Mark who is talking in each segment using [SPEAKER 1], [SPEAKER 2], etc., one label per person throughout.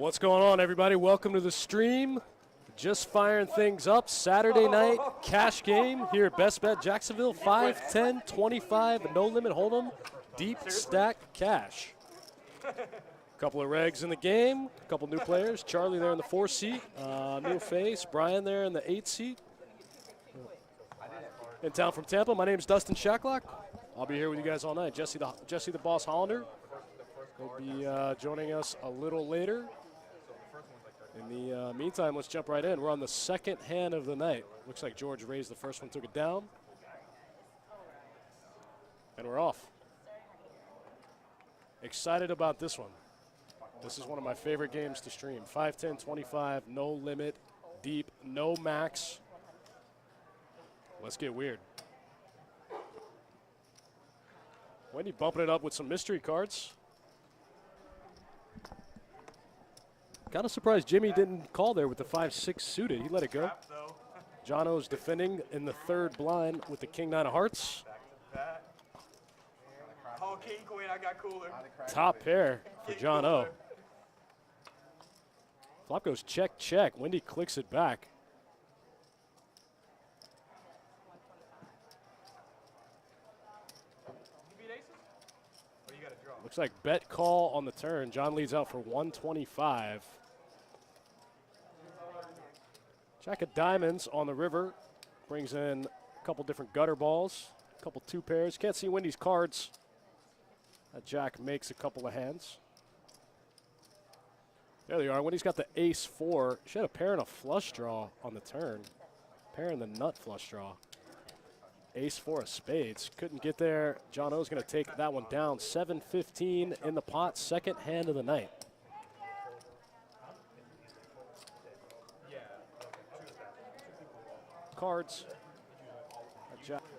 [SPEAKER 1] What's going on, everybody? Welcome to the stream. Just firing things up. Saturday night cash game here at Best Bet Jacksonville. 5, 10, 25, no limit hold'em, deep stack cash. Couple of regs in the game, a couple new players. Charlie there in the 4 seat, new face. Brian there in the 8 seat. In town from Tampa, my name is Dustin Shacklock. I'll be here with you guys all night. Jesse the Boss Hollander will be joining us a little later. In the meantime, let's jump right in. We're on the second hand of the night. Looks like George raised the first one, took it down. And we're off. Excited about this one. This is one of my favorite games to stream. 5, 10, 25, no limit, deep, no max. Let's get weird. Wendy bumping it up with some mystery cards. Kind of surprised Jimmy didn't call there with the 5-6 suited. He let it go. John O's defending in the third blind with the King-9 of hearts.
[SPEAKER 2] Oh, King Queen, I got cooler.
[SPEAKER 1] Top pair for John O. Flop goes check, check. Wendy clicks it back. Looks like bet call on the turn. John leads out for 125. Jack of diamonds on the river. Brings in a couple different gutter balls. A couple two pairs. Can't see Wendy's cards. That Jack makes a couple of hands. There they are. Wendy's got the ace-4. She had a pair and a flush draw on the turn. Pair and the nut flush draw. Ace-4 of spades. Couldn't get there. John O's going to take that one down. 7-15 in the pot. Second hand of the night. Cards. Jack.
[SPEAKER 2] The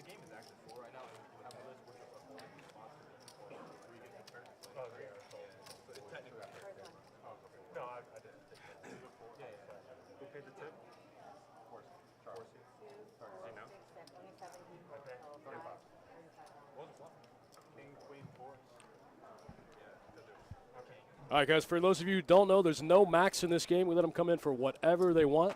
[SPEAKER 2] game is actually 4 right now. You have a list with No, I did. Who paid the tip? Of course. Charles. You know? Okay. 35. What was the flop? King, Queen, 4.
[SPEAKER 1] All right, guys, for those of you who don't know, there's no max in this game. We let them come in for whatever they want.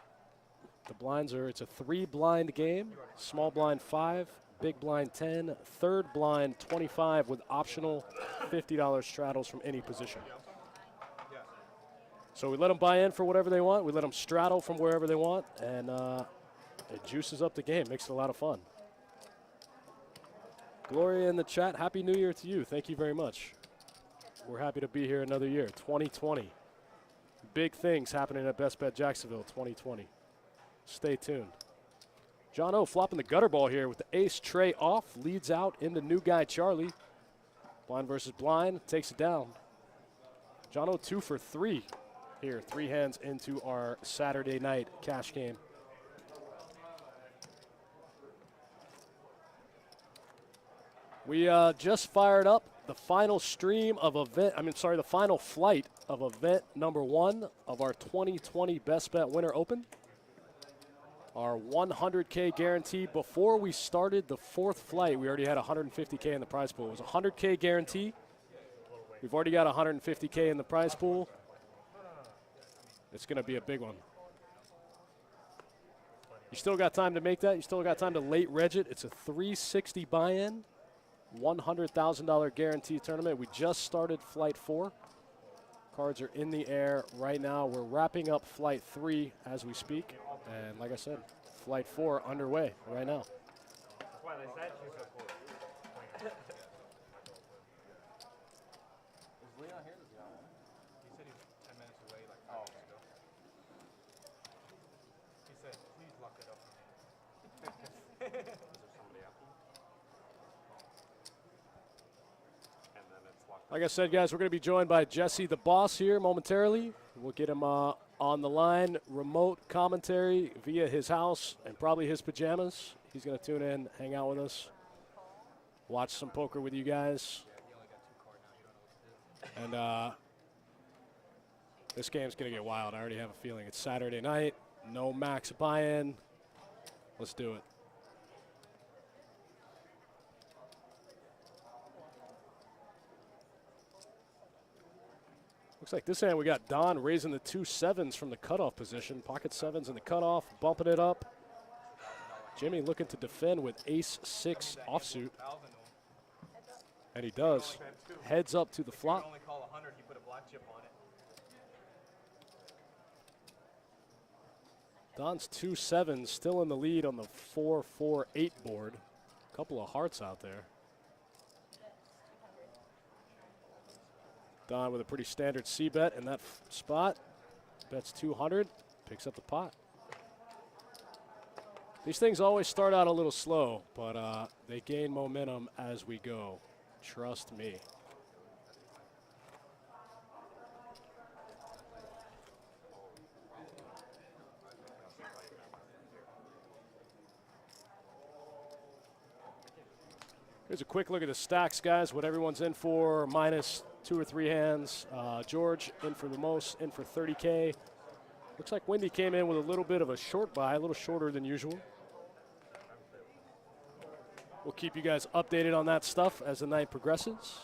[SPEAKER 1] The blinds are, it's a 3-blind game. Small blind 5, big blind 10, third blind 25 with optional $50 straddles from any position. So we let them buy in for whatever they want. We let them straddle from wherever they want, and it juices up the game, makes it a lot of fun. Gloria in the chat, Happy New Year to you. Thank you very much. We're happy to be here another year, 2020. Big things happening at Best Bet Jacksonville 2020. Stay tuned. John O flopping the gutter ball here with the ace tray off, leads out into new guy Charlie. Blind versus blind, takes it down. John O 2 for 3 here, 3 hands into our Saturday night cash game. We just fired up the final stream of the final flight of event number 1 of our 2020 Best Bet Winter Open. Our 100K guarantee. Before we started the 4th flight, we already had 150K in the prize pool. It was a 100K guarantee. We've already got 150K in the prize pool. It's going to be a big one. You still got time to make that. You still got time to late reg it. It's a 360 buy-in. $100,000 guarantee tournament. We just started flight 4. Cards are in the air right now. We're wrapping up flight 3 as we speak. And like I said, flight 4 underway right now.
[SPEAKER 2] That's why they said you so cool. Is Leon here? Does he not want? He said he was 10 minutes away like 5 minutes ago. He said, please lock it up for me. Is there somebody after?
[SPEAKER 1] Like I said, guys, we're going to be joined by Jesse the Boss here momentarily. We'll get him on the line, remote commentary via his house and probably his pajamas. He's going to tune in, hang out with us, watch some poker with you guys. And this game's going to get wild. I already have a feeling. It's Saturday night, no max buy-in. Let's do it. Looks like this hand we got Don raising the 2 sevens from the cutoff position. Pocket sevens in the cutoff, bumping it up. Jimmy looking to defend with ace-6 offsuit. And he does. Heads up to the flop. Don's 2 sevens still in the lead on the 4-4-8 board. Couple of hearts out there. Don with a pretty standard C-bet in that spot. Bets 200, picks up the pot. These things always start out a little slow, but they gain momentum as we go. Trust me. Here's a quick look at the stacks, guys. What everyone's in for, minus 2 or 3 hands. George in for the most, in for 30K. Looks like Wendy came in with a little bit of a short buy, a little shorter than usual. We'll keep you guys updated on that stuff as the night progresses.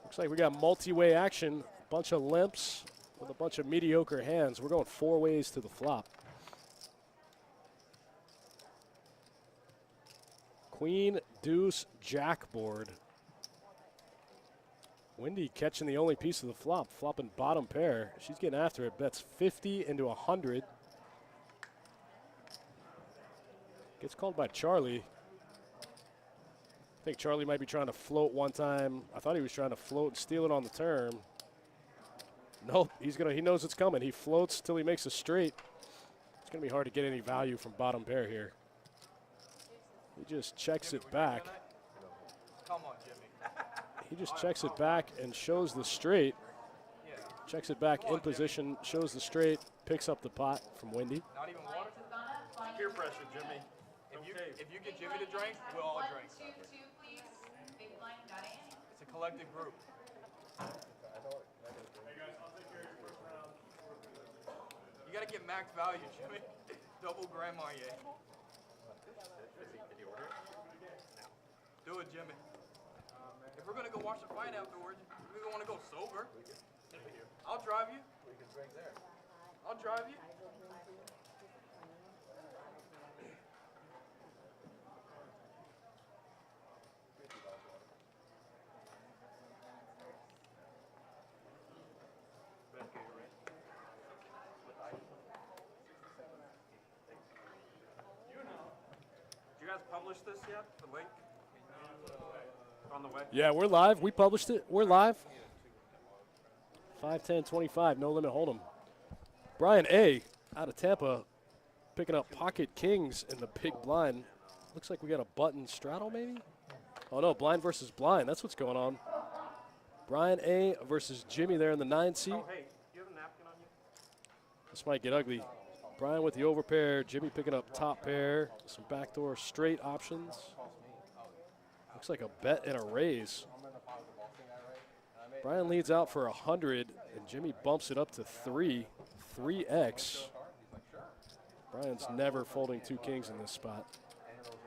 [SPEAKER 1] Looks like we got multi-way action, a bunch of limps with a bunch of mediocre hands. We're going 4 ways to the flop. Queen, deuce, jack board. Wendy catching the only piece of the flop, flopping bottom pair. She's getting after it, bets 50 into 100. Gets called by Charlie. I think Charlie might be trying to float one time. I thought he was trying to float and steal it on the turn. Nope, he knows it's coming. He floats till he makes a straight. It's gonna be hard to get any value from bottom pair here. He just checks it back.
[SPEAKER 2] Come on, Jimmy.
[SPEAKER 1] He just checks it back and shows the straight. Checks it back in position, shows the straight, picks up the pot from Wendy.
[SPEAKER 2] Not even water? Peer pressure, Jimmy. If you get Jimmy to drink, we'll all drink. It's a collective group. You gotta get max value, Jimmy. Double Grand Marnier. Do it, Jimmy. If we're gonna go watch the fight afterwards, we're gonna wanna go sober. I'll drive you. We can drink there. I'll drive you. Did you guys publish this yet? The link? On the way?
[SPEAKER 1] Yeah, we're live. We published it. We're live. 5-10-25, no limit hold'em. Brian A. out of Tampa picking up pocket kings in the big blind. Looks like we got a button straddle maybe? Oh no, blind versus blind. That's what's going on. Brian A. versus Jimmy there in the 9 seat.
[SPEAKER 2] Oh, hey, do you have a napkin on you?
[SPEAKER 1] This might get ugly. Brian with the overpair, Jimmy picking up top pair, some backdoor straight options. Looks like a bet and a raise. Brian leads out for 100, and Jimmy bumps it up to 3x. Brian's never folding 2 kings in this spot.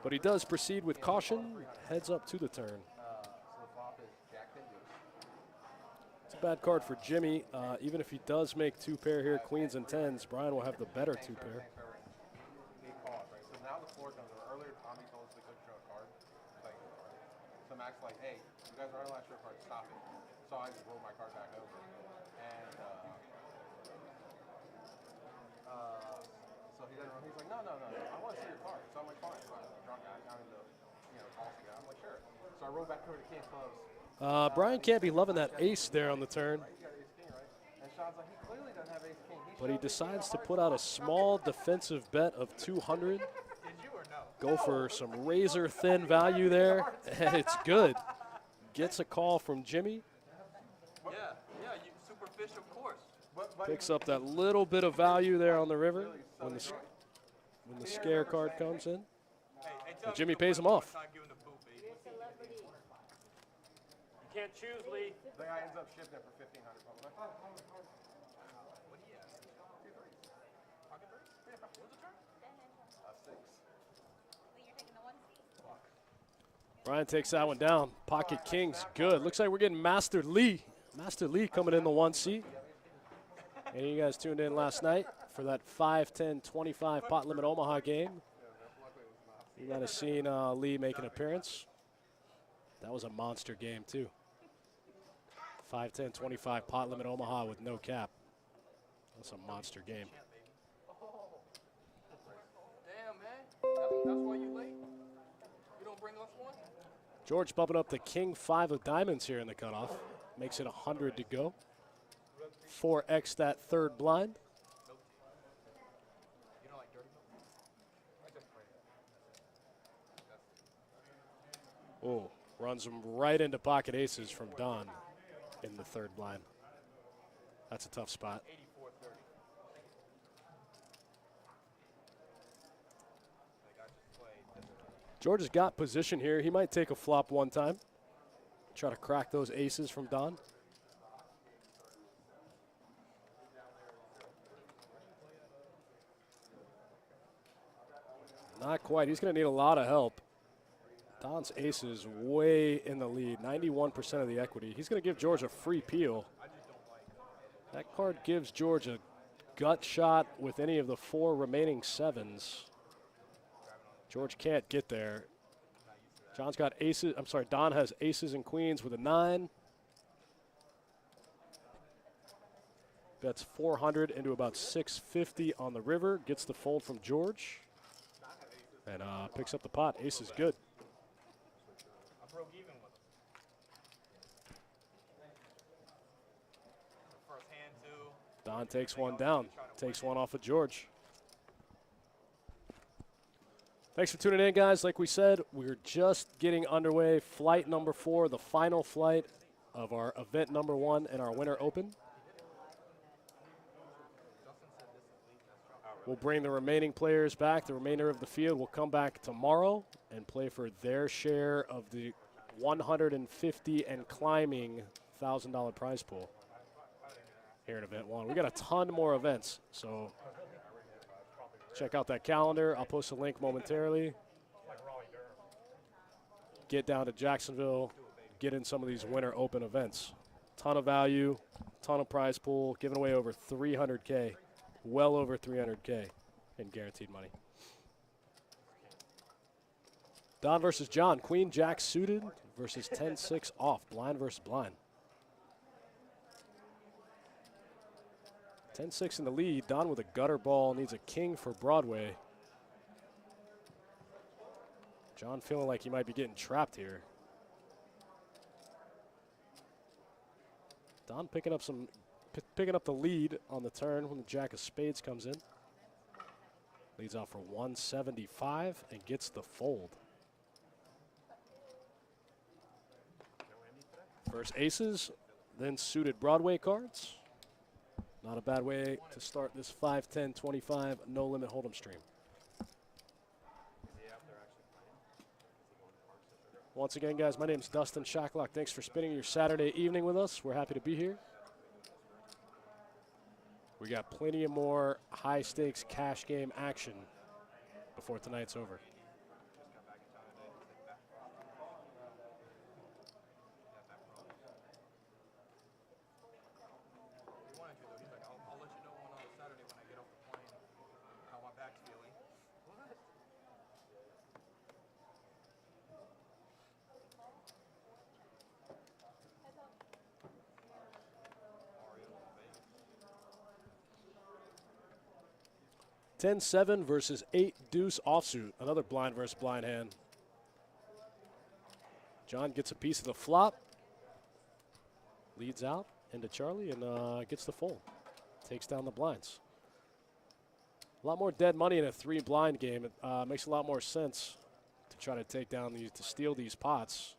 [SPEAKER 1] But he does proceed with caution, heads up to the turn. It's a bad card for Jimmy. Even if he does make 2 pair here, queens and 10s, Brian will have the better 2 pair.
[SPEAKER 3] So Mac's like, hey, you guys are allowed to show a card, stop it. So I just rolled my card back over. And so he's like, no, I want to see your card. So I'm like, fine. So I'm drunk guy down in the, tossing guy. I'm like, sure. So I rolled back over to King Close.
[SPEAKER 1] Brian can't be loving that ace there on the turn.
[SPEAKER 3] Right, you got ace king, right? And Sean's like, he clearly doesn't have ace king.
[SPEAKER 1] But he decides to put out a small defensive bet of 200.
[SPEAKER 2] Did you or no?
[SPEAKER 1] Go for some razor thin value there, and it's good. Gets a call from Jimmy.
[SPEAKER 2] Yeah, superficial course.
[SPEAKER 1] Picks up that little bit of value there on the river when the scare card comes in. And Jimmy pays him off.
[SPEAKER 2] You can't choose, Lee.
[SPEAKER 3] The guy ends up shipping it for $1,500 probably.
[SPEAKER 2] What do you have? 2 threes. Pocket threes? Yeah. What's the turn?
[SPEAKER 3] 6.
[SPEAKER 1] Brian takes that one down. Pocket kings, good. Looks like we're getting Master Lee. Master Lee coming in the 1 seat. And you guys tuned in last night for that 5-10-25 pot limit Omaha game. You might have seen Lee make an appearance. That was a monster game, too. 5-10-25 pot limit Omaha with no cap. That's a monster game.
[SPEAKER 3] Damn, man. That's why you late? You don't bring us one?
[SPEAKER 1] George bumping up the king 5 of diamonds here in the cutoff. Makes it 100 to go. 4x that third blind.
[SPEAKER 3] You don't like dirty milk? I just pray.
[SPEAKER 1] Oh, runs him right into pocket aces from Don in the third blind. That's a tough spot.
[SPEAKER 3] 84-30. Like I just played.
[SPEAKER 1] George has got position here. He might take a flop one time. Try to crack those aces from Don. Not quite. He's going to need a lot of help. Don's aces way in the lead, 91% of the equity. He's going to give George a free peel. That card gives George a gut shot with any of the 4 remaining 7s. George can't get there. John's got aces. I'm sorry, Don has aces and queens with a 9. Bets 400 into about 650 on the river. Gets the fold from George. And picks up the pot. Ace is good.
[SPEAKER 3] I broke even with him. First hand, too.
[SPEAKER 1] Don takes one down. Takes one off of George. Thanks for tuning in, guys. Like we said, we're just getting underway. Flight number 4, the final flight of our event number 1 and our Winter Open. We'll bring the remaining players back. The remainder of the field will come back tomorrow and play for their share of the $150 and climbing $1,000 prize pool here in event 1. We got a ton more events, so check out that calendar. I'll post a link momentarily. Get down to Jacksonville, get in some of these Winter Open events. Ton of value, ton of prize pool, giving away over $300K. Well over $300K in guaranteed money. Don versus John. Queen Jack suited versus 10-6 off. Blind versus blind. 10-6 in the lead. Don with a gutter ball. Needs a king for Broadway. John feeling like he might be getting trapped here. Don picking up the lead on the turn when the Jack of Spades comes in. Leads out for 175 and gets the fold. First aces, then suited Broadway cards. Not a bad way to start this 5-10-25 no-limit hold'em stream. Once again, guys, my name's Dustin Shacklock. Thanks for spending your Saturday evening with us. We're happy to be here. We got plenty of more high-stakes cash game action before tonight's over.
[SPEAKER 3] I'll let you know on Saturday when I get off the plane how my back's feeling. What?
[SPEAKER 1] $10-7 versus 8-deuce offsuit. Another blind versus blind hand. John gets a piece of the flop. Leads out into Charlie and gets the fold. Takes down the blinds. A lot more dead money in a 3-blind game. It makes a lot more sense to try to take down these, to steal these pots.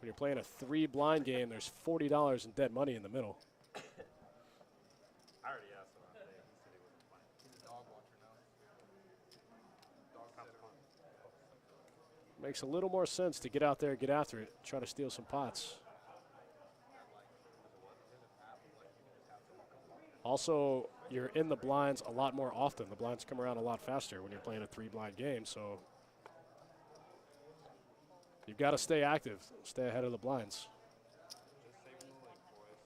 [SPEAKER 1] When you're playing a 3-blind game, there's $40 in dead money in the middle.
[SPEAKER 2] I already asked him that day. He said he wasn't playing.
[SPEAKER 3] He's a dog watcher now. Dog sitter.
[SPEAKER 1] Makes a little more sense to get out there, get after it, try to steal some pots. Also, you're in the blinds a lot more often. The blinds come around a lot faster when you're playing a 3-blind game, so You've got to stay active, stay ahead of the blinds.
[SPEAKER 2] Just saving the link, boys.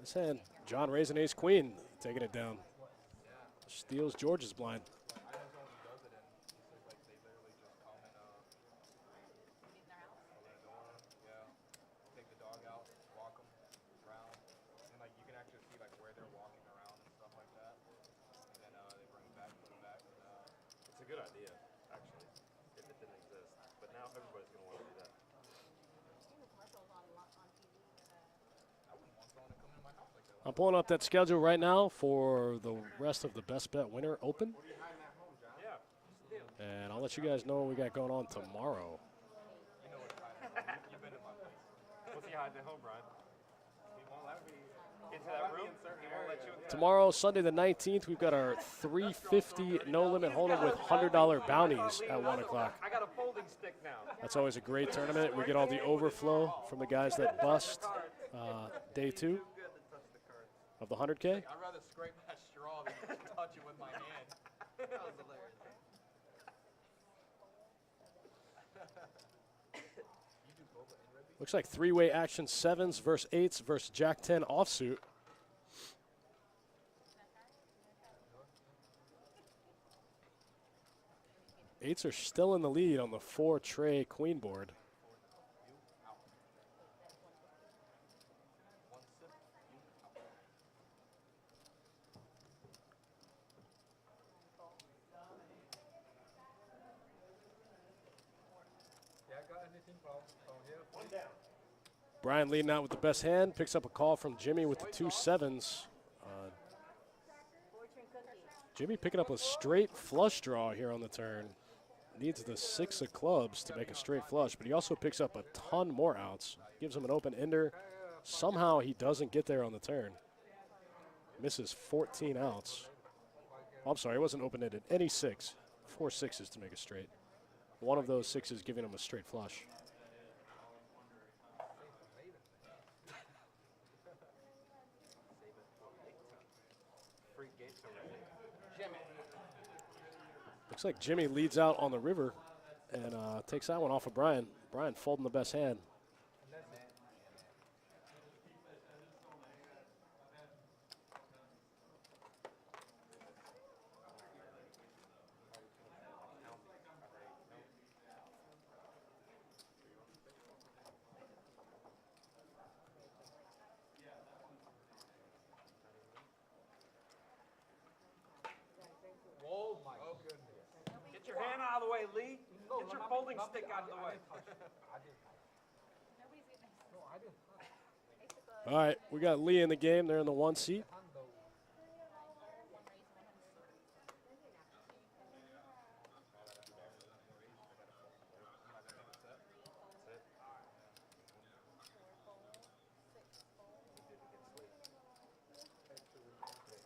[SPEAKER 1] This hand, John raising ace queen, taking it down. Steals George's blind.
[SPEAKER 3] I know someone who does it, and he says like they literally just come and take the dog out, walk them around, and like you can actually see like where they're walking around and stuff like that. And then they bring them back, put them back. And,
[SPEAKER 2] It's a good idea, actually, if it didn't exist. But now everybody's going to want to do that.
[SPEAKER 3] I wouldn't want someone to come into my house like that.
[SPEAKER 1] I'm pulling up that schedule right now for the rest of the Best Bet Winter Open.
[SPEAKER 3] What are you hiding at home, John?
[SPEAKER 2] Yeah, what's the deal?
[SPEAKER 1] And I'll let you guys know what we got going on tomorrow.
[SPEAKER 3] You know what's hiding at home. You've been to my place.
[SPEAKER 2] What's he hiding at home, Brian?
[SPEAKER 3] He won't let me.
[SPEAKER 2] Into that room?
[SPEAKER 3] in certain
[SPEAKER 2] He won't let
[SPEAKER 3] areas.
[SPEAKER 2] you in.
[SPEAKER 1] Tomorrow, Sunday the 19th, we've got our 350 no limit hold'em with $100 bounties at 1 o'clock.
[SPEAKER 2] I got a folding stick now.
[SPEAKER 1] That's always a great tournament. We get all the overflow from the guys that bust day 2
[SPEAKER 2] Good to touch the cards.
[SPEAKER 1] of the 100K.
[SPEAKER 3] I'd rather scrape that straw than just touch it with my hand. That was hilarious.
[SPEAKER 1] Looks like three-way action, 7s versus 8s versus Jack 10 offsuit. Eights are still in the lead on the 4-tray queen board. Brian leading out with the best hand, picks up a call from Jimmy with the 2 7s. Jimmy picking up a straight flush draw here on the turn. Needs the 6 of clubs to make a straight flush, but he also picks up a ton more outs. Gives him an open ender. Somehow he doesn't get there on the turn. Misses 14 outs. Oh, I'm sorry, it wasn't open-ended. Any 6. 4 6s to make a straight. One of those 6s giving him a straight flush.
[SPEAKER 2] Free gates already.
[SPEAKER 1] Looks like Jimmy leads out on the river and takes that one off of Brian. Brian folding the best hand.
[SPEAKER 3] Oh my goodness.
[SPEAKER 2] Get your hand out of the way, Lee. Get your folding stick out of the way.
[SPEAKER 1] All right, we got Lee in the game. They're in the 1 seat.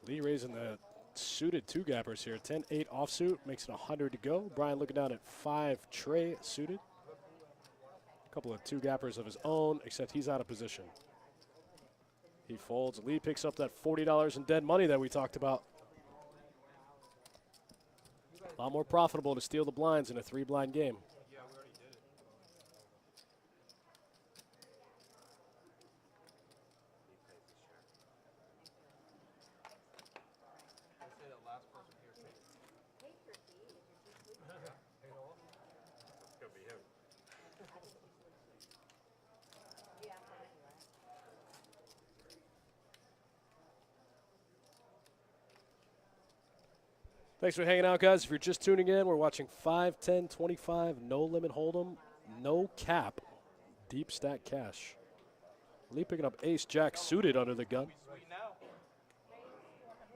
[SPEAKER 1] Lee raising the suited 2-gappers here. 10-8 offsuit, makes it 100 to go. Brian looking down at 5-tray suited. A couple of 2-gappers of his own, except he's out of position. He folds. Lee picks up that $40 in dead money that we talked about. A lot more profitable to steal the blinds in a 3-blind game.
[SPEAKER 3] Yeah, we already did it. They say that last person here paid.
[SPEAKER 2] It's going to be him.
[SPEAKER 1] Thanks for hanging out, guys. If you're just tuning in, we're watching 5, 10, 25, no limit hold'em, no cap, deep stack cash. Lee picking up ace jack suited under the gun.
[SPEAKER 3] Sweet now.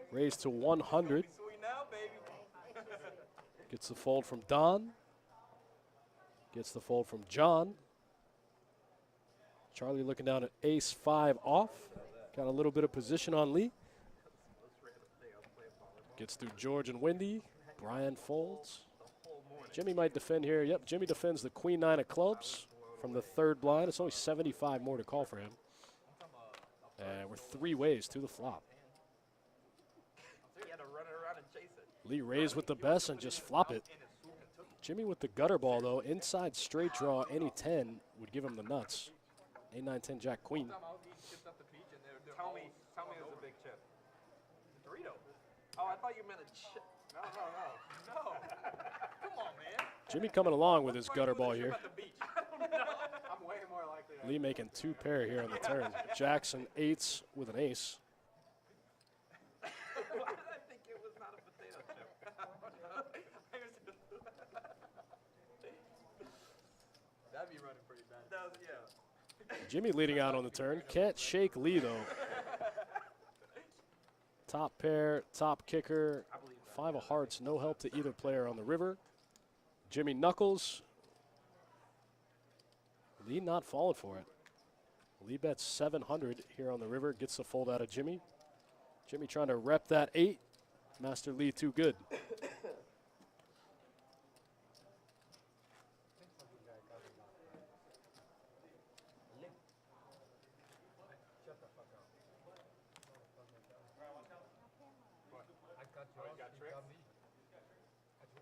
[SPEAKER 1] Raised to 100.
[SPEAKER 3] Sweet now, baby.
[SPEAKER 1] Gets the fold from Don. Gets the fold from John. Charlie looking down at ace 5 off. Got a little bit of position on Lee. Gets through George and Wendy. Brian folds. Jimmy might defend here. Yep, Jimmy defends the queen 9 of clubs from the 3rd blind. It's only 75 more to call for him. And we're 3 ways to the flop.
[SPEAKER 3] He had to run it around and chase it.
[SPEAKER 1] Lee raised with the best and just flop it. Jimmy with the gutter ball, though. Inside straight draw, any 10 would give him the nuts. 8, 9, 10, jack, queen.
[SPEAKER 3] Tell me it was a big chip. Dorito. Oh, I thought you meant a chip. No. Come on, man.
[SPEAKER 1] Jimmy coming along with his gutter ball here.
[SPEAKER 3] At the beach. I'm way more likely to
[SPEAKER 1] Lee making 2 pair here on the turn. Jacks and 8s with an ace.
[SPEAKER 3] Why did I think it was not a potato chip? That'd be running pretty bad. That was, yeah.
[SPEAKER 1] Jimmy leading out on the turn. Can't shake Lee, though. Top pair, top kicker. 5 of hearts, no help to either player on the river. Jimmy knuckles. Lee not falling for it. Lee bets 700 here on the river. Gets the fold out of Jimmy. Jimmy trying to rep that 8. Master Lee too good.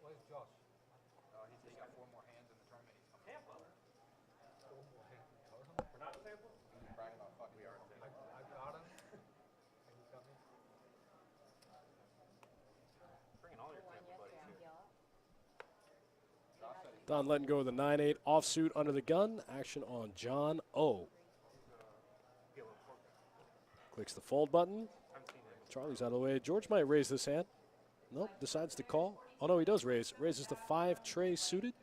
[SPEAKER 3] Where's Josh? He got 4 more hands in the tournament. He's coming. We're not Tampa? He's bragging about fuck we are. I got him. And he's got me. Bringing all your Tampa buddies here.
[SPEAKER 1] Don letting go of the 9-8 offsuit under the gun. Action on John O. Clicks the fold button. Charlie's out of the way. George might raise this hand. Nope, decides to call. Oh, no, he does raise. Raises the 5 tray suited.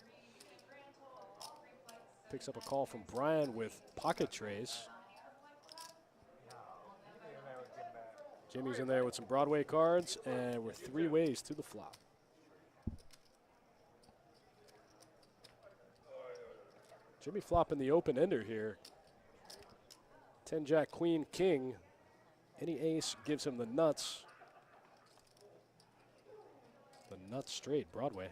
[SPEAKER 1] Picks up a call from Brian with pocket trays. Jimmy's in there with some Broadway cards, and we're 3 ways to the flop. Jimmy flopping the open ender here. 10 jack, queen, king. Any ace gives him the nuts. The nuts straight, Broadway.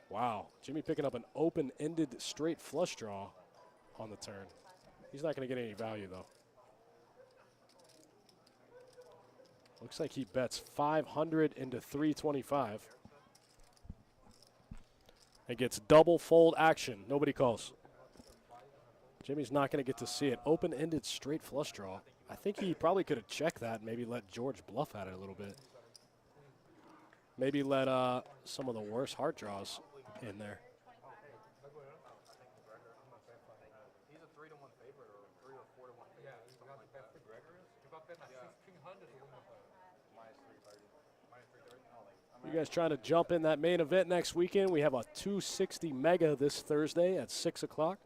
[SPEAKER 1] Wow, Jimmy picking up an open-ended straight flush draw on the turn. He's not going to get any value, though. Looks like he bets 500 into 325. And gets double fold action. Nobody calls. Jimmy's not going to get to see it. Open-ended straight flush draw. I think he probably could have checked that and maybe let George bluff at it a little bit. Maybe let some of the worst heart draws in there.
[SPEAKER 3] He's a 3-1 favorite or 3 or 4-1 favorite. Yeah, you got the bet for Gregor. You got bet at 1,600 to win minus 330. Minus 330.
[SPEAKER 1] You guys trying to jump in that main event next weekend? We have a 260 mega this Thursday at 6 o'clock.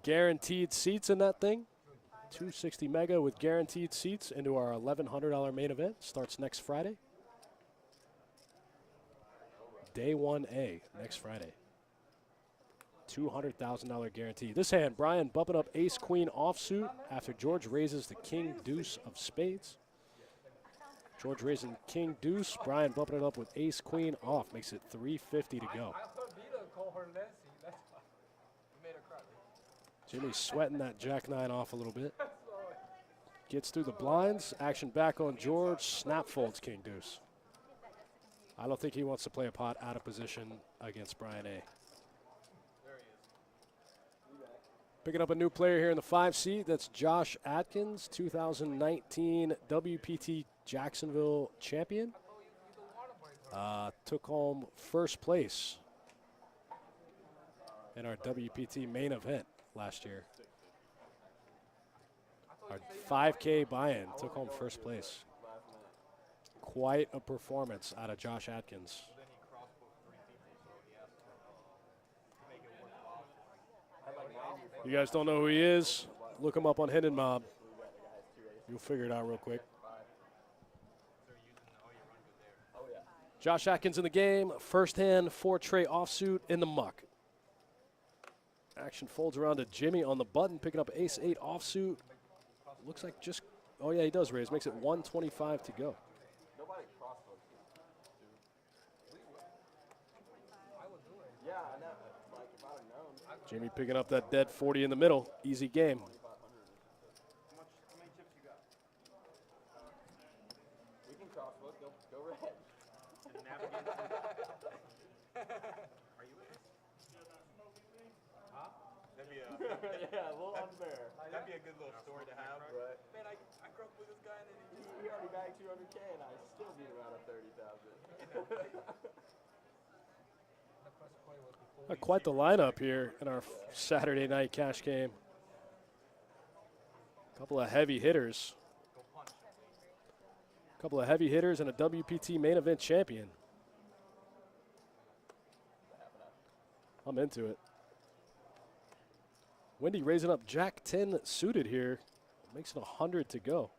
[SPEAKER 1] Guaranteed seats in that thing. 260 mega with guaranteed seats into our $1,100 main event. Starts next Friday. Day 1A next Friday. $200,000 guarantee. This hand, Brian bumping up ace queen offsuit after George raises the king deuce of spades. George raising king deuce. Brian bumping it up with ace queen off. Makes it 350 to go. Jimmy sweating that jack 9 off a little bit. Gets through the blinds. Action back on George. Snap folds king deuce. I don't think he wants to play a pot out of position against Brian A. Picking up a new player here in the 5 seat. That's Josh Atkins, 2019 WPT Jacksonville champion. Took home first place in our WPT main event last year. Our 5K buy-in took home first place. Quite a performance out of Josh Atkins. You guys don't know who he is? Look him up on Hidden Mob. You'll figure it out real quick. Josh Atkins in the game. First hand, 4 tray offsuit in the muck. Action folds around to Jimmy on the button, picking up ace-8 offsuit. Looks like just, oh yeah, he does raise. Makes it 125 to go.
[SPEAKER 3] Yeah, I know. Like, if I would have known.
[SPEAKER 1] Jimmy picking up that dead 40 in the middle. Easy game.
[SPEAKER 3] How many chips you got? We can cross both. Go red. Are you with us? Huh? That'd be a yeah, a little unfair. That'd be a good little story to have. Right. Man, I grew up with this guy and then he already bagged 200K and I still beat him out of 30,000.
[SPEAKER 1] Quite the lineup here in our Saturday night cash game. Couple of heavy hitters. Couple of heavy hitters and a WPT main event champion. I'm into it. Wendy raising up Jack 10 suited here. Makes it 100 to go.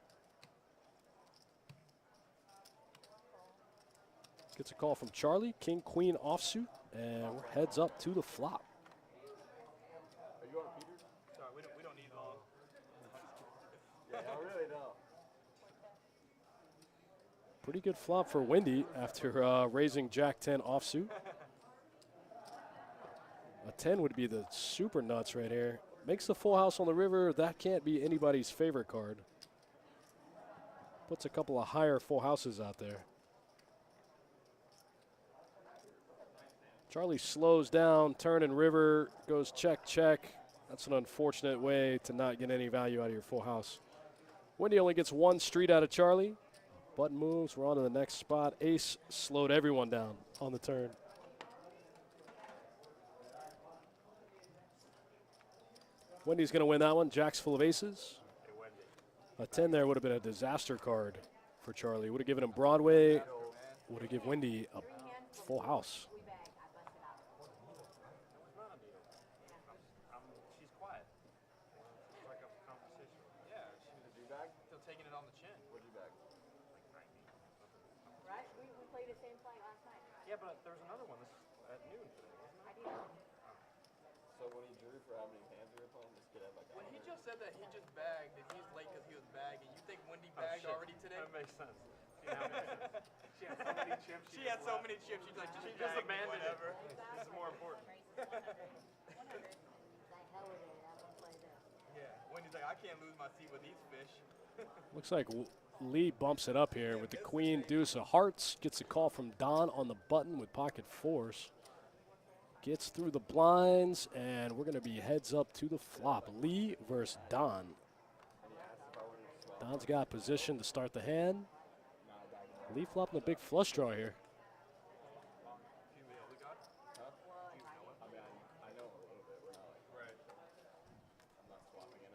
[SPEAKER 1] Gets a call from Charlie. King, queen offsuit. And we're heads up to the flop.
[SPEAKER 3] Are you on Peters? Sorry, we don't need long. Yeah, I really don't.
[SPEAKER 1] Pretty good flop for Wendy after raising Jack 10 offsuit. A 10 would be the super nuts right here. Makes the full house on the river. That can't be anybody's favorite card. Puts a couple of higher full houses out there. Charlie slows down, turn and river, goes check, check. That's an unfortunate way to not get any value out of your full house. Wendy only gets one street out of Charlie. Button moves, we're on to the next spot. Ace slowed everyone down on the turn. Wendy's going to win that one. Jack's full of aces. A 10 there would have been a disaster card for Charlie. Would have given him Broadway. Would have given Wendy a full house.
[SPEAKER 3] She's quiet. Like a conversation. Yeah, she was a bag. Still taking it on the chin. What'd you bag? Like 90.
[SPEAKER 4] Right? We played the same fight last night.
[SPEAKER 3] Yeah, but there's another one at noon today, wasn't
[SPEAKER 4] I didn't know.
[SPEAKER 3] So when he drew for how many hands we were playing, this kid had like. When he just said that he just bagged and he's late because he was bagging, you think Wendy bagged already today? That makes sense. She had so many chips. She had so many chips. She's like, she just abandoned whatever. This is more important. Yeah. Wendy's like, I can't lose my seat with these fish.
[SPEAKER 1] Looks like Lee bumps it up here with the queen, deuce of hearts. Gets a call from Don on the button with pocket fours. Gets through the blinds, and we're going to be heads up to the flop. Lee versus Don. Don's got position to start the hand. Lee flopping a big flush draw here.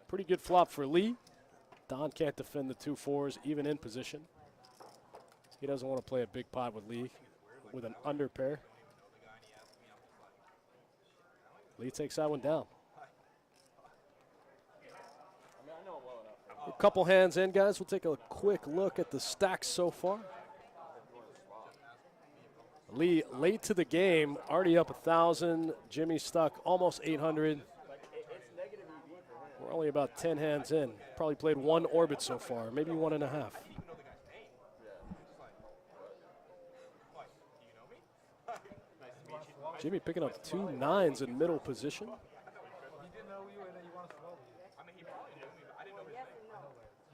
[SPEAKER 1] Pretty good flop for Lee. Don can't defend the 2 4s, even in position. He doesn't want to play a big pot with Lee with an under pair. Lee takes that one down. A couple hands in, guys. We'll take a quick look at the stacks so far. Lee late to the game, already up 1,000. Jimmy stuck almost 800. We're only about 10 hands in. Probably played 1 orbit so far, maybe 1.5. Jimmy picking up 2 9s in middle position.
[SPEAKER 2] He didn't know you and then you want to swallow you.
[SPEAKER 3] I mean, he probably knew me, but I didn't know his name.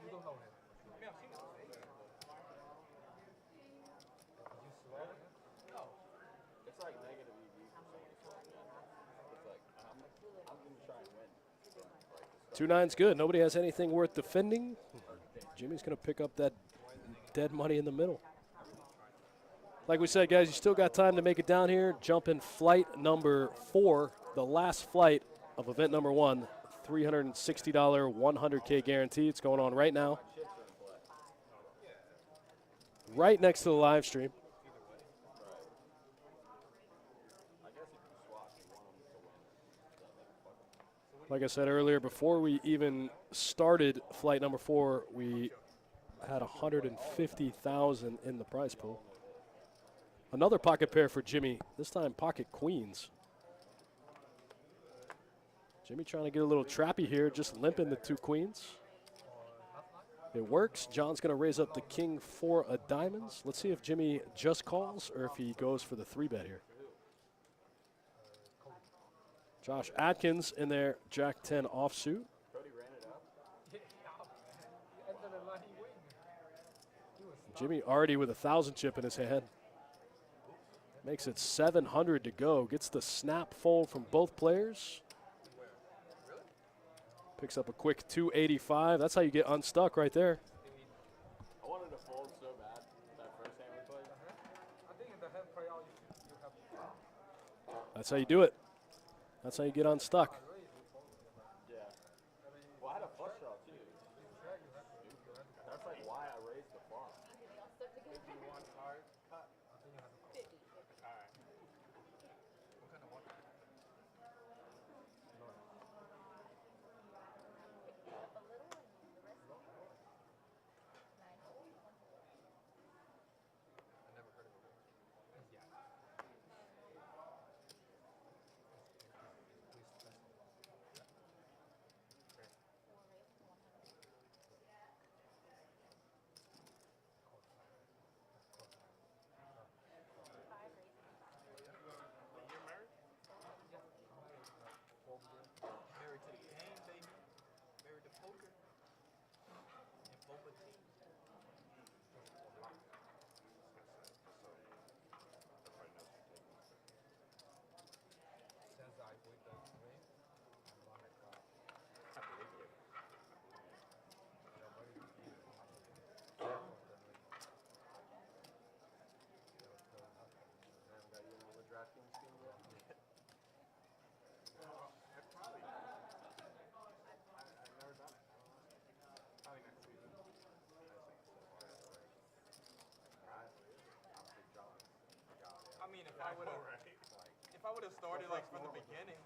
[SPEAKER 2] You don't know him.
[SPEAKER 3] I mean, I've seen his face.
[SPEAKER 2] Did you swallow him?
[SPEAKER 3] No. It's like negative EV for someone to swallow me. It's like, I'm going to try and win.
[SPEAKER 1] 2 9's good. Nobody has anything worth defending. Jimmy's going to pick up that dead money in the middle. Like we said, guys, you still got time to make it down here. Jump in flight number 4, the last flight of event number 1, $360 100K guarantee. It's going on right now. Right next to the live stream. Like I said earlier, before we even started flight number 4, we had 150,000 in the prize pool. Another pocket pair for Jimmy, this time pocket queens. Jimmy trying to get a little trappy here, just limping the 2 queens. It works. John's going to raise up the king 4 of diamonds. Let's see if Jimmy just calls or if he goes for the 3-bet here. Josh Atkins in their Jack 10 offsuit.
[SPEAKER 3] Cody ran it up.
[SPEAKER 1] Jimmy already with a 1,000 chip in his hand. Makes it 700 to go. Gets the snap fold from both players. Picks up a quick 285. That's how you get unstuck right there.
[SPEAKER 3] I wanted to fold so bad that first hand we played.
[SPEAKER 2] I think in the hand play out, you have.
[SPEAKER 1] That's how you do it. That's how you get unstuck.
[SPEAKER 3] Yeah. Well, I had a flush draw too. That's like why I raised the flop. 51 card cut. Alright. What kind of one? I never heard of it. Married to the game, baby. Married to poker. And boba tea. I mean, if I would have started like from the beginning.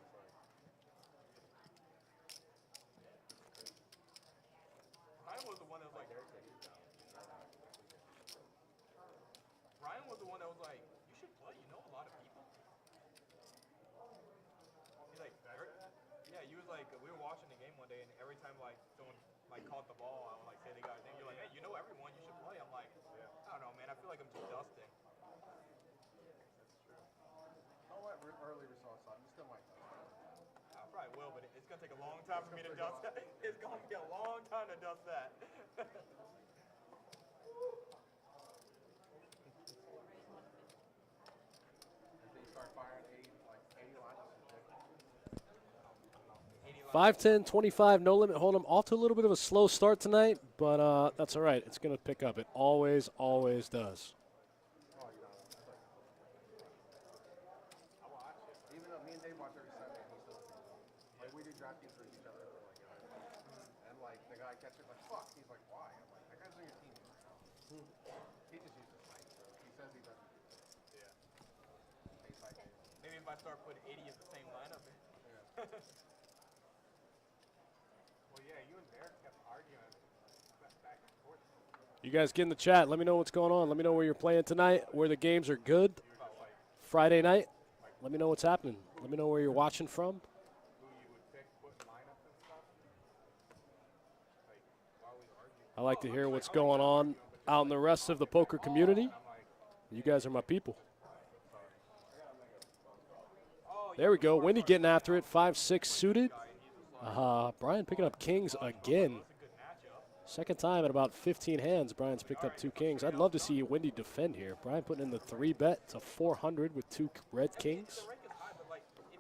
[SPEAKER 3] Ryan was the one that was like. Ryan was the one that was like, you should play. You know a lot of people. He's like, yeah. You was like, we were watching the game one day, and every time like someone like caught the ball, I would like say the guy's name. You're like, hey, you know everyone. You should play. I'm like, I don't know, man. I feel like I'm just dusting.
[SPEAKER 2] Early results on. You still might.
[SPEAKER 3] I probably will, but it's gonna take a long time for me to dust that. It's gonna be a long time to dust that.
[SPEAKER 2] If they start firing 80 lineups.
[SPEAKER 1] 5, 10, 25, no limit hold'em. Off to a little bit of a slow start tonight, but that's all right. It's going to pick up. It always, always does.
[SPEAKER 2] Even though me and Dave watch every Sunday, he still like we do DraftKings for each other, and like the guy catches it like fuck. He's like, why? I'm like, that guy's on your team. He just uses light, so he says he doesn't. Yeah.
[SPEAKER 3] Maybe if I start putting 80 of the same lineup in.
[SPEAKER 2] Yeah. Well, yeah, you and Derek kept arguing back and forth.
[SPEAKER 1] You guys get in the chat. Let me know what's going on. Let me know where you're playing tonight, where the games are good. Friday night. Let me know what's happening. Let me know where you're watching from.
[SPEAKER 2] Who you would pick, put lineups and stuff. Like, why we argue.
[SPEAKER 1] I like to hear what's going on out in the rest of the poker community. You guys are my people. There we go. Wendy getting after it. 5-6 suited. Brian picking up kings again. Second time in about 15 hands, Brian's picked up 2 kings. I'd love to see Wendy defend here. Brian putting in the 3-bet to 400 with 2 red kings.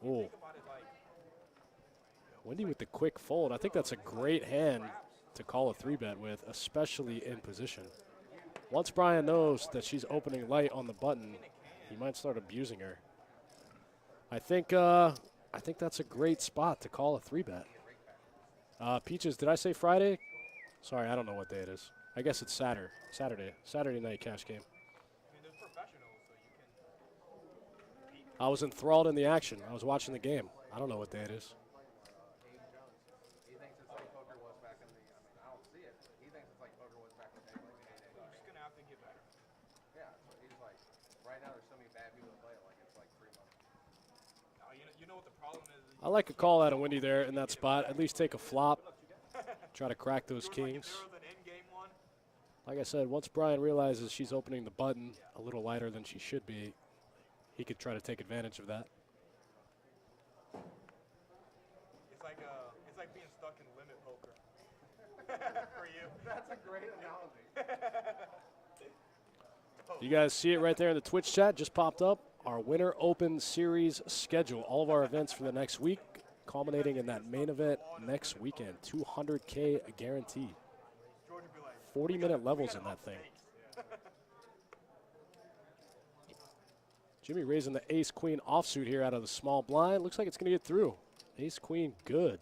[SPEAKER 1] Oh. Wendy with the quick fold. I think that's a great hand to call a 3-bet with, especially in position. Once Brian knows that she's opening light on the button, he might start abusing her. I think that's a great spot to call a 3-bet. Peaches, did I say Friday? Sorry, I don't know what day it is. I guess it's Saturday night cash game. I was enthralled in the action. I was watching the game. I don't know what day it is.
[SPEAKER 2] He thinks it's like poker was back in the. I don't see it. He thinks it's like poker was back in the day.
[SPEAKER 3] We're just gonna have to get better.
[SPEAKER 2] Yeah, so he's like, right now there's so many bad people that play it like it's like free money.
[SPEAKER 3] You know what the problem is?
[SPEAKER 1] I like a call out of Wendy there in that spot. At least take a flop. Try to crack those kings. Like I said, once Brian realizes she's opening the button a little lighter than she should be, he could try to take advantage of that.
[SPEAKER 3] it's like being stuck in limit poker. For you.
[SPEAKER 2] That's a great analogy.
[SPEAKER 1] You guys see it right there in the Twitch chat, just popped up. Our Winter Open Series schedule. All of our events for the next week, culminating in that main event next weekend. 200K guaranteed. 40-minute levels in that thing. Jimmy raising the ace-queen offsuit here out of the small blind. Looks like it's going to get through. Ace-queen, good.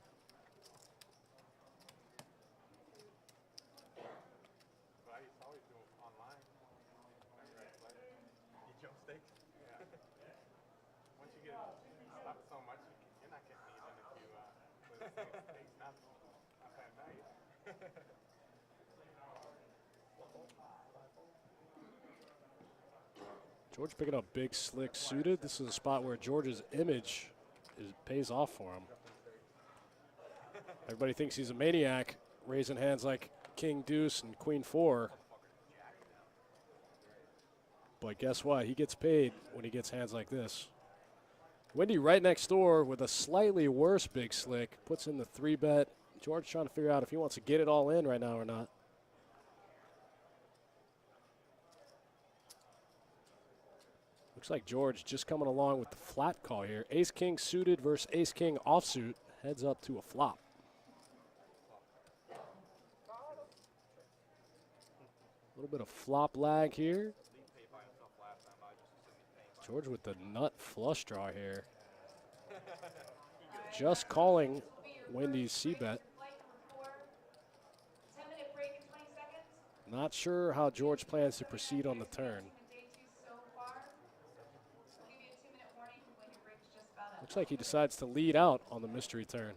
[SPEAKER 1] George picking up big, slick suited. This is a spot where George's image pays off for him. Everybody thinks he's a maniac, raising hands like king deuce and queen four. But guess what? He gets paid when he gets hands like this. Wendy right next door with a slightly worse big slick. Puts in the 3-bet. George trying to figure out if he wants to get it all in right now or not. Looks like George just coming along with the flat call here. Ace-king suited versus ace-king offsuit. Heads up to a flop. A little bit of flop lag here. George with the nut flush draw here. Just calling Wendy's C-bet. Not sure how George plans to proceed on the turn. Looks like he decides to lead out on the mystery turn.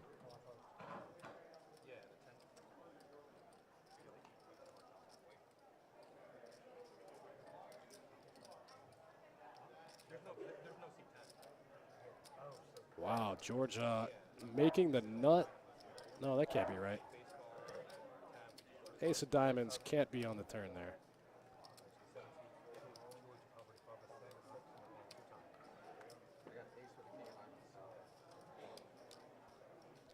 [SPEAKER 1] Wow, George making the nut. No, that can't be right. Ace of diamonds can't be on the turn there.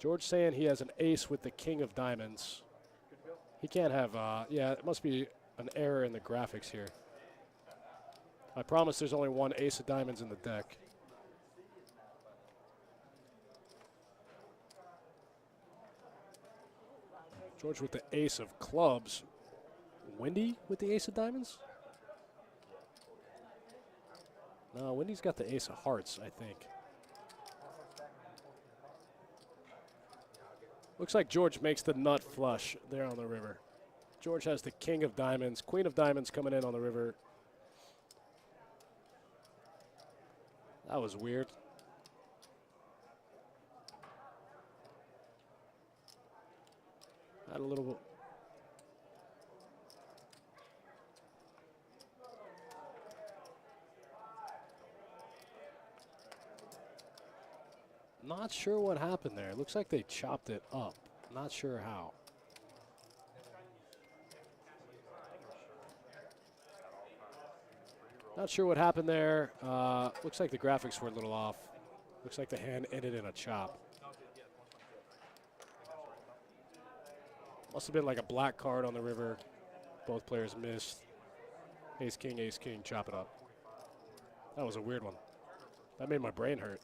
[SPEAKER 1] George saying he has an ace with the king of diamonds. He can't have, yeah, it must be an error in the graphics here. I promise there's only one ace of diamonds in the deck. George with the ace of clubs. Wendy with the ace of diamonds? No, Wendy's got the ace of hearts, I think. Looks like George makes the nut flush there on the river. George has the king of diamonds, queen of diamonds coming in on the river. That was weird. Had a little bit. Not sure what happened there. Looks like they chopped it up. Not sure how. Not sure what happened there. Looks like the graphics were a little off. Looks like the hand ended in a chop. Must have been like a black card on the river. Both players missed. Ace, king, chop it up. That was a weird one. That made my brain hurt.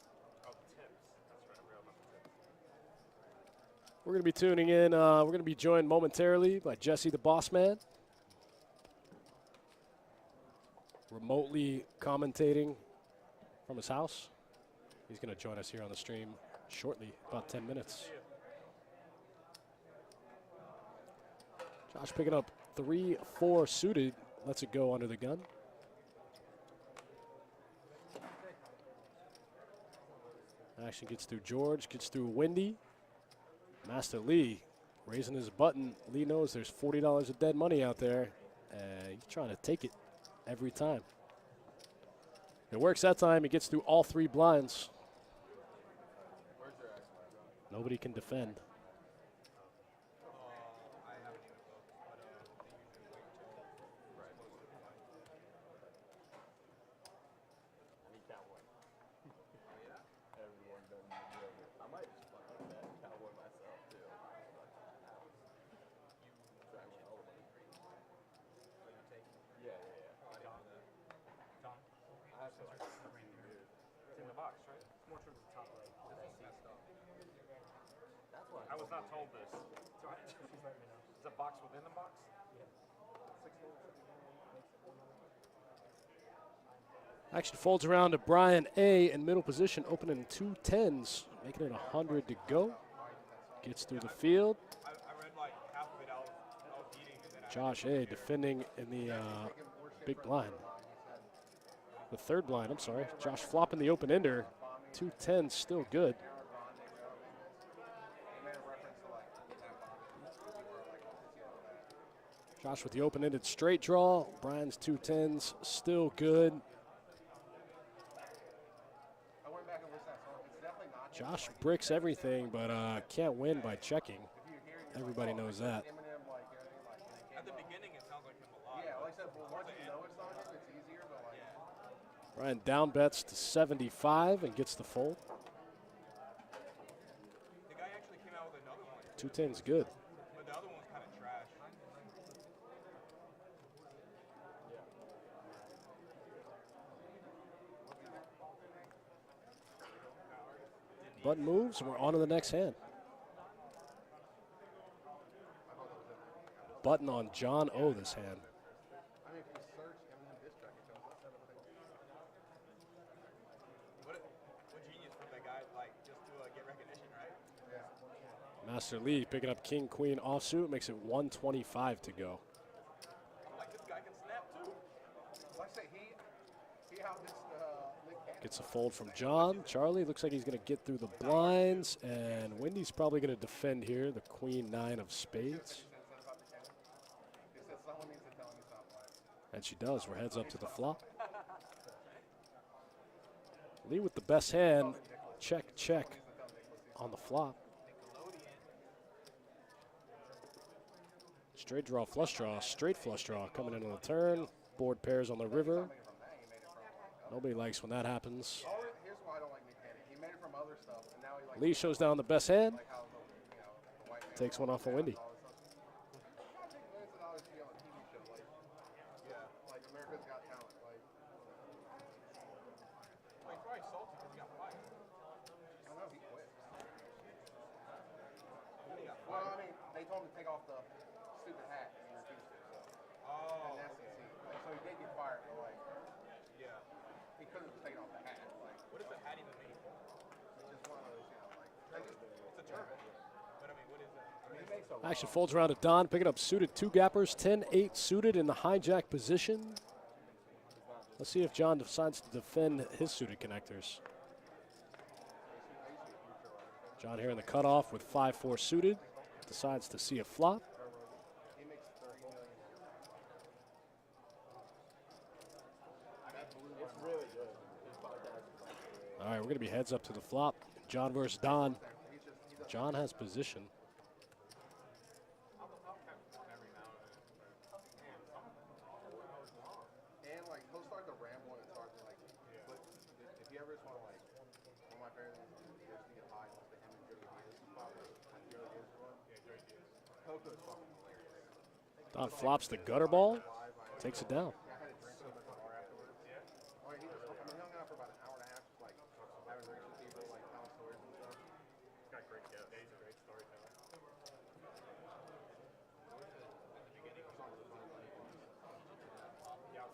[SPEAKER 1] We're going to be tuning in. We're going to be joined momentarily by Jesse the Boss Man. Remotely commentating from his house. He's going to join us here on the stream shortly, about 10 minutes. Josh picking up 3-4 suited. Lets it go under the gun. Action gets through George, gets through Wendy. Master Lee raising his button. Lee knows there's $40 of dead money out there. He's trying to take it every time. It works that time. He gets through all 3 blinds. Nobody can defend.
[SPEAKER 2] not told this. Is a box within the box?
[SPEAKER 1] Action folds around to Brian A. in middle position, opening 2-10s, making it 100 to go. Gets through the field.
[SPEAKER 2] I read like half of it. I was eating, and then
[SPEAKER 1] Josh A. defending in the big blind. The third blind, I'm sorry. Josh flopping the open ender. 2-10s still good. Josh with the open-ended straight draw. Brian's 2-10s still good. Josh bricks everything, but can't win by checking. Everybody knows that.
[SPEAKER 3] At the beginning, it sounds like him a lot.
[SPEAKER 5] Yeah, like I said, once you know it's not him, it's easier, but like.
[SPEAKER 1] Brian down bets to 75 and gets the fold.
[SPEAKER 3] The guy actually came out with another one,
[SPEAKER 1] 2-10's good.
[SPEAKER 3] but the other one was kind of trash.
[SPEAKER 1] Button moves, and we're on to the next hand. Button on John O this hand.
[SPEAKER 5] I mean, if you search Eminem diss track, it shows us everything.
[SPEAKER 3] What genius from that guy, like, just to get recognition, right?
[SPEAKER 5] Yeah.
[SPEAKER 1] Master Lee picking up King Queen offsuit, makes it 125 to go.
[SPEAKER 3] Like, this guy can snap, too.
[SPEAKER 5] Like I say, he how this Nick Cannon.
[SPEAKER 1] Gets a fold from John. Charlie looks like he's going to get through the blinds, and Wendy's probably going to defend here. The Queen 9 of spades.
[SPEAKER 5] He said someone needs to tell him to stop playing.
[SPEAKER 1] And she does. We're heads up to the flop. Lee with the best hand. Check, check on the flop. Straight draw, flush draw, straight flush draw coming in on the turn. Board pairs on the river. Nobody likes when that happens.
[SPEAKER 5] Here's why I don't like Nick Cannon. He made it from other stuff, and now he like.
[SPEAKER 1] Lee shows down the best hand.
[SPEAKER 5] Like how the white man.
[SPEAKER 1] Takes one off of Wendy.
[SPEAKER 5] All this stuff. Millions of dollars to be on a TV show, like. Yeah. Like America's Got Talent, like.
[SPEAKER 3] Well, he's probably salty because he got fired.
[SPEAKER 5] I don't know. He quit. Well, I mean, they told him to take off the stupid hat, and he refused to. So.
[SPEAKER 3] Oh,
[SPEAKER 5] And that's the scene. Like, so he did get fired, but like
[SPEAKER 3] yeah.
[SPEAKER 5] he couldn't have taken off the hat. Like
[SPEAKER 3] What does the hat even mean?
[SPEAKER 5] it's just one of those, like.
[SPEAKER 3] It's a term. But, I mean, what is it?
[SPEAKER 5] I mean, he makes a
[SPEAKER 1] Action folds around to Don, picking up suited two gappers, 10-8 suited in the hijack position. Let's see if John decides to defend his suited connectors. John here in the cutoff with 5-4 suited. Decides to see a flop.
[SPEAKER 5] He makes $30 million. It's really good. His podcast is like really.
[SPEAKER 1] All right, we're going to be heads up to the flop. John versus Don. John has position.
[SPEAKER 5] And like he'll start to ramble and start to like. But if you ever just want to like, one of my favorite things is just to get high, just to him and Joey Diaz. Joey Diaz is one. Coco's fucking hilarious.
[SPEAKER 1] Don flops the gutter ball, takes it down.
[SPEAKER 5] I had a drink with him at the bar afterwards. Yeah. Oh, he just, I mean, he hung out for about an hour and a half, just like having drinks with people, like telling stories and stuff.
[SPEAKER 2] He's got great guests. He's a great storyteller.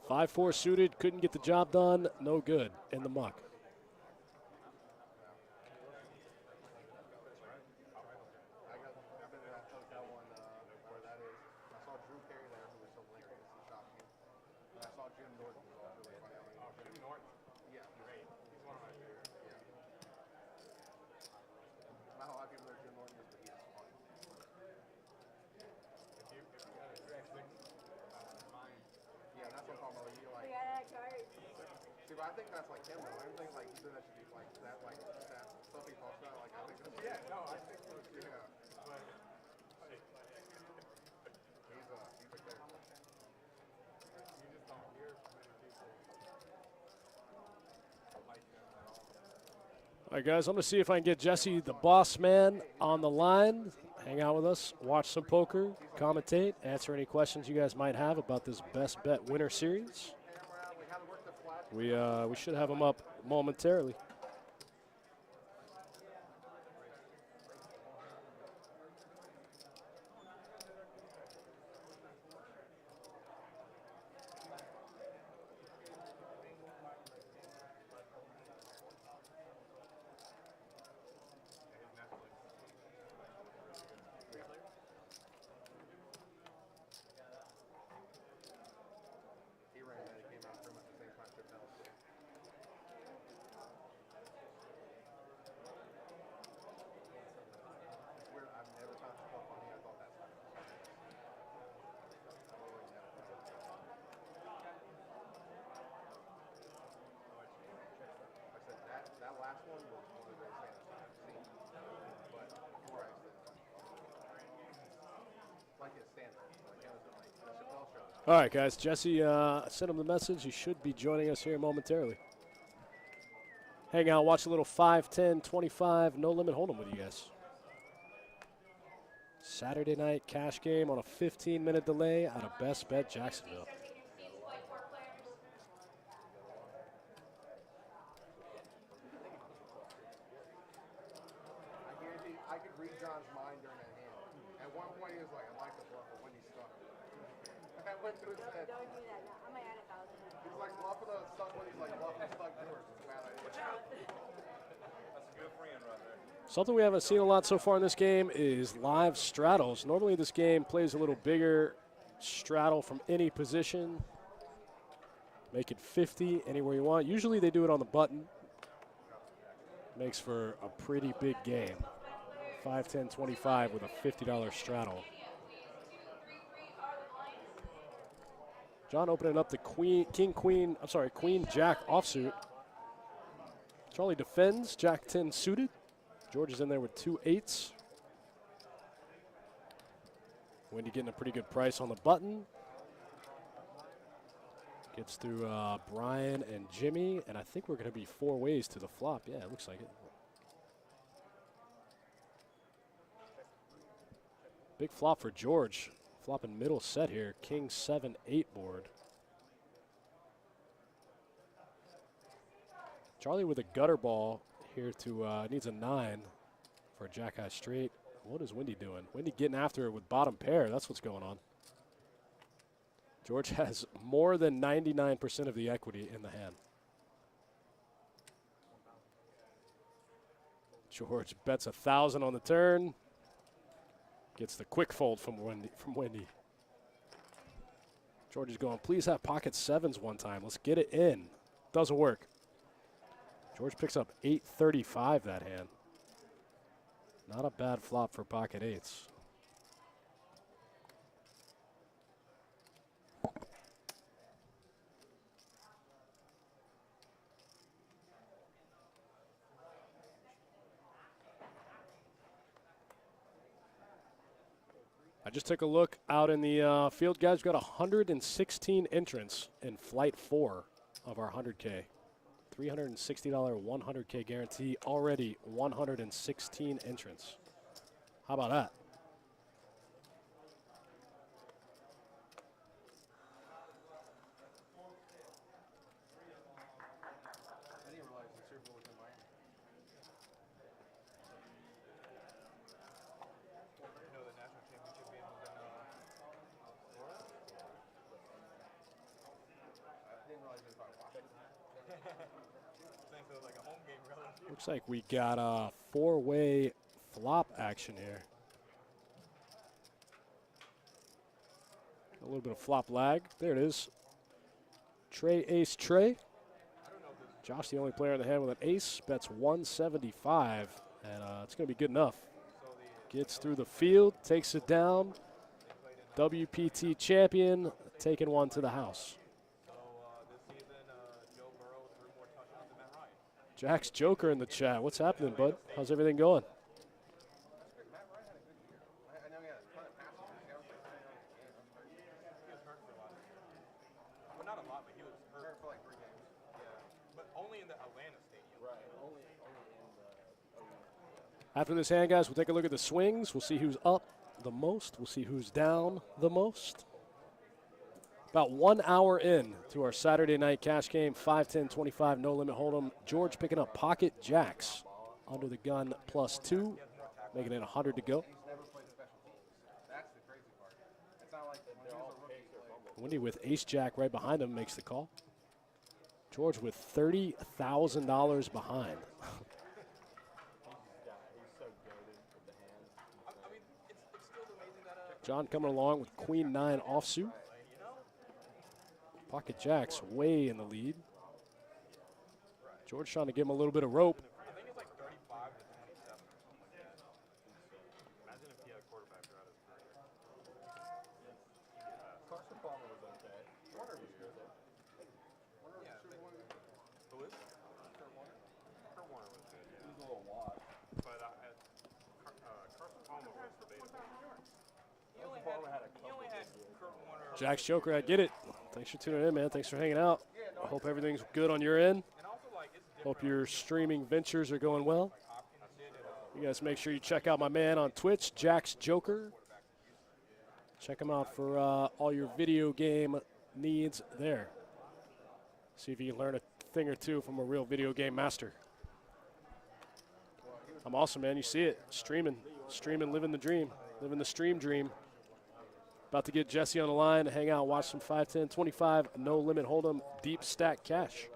[SPEAKER 1] 5-4 suited, couldn't get the job done. No good in the muck.
[SPEAKER 5] I've been to that hotel one where that is. I saw Drew Carey there, who was hilarious. He shot me. And I saw Jim Norton, who was really funny. I mean,
[SPEAKER 2] Jim Norton.
[SPEAKER 5] yeah,
[SPEAKER 2] Great. He's one of my favorites.
[SPEAKER 5] yeah. Not a lot of people know Jim Norton is, but he is funny.
[SPEAKER 2] If you got a drastic mind,
[SPEAKER 5] Yeah, that's what I'm talking about. Like, you're
[SPEAKER 4] We
[SPEAKER 5] like,
[SPEAKER 4] got that card.
[SPEAKER 5] see, but I think that's like him. Though. I don't think like either that should be like that stuff he talks about. Like I think that's
[SPEAKER 2] yeah, no, I think so too.
[SPEAKER 5] yeah.
[SPEAKER 2] But
[SPEAKER 5] He's a character.
[SPEAKER 2] you just don't hear from many people like him at all.
[SPEAKER 1] All right, guys, I'm going to see if I can get Jesse, the boss man, on the line. Hang out with us, watch some poker, commentate, answer any questions you guys might have about this Best Bet Winter Series. We should have him up momentarily. All right, guys. Jesse sent him the message. He should be joining us here momentarily. Hang out, watch a little 5, 10, 25, no limit hold'em with you guys. Saturday night cash game on a 15-minute delay out of Best Bet Jacksonville.
[SPEAKER 5] I guarantee I could read John's mind during that hand. At one point, he was like, I like the bluff, but when he's stuck. I went to his head.
[SPEAKER 4] Don't do that. No, I'm gonna add 1,000.
[SPEAKER 5] He's like bluffing a stuck when he's like bluffing stuck doors. It's a bad idea.
[SPEAKER 2] That's a good friend right there.
[SPEAKER 1] Something we haven't seen a lot so far in this game is live straddles. Normally this game plays a little bigger straddle from any position. Make it 50 anywhere you want. Usually they do it on the button. Makes for a pretty big game. 5, 10, 25 with a $50 straddle. John opening up the queen, jack offsuit. Charlie defends, jack 10 suited. George is in there with 2 8s. Wendy getting a pretty good price on the button. Gets through Brian and Jimmy, and I think we're going to be 4 ways to the flop. Yeah, it looks like it. Big flop for George. Flopping middle set here. King 7, 8 board. Charlie with a gutter ball here to needs a 9 for a jack high straight. What is Wendy doing? Wendy getting after it with bottom pair. That's what's going on. George has more than 99% of the equity in the hand. George bets 1,000 on the turn. Gets the quick fold from Wendy. George is going, please have pocket 7s one time. Let's get it in. Doesn't work. George picks up 835 that hand. Not a bad flop for pocket 8s. I just took a look out in the field, guys. We've got 116 entrants in flight 4 of our 100K. $360 100K guarantee, already 116 entrants. How about that?
[SPEAKER 5] I didn't realize the Super Bowl was in Miami.
[SPEAKER 3] You know the national championship game was in Florida?
[SPEAKER 5] I didn't realize it was about Washington.
[SPEAKER 3] Saying so like a home game, really.
[SPEAKER 1] Looks like we got a 4-way flop action here. A little bit of flop lag. There it is. Trey, ace, Trey. Josh, the only player in the hand with an ace, bets 175, and it's going to be good enough. Gets through the field, takes it down. WPT champion, taking one to the house.
[SPEAKER 3] So this season, Joe Burrow threw more touchdowns than Matt Ryan.
[SPEAKER 1] Jack's Joker in the chat. What's happening, bud? How's everything going?
[SPEAKER 5] Matt Ryan had a good year. I know he had a ton of passing. He was hurt for a lot.
[SPEAKER 3] Well, not a lot, but he was hurt.
[SPEAKER 5] Hurt for like 3 games.
[SPEAKER 3] Yeah, but only in the Atlanta stadium.
[SPEAKER 5] Right. Only in the.
[SPEAKER 1] After this hand, guys, we'll take a look at the swings. We'll see who's up the most. We'll see who's down the most. About 1 hour in to our Saturday night cash game, 5, 10, 25, no limit hold'em. George picking up pocket jacks under the gun +2, making it 100 to go.
[SPEAKER 5] He's never played special teams. That's the crazy part. It's not like they're all rookie players.
[SPEAKER 1] Wendy with ace jack right behind him makes the call. George with $30,000 behind. John coming along with queen 9 offsuit. Pocket jacks way in the lead. George trying to give him a little bit of rope.
[SPEAKER 3] I think it's like 35 to 27 or something like that. Imagine if he had a quarterback throughout his career.
[SPEAKER 5] Carson Palmer was okay. Warner was good though.
[SPEAKER 3] Yeah, who is? Kurt Warner. Kurt Warner was good.
[SPEAKER 5] He was a little washed.
[SPEAKER 2] But Carson Palmer was debatable.
[SPEAKER 3] He only had Kurt Warner.
[SPEAKER 1] Jack's Joker, I get it. Thanks for tuning in, man. Thanks for hanging out. I hope everything's good on your end. Hope your streaming ventures are going well. You guys make sure you check out my man on Twitch, Jack's Joker. Check him out for all your video game needs there. See if you can learn a thing or two from a real video game master. I'm awesome, man. You see it. Streaming, living the dream, living the stream dream. About to get Jesse on the line to hang out, watch some 5, 10, 25, no limit hold'em, deep stack cash.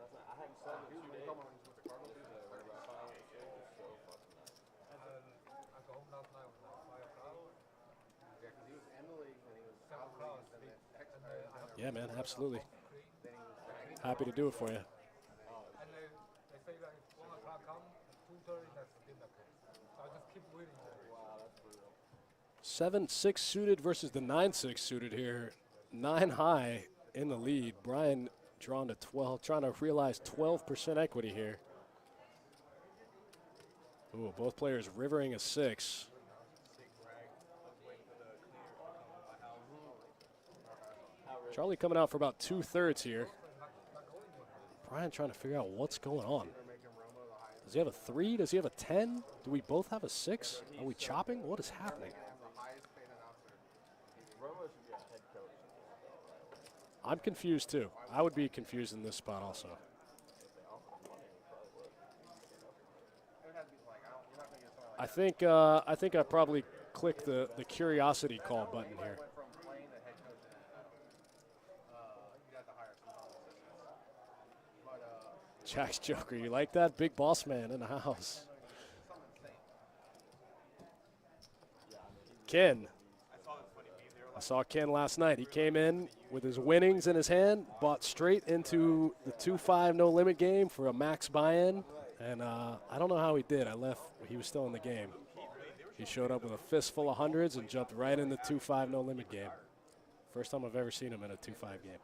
[SPEAKER 1] Yeah, man, absolutely. Happy to do it for you. 7-6 suited versus the 9-6 suited here. 9 high in the lead. Brian drawn to 12, trying to realize 12% equity here. Ooh, both players rivering a 6. Charlie coming out for about 2/3 here. Brian trying to figure out what's going on. Does he have a 3? Does he have a 10? Do we both have a 6? Are we chopping? What is happening? I'm confused too. I would be confused in this spot also. I think I probably clicked the curiosity call button here. Jack's Joker, you like that? Big boss man in the house. Ken. I saw Ken last night. He came in with his winnings in his hand, bought straight into the 2-5 no limit game for a max buy-in. And I don't know how he did. I left. He was still in the game. He showed up with a fistful of hundreds and jumped right in the 2-5 no limit game. First time I've ever seen him in a 2-5 game.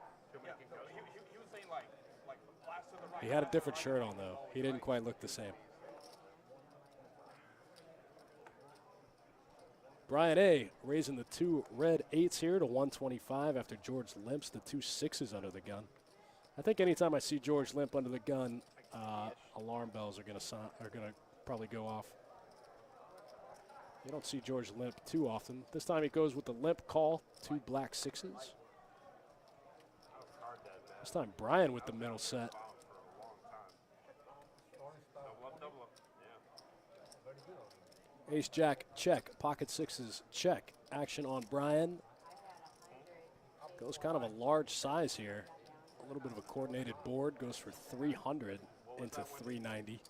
[SPEAKER 1] He had a different shirt on, though. He didn't quite look the same. Brian A. raising the 2 red 8s here to 125 after George limps the 2 6s under the gun. I think anytime I see George limp under the gun, alarm bells are gonna probably go off. You don't see George limp too often. This time he goes with the limp call, 2 black 6s. This time Brian with the middle set. Ace Jack check, pocket 6s check. Action on Brian. Goes kind of a large size here. A little bit of a coordinated board. Goes for 300 into 390.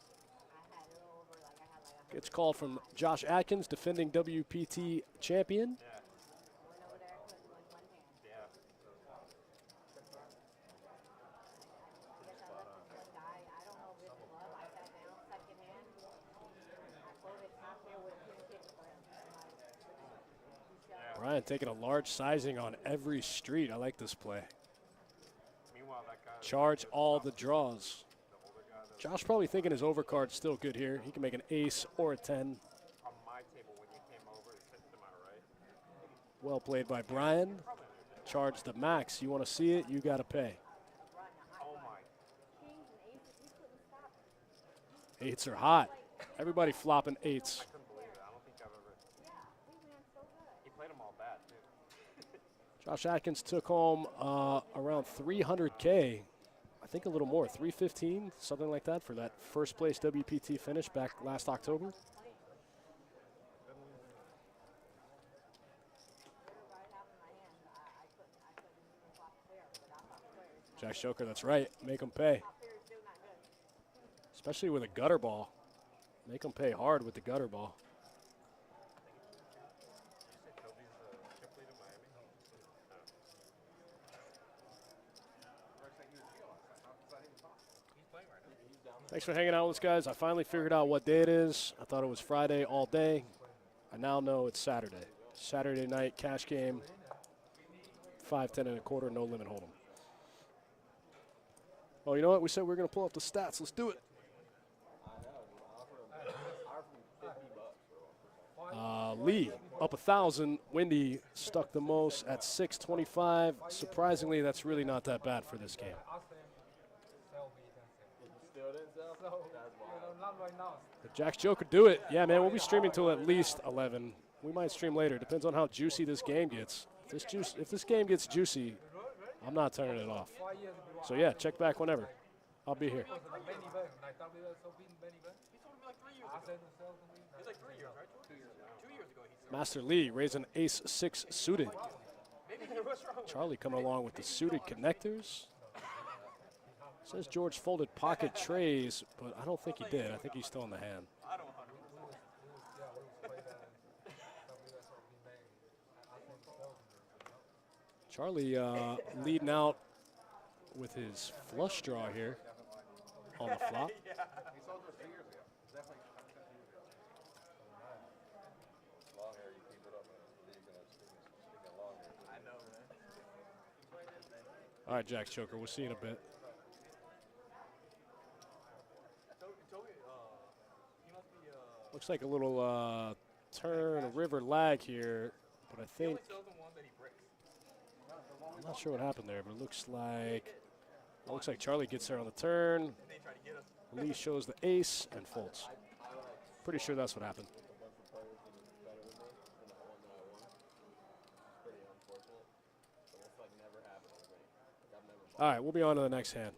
[SPEAKER 1] Gets called from Josh Atkins, defending WPT champion. Brian taking a large sizing on every street. I like this play. Charge all the draws. Josh probably thinking his overcard's still good here. He can make an ace or a 10. Well played by Brian. Charge the max. You want to see it, you got to pay. 8s are hot. Everybody flopping 8s. Josh Atkins took home around 300K. I think a little more, 315, something like that, for that first place WPT finish back last October. Jack Joker, that's right. Make them pay. Especially with a gutter ball. Make them pay hard with the gutter ball. Thanks for hanging out with us, guys. I finally figured out what day it is. I thought it was Friday all day. I now know it's Saturday. Saturday night cash game, 5, 10 and a quarter, no limit hold'em. Oh, you know what? We said we were going to pull up the stats. Let's do it. Lee up 1,000. Wendy stuck the most at 625. Surprisingly, that's really not that bad for this game. If Jack's Joke could do it, yeah, man, we'll be streaming till at least 11. We might stream later. Depends on how juicy this game gets. If this game gets juicy, I'm not turning it off. So, yeah, check back whenever. I'll be here.
[SPEAKER 3] He told me like 3 years ago. It's like 3 years, right? 2 years ago. 2 years ago, he said.
[SPEAKER 1] Master Lee raising ace-6 suited.
[SPEAKER 3] Maybe he was wrong.
[SPEAKER 1] Charlie coming along with the suited connectors. Says George folded pocket trays, but I don't think he did. I think he's still in the hand.
[SPEAKER 3] I don't 100%.
[SPEAKER 1] Charlie leading out with his flush draw here on the flop.
[SPEAKER 5] He sold those 2 years ago. Definitely 150 years ago.
[SPEAKER 2] Long hair, you keep it up, man. You're gonna stick long hair.
[SPEAKER 3] I know, man.
[SPEAKER 1] All right, Jack's Joker, we'll see you in a bit.
[SPEAKER 3] He must be,
[SPEAKER 1] Looks like a little turn, a river lag here, but I
[SPEAKER 3] he
[SPEAKER 1] think,
[SPEAKER 3] only sells the one that he breaks.
[SPEAKER 1] I'm not sure what happened there, but it looks like Charlie gets there on the turn.
[SPEAKER 3] And they try to get us.
[SPEAKER 1] Lee shows the ace and folds. Pretty sure that's what happened. All right, we'll be on to the next hand.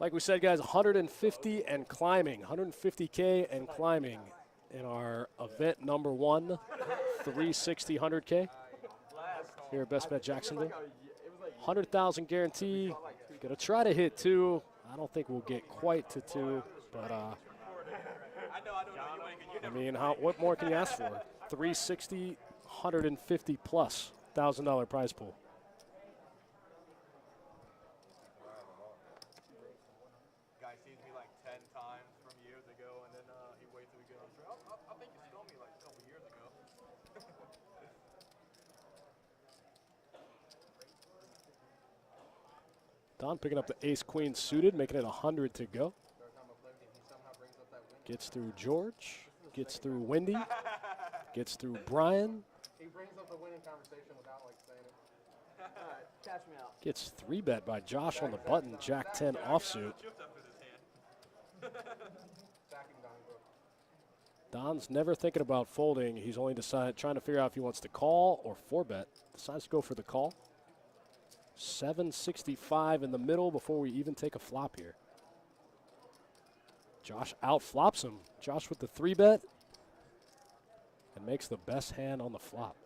[SPEAKER 1] Like we said, guys, 150 and climbing, 150K and climbing in our event number 1, 360 100K here at Best Bet Jacksonville. 100,000 guarantee. Gonna try to hit 2. I don't think we'll get quite to 2, but I mean, what more can you ask for? 360, 150 plus $1,000 prize pool.
[SPEAKER 3] Guy sees me like 10 times from years ago, and then he waits till we get on trail. I think you saw me like a couple years ago.
[SPEAKER 1] Don picking up the ace-queen suited, making it 100 to go. Gets through George, gets through Wendy, gets through Brian.
[SPEAKER 5] He brings up the winning conversation without like saying it.
[SPEAKER 3] All right, catch me out.
[SPEAKER 1] Gets 3-bet by Josh on the button, Jack 10 offsuit.
[SPEAKER 5] Stacking Donnybrook.
[SPEAKER 1] Don's never thinking about folding. He's only trying to figure out if he wants to call or 4-bet. Decides to go for the call. 765 in the middle before we even take a flop here. Josh outflops him. Josh with the 3-bet and makes the best hand on the flop.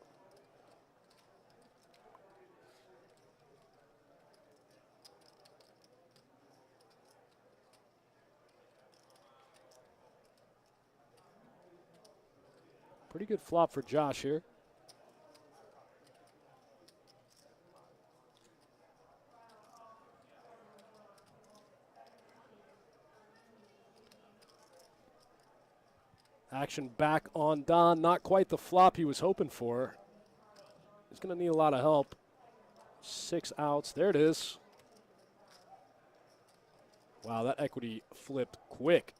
[SPEAKER 1] Pretty good flop for Josh here. Action back on Don. Not quite the flop he was hoping for. He's going to need a lot of help. 6 outs. There it is. Wow, that equity flipped quick.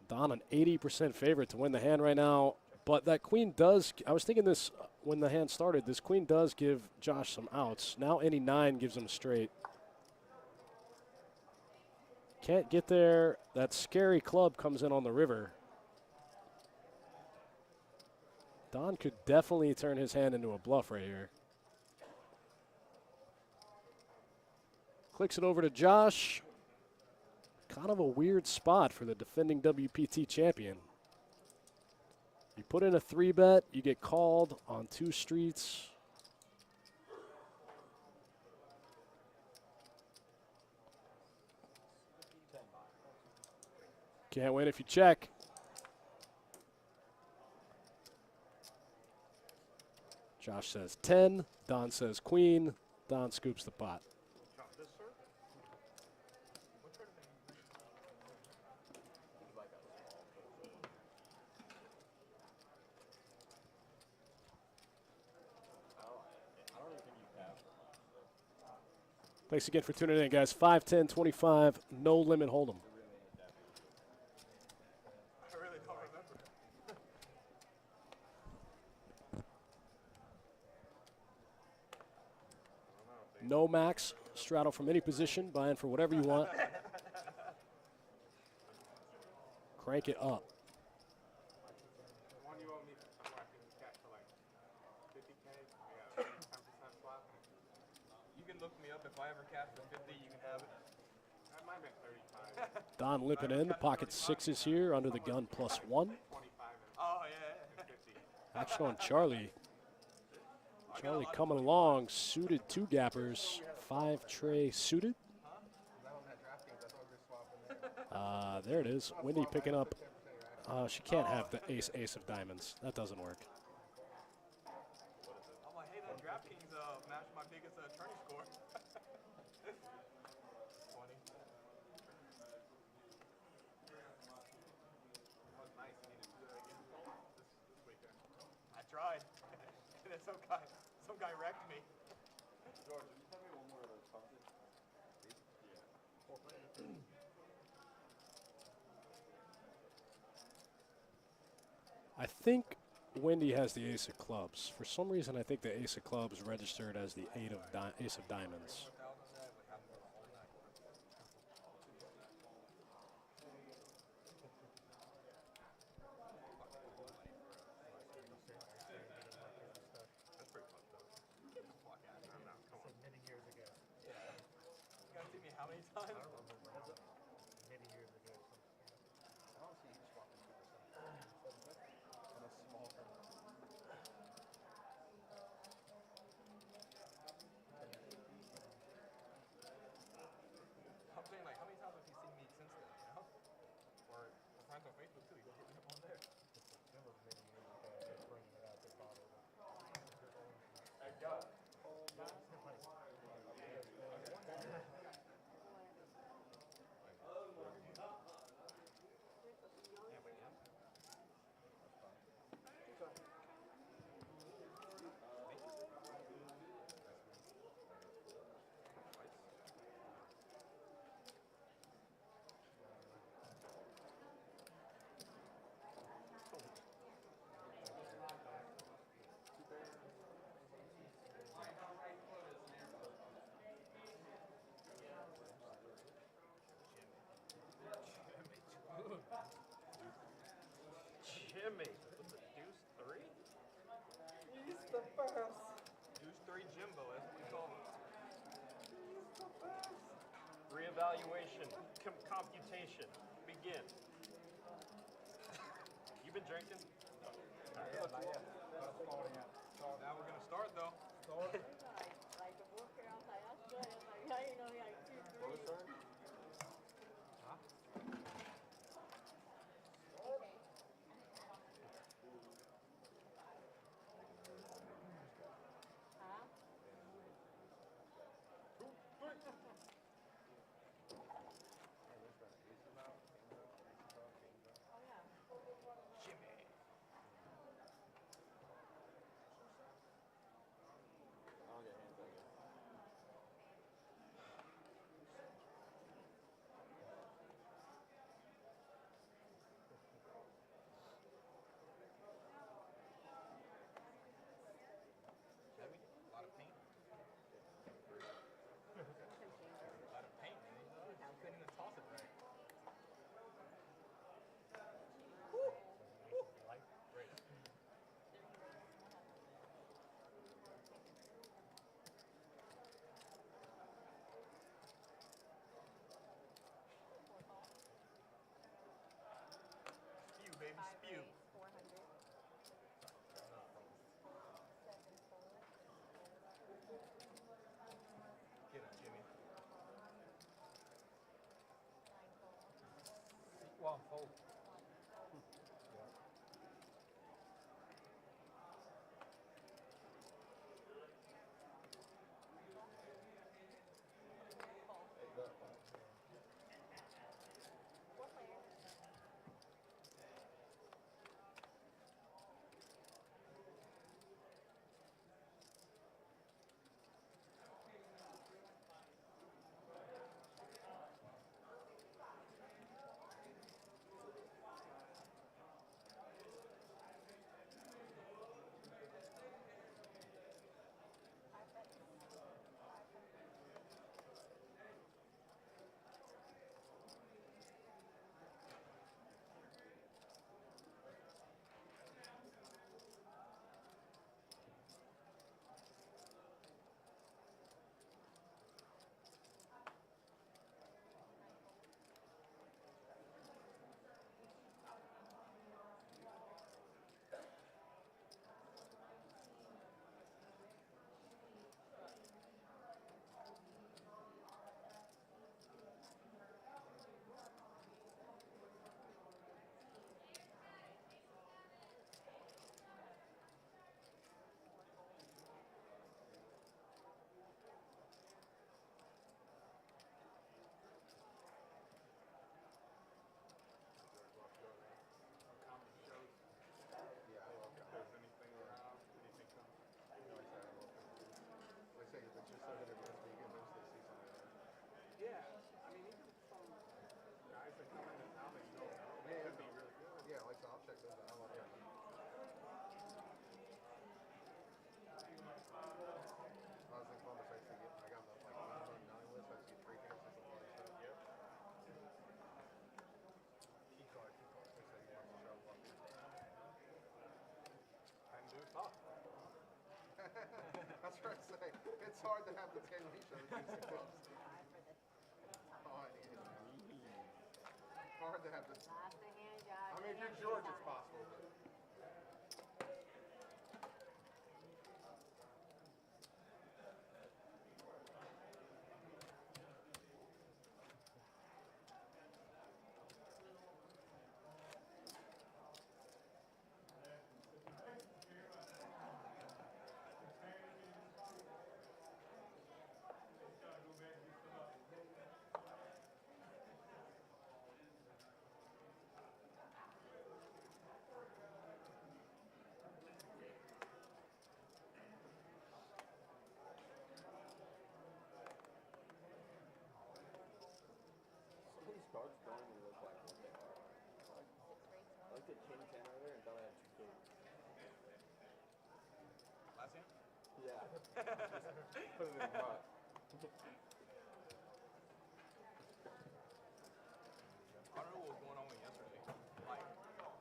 [SPEAKER 1] Don an 80% favorite to win the hand right now. But that queen does, I was thinking this when the hand started, this queen does give Josh some outs. Now any 9 gives him a straight. Can't get there. That scary club comes in on the river. Don could definitely turn his hand into a bluff right here. Clicks it over to Josh. Kind of a weird spot for the defending WPT champion. You put in a 3-bet, you get called on 2 streets. Can't win if you check. Josh says 10. Don says queen. Don scoops the pot. Thanks again for tuning in, guys. 5, 10, 25, no limit hold'em.
[SPEAKER 3] I really
[SPEAKER 1] No max. Straddle from any position. Buy in for whatever you want. Crank it up.
[SPEAKER 2] One you owe me somewhere, I think it's got to like 50K. I got a 10% swap.
[SPEAKER 3] You can look me up if I ever cash for 50. You can have it.
[SPEAKER 2] That might have been 35.
[SPEAKER 1] Don limping in. The pocket sixes here. Under the gun +1.
[SPEAKER 2] 25 and
[SPEAKER 3] Oh yeah.
[SPEAKER 2] 50.
[SPEAKER 1] Action on Charlie. Charlie coming along. Suited 2 gappers. 5 tray suited. There it is. Wendy picking up. She can't have the ace of diamonds. That doesn't work.
[SPEAKER 3] I'm like, hey, that DraftKings matched my biggest tourney score. 20.
[SPEAKER 2] Was nice. You need to do that again this weekend.
[SPEAKER 3] I tried. And then some guy wrecked me.
[SPEAKER 5] George, can you tell me one more of those pumpkins?
[SPEAKER 1] I think Wendy has the ace of clubs. For some reason, I think the ace of clubs registered as the ace of diamonds.
[SPEAKER 2] That's pretty fun though. Get the fuck out of here now. Come on.
[SPEAKER 6] Many years ago.
[SPEAKER 3] You guys see me how many times?
[SPEAKER 6] Many years ago.
[SPEAKER 5] I don't see you swapping 2% on a small thing.
[SPEAKER 3] I'm saying, like, how many times have you seen me since then, you know? Or we're friends on Facebook, too. You can hit me up on there.
[SPEAKER 6] That was many years ago. Just bringing it out to bottle.
[SPEAKER 2] Jimmy with the deuce 3?
[SPEAKER 3] He's the best. Deuce 3 Jimbo, that's what we call him.
[SPEAKER 2] Reevaluation, computation, begin. You been drinking?
[SPEAKER 3] Now we're going to start, though.
[SPEAKER 4] Like the book here, I was like, that's good. I was like, how you know he like 2, 3?
[SPEAKER 3] Heavy? A lot of paint? A lot of paint, man. I couldn't even toss it right. Great. Spew, baby, spew.
[SPEAKER 4] 400.
[SPEAKER 3] Get him, Jimmy.
[SPEAKER 6] Well, fold.
[SPEAKER 5] hard to have the 10 when you show the king of clubs. Oh, I need it. Hard to have the.
[SPEAKER 4] Last the hand, Josh.
[SPEAKER 5] I mean, if you're George, it's possible. But.
[SPEAKER 7] Some of these cards don't even look like what they are. I looked at King 10 earlier and thought I had 2 kings.
[SPEAKER 3] Last hand?
[SPEAKER 7] Yeah. Just put it in front.
[SPEAKER 3] I don't know what was going on with me yesterday. Like,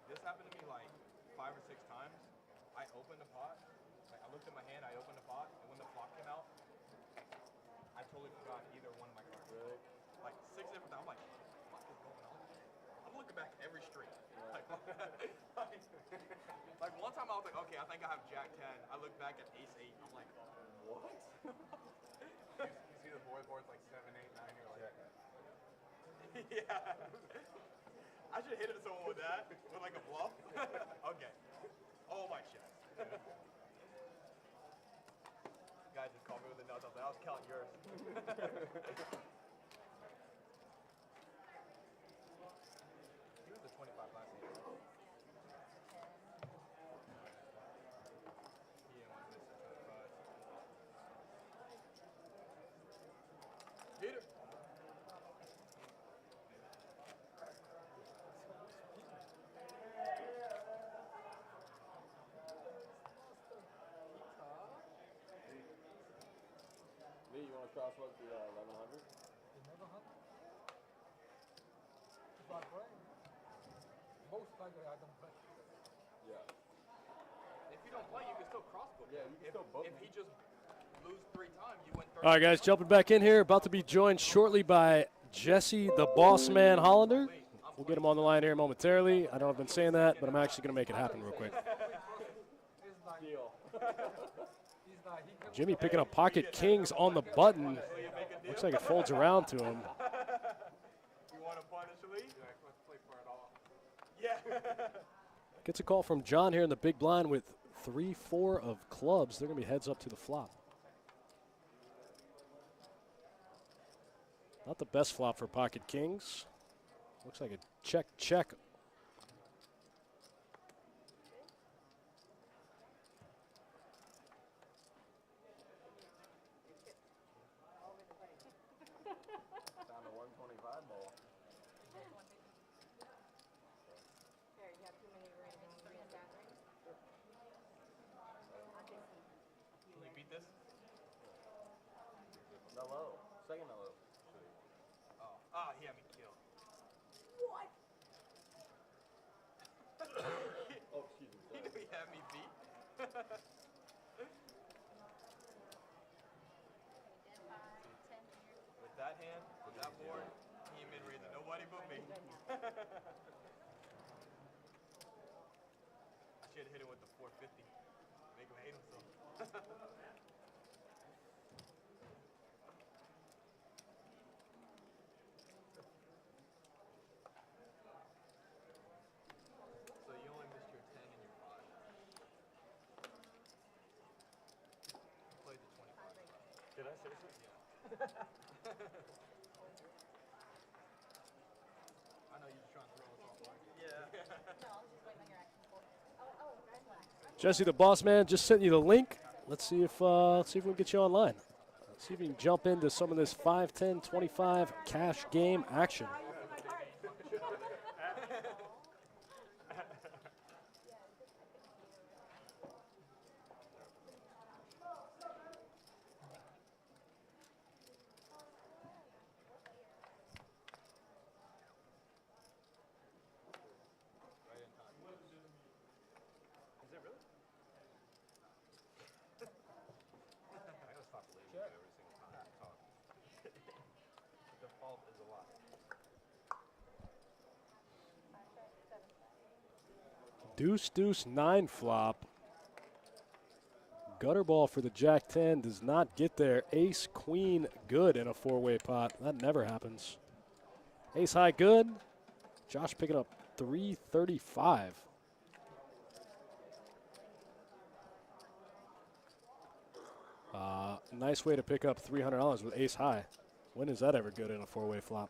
[SPEAKER 3] this happened to me like 5 or 6 times. I opened the pot. Like, I looked at my hand, I opened the pot, and when the flop came out, I totally forgot either one of my cards.
[SPEAKER 7] Really?
[SPEAKER 3] Like 6 different times. I'm like, what the fuck is going on? I'm looking back every street. Like, like one time I was like, okay, I think I have Jack 10. I look back at Ace 8. I'm like,
[SPEAKER 7] What?
[SPEAKER 5] You see the board's like 7, 8, 9. You're like,
[SPEAKER 3] yeah. I should hit it someone with that, with like a bluff. Okay. Oh my shit. Guy just called me with the nuts. I was like, I was counting yours. He was the 25 last year. He didn't want to miss the 25. Hit it.
[SPEAKER 7] Lee, you want to cross look the 1100?
[SPEAKER 6] You never hunt? If I play, most likely I don't play.
[SPEAKER 7] Yeah.
[SPEAKER 3] If you don't play, you can still cross book.
[SPEAKER 7] Yeah, you can still book
[SPEAKER 3] If
[SPEAKER 7] him.
[SPEAKER 3] he just lose 3 times, you win 30.
[SPEAKER 1] All right, guys, jumping back in here. About to be joined shortly by Jesse, the Boss Man Hollander. We'll get him on the line here momentarily. I don't know if I've been saying that, but I'm actually going to make it happen real quick.
[SPEAKER 6] It's like,
[SPEAKER 7] Deal.
[SPEAKER 6] he's like, he can
[SPEAKER 1] Jimmy picking up pocket kings on the button. Looks like it folds around to him.
[SPEAKER 3] You want to punish Lee?
[SPEAKER 5] let's play for it all.
[SPEAKER 3] Yeah.
[SPEAKER 1] Gets a call from John here in the big blind with 3-4 of clubs. They're going to be heads up to the flop. Not the best flop for pocket kings. Looks like a check.
[SPEAKER 7] Down to 125 ball.
[SPEAKER 4] There, you have too many rings, Catherine.
[SPEAKER 3] Can you beat this?
[SPEAKER 7] Mellow. Second mellow.
[SPEAKER 3] Oh. Ah, he had me killed.
[SPEAKER 4] What?
[SPEAKER 7] Oh, excuse me.
[SPEAKER 3] He
[SPEAKER 7] Sorry.
[SPEAKER 3] knew he had me beat. With that hand, with that board, he ain't been raising nobody but me. I should have hit him with the 450. Make him hate himself. So you only missed your 10 and your 5. You played the 25.
[SPEAKER 7] Did I say so?
[SPEAKER 3] Yeah. I know you're just trying to throw us off market. Yeah.
[SPEAKER 4] No, I was just waiting on your action for it. Oh, relax.
[SPEAKER 1] Jesse, the Boss Man, just sent you the link. Let's see if we can get you online. Let's see if we can jump into some of this 5, 10, 25 cash game action.
[SPEAKER 3] Right in time. Is it really? I gotta stop believing you.
[SPEAKER 1] Deuce, deuce, 9 flop. Gutter ball for the Jack 10 does not get there. Ace, queen, good in a 4-way pot. That never happens. Ace high, good. Josh picking up 335. Nice way to pick up $300 with ace high. When is that ever good in a 4-way flop?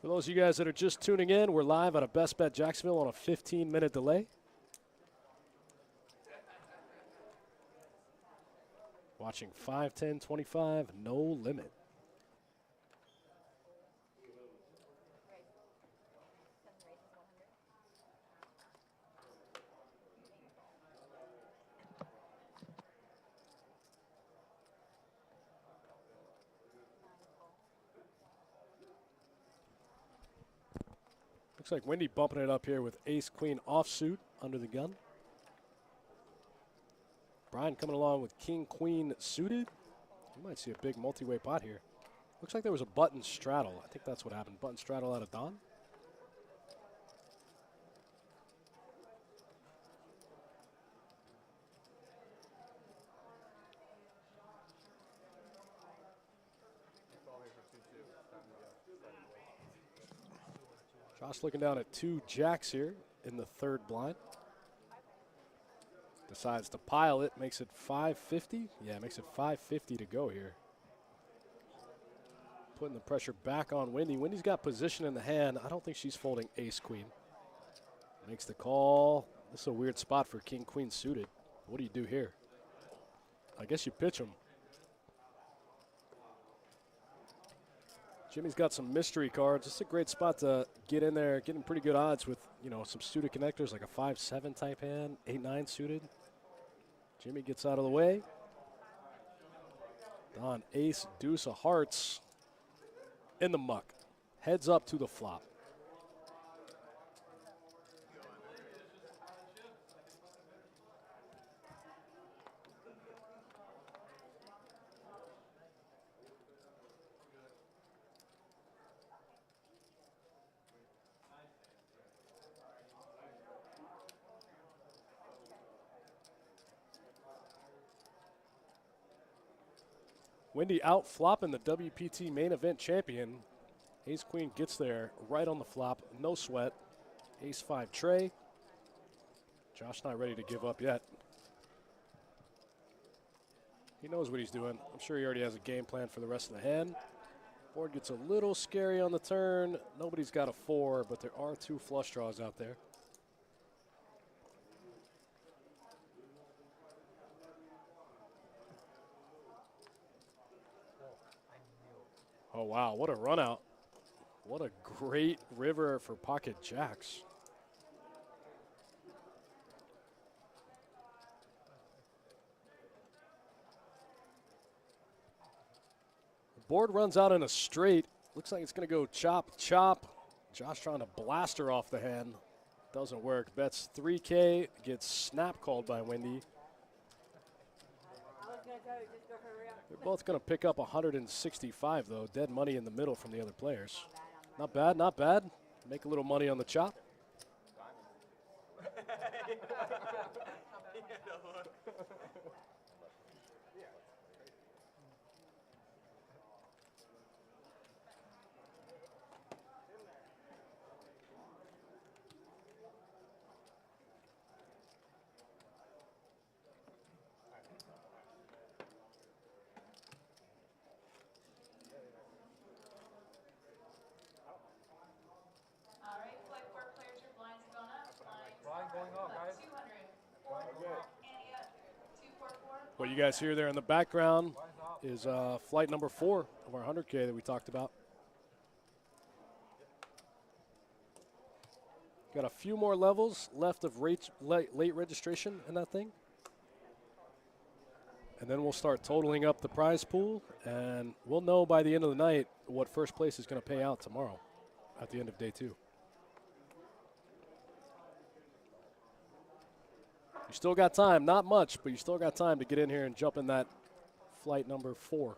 [SPEAKER 1] For those of you guys that are just tuning in, we're live out of Best Bet Jacksonville on a 15-minute delay. Watching 5, 10, 25, no limit. Looks like Wendy bumping it up here with ace queen offsuit under the gun. Brian coming along with king queen suited. You might see a big multi-way pot here. Looks like there was a button straddle. I think that's what happened. Button straddle out of Don. Josh looking down at 2 jacks here in the 3rd blind. Decides to pile it, makes it 550. Yeah, makes it 550 to go here. Putting the pressure back on Wendy. Wendy's got position in the hand. I don't think she's folding ace queen. Makes the call. This is a weird spot for king queen suited. What do you do here? I guess you pitch him. Jimmy's got some mystery cards. It's a great spot to get in there, getting pretty good odds with, you know, some suited connectors like a 5-7 type hand, 8-9 suited. Jimmy gets out of the way. Don ace, deuce of hearts in the muck. Heads up to the flop. Wendy out flopping the WPT main event champion. Ace queen gets there right on the flop, no sweat. Ace 5 tray. Josh not ready to give up yet. He knows what he's doing. I'm sure he already has a game plan for the rest of the hand. Board gets a little scary on the turn. Nobody's got a 4, but there are 2 flush draws out there. Oh, wow, what a run out. What a great river for pocket jacks. The board runs out in a straight. Looks like it's going to go chop, chop. Josh trying to blast her off the hand. Doesn't work. Bets 3K, gets snap called by Wendy. They're both going to pick up 165, though. Dead money in the middle from the other players. Not bad, not bad. Make a little money on the chop. What you guys hear there in the background is flight number 4 of our 100K that we talked about. Got a few more levels left of late registration in that thing. And then we'll start totaling up the prize pool, and we'll know by the end of the night what first place is going to pay out tomorrow at the end of day 2. You still got time. Not much, but you still got time to get in here and jump in that flight number 4.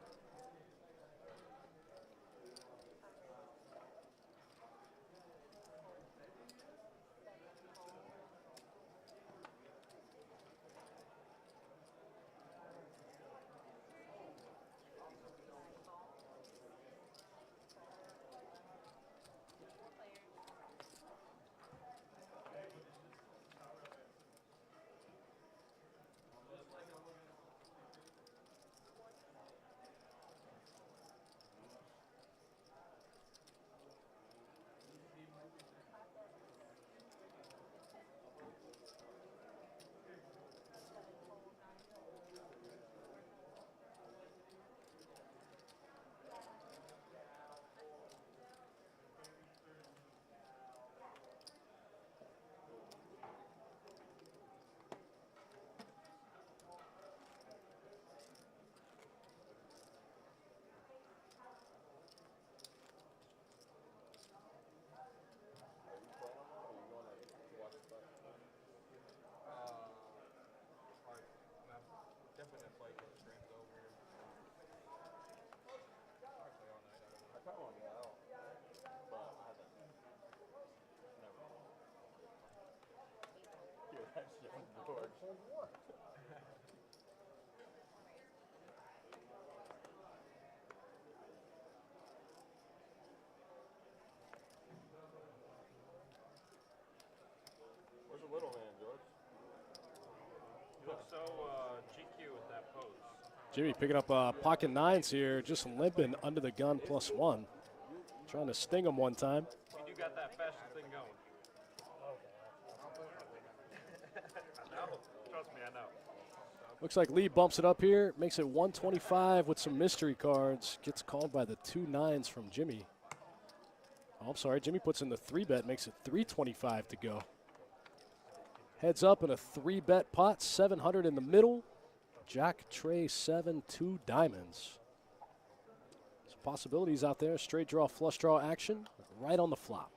[SPEAKER 3] Definitely play because the stream's over. Actually, all night.
[SPEAKER 7] I kind of want to get out, but I haven't. Never. Hear that shit on the door. Where's the little man, George?
[SPEAKER 2] You look so GQ with that pose.
[SPEAKER 1] Jimmy picking up pocket 9s here, just limping under the gun +1. Trying to sting him one time.
[SPEAKER 2] You do got that fastest thing going. I know. Trust me, I know.
[SPEAKER 1] Looks like Lee bumps it up here, makes it 125 with some mystery cards. Gets called by the 2 9s from Jimmy. Oh, I'm sorry, Jimmy puts in the 3-bet, makes it 325 to go. Heads up in a 3-bet pot, 700 in the middle. Jack, Trey, 7, 2 diamonds. Some possibilities out there. Straight draw, flush draw action right on the flop.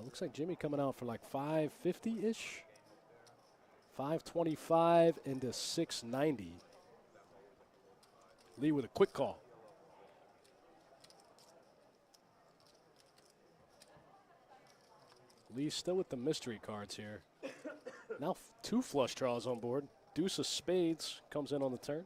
[SPEAKER 1] Looks like Jimmy coming out for like 550-ish. 525 into 690. Lee with a quick call. Lee still with the mystery cards here. Now 2 flush draws on board. Deuce of spades comes in on the turn.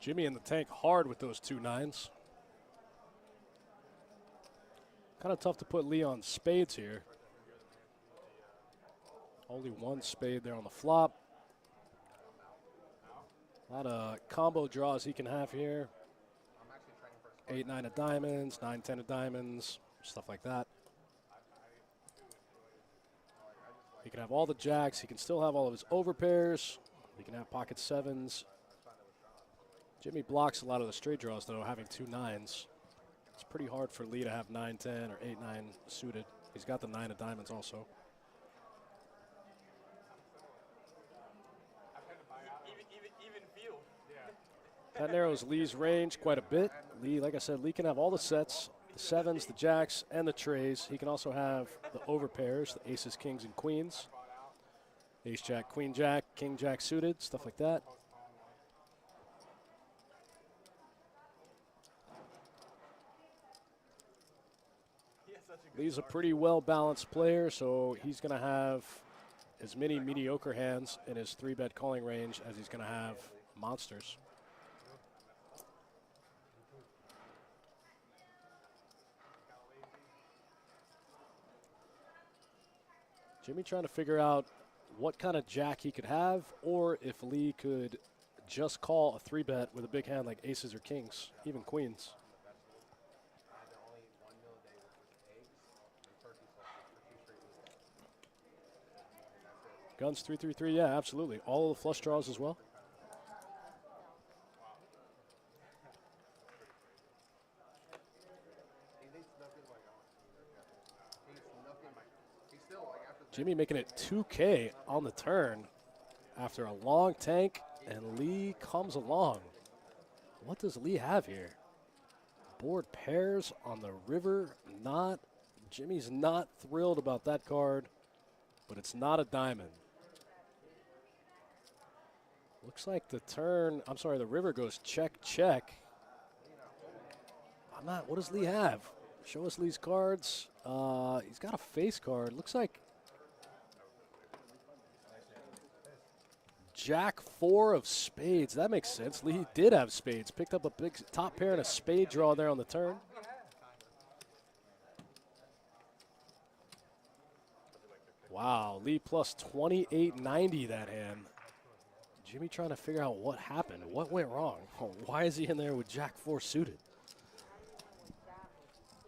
[SPEAKER 1] Jimmy in the tank hard with those 2 9s. Kind of tough to put Lee on spades here. Only 1 spade there on the flop. A lot of combo draws he can have here. 8, 9 of diamonds, 9, 10 of diamonds, stuff like that. He can have all the jacks. He can still have all of his overpairs. He can have pocket 7s. Jimmy blocks a lot of the straight draws, though, having 2 9s. It's pretty hard for Lee to have 9, 10 or 8, 9 suited. He's got the 9 of diamonds also.
[SPEAKER 3] Even field.
[SPEAKER 1] That narrows Lee's range quite a bit. Lee, like I said, Lee can have all the sets, the 7s, the jacks, and the trays. He can also have the overpairs, the aces, kings, and queens. Ace, jack, queen, jack, king, jack suited, stuff like that. Lee's a pretty well-balanced player, so he's going to have as many mediocre hands in his 3-bet calling range as he's going to have monsters. Jimmy trying to figure out what kind of jack he could have, or if Lee could just call a 3-bet with a big hand like aces or kings, even queens.
[SPEAKER 5] I had to only eat 1 meal a day, which was eggs and turkey sausage for 2 straight weeks. That's it.
[SPEAKER 1] Guns 3-3-3, yeah, absolutely. All of the flush draws as well.
[SPEAKER 5] He eats nothing like he eats nothing like he's still like after the
[SPEAKER 1] Jimmy making it 2K on the turn after a long tank, and Lee comes along. What does Lee have here? Board pairs on the river. Jimmy's not thrilled about that card, but it's not a diamond. Looks like the river goes check, check. What does Lee have? Show us Lee's cards. He's got a face card. Looks like Jack 4 of spades. That makes sense. Lee did have spades. Picked up a big top pair and a spade draw there on the turn. Wow, Lee plus 2890 that hand. Jimmy trying to figure out what happened. What went wrong? Why is he in there with Jack 4 suited?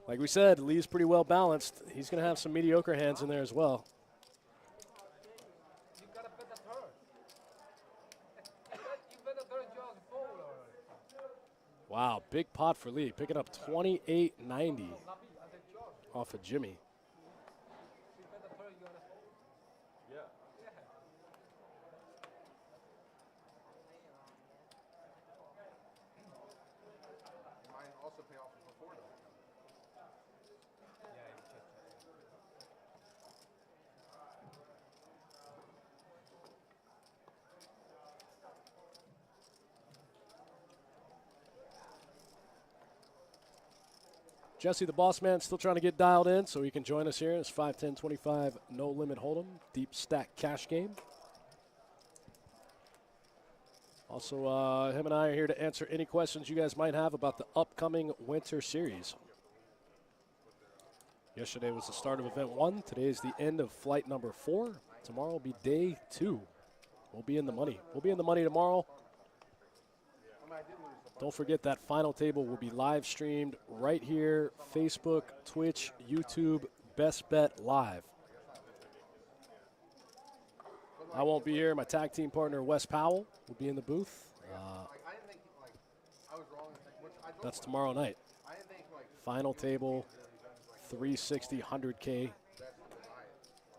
[SPEAKER 1] Like we said, Lee's pretty well balanced. He's going to have some mediocre hands in there as well.
[SPEAKER 6] You gotta bet the turn. You bet the turn just fold already.
[SPEAKER 1] Wow, big pot for Lee, picking up 2890 off of Jimmy.
[SPEAKER 6] You bet the turn, you gotta fold.
[SPEAKER 7] Yeah.
[SPEAKER 5] mine also pay off before though.
[SPEAKER 6] Yeah, it's just.
[SPEAKER 1] Jesse, the boss man, still trying to get dialed in so he can join us here. It's 5-10-25 no limit hold'em, deep stack cash game. Also, him and I are here to answer any questions you guys might have about the upcoming winter series. Yesterday was the start of event 1. Today is the end of flight number 4. Tomorrow will be day 2. We'll be in the money. We'll be in the money tomorrow. Don't forget that final table will be live streamed right here, Facebook, Twitch, YouTube, Best Bet Live. I won't be here. My tag team partner, Wes Powell, will be in the booth.
[SPEAKER 5] I didn't think I was wrong in thinking, which I don't
[SPEAKER 1] That's tomorrow night.
[SPEAKER 5] I didn't think
[SPEAKER 1] Final table, 360, 100K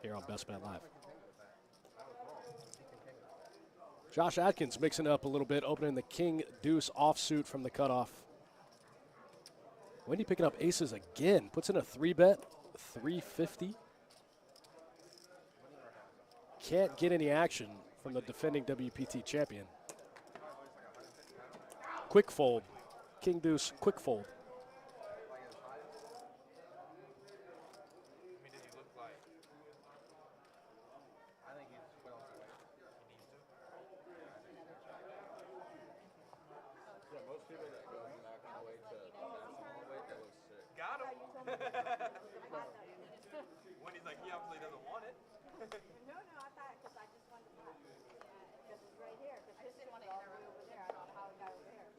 [SPEAKER 1] here on Best Bet Live. Josh Atkins mixing it up a little bit, opening the King Deuce offsuit from the cutoff. Wendy picking up aces again, puts in a 3-bet, 350. Can't get any action from the defending WPT champion. Quick fold, King Deuce, quick fold.
[SPEAKER 5] I think he's put on some weight.
[SPEAKER 7] Yeah, most people that go from that kind of weight to national weight, that looks sick.
[SPEAKER 3] Got him. Wendy's like, he obviously doesn't want it.
[SPEAKER 4] No, I thought, because I just wanted to talk. Because it's right here, because this is all the way over there. I don't know how it got over there.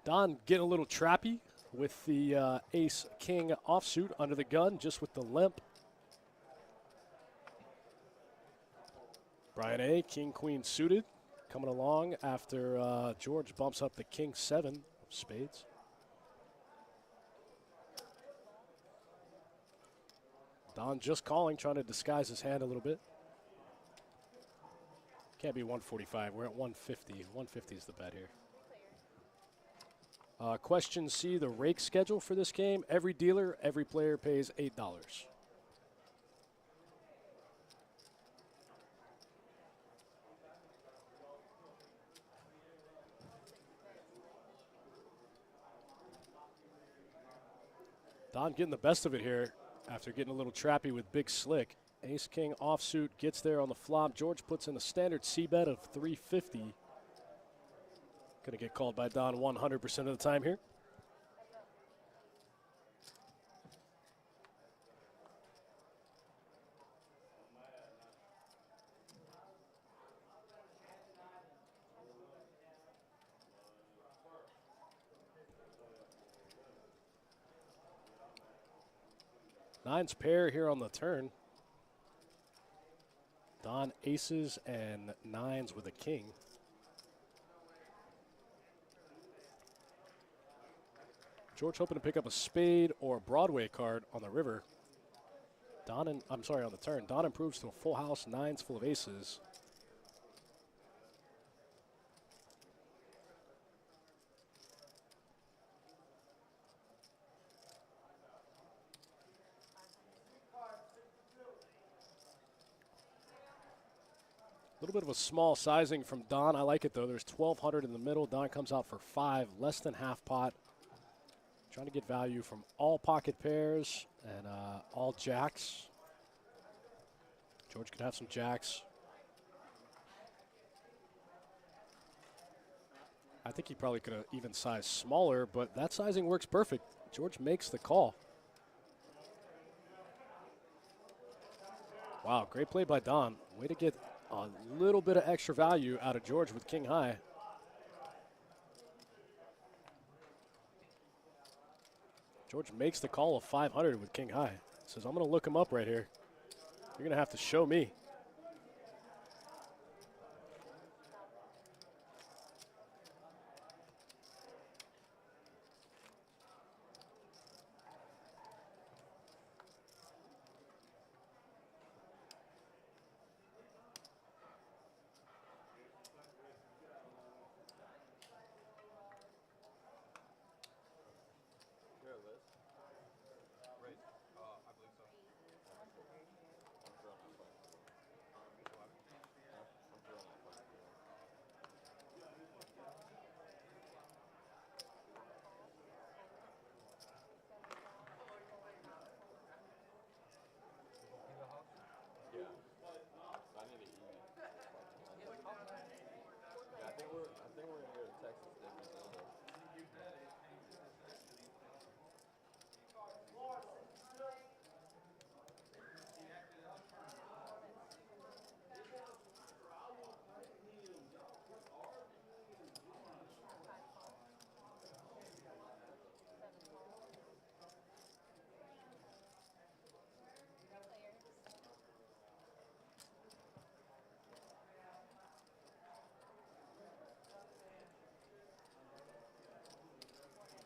[SPEAKER 1] Don getting a little trappy with the ace-king offsuit under the gun, just with the limp. Brian A, king-queen suited, coming along after George bumps up the king-7 of spades. Don just calling, trying to disguise his hand a little bit. Can't be 145. We're at 150. 150 is the bet here. Question C, the rake schedule for this game. Every dealer, every player pays $8. Don getting the best of it here after getting a little trappy with Big Slick. Ace King offsuit gets there on the flop. George puts in a standard C bet of 350. Going to get called by Don 100% of the time here. Nines pair here on the turn. Don aces and nines with a king. George hoping to pick up a spade or a Broadway card on the river. On the turn. Don improves to a full house, nines full of aces. A little bit of a small sizing from Don. I like it, though. There's 1,200 in the middle. Don comes out for 5, less than half pot. Trying to get value from all pocket pairs and all jacks. George could have some jacks. I think he probably could have even sized smaller, but that sizing works perfect. George makes the call. Wow, great play by Don. Way to get a little bit of extra value out of George with king high. George makes the call of 500 with king high. Says, I'm going to look him up right here. You're going to have to show me.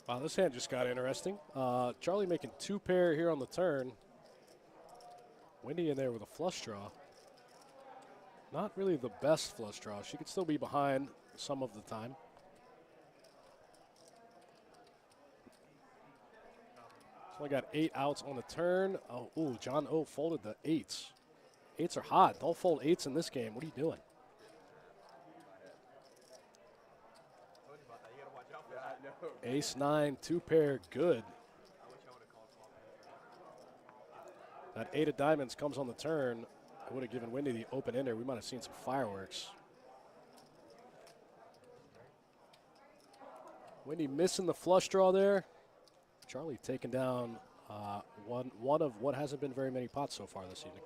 [SPEAKER 1] Wow, this hand just got interesting. Charlie making 2 pair here on the turn. Wendy in there with a flush draw. Not really the best flush draw. She could still be behind some of the time. So I got 8 outs on the turn. Oh, ooh, John O folded the 8s. 8s are hot. Don't fold 8s in this game. What are you doing? Ace 9, 2 pair, good. That 8 of diamonds comes on the turn. I would have given Wendy the open ender. We might have seen some fireworks. Wendy missing the flush draw there. Charlie taking down one of what hasn't been very many pots so far this evening.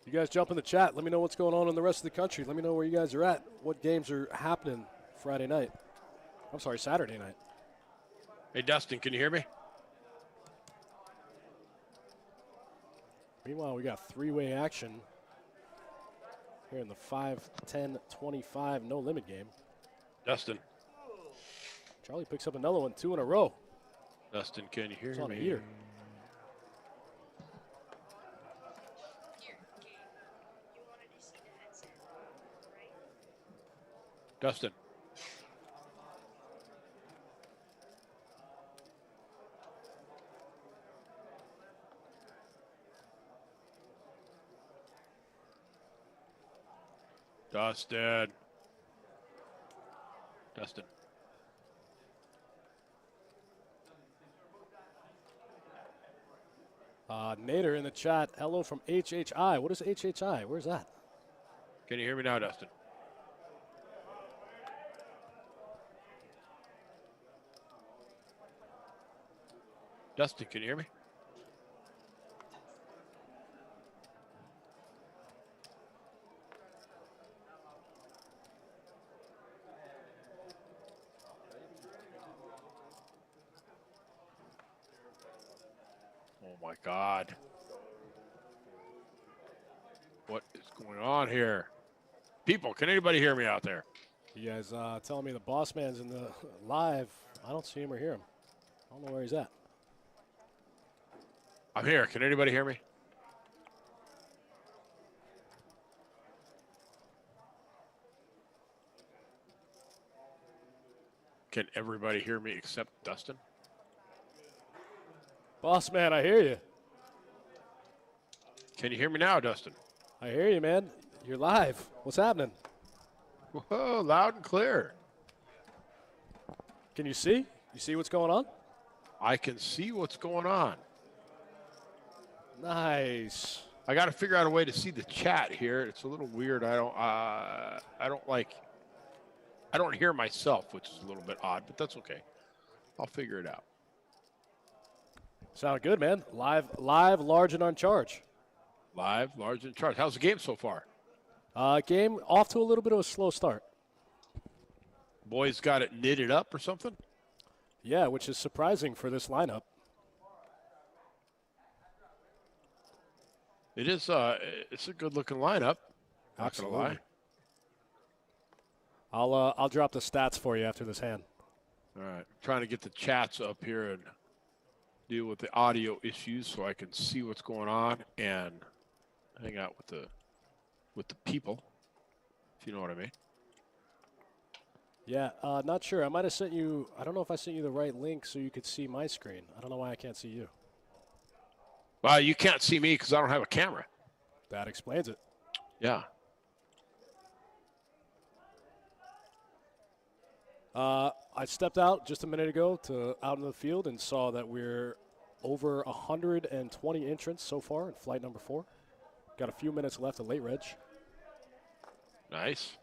[SPEAKER 1] You guys jump in the chat. Let me know what's going on in the rest of the country. Let me know where you guys are at. What games are happening Friday night? I'm sorry, Saturday night.
[SPEAKER 8] Hey, Dustin, can you hear me?
[SPEAKER 1] Meanwhile, we got 3-way action here in the 5, 10, 25 no limit game.
[SPEAKER 8] Dustin.
[SPEAKER 1] Charlie picks up another one, 2 in a row.
[SPEAKER 8] Dustin, can you hear
[SPEAKER 1] It's
[SPEAKER 8] me?
[SPEAKER 1] on a heater.
[SPEAKER 8] Dustin. Dustin. Dustin.
[SPEAKER 1] Nader in the chat. Hello from HHI. What is HHI? Where's that?
[SPEAKER 8] Can you hear me now, Dustin? Dustin, can you hear me? Oh my God. What is going on here? People, can anybody hear me out there?
[SPEAKER 1] You guys telling me the boss man's in the live. I don't see him or hear him. I don't know where he's at.
[SPEAKER 8] I'm here. Can anybody hear me? Can everybody hear me except Dustin?
[SPEAKER 1] Boss man, I hear you.
[SPEAKER 8] Can you hear me now, Dustin?
[SPEAKER 1] I hear you, man. You're live. What's happening?
[SPEAKER 8] Whoa, loud and clear.
[SPEAKER 1] Can you see? You see what's going on?
[SPEAKER 8] I can see what's going on.
[SPEAKER 1] Nice.
[SPEAKER 8] I got to figure out a way to see the chat here. It's a little weird. I don't hear myself, which is a little bit odd, but that's okay. I'll figure it out.
[SPEAKER 1] Sound good, man. Live, large, and on charge.
[SPEAKER 8] Live, large, and charged. How's the game so far?
[SPEAKER 1] Game off to a little bit of a slow start.
[SPEAKER 8] Boys got it knitted up or something?
[SPEAKER 1] Yeah, which is surprising for this lineup.
[SPEAKER 8] It is. It's a good-looking lineup. Not gonna lie.
[SPEAKER 1] I'll drop the stats for you after this hand.
[SPEAKER 8] All right, I'm trying to get the chats up here and deal with the audio issues so I can see what's going on and hang out with the people, if you know what I mean.
[SPEAKER 1] Yeah, not sure. I might have sent you. I don't know if I sent you the right link so you could see my screen. I don't know why I can't see you.
[SPEAKER 8] Well, you can't see me because I don't have a camera.
[SPEAKER 1] That explains it.
[SPEAKER 8] Yeah.
[SPEAKER 1] I stepped out just a minute ago out in the field and saw that we're over 120 entrants so far in flight number 4. Got a few minutes left of late reg.
[SPEAKER 8] Nice.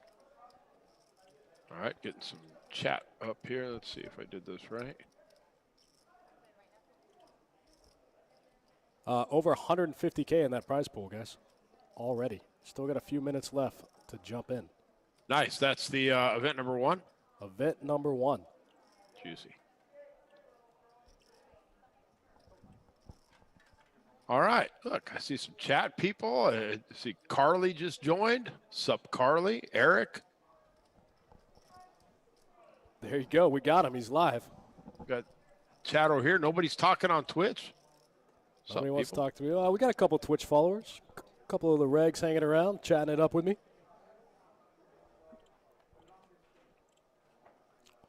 [SPEAKER 8] All right, getting some chat up here. Let's see if I did this right.
[SPEAKER 1] Over 150K in that prize pool, guys. Already. Still got a few minutes left to jump in.
[SPEAKER 8] Nice. That's the event number 1?
[SPEAKER 1] Event number 1.
[SPEAKER 8] Juicy. All right. Look, I see some chat people. I see Carly just joined. Sup, Carly? Eric?
[SPEAKER 1] There you go. We got him. He's live.
[SPEAKER 8] Got chat over here. Nobody's talking on Twitch.
[SPEAKER 1] Somebody wants to talk to me. We got a couple Twitch followers. A couple of the regs hanging around, chatting it up with me.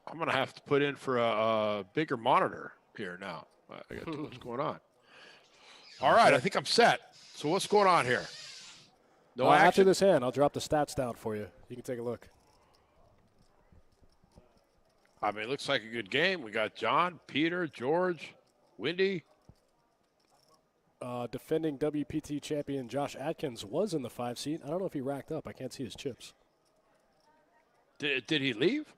[SPEAKER 8] I'm going to have to put in for a bigger monitor here now. I got too much going on. All right, I think I'm set. So what's going on here? No action?
[SPEAKER 1] After this hand, I'll drop the stats down for you. You can take a look.
[SPEAKER 8] I mean, it looks like a good game. We got John, Peter, George, Wendy.
[SPEAKER 1] Defending WPT champion Josh Atkins was in the 5 seat. I don't know if he racked up. I can't see his chips.
[SPEAKER 8] Did he leave?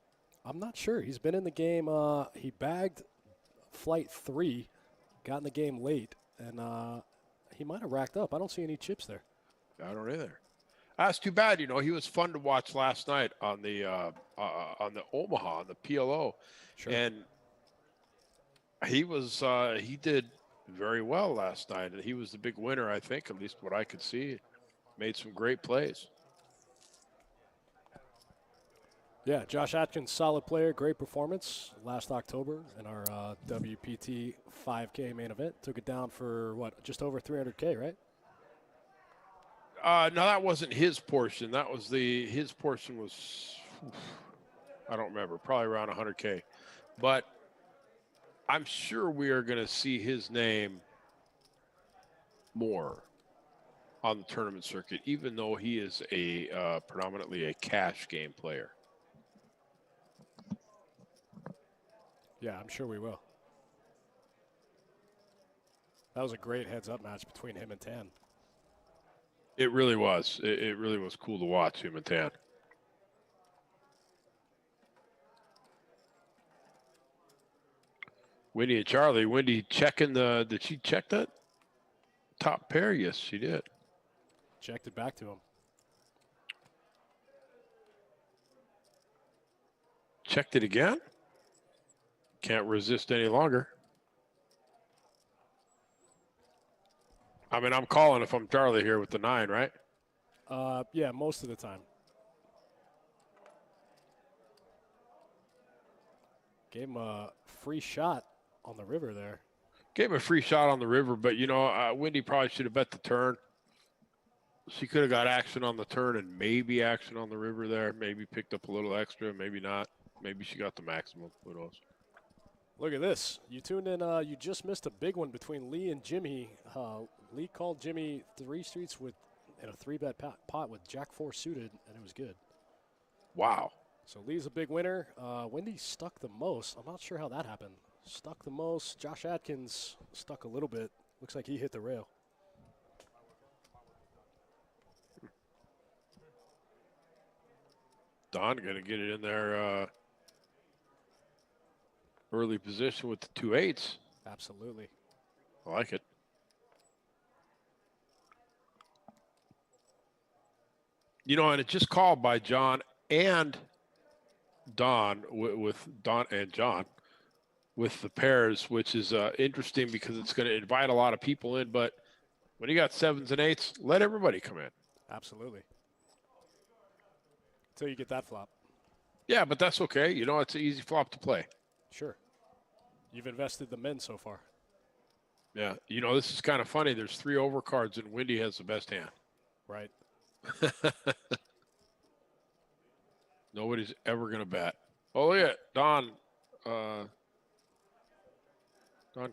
[SPEAKER 1] I'm not sure. He's been in the game. He bagged flight 3, got in the game late, and he might have racked up. I don't see any chips there.
[SPEAKER 8] I don't either. That's too bad. You know, he was fun to watch last night on the Omaha, on the PLO.
[SPEAKER 1] Sure.
[SPEAKER 8] And he did very well last night. And he was the big winner, I think, at least what I could see. Made some great plays.
[SPEAKER 1] Yeah, Josh Atkins, solid player, great performance last October in our WPT 5K main event. Took it down for, just over 300K, right?
[SPEAKER 8] No, that wasn't his portion. His portion was I don't remember. Probably around 100K. But I'm sure we are going to see his name more on the tournament circuit, even though he is a predominantly a cash game player.
[SPEAKER 1] Yeah, I'm sure we will. That was a great heads-up match between him and Tan.
[SPEAKER 8] It really was. It really was cool to watch him and Tan. Wendy and Charlie. Wendy checking did she check that top pair? Yes, she did.
[SPEAKER 1] Checked it back to him.
[SPEAKER 8] Checked it again. Can't resist any longer. I mean, I'm calling if I'm Charlie here with the 9, right?
[SPEAKER 1] Yeah, most of the time. Gave him a free shot on the river there.
[SPEAKER 8] Gave him a free shot on the river, but, you know, Wendy probably should have bet the turn. She could have got action on the turn and maybe action on the river there. Maybe picked up a little extra, maybe not. Maybe she got the maximum. Who knows?
[SPEAKER 1] Look at this. You tuned in. You just missed a big one between Lee and Jimmy. Lee called Jimmy 3 streets in a 3-bet pot with Jack 4 suited, and it was good.
[SPEAKER 8] Wow.
[SPEAKER 1] So Lee's a big winner. Wendy stuck the most. I'm not sure how that happened. Stuck the most. Josh Atkins stuck a little bit. Looks like he hit the rail.
[SPEAKER 8] Don going to get it in there early position with the 2 8s.
[SPEAKER 1] Absolutely.
[SPEAKER 8] I like it. You know, and it just called by John and Don with Don and John with the pairs, which is interesting because it's going to invite a lot of people in. But when you got 7s and 8s, let everybody come in.
[SPEAKER 1] Absolutely. Until you get that flop.
[SPEAKER 8] Yeah, but that's okay. You know, it's an easy flop to play.
[SPEAKER 1] Sure. You've invested the men so far.
[SPEAKER 8] Yeah. You know, this is kind of funny. There's 3 overcards, and Wendy has the best hand.
[SPEAKER 1] Right.
[SPEAKER 8] Nobody's ever going to bet. Oh, look at Don. Don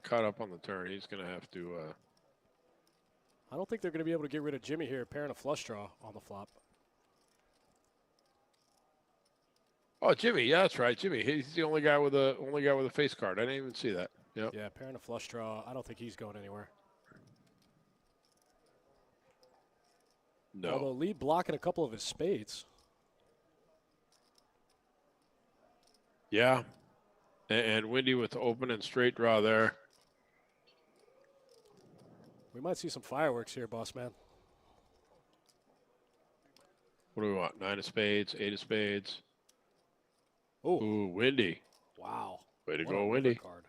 [SPEAKER 8] caught up on the turn. He's going to have to.
[SPEAKER 1] I don't think they're going to be able to get rid of Jimmy here, pairing a flush draw on the flop.
[SPEAKER 8] Oh, Jimmy. Yeah, that's right. Jimmy. He's the only guy with a face card. I didn't even see that. Yep.
[SPEAKER 1] Yeah, pairing a flush draw. I don't think he's going anywhere.
[SPEAKER 8] No.
[SPEAKER 1] Although Lee blocking a couple of his spades.
[SPEAKER 8] Yeah. And Wendy with the open and straight draw there.
[SPEAKER 1] We might see some fireworks here, boss man.
[SPEAKER 8] What do we want? 9 of spades, 8 of spades.
[SPEAKER 1] Oh.
[SPEAKER 8] Ooh, Wendy.
[SPEAKER 1] Wow.
[SPEAKER 8] Way to
[SPEAKER 1] What
[SPEAKER 8] go,
[SPEAKER 1] a
[SPEAKER 8] Wendy.
[SPEAKER 1] river card.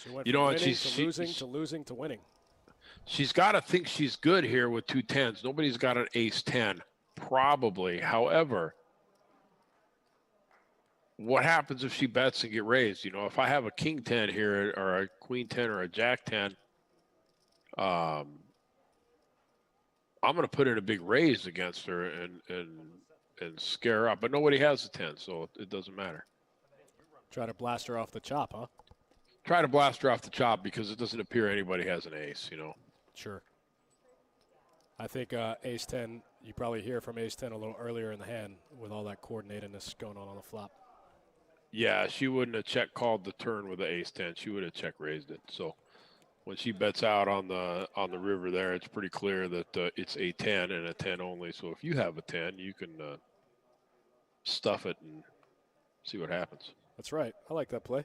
[SPEAKER 1] She went
[SPEAKER 8] You
[SPEAKER 1] from
[SPEAKER 8] know,
[SPEAKER 1] winning to losing to winning.
[SPEAKER 8] She's got to think she's good here with 2 10s. Nobody's got an ace 10, probably. However, what happens if she bets and get raised? You know, if I have a king 10 here or a queen 10 or a jack 10, I'm going to put in a big raise against her and scare her up. But nobody has a 10, so it doesn't matter.
[SPEAKER 1] Try to blast her off the chop, huh?
[SPEAKER 8] Try to blast her off the chop because it doesn't appear anybody has an ace, you know.
[SPEAKER 1] Sure. I think ace 10, you probably hear from ace 10 a little earlier in the hand with all that coordinatedness going on the flop.
[SPEAKER 8] Yeah, she wouldn't have check called the turn with the ace 10. She would have check raised it. So when she bets out on the river there, it's pretty clear that it's a 10 and a 10 only. So if you have a 10, you can stuff it and see what happens.
[SPEAKER 1] That's right. I like that play.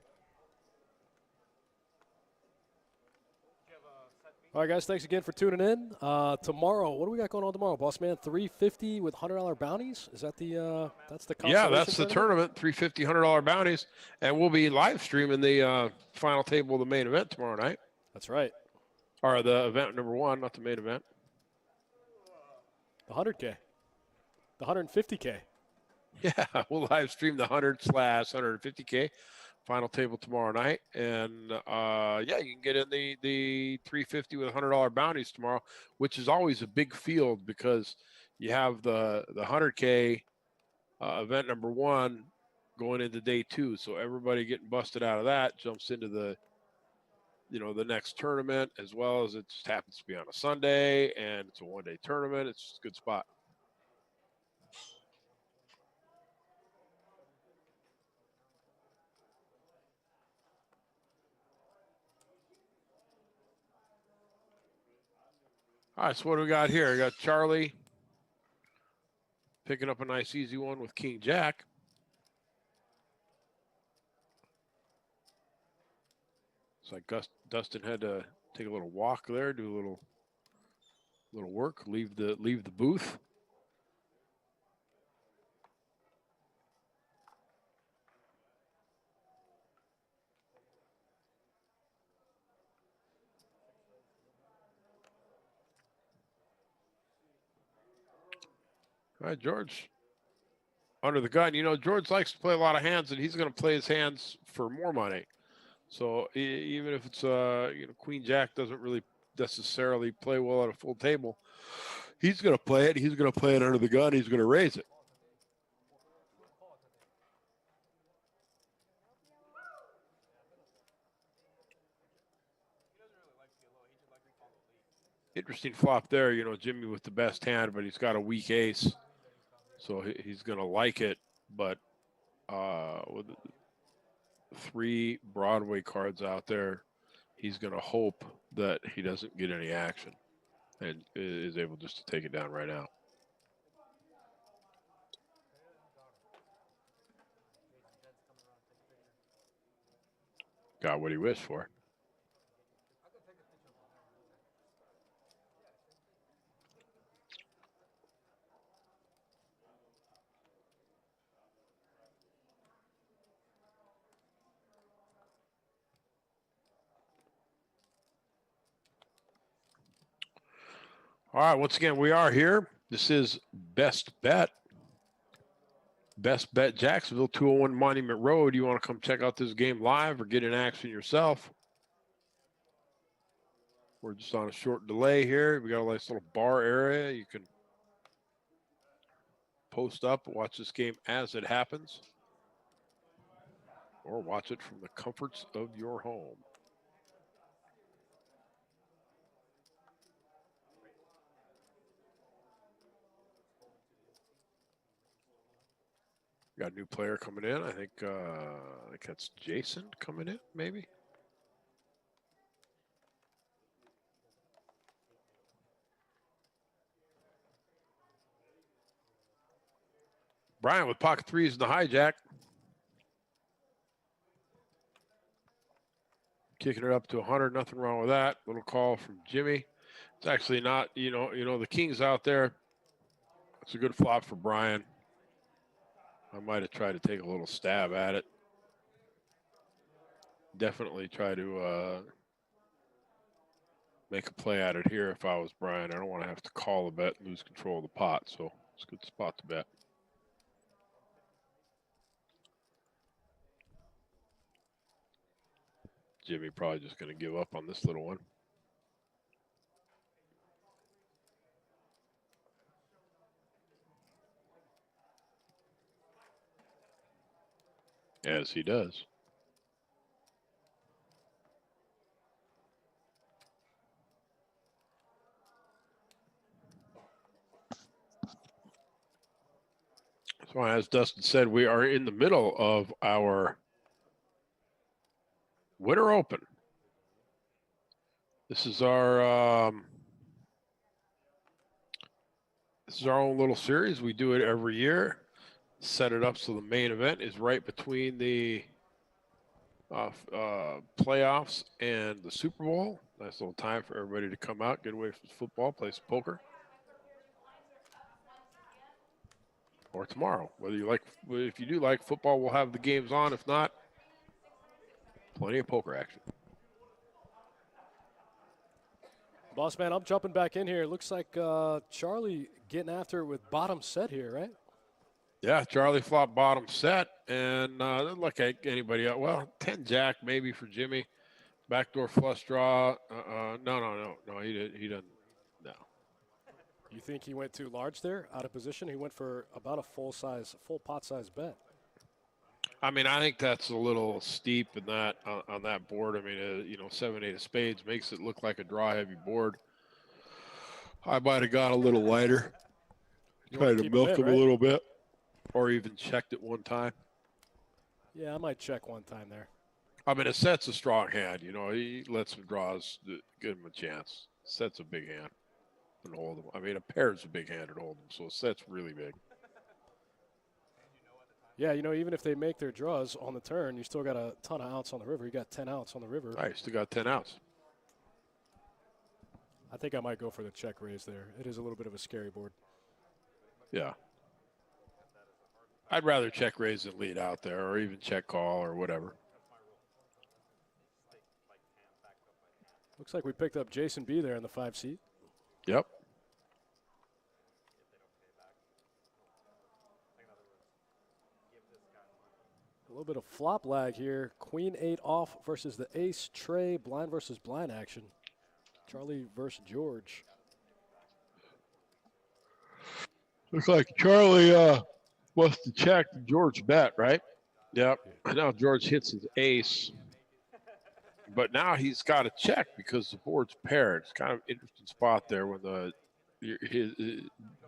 [SPEAKER 1] All right, guys, thanks again for tuning in. Tomorrow, what do we got going on tomorrow, boss man? 350 with $100 bounties? Is that that's the
[SPEAKER 8] Yeah, that's the tournament, $350, $100 bounties. And we'll be live streaming the final table of the main event tomorrow night.
[SPEAKER 1] That's right.
[SPEAKER 8] Or the event number 1, not the main event.
[SPEAKER 1] The 100K. The 150K.
[SPEAKER 8] Yeah, we'll live stream the 100/150K Final table tomorrow night, and yeah, you can get in the 350 with $100 bounties tomorrow, which is always a big field because you have the 100K event number 1 going into day 2, so everybody getting busted out of that jumps into the the next tournament, as well as it just happens to be on a Sunday and it's a one-day tournament. It's just a good spot. All right, so what do we got here? We got Charlie picking up a nice easy one with King Jack. It's like Dustin had to take a little walk there, do a little work, leave the booth. All right, George. Under the gun. George likes to play a lot of hands, and he's going to play his hands for more money. So even if it's Queen Jack doesn't really necessarily play well at a full table, he's going to play it. He's going to play it under the gun. He's going to raise it. Interesting flop there. Jimmy with the best hand, but he's got a weak ace, so he's going to like it. But with 3 Broadway cards out there, he's going to hope that he doesn't get any action and is able just to take it down right out. Got what he wished for. All right, once again, we are here. This is Best Bet. Best Bet Jacksonville, 201 Monument Road. You want to come check out this game live or get in action yourself? We're just on a short delay here. We got a nice little bar area. You can post up, watch this game as it happens, or watch it from the comforts of your home. Got a new player coming in. I think that's Jason coming in, maybe. Brian with pocket threes in the hijack. Kicking it up to 100. Nothing wrong with that. Little call from Jimmy. It's actually not, the King's out there. It's a good flop for Brian. I might have tried to take a little stab at it. Definitely try to make a play at it here if I was Brian. I don't want to have to call a bet and lose control of the pot, so it's a good spot to bet. Jimmy probably just going to give up on this little one. As he does. So as Dustin said, we are in the middle of our Winter Open. This is our own little series. We do it every year. Set it up so the main event is right between the playoffs and the Super Bowl. Nice little time for everybody to come out, get away from football, play some poker. Or tomorrow, if you do like football, we'll have the games on. If not, plenty of poker action.
[SPEAKER 1] Boss man, I'm jumping back in here. It looks like Charlie getting after it with bottom set here, right?
[SPEAKER 8] Yeah, Charlie flop bottom set, and doesn't look at anybody else. Well, 10 jack maybe for Jimmy. Backdoor flush draw. No. He doesn't. No.
[SPEAKER 1] You think he went too large there, out of position? He went for about a full pot size bet.
[SPEAKER 8] I mean, I think that's a little steep in that on that board. I mean, 7-8 of spades makes it look like a draw heavy board. I might have gone a little lighter,
[SPEAKER 1] You want
[SPEAKER 8] tried
[SPEAKER 1] to
[SPEAKER 8] to
[SPEAKER 1] keep
[SPEAKER 8] milk
[SPEAKER 1] him
[SPEAKER 8] him
[SPEAKER 1] in,
[SPEAKER 8] a
[SPEAKER 1] right?
[SPEAKER 8] little bit, or even checked it one time.
[SPEAKER 1] Yeah, I might check one time there.
[SPEAKER 8] I mean, a set's a strong hand. He lets some draws, give him a chance. Set's a big hand and hold him. I mean, a pair's a big hand and hold him, so a set's really big.
[SPEAKER 1] Yeah, even if they make their draws on the turn, you still got a ton of outs on the river. You got 10 outs on the river.
[SPEAKER 8] I still got 10 outs.
[SPEAKER 1] I think I might go for the check raise there. It is a little bit of a scary board.
[SPEAKER 8] Yeah. I'd rather check raise than lead out there, or even check call or whatever.
[SPEAKER 1] Looks like we picked up Jason B there in the 5 seat.
[SPEAKER 8] Yep.
[SPEAKER 1] A little bit of flop lag here. Queen 8 off versus the ace tray. Blind versus blind action. Charlie versus George.
[SPEAKER 8] Looks like Charlie wants to check George bet, right? Yep. Now George hits his ace. But now he's got to check because the board's paired. It's kind of an interesting spot there when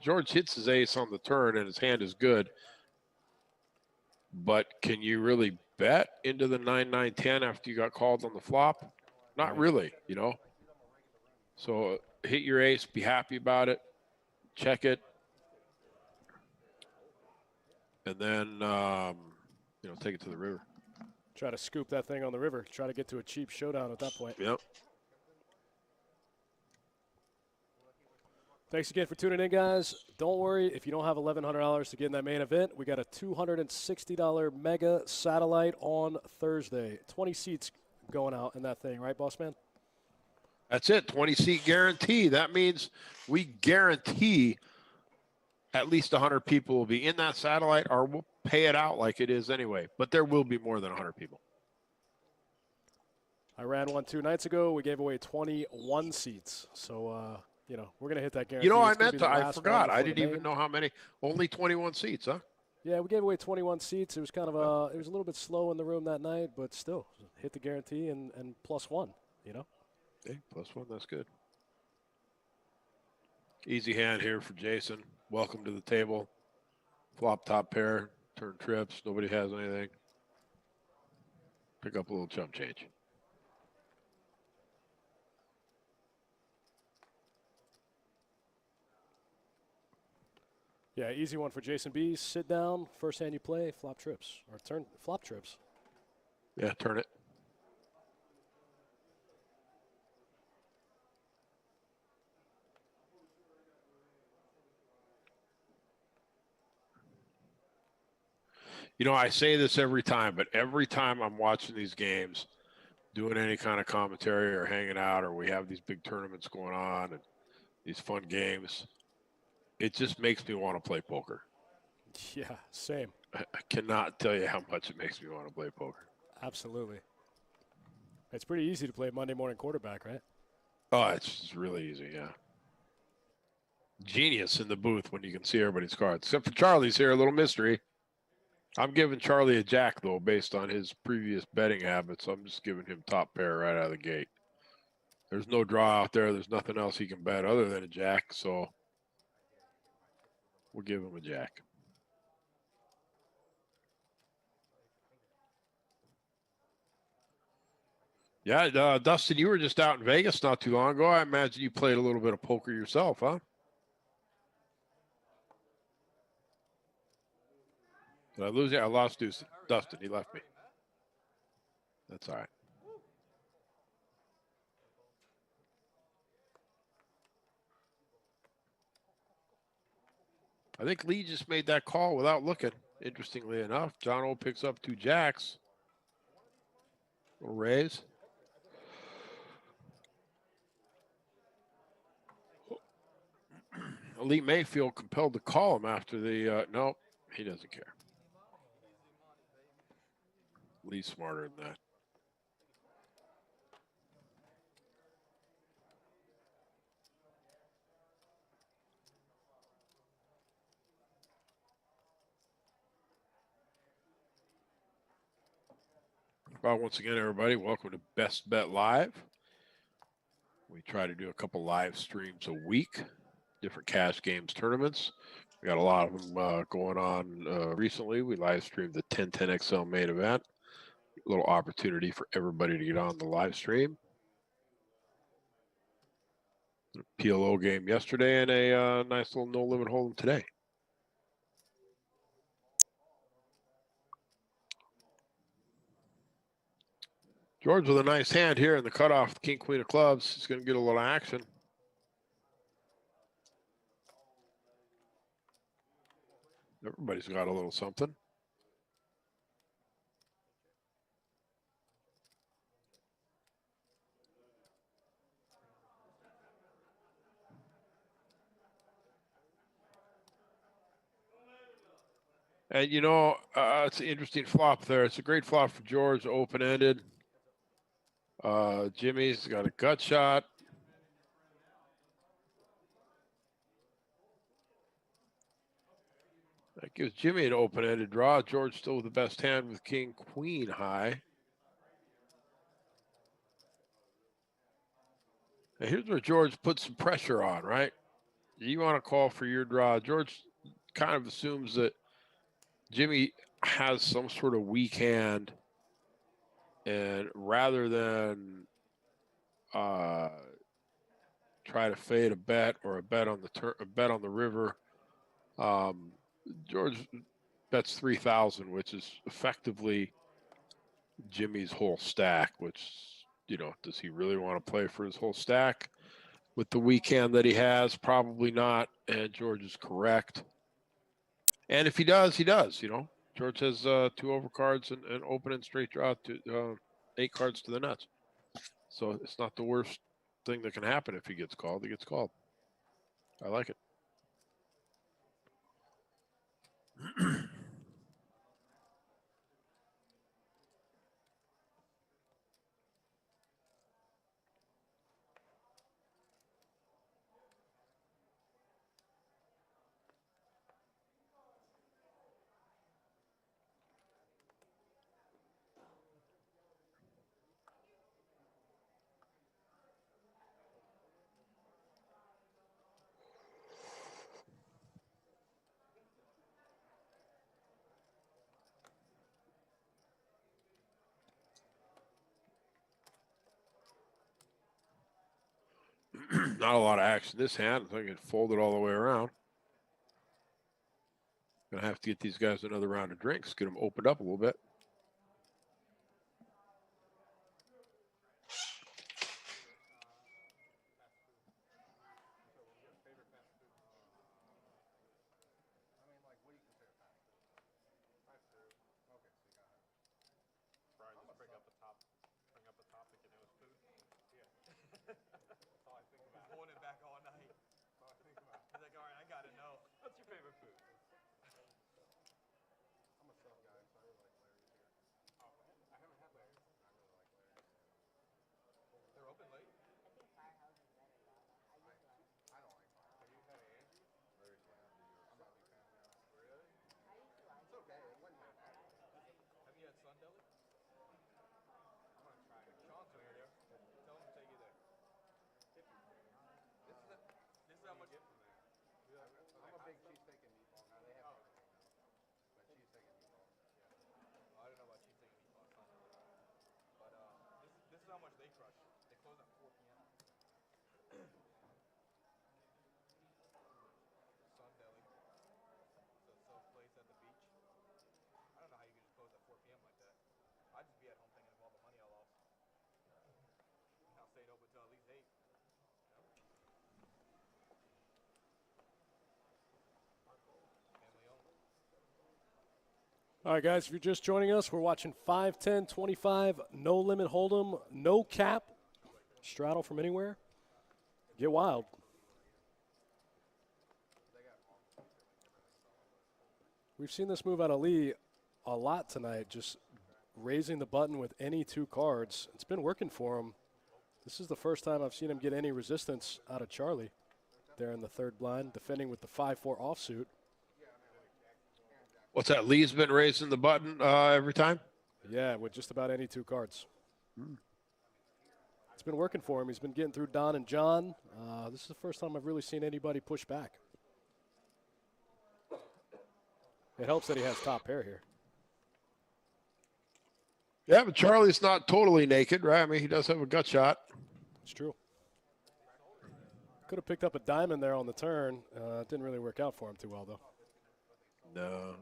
[SPEAKER 8] George hits his ace on the turn and his hand is good. But can you really bet into the 9-9-10 after you got called on the flop? Not really, So hit your ace, be happy about it, check it, and then take it to the river.
[SPEAKER 1] Try to scoop that thing on the river. Try to get to a cheap showdown at that point.
[SPEAKER 8] Yep.
[SPEAKER 1] Thanks again for tuning in, guys. Don't worry if you don't have $1,100 to get in that main event. We got a $260 mega satellite on Thursday. 20 seats going out in that thing, right, boss man?
[SPEAKER 8] That's it, 20-seat guarantee. That means we guarantee at least 100 people will be in that satellite, or we'll pay it out like it is anyway. But there will be more than 100 people.
[SPEAKER 1] I ran one 2 nights ago. We gave away 21 seats. So, we're going to hit that guarantee.
[SPEAKER 8] I forgot. I didn't even know how many. Only 21 seats, huh?
[SPEAKER 1] Yeah, we gave away 21 seats. It was kind of it was a little bit slow in the room that night, but still hit the guarantee and +1,
[SPEAKER 8] Hey, +1, that's good. Easy hand here for Jason. Welcome to the table. Flop top pair, turn trips. Nobody has anything. Pick up a little chump change.
[SPEAKER 1] Yeah, easy one for Jason B. Sit down, first hand you play, flop trips, or turn flop trips.
[SPEAKER 8] Yeah, turn it. I say this every time, but every time I'm watching these games, doing any kind of commentary or hanging out, or we have these big tournaments going on and these fun games, it just makes me want to play poker.
[SPEAKER 1] Yeah, same.
[SPEAKER 8] I cannot tell you how much it makes me want to play poker.
[SPEAKER 1] Absolutely. It's pretty easy to play Monday morning quarterback, right?
[SPEAKER 8] Oh, it's just really easy, yeah. Genius in the booth when you can see everybody's cards. Except for Charlie's here, a little mystery. I'm giving Charlie a jack, though, based on his previous betting habits. I'm just giving him top pair right out of the gate. There's no draw out there. There's nothing else he can bet other than a jack, so we'll give him a jack. Yeah, Dustin, you were just out in Vegas not too long ago. I imagine you played a little bit of poker yourself, huh? Did I lose you? I lost Dustin. He left me. That's all right. I think Lee just made that call without looking, interestingly enough. John O picks up 2 jacks. Little raise. Lee may feel compelled to call him after the, no, He doesn't care. Lee's smarter than that. Well, once again, everybody, welcome to Best Bet Live. We try to do a couple live streams a week, different cash games tournaments. We got a lot of them going on recently. We live streamed the 10-10 XL main event. A little opportunity for everybody to get on the live stream. PLO game yesterday and a nice little no limit hold'em today. George with a nice hand here in the cutoff, the king, queen of clubs. He's going to get a little action. Everybody's got a little something. And, you know, it's an interesting flop there. It's a great flop for George, open-ended. Jimmy's got a gut shot. That gives Jimmy an open-ended draw. George still with the best hand with king, queen high. And here's where George puts some pressure on, right? You want to call for your draw. George kind of assumes that Jimmy has some sort of weak hand. And rather than try to fade a bet or a bet on the river, George bets 3,000, which is effectively Jimmy's whole stack. Which, you know, does he really want to play for his whole stack with the weak hand that he has? Probably not. And George is correct. And if he does, he does. You know, George has 2 overcards and open and straight draw to 8 cards to the nuts. So it's not the worst thing that can happen if he gets called. He gets called. I like it. Not a lot of action this hand. I think it folded all the way around. Gonna have to get these guys another round of drinks, get them opened up a little bit.
[SPEAKER 3] Pulling it back all night. He's like, all right, I gotta know. What's your favorite food?
[SPEAKER 5] I'm a sub guy, so I really like Larry's here. Oh, I haven't had Larry's. I really like Larry's.
[SPEAKER 3] They're open late.
[SPEAKER 4] I think Firehouse is better though. I used one.
[SPEAKER 5] I don't like Firehouse. Have you had Angie's? Larry's one. I'm not a big fan of that. Really?
[SPEAKER 4] I used to like
[SPEAKER 5] It's okay. It wasn't that bad.
[SPEAKER 3] Have you had Sun Deli?
[SPEAKER 5] I'm gonna try it.
[SPEAKER 3] Sean's over there. Tell him to take you there. This is how much.
[SPEAKER 5] I'm a big cheesesteak and meatball guy. They have everything though. But cheesesteak and meatball.
[SPEAKER 3] I don't know about cheesesteak and meatball. But this is how much they crush. They close at 4 p.m. Sun Deli. It's a self place at the beach. I don't know how you can just close at 4 p.m. like that. I'd just be at home thinking of all the money I lost. I'll stay open till at least 8. Family owned.
[SPEAKER 1] All right, guys, if you're just joining us, we're watching 5, 10, 25, no limit hold'em, no cap, straddle from anywhere. Get wild. We've seen this move out of Lee a lot tonight, just raising the button with any 2 cards. It's been working for him. This is the first time I've seen him get any resistance out of Charlie there in the 3rd blind, defending with the 5-4 offsuit.
[SPEAKER 8] What's that? Lee's been raising the button every time?
[SPEAKER 1] Yeah, with just about any 2 cards. It's been working for him. He's been getting through Don and John. This is the first time I've really seen anybody push back. It helps that he has top pair here.
[SPEAKER 8] Yeah, but Charlie's not totally naked, right? I mean, he does have a gut shot.
[SPEAKER 1] It's true. Could have picked up a diamond there on the turn. It didn't really work out for him too well, though.
[SPEAKER 8] No.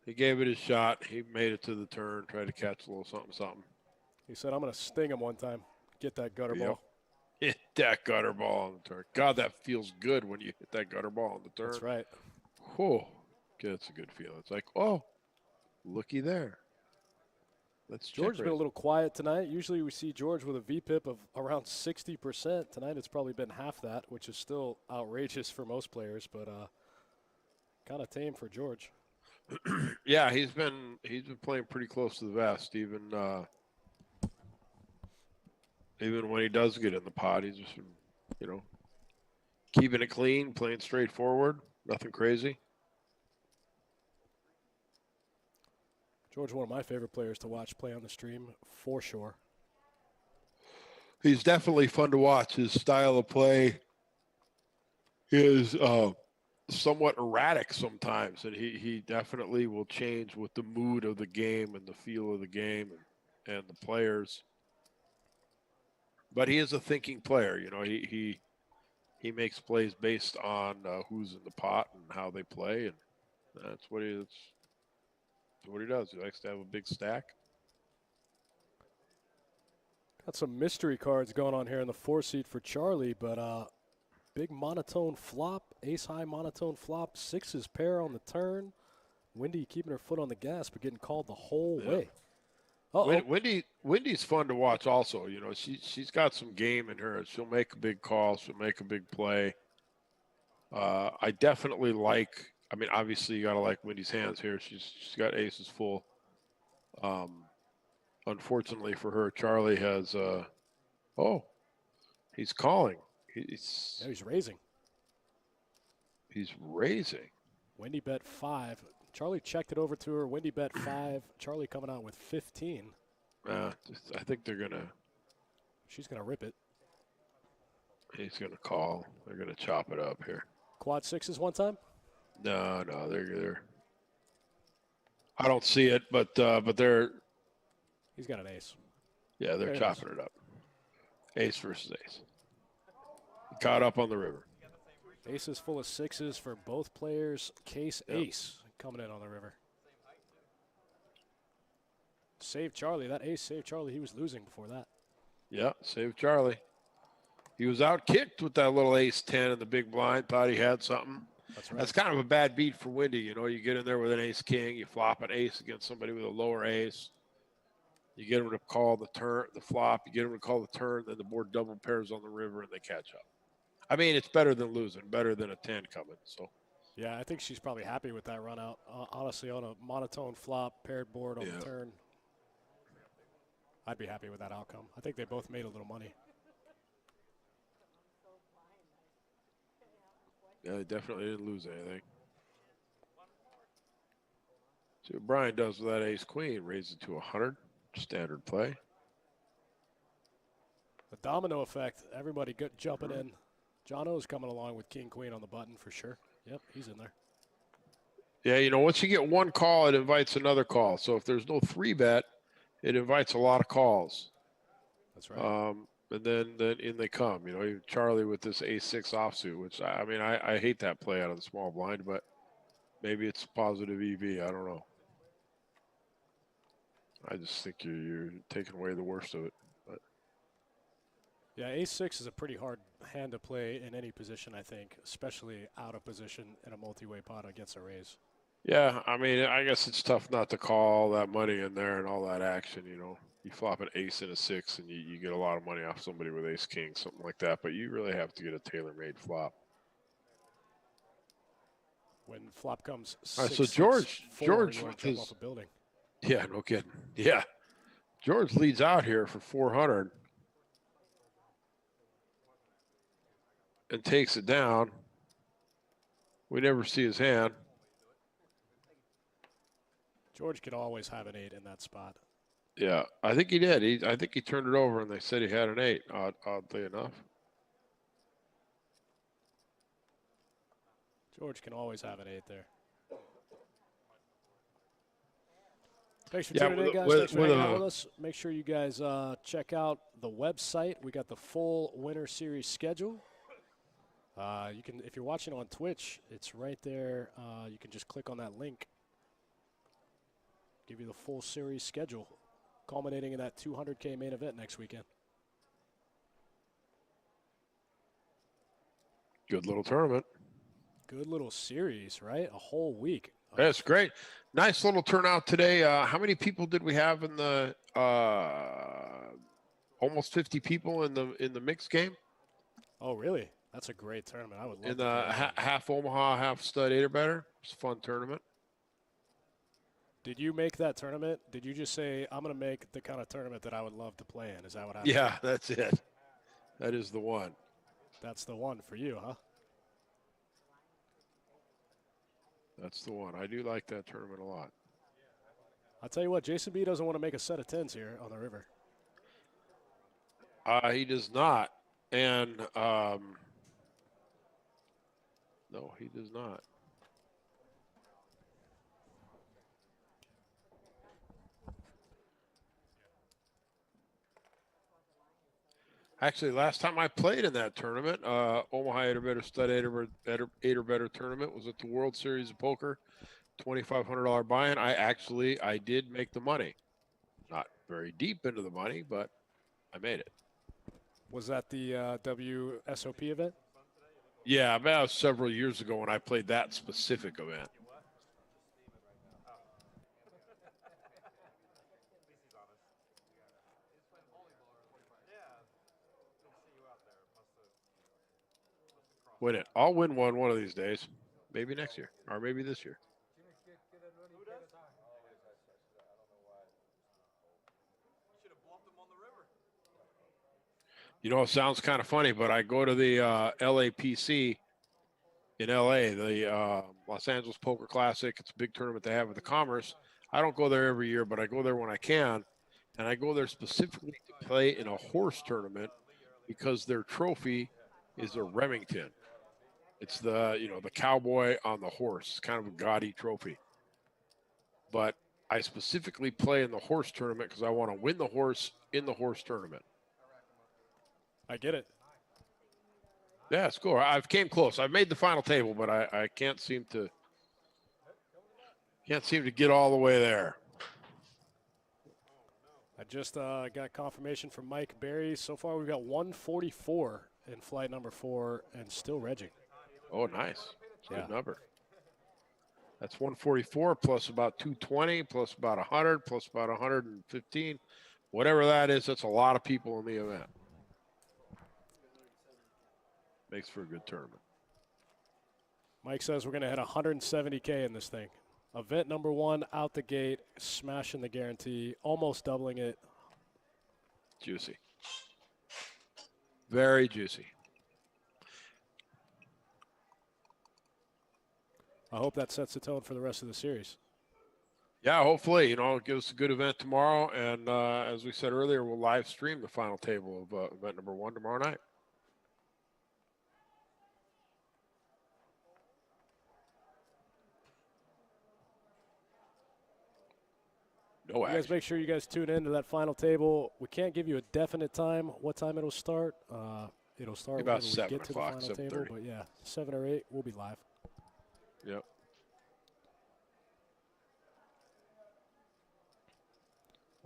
[SPEAKER 8] He gave it a shot. He made it to the turn, tried to catch a little something.
[SPEAKER 1] He said, I'm going to sting him one time. Get that gutter ball.
[SPEAKER 8] Hit that gutter ball on the turn. God, that feels good when you hit that gutter ball on the turn.
[SPEAKER 1] That's right.
[SPEAKER 8] Oh, that's a good feeling. It's like, oh, looky there.
[SPEAKER 1] George's been a little quiet tonight. Usually we see George with a VPIP of around 60%. Tonight it's probably been half that, which is still outrageous for most players, but kind of tame for George.
[SPEAKER 8] Yeah, he's been playing pretty close to the vest, even when he does get in the pot. He's just been, keeping it clean, playing straightforward, nothing crazy.
[SPEAKER 1] George, one of my favorite players to watch play on the stream, for sure.
[SPEAKER 8] He's definitely fun to watch. His style of play is somewhat erratic sometimes, and he definitely will change with the mood of the game and the feel of the game and the players. But he is a thinking player. He makes plays based on who's in the pot and how they play, and that's what he does. He likes to have a big stack.
[SPEAKER 1] Got some mystery cards going on here in the 4-seat for Charlie, but big monotone flop, ace-high monotone flop, 6s pair on the turn. Wendy keeping her foot on the gas, but getting called the whole way.
[SPEAKER 8] Wendy's fun to watch also. She's got some game in her. She'll make a big call. She'll make a big play. I definitely like, obviously you got to like Wendy's hands here. She's got aces full. Unfortunately for her, Charlie has, he's calling.
[SPEAKER 1] He's raising.
[SPEAKER 8] He's raising.
[SPEAKER 1] Wendy bet 5. Charlie checked it over to her. Wendy bet 5. Charlie coming out with 15.
[SPEAKER 8] I think they're going to.
[SPEAKER 1] She's going to rip it.
[SPEAKER 8] He's going to call. They're going to chop it up here.
[SPEAKER 1] Quad 6s one time?
[SPEAKER 8] No, they're. I don't see it, but they're.
[SPEAKER 1] He's got an ace.
[SPEAKER 8] Yeah, they're chopping it up. Ace versus ace. Caught up on the river.
[SPEAKER 1] Aces full of 6s for both players. Case ace coming in on the river. Save Charlie. That ace saved Charlie. He was losing before that.
[SPEAKER 8] Yeah, save Charlie. He was out kicked with that little ace 10 in the big blind. Thought he had something.
[SPEAKER 1] That's right.
[SPEAKER 8] That's kind of a bad beat for Wendy. You get in there with an ace king. You flop an ace against somebody with a lower ace. You get him to call the turn, the flop. You get him to call the turn. Then the board double pairs on the river, and they catch up. It's better than losing. Better than a 10 coming. So.
[SPEAKER 1] Yeah, I think she's probably happy with that run out. Honestly, on a monotone flop, paired board on the turn, I'd be happy with that outcome. I think they both made a little money.
[SPEAKER 8] Yeah, they definitely didn't lose anything. See what Brian does with that ace-queen. Raises it to 100. Standard play.
[SPEAKER 1] The domino effect. Everybody jumping in. John O's coming along with king-queen on the button for sure. Yep, he's in there.
[SPEAKER 8] Yeah, once you get one call, it invites another call. So if there's no 3-bet, it invites a lot of calls.
[SPEAKER 1] That's right.
[SPEAKER 8] And then in they come. Charlie with this ace-6 offsuit, which, I hate that play out of the small blind, but maybe it's positive EV. I don't know. I just think you're taking away the worst of it. But.
[SPEAKER 1] Yeah, ace-6 is a pretty hard hand to play in any position, I think, especially out of position in a multi-way pot against a raise.
[SPEAKER 8] Yeah, I guess it's tough not to call all that money in there and all that action, You flop an ace and a 6, and you get a lot of money off somebody with ace-king, something like that. But you really have to get a tailor-made flop.
[SPEAKER 1] When flop comes
[SPEAKER 8] All right,
[SPEAKER 1] 6,
[SPEAKER 8] so
[SPEAKER 1] 6,
[SPEAKER 8] George
[SPEAKER 1] 4,
[SPEAKER 8] with
[SPEAKER 1] you want to jump
[SPEAKER 8] his
[SPEAKER 1] off a building.
[SPEAKER 8] yeah, no kidding. Yeah, George leads out here for 400 and takes it down. We never see his hand.
[SPEAKER 1] George could always have an 8 in that spot.
[SPEAKER 8] Yeah, I think he did. I think he turned it over, and they said he had an 8. Oddly enough.
[SPEAKER 1] George can always have an 8 there. Thanks for
[SPEAKER 8] Yeah,
[SPEAKER 1] tuning in, guys. Thanks for hanging out with us. Make sure you guys check out the website. We got the full Winter Series schedule. You can, if you're watching on Twitch, it's right there. You can just click on that link. Give you the full series schedule, culminating in that 200K main event next weekend.
[SPEAKER 8] Good little tournament.
[SPEAKER 1] Good little series, right? A whole week.
[SPEAKER 8] That's great. Nice little turnout today. How many people did we have in the almost 50 people in the mixed game?
[SPEAKER 1] Oh, really? That's a great tournament. I would love
[SPEAKER 8] in
[SPEAKER 1] to
[SPEAKER 8] the
[SPEAKER 1] play that.
[SPEAKER 8] half Omaha, half stud 8 or better. It's a fun tournament.
[SPEAKER 1] Did you make that tournament? Did you just say, I'm going to make the kind of tournament that I would love to play in? Is that what happened?
[SPEAKER 8] Yeah, that's it. That is the one.
[SPEAKER 1] That's the one for you, huh?
[SPEAKER 8] That's the one. I do like that tournament a lot.
[SPEAKER 1] I'll tell you what, Jason B doesn't want to make a set of 10s here on the river.
[SPEAKER 8] He does not. And no, he does not. Actually, last time I played in that tournament, Omaha 8 or better stud 8 or better tournament was at the World Series of Poker, $2,500 buy-in. I did make the money. Not very deep into the money, but I made it.
[SPEAKER 1] Was that the WSOP event?
[SPEAKER 8] Yeah, that was several years ago when I played that specific event. Win it. I'll win one of these days. Maybe next year, or maybe this year. You know, it sounds kind of funny, but I go to the LAPC in LA, the Los Angeles Poker Classic. It's a big tournament they have with the Commerce. I don't go there every year, but I go there when I can. And I go there specifically to play in a horse tournament because their trophy is a Remington. It's the cowboy on the horse. It's kind of a gaudy trophy. But I specifically play in the horse tournament because I want to win the horse in the horse tournament.
[SPEAKER 1] I get it.
[SPEAKER 8] Yeah, it's cool. I've came close. I've made the final table, but I can't seem to get all the way there.
[SPEAKER 1] I just got confirmation from Mike Berry. So far, we've got 144 in flight number 4 and still regging.
[SPEAKER 8] Oh, nice. It's a
[SPEAKER 1] Yeah.
[SPEAKER 8] good number. That's 144 plus about 220 plus about 100 plus about 115. Whatever that is, that's a lot of people in the event. Makes for a good tournament.
[SPEAKER 1] Mike says we're going to hit 170K in this thing. Event number 1 out the gate, smashing the guarantee, almost doubling it.
[SPEAKER 8] Juicy. Very juicy.
[SPEAKER 1] I hope that sets the tone for the rest of the series.
[SPEAKER 8] Yeah, hopefully, give us a good event tomorrow. And as we said earlier, we'll live stream the final table of event number 1 tomorrow night. No
[SPEAKER 1] You
[SPEAKER 8] action.
[SPEAKER 1] guys make sure you guys tune in to that final table. We can't give you a definite time, what time it'll start. It'll start
[SPEAKER 8] About
[SPEAKER 1] whenever we
[SPEAKER 8] 7
[SPEAKER 1] get to the
[SPEAKER 8] o'clock,
[SPEAKER 1] final table.
[SPEAKER 8] 7:30.
[SPEAKER 1] But yeah, 7 or 8, we'll be live.
[SPEAKER 8] Yep.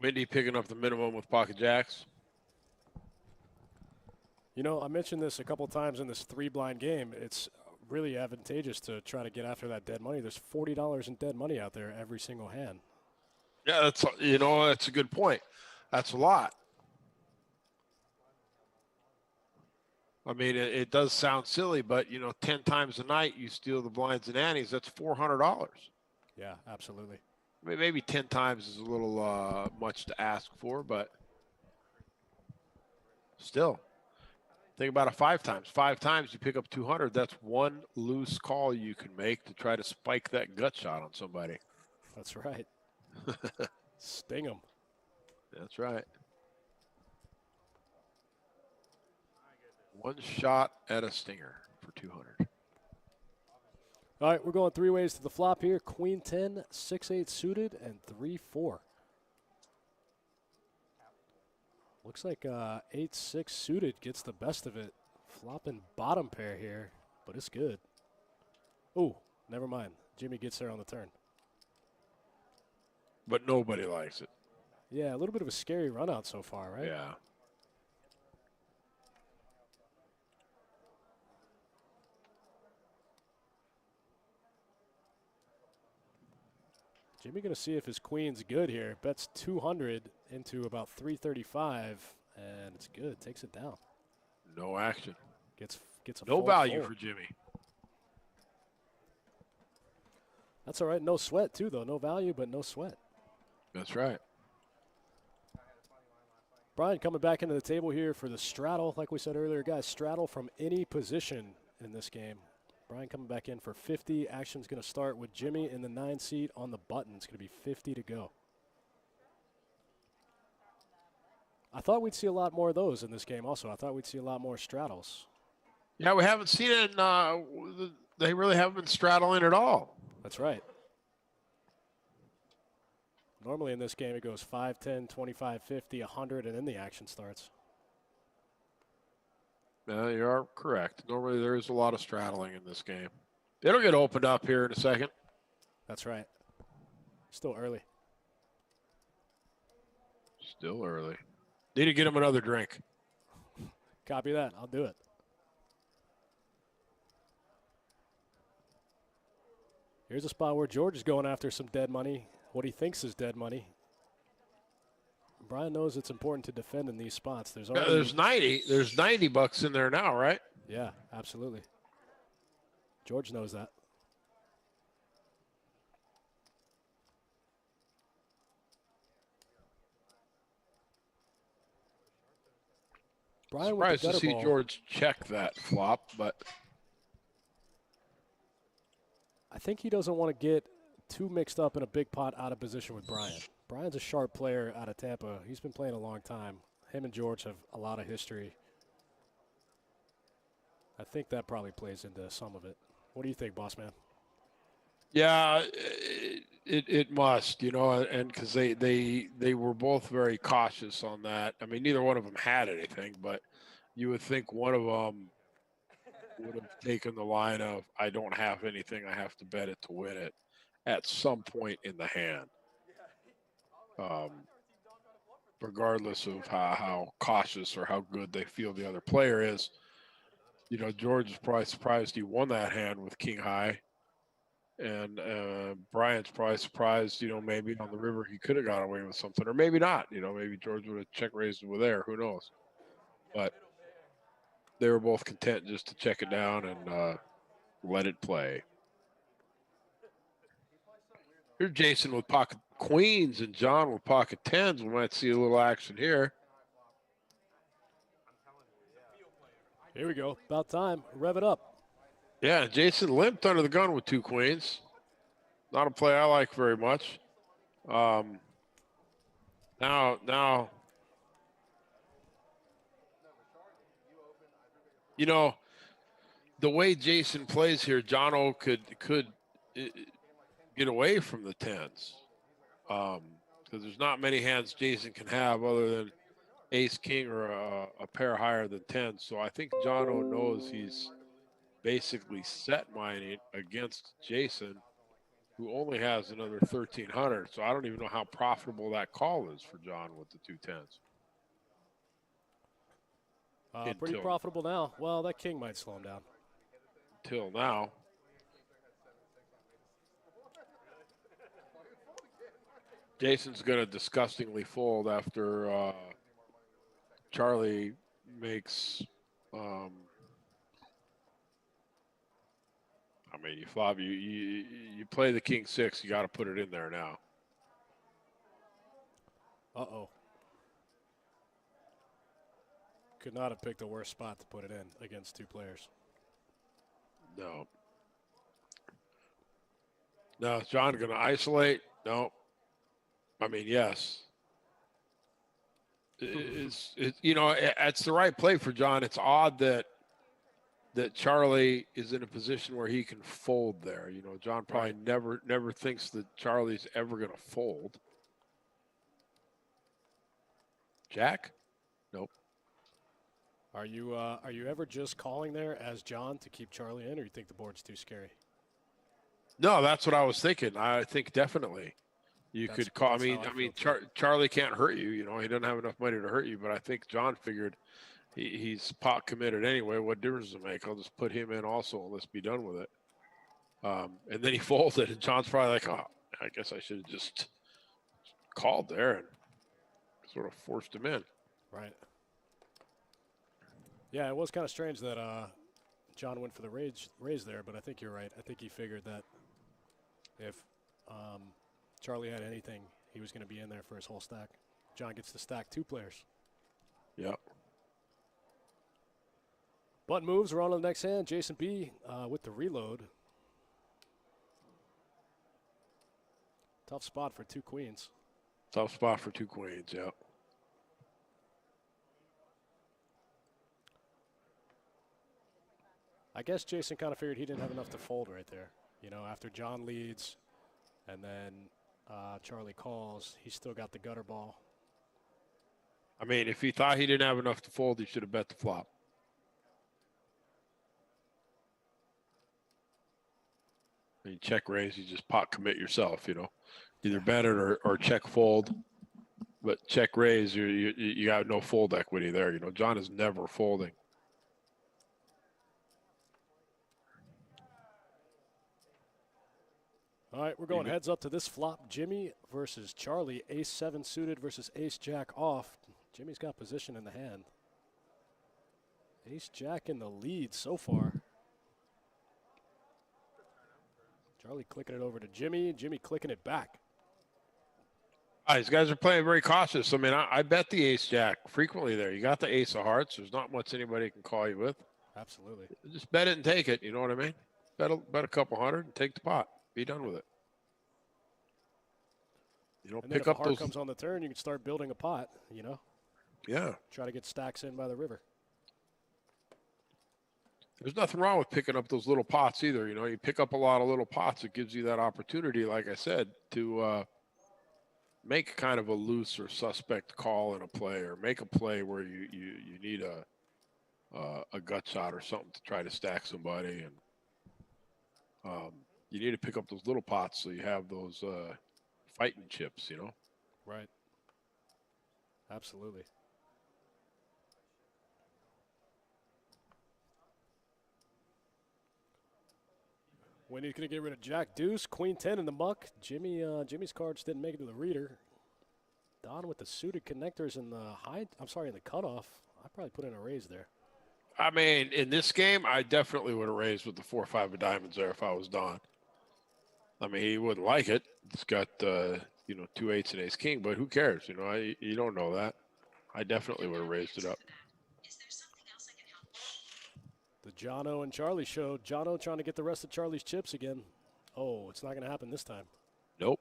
[SPEAKER 8] Wendy picking up the minimum with pocket jacks.
[SPEAKER 1] I mentioned this a couple times in this 3-blind game. It's really advantageous to try to get after that dead money. There's $40 in dead money out there every single hand.
[SPEAKER 8] Yeah, that's a good point. That's a lot. I mean, it does sound silly, but, 10 times a night you steal the blinds and antes, that's $400.
[SPEAKER 1] Yeah, absolutely.
[SPEAKER 8] Maybe 10 times is a little much to ask for, but still. Think about it 5 times. 5 times you pick up 200. That's one loose call you can make to try to spike that gut shot on somebody.
[SPEAKER 1] That's right. Sting them.
[SPEAKER 8] That's right. One shot at a stinger for 200.
[SPEAKER 1] All right, we're going 3 ways to the flop here. Queen 10, 6-8 suited, and 3-4. Looks like 8-6 suited gets the best of it. Flopping bottom pair here, but it's good. Oh, never mind. Jimmy gets there on the turn.
[SPEAKER 8] But nobody likes it.
[SPEAKER 1] Yeah, a little bit of a scary run out so far, right?
[SPEAKER 8] Yeah.
[SPEAKER 1] Jimmy going to see if his queen's good here. Bets 200 into about 335, and it's good. Takes it down.
[SPEAKER 8] No action.
[SPEAKER 1] Gets a
[SPEAKER 8] no
[SPEAKER 1] full
[SPEAKER 8] value
[SPEAKER 1] fold.
[SPEAKER 8] for Jimmy.
[SPEAKER 1] That's all right. No sweat, too, though. No value, but no sweat.
[SPEAKER 8] That's right.
[SPEAKER 1] Brian coming back into the table here for the straddle. Like we said earlier, guys, straddle from any position in this game. Brian coming back in for 50. Action's going to start with Jimmy in the 9 seat on the button. It's going to be 50 to go. I thought we'd see a lot more of those in this game also. I thought we'd see a lot more straddles.
[SPEAKER 8] Yeah, we haven't seen it. They really haven't been straddling at all.
[SPEAKER 1] That's right. Normally in this game it goes 5, 10, 25, 50, 100, and then the action starts.
[SPEAKER 8] You are correct. Normally there is a lot of straddling in this game. It'll get opened up here in a second.
[SPEAKER 1] That's right. Still early.
[SPEAKER 8] Still early. Need to get him another drink.
[SPEAKER 1] Copy that. I'll do it. Here's a spot where George is going after some dead money, what he thinks is dead money. Brian knows it's important to defend in these spots. There's already
[SPEAKER 8] There's 90 bucks in there now, right?
[SPEAKER 1] Yeah, absolutely. George knows that. Brian
[SPEAKER 8] surprised
[SPEAKER 1] with the
[SPEAKER 8] to see
[SPEAKER 1] ball.
[SPEAKER 8] George check that flop, but
[SPEAKER 1] I think he doesn't want to get too mixed up in a big pot out of position with Brian. Brian's a sharp player out of Tampa. He's been playing a long time. Him and George have a lot of history. I think that probably plays into some of it. What do you think, boss man?
[SPEAKER 8] yeah, it must, and because they were both very cautious on that. I mean, neither one of them had anything, but you would think one of them would have taken the line of, I don't have anything, I have to bet it to win it at some point in the hand. Regardless of how cautious or how good they feel the other player is. George is probably surprised he won that hand with king high. And Brian's probably surprised, maybe on the river he could have got away with something, or maybe not. Maybe George would have check raised with there. Who knows? But they were both content just to check it down and let it play. Here's Jason with pocket queens and John with pocket tens. We might see a little action here.
[SPEAKER 1] Here we go. About time. Rev it up.
[SPEAKER 8] Yeah, Jason limped under the gun with 2 queens. Not a play I like very much. Now, the way Jason plays here, Jono could get away from the tens. Because there's not many hands Jason can have other than ace, king, or a pair higher than 10. So I think Jono knows he's basically set mining against Jason, who only has another 1,300. So I don't even know how profitable that call is for John with the 2 tens.
[SPEAKER 1] Pretty profitable now. Well, that king might slow him down.
[SPEAKER 8] Till now. Jason's going to disgustingly fold after Charlie makes mean, you flop, you play the king six. You got to put it in there now.
[SPEAKER 1] Uh-oh. Could not have picked a worse spot to put it in against two players.
[SPEAKER 8] No. Now, is John going to isolate? No. I mean, yes. It's you know, it's the right play for John. It's odd that Charlie is in a position where he can fold there. You know, John probably never thinks that Charlie's ever going to fold. Jack? Nope.
[SPEAKER 1] Are you ever just calling there as John to keep Charlie in, or you think the board's too scary?
[SPEAKER 8] No, that's what I was thinking. I think definitely you could call. I mean, Charlie can't hurt you. You know, he doesn't have enough money to hurt you. But I think John figured he's pot committed anyway. What difference does it make? I'll just put him in also, and let's be done with it. And then he folded, and John's probably like, "Oh, I guess I should have just called there and sort of forced him in."
[SPEAKER 1] Right. Yeah, it was kind of strange that John went for the raise there, but I think you're right. I think he figured that if Charlie had anything, he was going to be in there for his whole stack. John gets to stack two players.
[SPEAKER 8] Yep.
[SPEAKER 1] Button moves. We're on to the next hand. Jason B with the reload. Tough spot for two queens.
[SPEAKER 8] Tough spot for two queens, yep.
[SPEAKER 1] I guess Jason kind of figured he didn't have enough to fold right there. You know, after John leads and then Charlie calls, he's still got the gutter ball.
[SPEAKER 8] I mean, if he thought he didn't have enough to fold, he should have bet the flop. I mean, check raise, you just pot commit yourself, you know. Either bet it or check fold. But check raise, you got no fold equity there. You know, John is never folding.
[SPEAKER 1] All right, we're going heads up to this flop. Jimmy versus Charlie. Ace-7 suited versus ace-jack off. Jimmy's got position in the hand. Ace-jack in the lead so far. Charlie clicking it over to Jimmy. Jimmy clicking it back.
[SPEAKER 8] These guys are playing very cautious. I mean, I bet the ace-jack frequently there. You got the ace of hearts. There's not much anybody can call you with.
[SPEAKER 1] Absolutely.
[SPEAKER 8] Just bet it and take it. You know what I mean? Bet a couple hundred and take the pot. Be done with it. You know,
[SPEAKER 1] and
[SPEAKER 8] pick
[SPEAKER 1] then if
[SPEAKER 8] up
[SPEAKER 1] a heart
[SPEAKER 8] those.
[SPEAKER 1] comes on the turn, you can start building a pot, you know?
[SPEAKER 8] Yeah.
[SPEAKER 1] Try to get stacks in by the river.
[SPEAKER 8] There's nothing wrong with picking up those little pots either. You know, you pick up a lot of little pots. It gives you that opportunity, like I said, to make kind of a loose or suspect call in a play, or make a play where you need a gut shot or something to try to stack somebody. And you need to pick up those little pots so you have those fighting chips, you know?
[SPEAKER 1] Right. Absolutely. When he's going to get rid of Jack Deuce, Queen 10 in the muck. Jimmy's cards didn't make it to the reader. Don with the suited connectors in the cutoff. I probably put in a raise there.
[SPEAKER 8] I mean, in this game, I definitely would have raised with the 4-5 of diamonds there if I was Don. I mean, he wouldn't like it. It's got, 2 8s and ace king, but who cares? You know, you don't know that. I definitely would have raised it up.
[SPEAKER 1] The Jono and Charlie show. Jono trying to get the rest of Charlie's chips again. Oh, it's not going to happen this time.
[SPEAKER 8] Nope.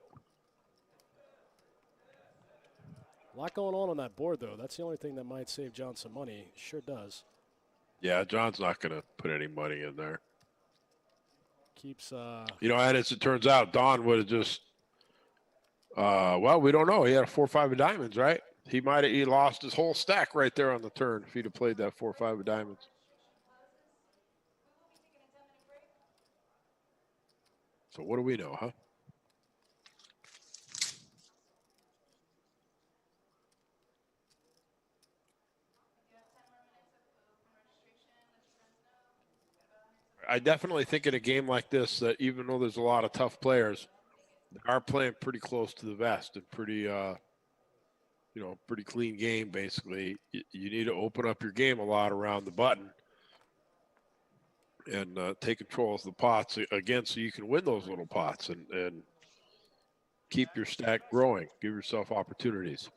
[SPEAKER 1] A lot going on that board, though. That's the only thing that might save John some money. Sure does.
[SPEAKER 8] Yeah, John's not going to put any money in there.
[SPEAKER 1] Keeps.
[SPEAKER 8] And as it turns out, Don would have just. We don't know. He had a 4-5 of diamonds, right? He lost his whole stack right there on the turn if he'd have played that 4-5 of diamonds. So what do we know, huh? I definitely think in a game like this that even though there's a lot of tough players, they are playing pretty close to the vest and pretty clean game, basically. You need to open up your game a lot around the button and take control of the pots again, so you can win those little pots and keep your stack growing. Give yourself opportunities.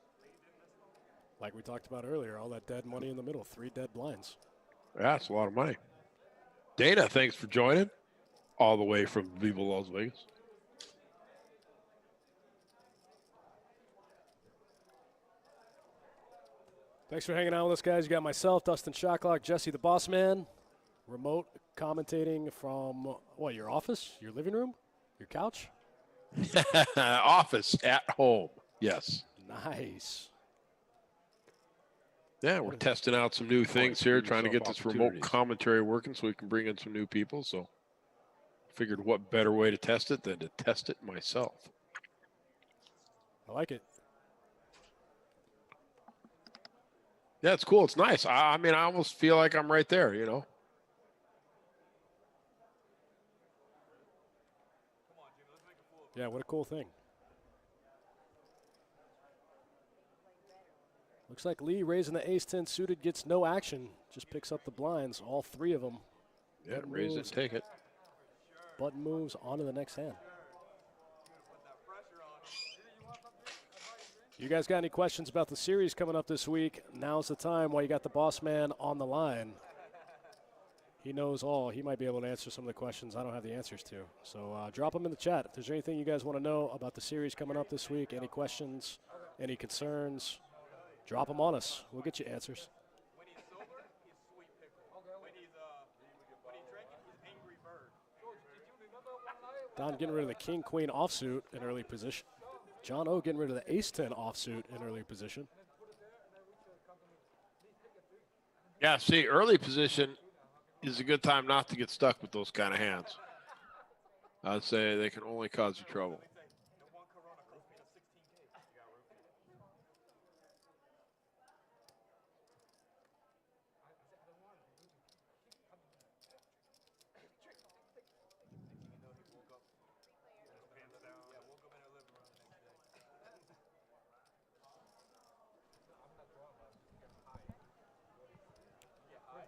[SPEAKER 1] Like we talked about earlier, all that dead money in the middle, 3 dead blinds.
[SPEAKER 8] Yeah, it's a lot of money. Dana, thanks for joining all the way from Viva Las Vegas.
[SPEAKER 1] Thanks for hanging out with us, guys. You got myself, Dustin Shocklock, Jesse the Boss Man, remote commentating from, what, your office, your living room, your couch?
[SPEAKER 8] Office at home. Yes.
[SPEAKER 1] Nice.
[SPEAKER 8] Yeah, we're testing out some new things here, trying to get this remote commentary working so we can bring in some new people. So figured what better way to test it than to test it myself.
[SPEAKER 1] I like it.
[SPEAKER 8] Yeah, it's cool. It's nice. I mean, I almost feel like I'm right there, you know.
[SPEAKER 1] Yeah, what a cool thing. Looks like Lee raising the ace-10 suited gets no action. Just picks up the blinds, all 3 of them.
[SPEAKER 8] Yeah, raise it, take it.
[SPEAKER 1] Button moves on to the next hand. You guys got any questions about the series coming up this week? Now's the time while you got the boss man on the line. He knows all. He might be able to answer some of the questions I don't have the answers to. So drop them in the chat. If there's anything you guys want to know about the series coming up this week, any questions, any concerns, drop them on us. We'll get you answers.
[SPEAKER 3] When he's sober, he's sweet pickle. When he's drinking, he's angry bird.
[SPEAKER 1] Don getting rid of the king-queen offsuit in early position. John O getting rid of the ace-10 offsuit in early position.
[SPEAKER 8] Yeah, see, early position is a good time not to get stuck with those kind of hands. I'd say they can only cause you trouble.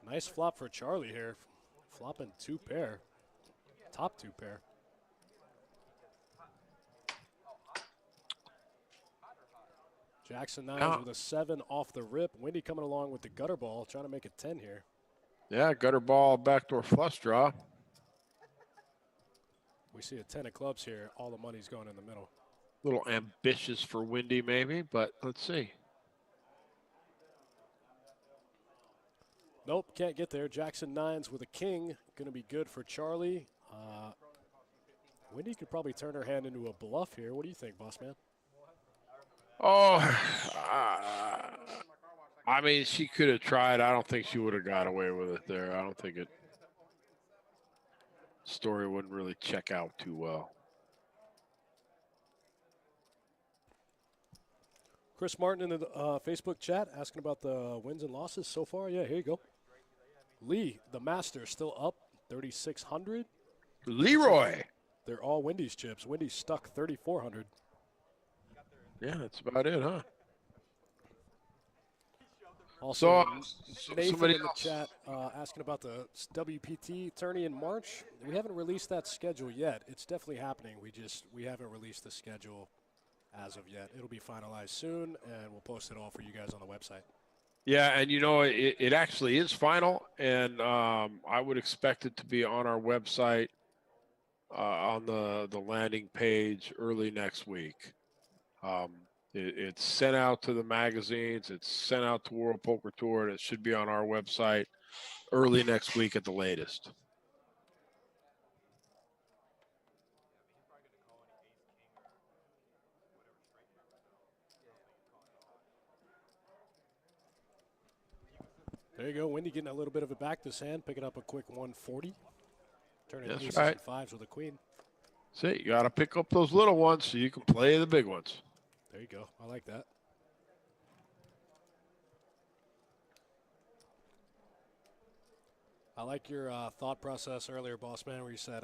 [SPEAKER 1] Nice flop for Charlie here. Flopping 2 pair. Top 2 pair. Jackson 9s with a 7 off the rip. Wendy coming along with the gutter ball, trying to make it 10 here.
[SPEAKER 8] Yeah, gutter ball, backdoor flush draw.
[SPEAKER 1] We see a 10 of clubs here. All the money's going in the middle.
[SPEAKER 8] A little ambitious for Wendy maybe, but let's see.
[SPEAKER 1] Nope, can't get there. Jackson 9s with a king. Going to be good for Charlie. Wendy could probably turn her hand into a bluff here. What do you think, boss man?
[SPEAKER 8] Oh, I mean, she could have tried. I don't think she would have got away with it there. I don't think it. Story wouldn't really check out too well.
[SPEAKER 1] Chris Martin in the Facebook chat asking about the wins and losses so far. Yeah, here you go. Lee, the master, still up 3,600.
[SPEAKER 8] Leroy.
[SPEAKER 1] They're all Wendy's chips. Wendy's stuck 3,400.
[SPEAKER 8] Yeah, that's about it, huh?
[SPEAKER 1] Also,
[SPEAKER 8] So
[SPEAKER 1] Nathan
[SPEAKER 8] somebody
[SPEAKER 1] in the
[SPEAKER 8] else.
[SPEAKER 1] chat asking about the WPT tourney in March. We haven't released that schedule yet. It's definitely happening. We haven't released the schedule as of yet. It'll be finalized soon, and we'll post it all for you guys on the website.
[SPEAKER 8] Yeah, and you know, it actually is final, and I would expect it to be on our website on the landing page early next week. It's sent out to the magazines. It's sent out to World Poker Tour, and it should be on our website early next week at the latest.
[SPEAKER 1] There you go. Wendy getting a little bit of it back this hand, picking up a quick 140. Turning
[SPEAKER 8] That's
[SPEAKER 1] aces
[SPEAKER 8] right.
[SPEAKER 1] and 5s with a queen.
[SPEAKER 8] See, you got to pick up those little ones so you can play the big ones.
[SPEAKER 1] There you go. I like that. I like your thought process earlier, boss man, where you said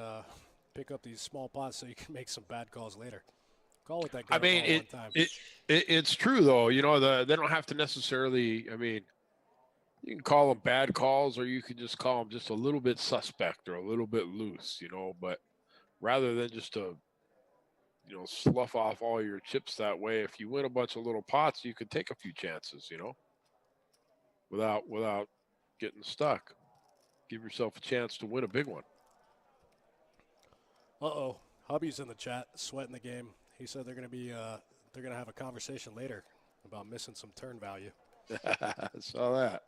[SPEAKER 1] pick up these small pots so you can make some bad calls later. Call with that gutter ball one time.
[SPEAKER 8] It's true, though. You know, they don't have to necessarily, I mean, You can call them bad calls, or you can just call them just a little bit suspect or a little bit loose, But rather than just to, slough off all your chips that way, if you win a bunch of little pots, you could take a few chances, without getting stuck. Give yourself a chance to win a big one.
[SPEAKER 1] Uh-oh. Hubby's in the chat, sweating the game. He said they're going to have a conversation later about missing some turn value.
[SPEAKER 8] Saw that.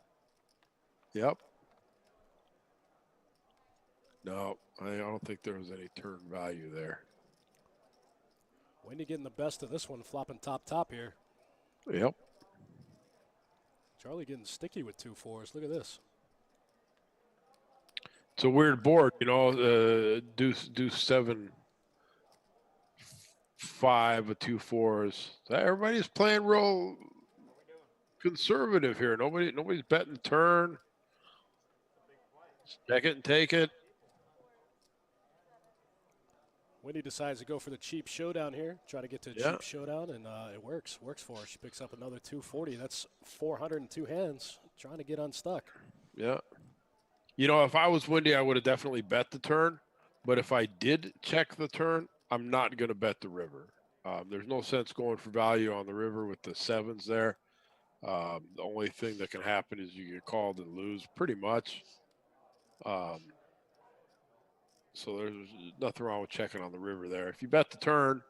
[SPEAKER 8] Yep. No, I don't think there was any turn value there.
[SPEAKER 1] Wendy getting the best of this one, flopping top here.
[SPEAKER 8] Yep.
[SPEAKER 1] Charlie getting sticky with 2 4s. Look at this.
[SPEAKER 8] It's a weird board, deuce 7 5 with 2 4s. Everybody's playing real conservative here. Nobody's betting turn. Check it and take it.
[SPEAKER 1] Wendy decides to go for the cheap showdown here. Try to get to a cheap showdown, and it works. Works for her. She picks up another 240. That's 402 hands. Trying to get unstuck.
[SPEAKER 8] Yeah. If I was Wendy, I would have definitely bet the turn. But if I did check the turn, I'm not going to bet the river. There's no sense going for value on the river with the 7s there. The only thing that can happen is you get called and lose pretty much. So there's nothing wrong with checking on the river there. If you bet the turn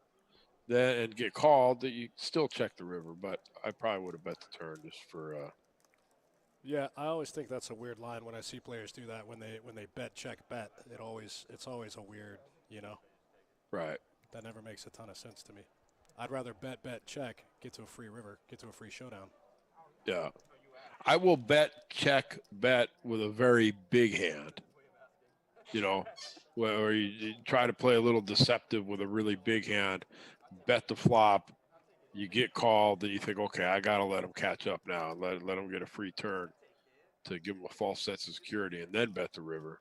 [SPEAKER 8] then and get called, that you still check the river. But I probably would have bet the turn just for.
[SPEAKER 1] Yeah, I always think that's a weird line when I see players do that when they bet check bet. It's always a weird,
[SPEAKER 8] Right.
[SPEAKER 1] That never makes a ton of sense to me. I'd rather bet check, get to a free river, get to a free showdown.
[SPEAKER 8] Yeah. I will bet with a very big hand. Where you try to play a little deceptive with a really big hand, bet the flop, you get called, and you think, okay, I got to let him catch up now, let him get a free turn to give him a false sense of security, and then bet the river.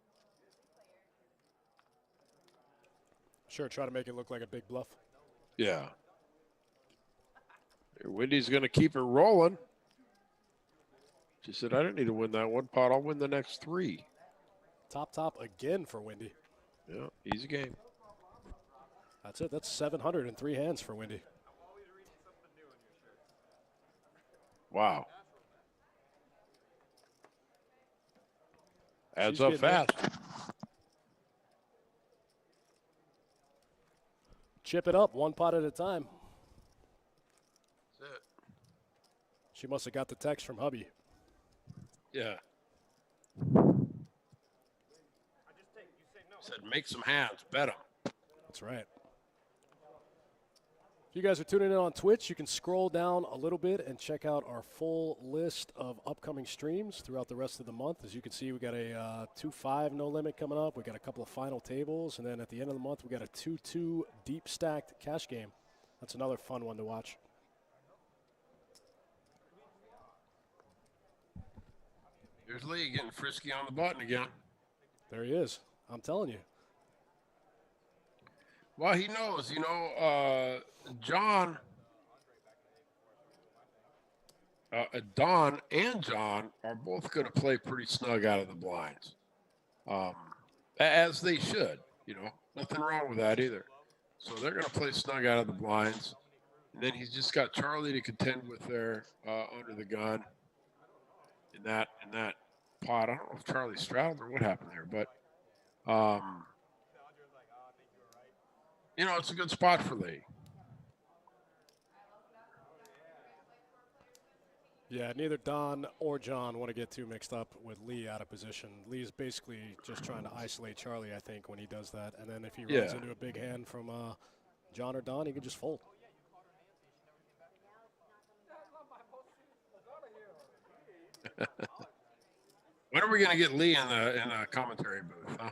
[SPEAKER 1] Sure, try to make it look like a big bluff.
[SPEAKER 8] Yeah. Wendy's going to keep it rolling. She said, I don't need to win that one pot. I'll win the next 3.
[SPEAKER 1] Top again for Wendy.
[SPEAKER 8] Yeah, easy game.
[SPEAKER 1] That's it. That's 703 hands for Wendy.
[SPEAKER 8] Wow. Adds up fast.
[SPEAKER 1] Chip it up 1 pot at a time.
[SPEAKER 8] That's it.
[SPEAKER 1] She must have got the text from hubby.
[SPEAKER 8] Yeah. Said make some hands, bet them.
[SPEAKER 1] That's right. If you guys are tuning in on Twitch, you can scroll down a little bit and check out our full list of upcoming streams throughout the rest of the month. As you can see, we got a 2-5 no limit coming up. We got a couple of final tables, and then at the end of the month, we got a 2-2 deep stacked cash game. That's another fun one to watch.
[SPEAKER 8] There's Lee getting frisky on the button again.
[SPEAKER 1] There he is. I'm telling you.
[SPEAKER 8] Well, he knows, John, Don and John are both going to play pretty snug out of the blinds, as they should, nothing wrong with that either. So they're going to play snug out of the blinds. And then he's just got Charlie to contend with there under the gun in that pot. I don't know if Charlie straddled or what happened there, but it's a good spot for Lee.
[SPEAKER 1] Yeah, neither Don or John want to get too mixed up with Lee out of position. Lee's basically just trying to isolate Charlie, I think, when he does that. And then if he runs into a big hand from John or Don, he can just fold.
[SPEAKER 8] When are we going to get Lee in the commentary booth, huh?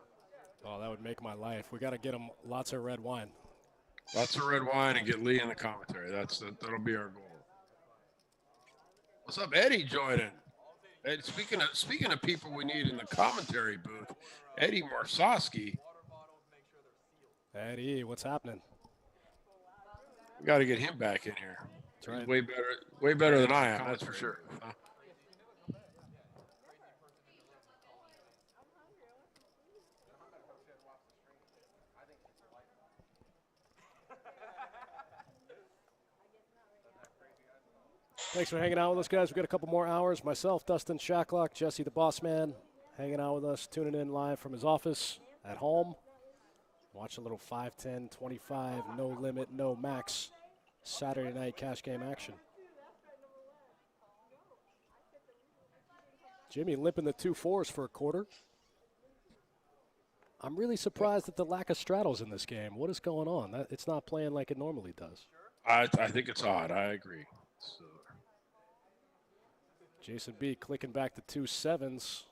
[SPEAKER 1] Oh, that would make my life. We got to get him lots of red wine.
[SPEAKER 8] Lots of red wine and get Lee in the commentary. That'll be our goal. What's up, Eddie joining? And speaking of people we need in the commentary booth, Eddie Marsowski.
[SPEAKER 1] Eddie, what's happening?
[SPEAKER 8] We got to get him back in here.
[SPEAKER 1] That's right.
[SPEAKER 8] He's way better than I am. That's for sure.
[SPEAKER 1] Thanks for hanging out with us, guys. We've got a couple more hours. Myself, Dustin Shacklock, Jesse the Boss Man, hanging out with us, tuning in live from his office at home. Watch a little 5, 10, 25, no limit, no max Saturday night cash game action. Jimmy limping the 2-4s for a quarter. I'm really surprised at the lack of straddles in this game. What is going on? It's not playing like it normally does.
[SPEAKER 8] I think it's odd. I agree. So.
[SPEAKER 1] Jason B clicking back to 2 7s.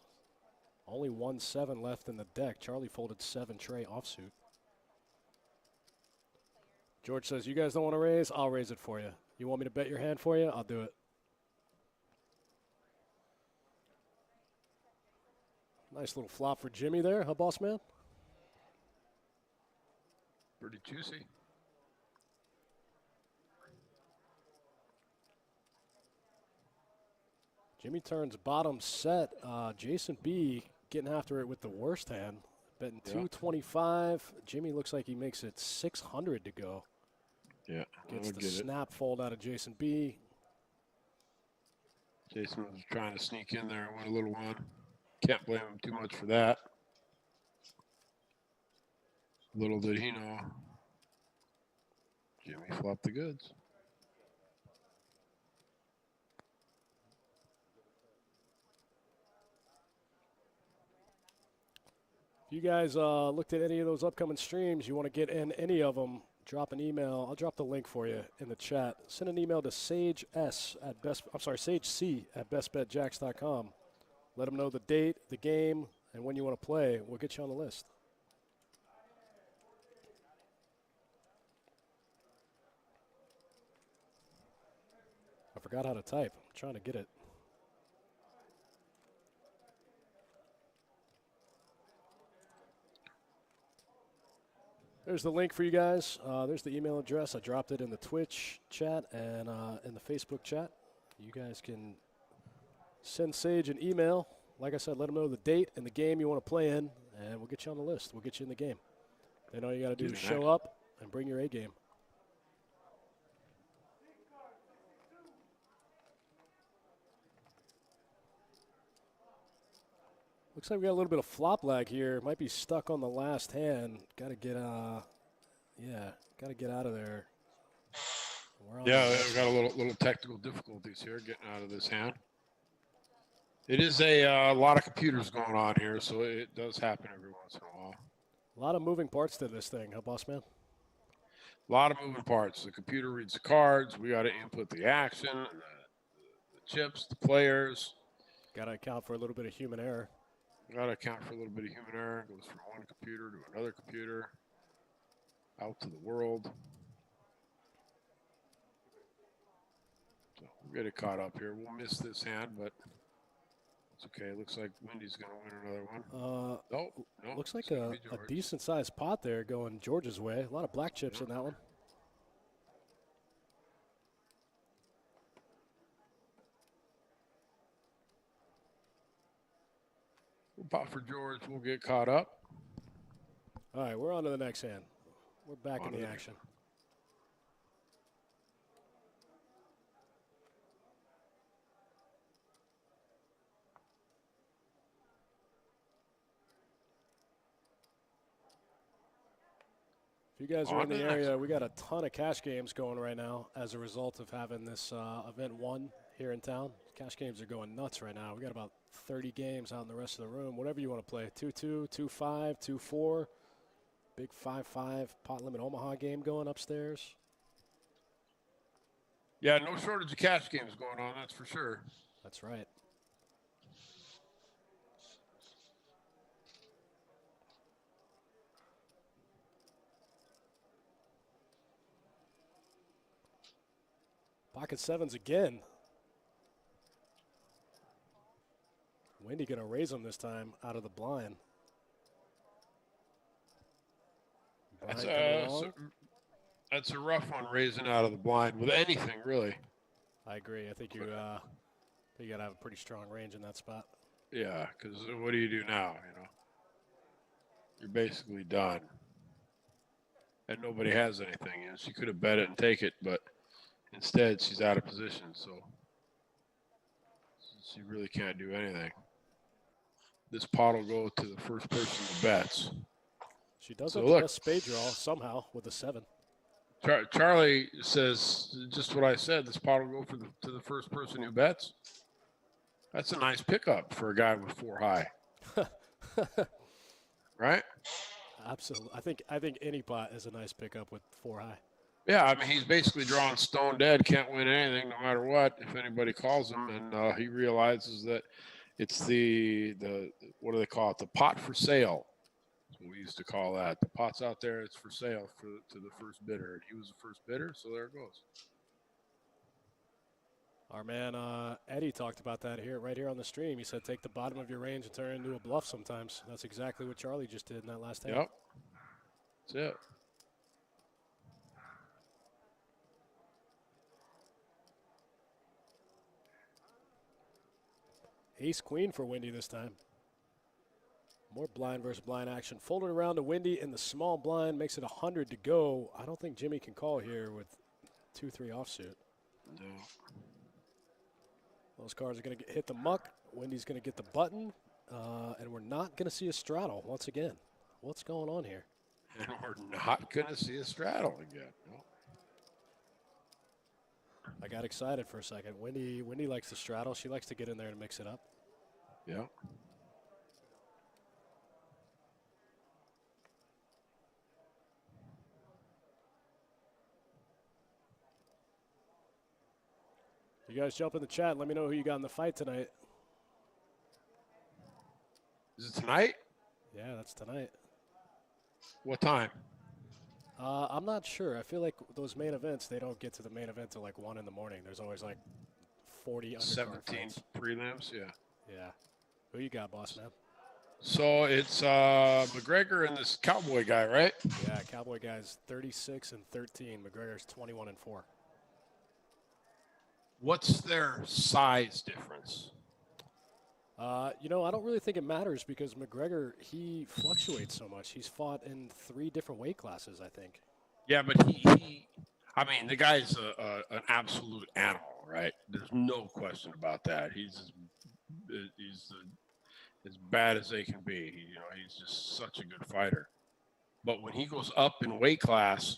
[SPEAKER 1] Only 1 7 left in the deck. Charlie folded 7 tray offsuit. George says, you guys don't want to raise? I'll raise it for you. You want me to bet your hand for you? I'll do it. Nice little flop for Jimmy there, huh, boss man?
[SPEAKER 8] Pretty juicy.
[SPEAKER 1] Jimmy turns bottom set. Jason B getting after it with the worst hand. Betting 225. Jimmy looks like he makes it 600 to go.
[SPEAKER 8] Yeah.
[SPEAKER 1] Gets the snap fold out of Jason B.
[SPEAKER 8] Jason was trying to sneak in there and win a little one. Can't blame him too much for that. Little did he know, Jimmy flopped the goods.
[SPEAKER 1] If you guys looked at any of those upcoming streams, you want to get in any of them, drop an email. I'll drop the link for you in the chat. Send an email to sagec at bestbetjacks.com. Let them know the date, the game, and when you want to play. We'll get you on the list. I forgot how to type. I'm trying to get it. There's the link for you guys. There's the email address. I dropped it in the Twitch chat and in the Facebook chat. You guys can send Sage an email. Like I said, let them know the date and the game you want to play in, and we'll get you on the list. We'll get you in the game. Then all you got to do is show up and bring your A game. Looks like we got a little bit of flop lag here. Might be stuck on the last hand. Got to get, got to get out of there.
[SPEAKER 8] Yeah, we've got a little technical difficulties here getting out of this hand. It is a lot of computers going on here, so it does happen every once in a while.
[SPEAKER 1] A lot of moving parts to this thing, huh, boss man?
[SPEAKER 8] A lot of moving parts. The computer reads the cards. We got to input the action, the chips, the players.
[SPEAKER 1] Got to account for a little bit of human error.
[SPEAKER 8] Got to account for a little bit of human error. Goes from one computer to another computer, out to the world. So we'll get it caught up here. We'll miss this hand, but it's okay. It looks like Wendy's going to win another one. No.
[SPEAKER 1] Looks like a decent-sized pot there going George's way. A lot of black chips in that one.
[SPEAKER 8] We'll pop for George. We'll get caught up.
[SPEAKER 1] All right, we're on to the next hand. We're back in the action. If you guys are in the area, we got a ton of cash games going right now as a result of having this event 1 here in town. Cash games are going nuts right now. We got about 30 games out in the rest of the room. Whatever you want to play. 2-2, 2-5, 2-4. Big 5-5 pot limit Omaha game going upstairs.
[SPEAKER 8] Yeah, no shortage of cash games going on, that's for sure.
[SPEAKER 1] That's right. Pocket sevens again. Wendy going to raise them this time out of the blind.
[SPEAKER 8] That's a rough one, raising out of the blind with anything, really.
[SPEAKER 1] I agree. I think you got to have a pretty strong range in that spot.
[SPEAKER 8] Yeah, because what do you do now, You're basically done. And nobody has anything. She could have bet it and take it, but instead she's out of position, so So you really can't do anything. This pot will go to the first person who bets.
[SPEAKER 1] She does
[SPEAKER 8] So
[SPEAKER 1] have the
[SPEAKER 8] look.
[SPEAKER 1] best spade draw somehow with a 7.
[SPEAKER 8] Charlie says just what I said. This pot will go to the first person who bets. That's a nice pickup for a guy with 4 high. Right?
[SPEAKER 1] Absolutely. I think any pot is a nice pickup with 4 high.
[SPEAKER 8] Yeah, I mean, he's basically drawing stone dead, can't win anything no matter what if anybody calls him, and he realizes that it's the what do they call it? The pot for sale. That's what we used to call that. The pot's out there, it's for sale to the first bidder. And he was the first bidder, so there it goes.
[SPEAKER 1] Our man Eddie talked about that right here on the stream. He said take the bottom of your range and turn it into a bluff sometimes. That's exactly what Charlie just did in that last hand.
[SPEAKER 8] Yep. That's it.
[SPEAKER 1] Ace queen for Wendy this time. More blind versus blind action. Folded around to Wendy in the small blind. Makes it 100 to go. I don't think Jimmy can call here with 2-3 offsuit.
[SPEAKER 8] No.
[SPEAKER 1] Those cards are going to hit the muck. Wendy's going to get the button. And we're not going to see a straddle once again. What's going on here?
[SPEAKER 8] And we're not going to see a straddle again. No.
[SPEAKER 1] I got excited for a second. Wendy likes to straddle. She likes to get in there and mix it up.
[SPEAKER 8] Yeah.
[SPEAKER 1] You guys jump in the chat. Let me know who you got in the fight tonight.
[SPEAKER 8] Is it tonight?
[SPEAKER 1] Yeah, that's tonight.
[SPEAKER 8] What time?
[SPEAKER 1] I'm not sure. I feel like those main events, they don't get to the main event till like 1 in the morning. There's always like 40 undercard
[SPEAKER 8] 17
[SPEAKER 1] fights.
[SPEAKER 8] prelims, yeah.
[SPEAKER 1] Yeah. Who you got, boss man?
[SPEAKER 8] So it's McGregor and this Cowboy guy, right?
[SPEAKER 1] Yeah, Cowboy guy's 36-13. McGregor's 21-4.
[SPEAKER 8] What's their size difference?
[SPEAKER 1] I don't really think it matters because McGregor, he fluctuates so much. He's fought in 3 different weight classes, I think.
[SPEAKER 8] Yeah, but the guy's an absolute animal, right? There's no question about that. He's as bad as they can be. He's just such a good fighter. But when he goes up in weight class,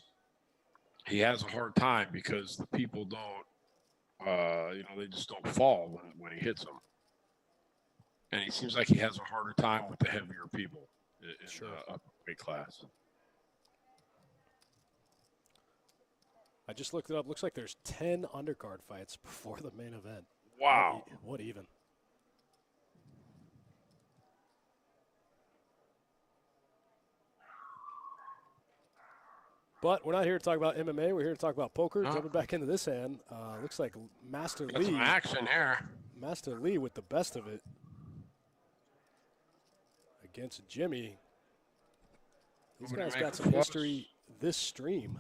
[SPEAKER 8] he has a hard time because the people don't, they just don't fall when he hits them. And he seems like he has a harder time with the heavier people in upper weight class.
[SPEAKER 1] I just looked it up. Looks like there's 10 undercard fights before the main event.
[SPEAKER 8] Wow.
[SPEAKER 1] What even? But we're not here to talk about MMA. We're here to talk about poker.
[SPEAKER 8] No.
[SPEAKER 1] Jumping back into this hand, looks like Master
[SPEAKER 8] Got some
[SPEAKER 1] Lee.
[SPEAKER 8] action here.
[SPEAKER 1] Master Lee with the best of it against Jimmy. These guys got some history this stream.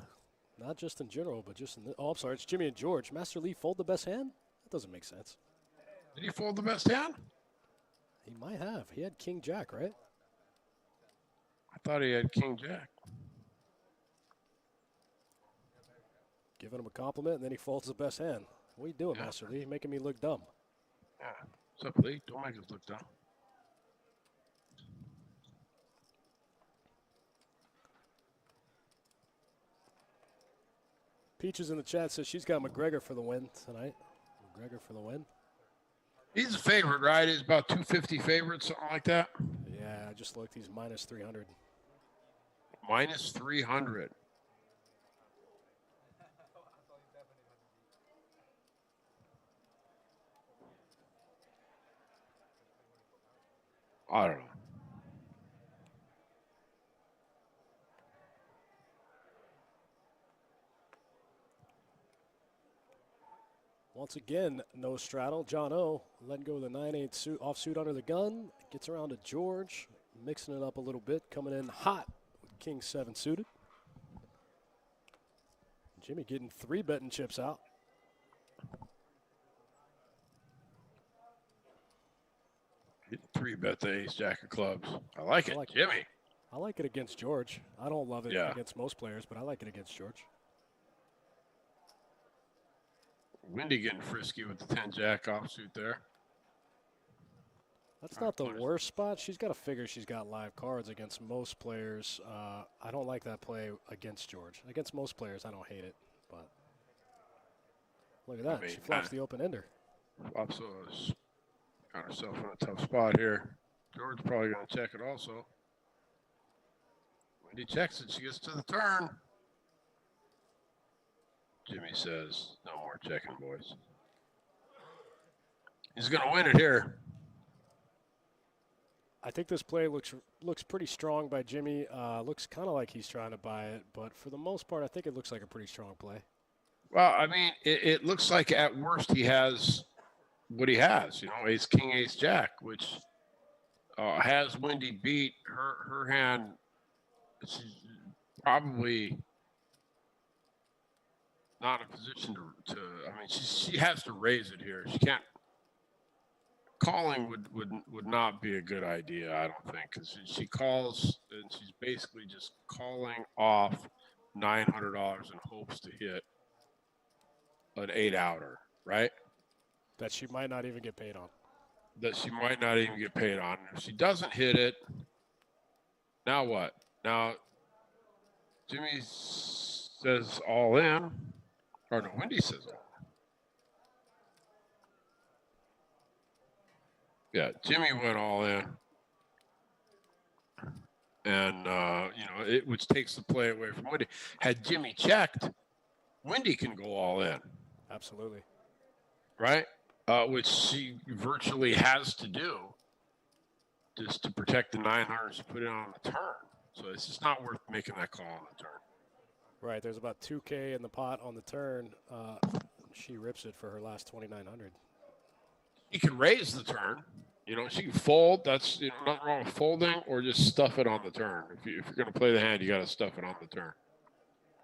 [SPEAKER 1] Not just in general, but just in the, I'm sorry, it's Jimmy and George. Master Lee fold the best hand? That doesn't make sense.
[SPEAKER 8] Did he fold the best hand?
[SPEAKER 1] He might have. He had King Jack, right?
[SPEAKER 8] I thought he had King Jack.
[SPEAKER 1] Giving him a compliment, and then he folds the best hand. What are you doing, Master Lee? You're making me look dumb.
[SPEAKER 8] Yeah. What's up, Lee? Don't make us look dumb.
[SPEAKER 1] Peaches in the chat says she's got McGregor for the win tonight. McGregor for the win.
[SPEAKER 8] He's a favorite, right? He's about 250 favorite, something like that.
[SPEAKER 1] Yeah, I just looked. He's minus 300.
[SPEAKER 8] Minus 300. I don't know.
[SPEAKER 1] Once again, no straddle. John O. letting go of the 9-8 suit, offsuit under the gun. Gets around to George, mixing it up a little bit. Coming in hot with King 7 suited. Jimmy getting 3 betting chips out.
[SPEAKER 8] Hit 3-bet the ace jack of clubs. I like it, Jimmy.
[SPEAKER 1] I like it against George. I don't love it
[SPEAKER 8] Yeah.
[SPEAKER 1] against most players, but I like it against George.
[SPEAKER 8] Wendy getting frisky with the 10 jack offsuit there.
[SPEAKER 1] That's not the worst spot. She's got to figure she's got live cards against most players. I don't like that play against George. Against most players, I don't hate it. But look at that. She flops the open ender.
[SPEAKER 8] Flops got herself in a tough spot here. George's probably going to check it also. When he checks it, she gets to the turn. Jimmy says, no more checking, boys. He's going to win it here.
[SPEAKER 1] I think this play looks pretty strong by Jimmy. Looks kind of like he's trying to buy it, but for the most part, I think it looks like a pretty strong play.
[SPEAKER 8] Well, I mean, it looks like at worst he has what he has. You know, ace, king, ace, jack, which has Wendy beat. Her hand, she's probably not in a position to I mean, she has to raise it here. She can't. Calling would not be a good idea, I don't think, because she calls and she's basically just calling off $900 in hopes to hit an 8-outer, right?
[SPEAKER 1] That she might not even get paid on.
[SPEAKER 8] That she might not even get paid on. If she doesn't hit it, now what? Now, Jimmy says all in, or no, Wendy says all in. Yeah, Jimmy went all in, and which takes the play away from Wendy. Had Jimmy checked, Wendy can go all in.
[SPEAKER 1] Absolutely.
[SPEAKER 8] Right, which she virtually has to do just to protect the 900 she put in on the turn. So it's just not worth making that call on the turn.
[SPEAKER 1] Right, there's about $2K in the pot on the turn. She rips it for her last 2,900.
[SPEAKER 8] You can raise the turn. You know, she can fold. That's nothing wrong with folding, or just stuff it on the turn. If you're going to play the hand, you got to stuff it on the turn.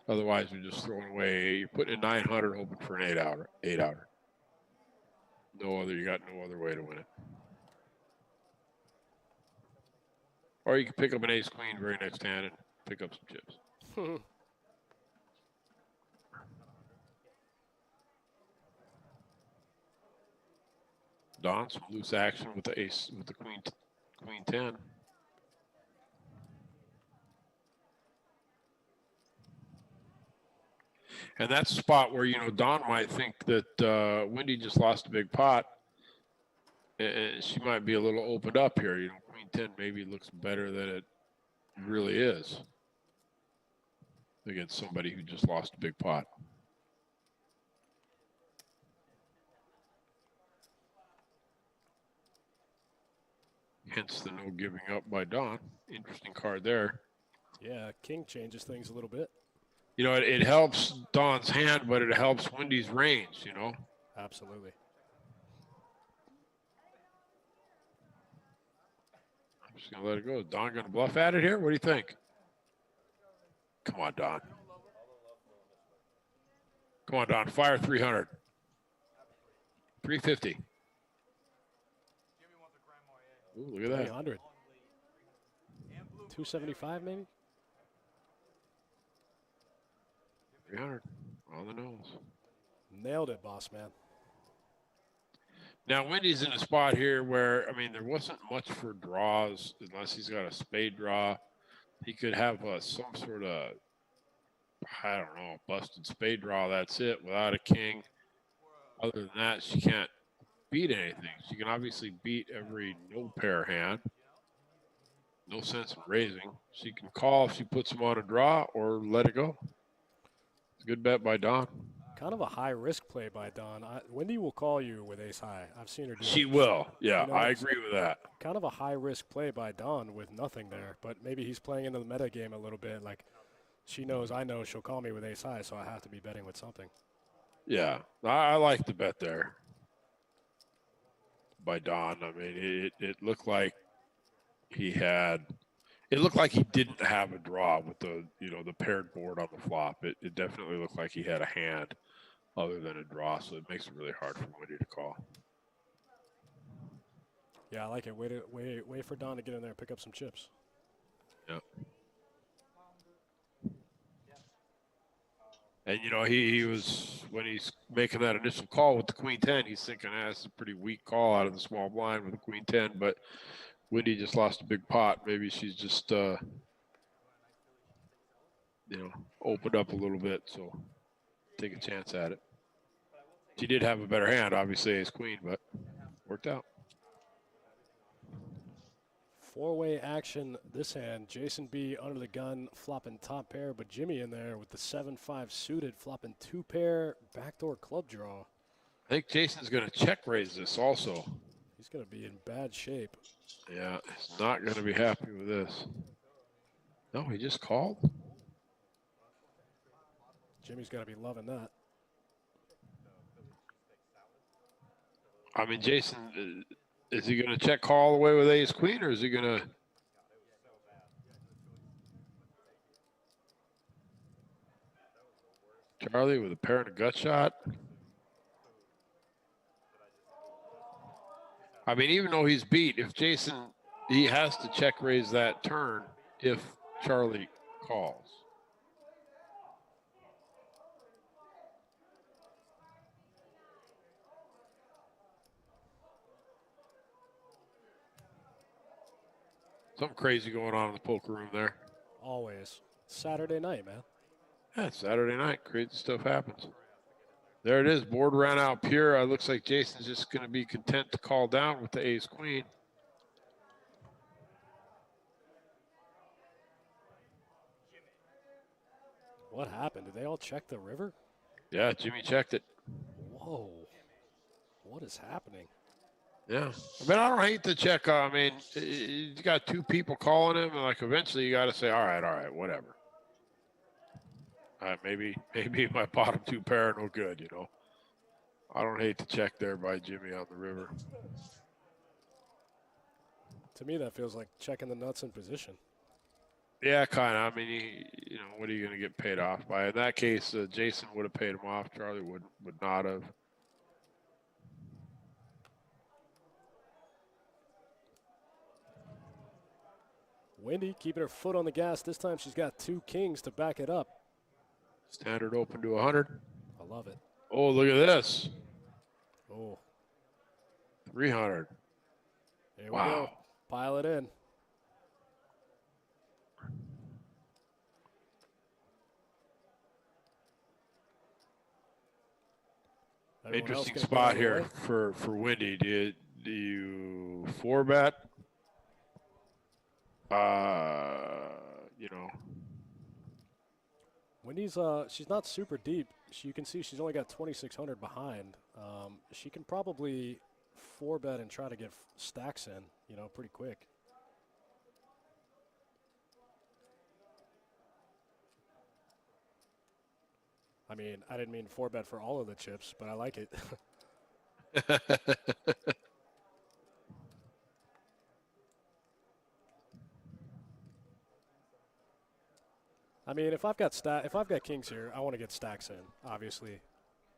[SPEAKER 8] Otherwise, you're just throwing away. You're putting in 900, hoping for an 8-outer. You got no other way to win it. Or you can pick up an ace queen very next hand and pick up some chips. Don, some loose action with the ace, with the queen 10. And that's a spot where, Don might think that Wendy just lost a big pot. And she might be a little opened up here. Queen 10 maybe looks better than it really is against somebody who just lost a big pot. Hence the no giving up by Don. Interesting card there.
[SPEAKER 1] Yeah, king changes things a little bit.
[SPEAKER 8] It helps Don's hand, but it helps Wendy's range,
[SPEAKER 1] Absolutely.
[SPEAKER 8] I'm just going to let it go. Is Don going to bluff at it here? What do you think? Come on, Don. Come on, Don. Fire 300. 350. Ooh, look at that.
[SPEAKER 1] 300. 275 maybe?
[SPEAKER 8] 300 on the nose.
[SPEAKER 1] Nailed it, boss man.
[SPEAKER 8] Now, Wendy's in a spot here where, there wasn't much for draws unless he's got a spade draw. He could have some sort of, I don't know, busted spade draw. That's it, without a king. Other than that, she can't beat anything. She can obviously beat every no pair hand. No sense in raising. She can call if she puts him on a draw or let it go. It's a good bet by Don.
[SPEAKER 1] Kind of a high-risk play by Don. Wendy will call you with ace-high. I've seen her do it.
[SPEAKER 8] She will. Yeah, I agree with that.
[SPEAKER 1] Kind of a high-risk play by Don with nothing there, but maybe he's playing into the meta game a little bit. Like, she knows I know she'll call me with ace-high, so I have to be betting with something.
[SPEAKER 8] Yeah, I like the bet there by Don. It looked like he didn't have a draw with the paired board on the flop. It definitely looked like he had a hand other than a draw, so it makes it really hard for Wendy to call.
[SPEAKER 1] Yeah, I like it. Wait for Don to get in there and pick up some chips.
[SPEAKER 8] Yeah. And he was when he's making that initial call with the queen 10, he's thinking, that's a pretty weak call out of the small blind with the queen 10. But Wendy just lost a big pot. Maybe she's just, opened up a little bit. So take a chance at it. She did have a better hand, obviously, ace queen, but worked out.
[SPEAKER 1] Four-way action this hand. Jason B under the gun, flopping top pair, but Jimmy in there with the 7-5 suited, flopping 2-pair, backdoor club draw.
[SPEAKER 8] I think Jason's going to check raise this also.
[SPEAKER 1] He's going to be in bad shape.
[SPEAKER 8] Yeah, he's not going to be happy with this. No, he just called.
[SPEAKER 1] Jimmy's got to be loving that.
[SPEAKER 8] I mean, Jason, is he going to check call all the way with ace queen, or is he going to? Charlie with a pair and a gut shot. I mean, even though he's beat, if Jason, he has to check raise that turn if Charlie calls. Something crazy going on in the poker room there.
[SPEAKER 1] Always. Saturday night, man.
[SPEAKER 8] Yeah, it's Saturday night. Crazy stuff happens. There it is. Board ran out pure. Looks like Jason's just going to be content to call down with the ace queen.
[SPEAKER 1] What happened? Did they all check the river?
[SPEAKER 8] Yeah, Jimmy checked it.
[SPEAKER 1] Whoa. What is happening?
[SPEAKER 8] Yeah. I mean, I don't hate the check. I mean, you got two people calling him, and like eventually you got to say, all right, whatever. All right, maybe my bottom two pair are no good, you know. I don't hate the check there by Jimmy on the river.
[SPEAKER 1] To me, that feels like checking the nuts in position.
[SPEAKER 8] Yeah, kind of. I mean, what are you going to get paid off by? In that case, Jason would have paid him off. Charlie would not have.
[SPEAKER 1] Wendy keeping her foot on the gas. This time she's got two kings to back it up.
[SPEAKER 8] Standard open to 100.
[SPEAKER 1] I love it.
[SPEAKER 8] Oh, look at this.
[SPEAKER 1] Oh.
[SPEAKER 8] 300.
[SPEAKER 1] Here we go. Pile it in.
[SPEAKER 8] Interesting spot here for Wendy. Do you 4-bet?
[SPEAKER 1] Wendy's she's not super deep. You can see she's only got 2,600 behind. She can probably 4-bet and try to get stacks in, pretty quick. I mean, I didn't mean 4-bet for all of the chips, but I like it. I mean, if I've got kings here, I want to get stacks in. Obviously,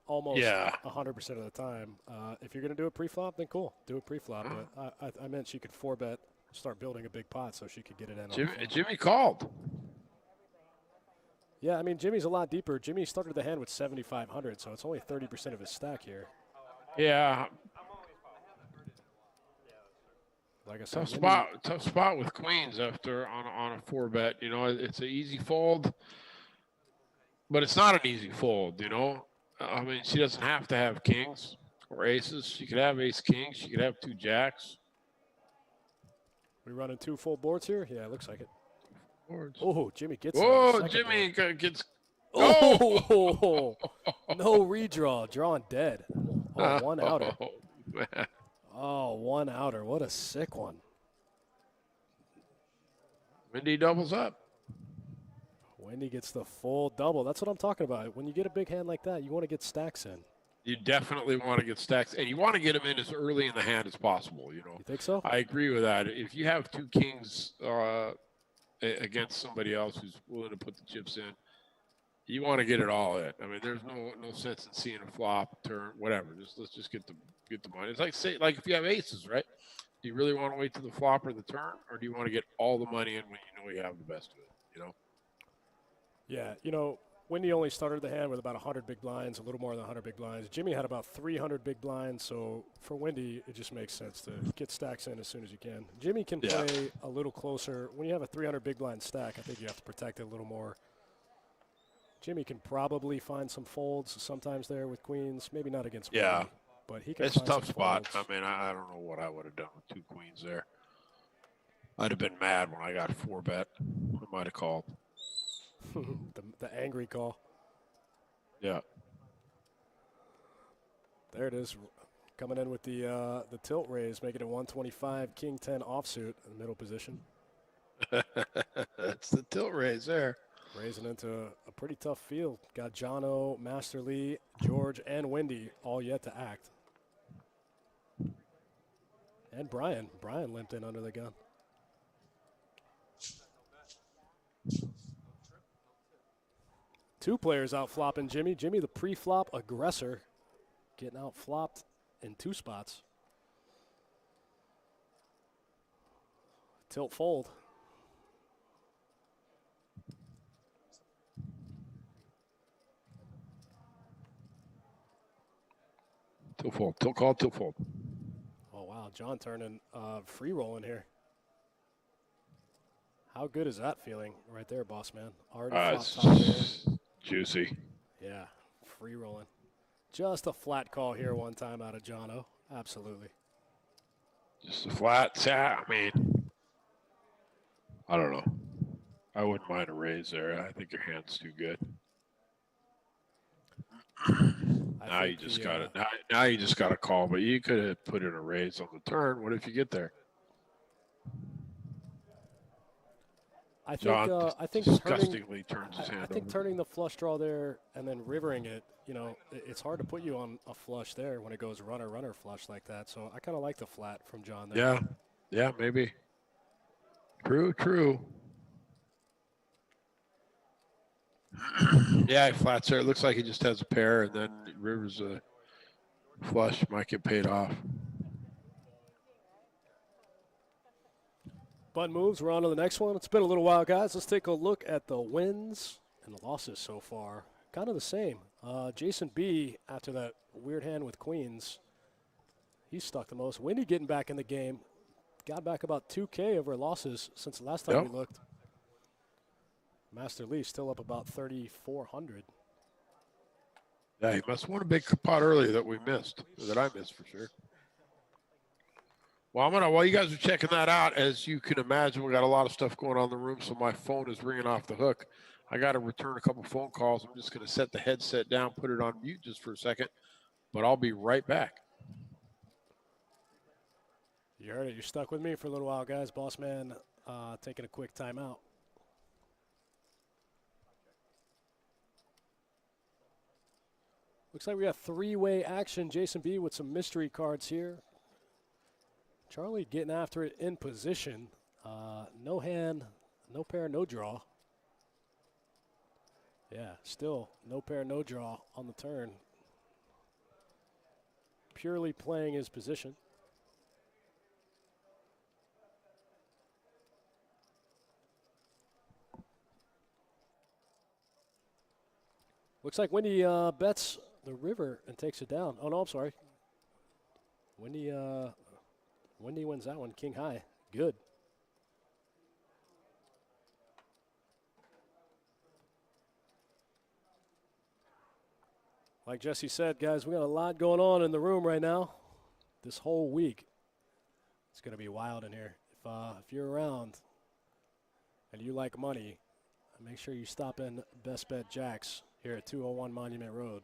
[SPEAKER 1] almost 100% of the time. If you're going to do a pre-flop, then cool, do a pre-flop. But I meant she could 4-bet, start building a big pot, so she could get it in.
[SPEAKER 8] Jimmy called.
[SPEAKER 1] Yeah, I mean, Jimmy's a lot deeper. Jimmy started the hand with 7,500, so it's only 30% of his stack here.
[SPEAKER 8] Yeah.
[SPEAKER 1] Like I said,
[SPEAKER 8] tough spot with queens after on a 4-bet. It's an easy fold, but it's not an easy fold. I mean, she doesn't have to have kings or aces. She could have ace king. She could have two jacks.
[SPEAKER 1] We running two full boards here? Yeah, it looks like it.
[SPEAKER 8] Boards.
[SPEAKER 1] Oh, Jimmy gets.
[SPEAKER 8] Oh, Jimmy gets.
[SPEAKER 1] Oh, no redraw, drawing dead. Oh, one outer.
[SPEAKER 8] Oh, man.
[SPEAKER 1] Oh, one outer. What a sick one.
[SPEAKER 8] Wendy doubles up.
[SPEAKER 1] Wendy gets the full double. That's what I'm talking about. When you get a big hand like that, you want to get stacks in.
[SPEAKER 8] You definitely want to get stacks, and you want to get them in as early in the hand as possible.
[SPEAKER 1] You think so?
[SPEAKER 8] I agree with that. If you have two kings against somebody else who's willing to put the chips in, you want to get it all in. I mean, there's no sense in seeing a flop, turn, whatever. Let's just get the money. It's like if you have aces, right? Do you really want to wait till the flop or the turn, or do you want to get all the money in when you know you have the best of it?
[SPEAKER 1] Yeah, Wendy only started the hand with about 100 big blinds, a little more than 100 big blinds. Jimmy had about 300 big blinds, so for Wendy, it just makes sense to get stacks in as soon as you can. Jimmy can play a little closer. When you have a 300 big blind stack, I think you have to protect it a little more. Jimmy can probably find some folds sometimes there with queens, maybe not against Wendy, but he can
[SPEAKER 8] It's a
[SPEAKER 1] find some
[SPEAKER 8] tough spot.
[SPEAKER 1] folds.
[SPEAKER 8] I mean, I don't know what I would have done with 2 queens there. I'd have been mad when I got 4-bet. I might have called.
[SPEAKER 1] the angry call.
[SPEAKER 8] Yeah.
[SPEAKER 1] There it is, coming in with the tilt raise, making it 125, king 10 offsuit in the middle position.
[SPEAKER 8] That's the tilt raise there.
[SPEAKER 1] Raising into a pretty tough field. Got Jono, Master Lee, George, and Wendy all yet to act. And Brian. Brian limped in under the gun. Two players out flopping Jimmy. Jimmy, the pre-flop aggressor, getting out flopped in 2 spots. Tilt fold.
[SPEAKER 8] Tilt fold. Tilt call, tilt fold.
[SPEAKER 1] Oh, wow. John turning free rolling here. How good is that feeling right there, boss man? Already flopped top pair.
[SPEAKER 8] Juicy.
[SPEAKER 1] Yeah, free rolling. Just a flat call here one time out of Jono. Absolutely.
[SPEAKER 8] Just a flat. I mean, I don't know. I wouldn't mind a raise there. I think your hand's too good. Now you just got it. Now you just got to call, but you could have put in a raise on the turn. What if you get there?
[SPEAKER 1] I think
[SPEAKER 8] disgustingly turns his hand
[SPEAKER 1] I think
[SPEAKER 8] over.
[SPEAKER 1] turning the flush draw there and then rivering it, you know, it's hard to put you on a flush there when it goes runner flush like that. So I kind of like the flat from John there.
[SPEAKER 8] Yeah, maybe. True. Yeah, he flats there. It looks like he just has a pair, and then rivers a flush. Might get paid off.
[SPEAKER 1] Button moves. We're on to the next one. It's been a little while, guys. Let's take a look at the wins and the losses so far. Kind of the same. Jason B, after that weird hand with queens, he stuck the most. Wendy getting back in the game. Got back about 2K over losses since the last time we looked. Master Lee still up about 3,400.
[SPEAKER 8] Yeah, he must have won a big pot earlier that we missed, that I missed for sure. Well, while you guys are checking that out, as you can imagine, we got a lot of stuff going on in the room, so my phone is ringing off the hook. I got to return a couple phone calls. I'm just going to set the headset down, put it on mute just for a second, but I'll be right back.
[SPEAKER 1] You heard it. You're stuck with me for a little while, guys. Boss man taking a quick timeout. Looks like we got 3-way action. Jason B with some mystery cards here. Charlie getting after it in position. No hand, no pair, no draw. Yeah, still no pair, no draw on the turn. Purely playing his position. Looks like Wendy bets the river and takes it down. Oh, no, I'm sorry. Wendy wins that one. King high. Good. Like Jesse said, guys, we got a lot going on in the room right now. This whole week, it's going to be wild in here. If you're around and you like money, make sure you stop in Best Bet Jacks here at 201 Monument Road.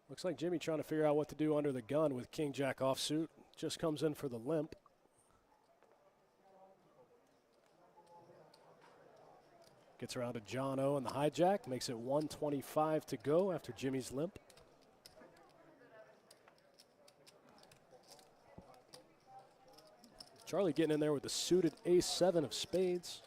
[SPEAKER 1] Looks like Jimmy trying to figure out what to do under the gun with King Jack offsuit. Just comes in for the limp. Gets around to John O and the hijack. Makes it 125 to go after Jimmy's limp. Charlie getting in there with the suited ace-7 of spades.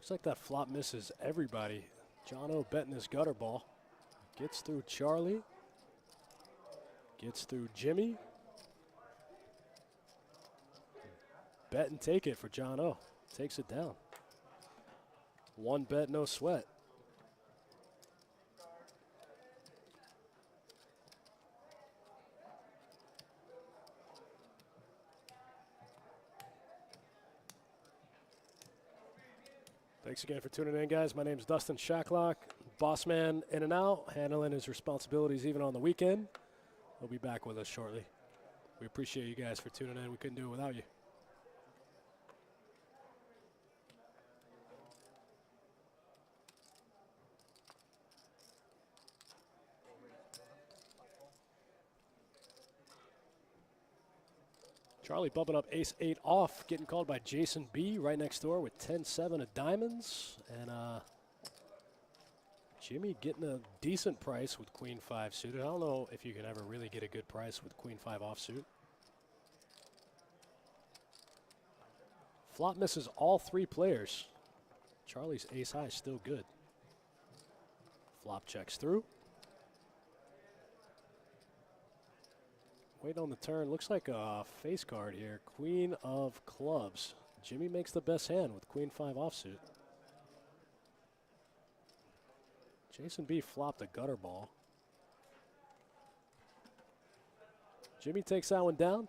[SPEAKER 1] Looks like that flop misses everybody. John O betting his gutter ball. Gets through Charlie. Gets through Jimmy. Bet and take it for John O. Takes it down. One bet, no sweat. Thanks again for tuning in, guys. My name is Dustin Shacklock, boss man in and out, handling his responsibilities even on the weekend. He'll be back with us shortly. We appreciate you guys for tuning in. We couldn't do it without you. Charlie bumping up ace-8 off, getting called by Jason B. right next door with 10-7 of diamonds. And Jimmy getting a decent price with queen-5 suited. I don't know if you can ever really get a good price with queen-5 offsuit. Flop misses all 3 players. Charlie's ace-high is still good. Flop checks through. Waiting on the turn. Looks like a face card here. Queen of clubs. Jimmy makes the best hand with queen-5 offsuit. Jason B flopped a gutter ball. Jimmy takes that one down.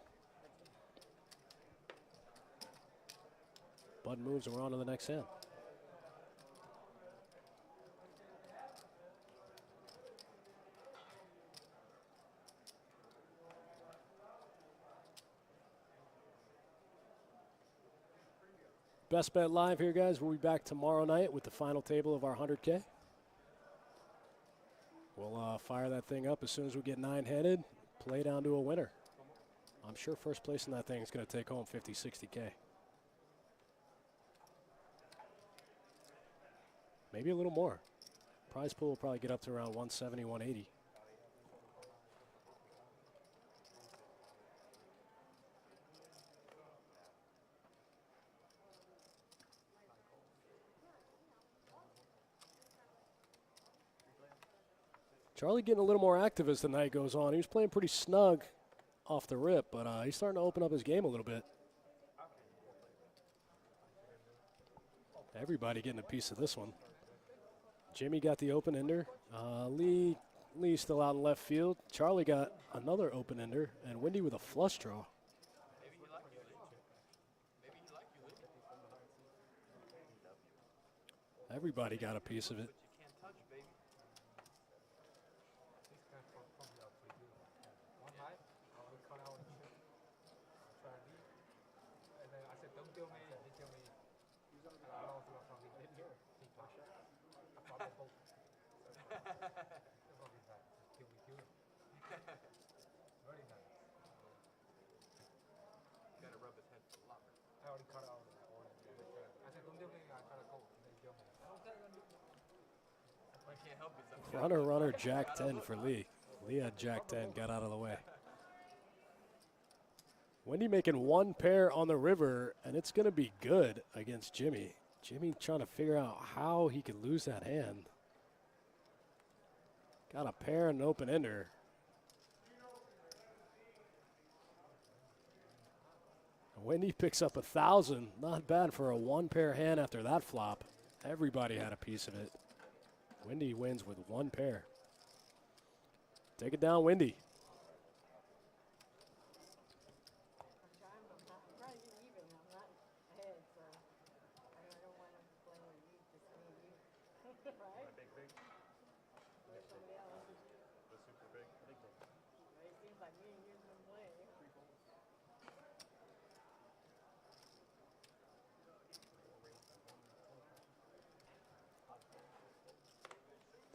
[SPEAKER 1] Bud moves and we're on to the next hand. Best Bet Live here, guys. We'll be back tomorrow night with the final table of our 100K. We'll fire that thing up as soon as we get 9-handed, play down to a winner. I'm sure first place in that thing is going to take home 50, 60K. Maybe a little more. Prize pool will probably get up to around 170, 180. Charlie getting a little more active as the night goes on. He was playing pretty snug off the rip, but he's starting to open up his game a little bit. Everybody getting a piece of this one. Jimmy got the open ender. Lee still out in left field. Charlie got another open ender, and Wendy with a flush draw. Everybody got a piece of it. Runner, Jack 10 for Lee. Lee had Jack 10, got out of the way. Wendy making one pair on the river, and it's going to be good against Jimmy. Jimmy trying to figure out how he could lose that hand. Got a pair and an open ender. Wendy picks up 1,000. Not bad for a one-pair hand after that flop. Everybody had a piece of it. Wendy wins with one pair. Take it down, Wendy.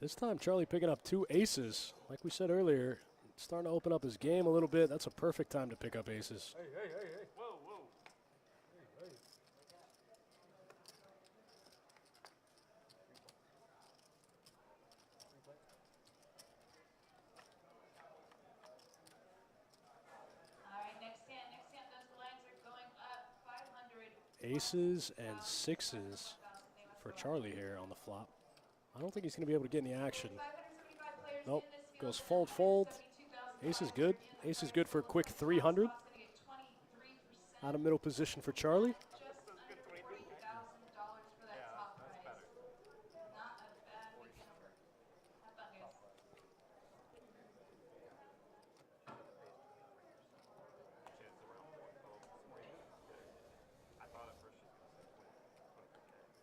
[SPEAKER 1] This time, Charlie picking up 2 aces. Like we said earlier, starting to open up his game a little bit. That's a perfect time to pick up aces.
[SPEAKER 2] Hey. Whoa. Hey.
[SPEAKER 9] All right, next hand. Those lines are going up 500.
[SPEAKER 1] Aces and sixes for Charlie here on the flop. I don't think he's going to be able to get any action.
[SPEAKER 9] 575 players
[SPEAKER 1] Nope.
[SPEAKER 9] in this field.
[SPEAKER 1] Goes fold, fold. Ace is good. Ace is good for a quick 300.
[SPEAKER 9] Slot's gonna get 23%.
[SPEAKER 1] Out of middle position for Charlie.
[SPEAKER 9] Just under $40,000 for that top prize. Not a bad weekend of work. Have fun, guys.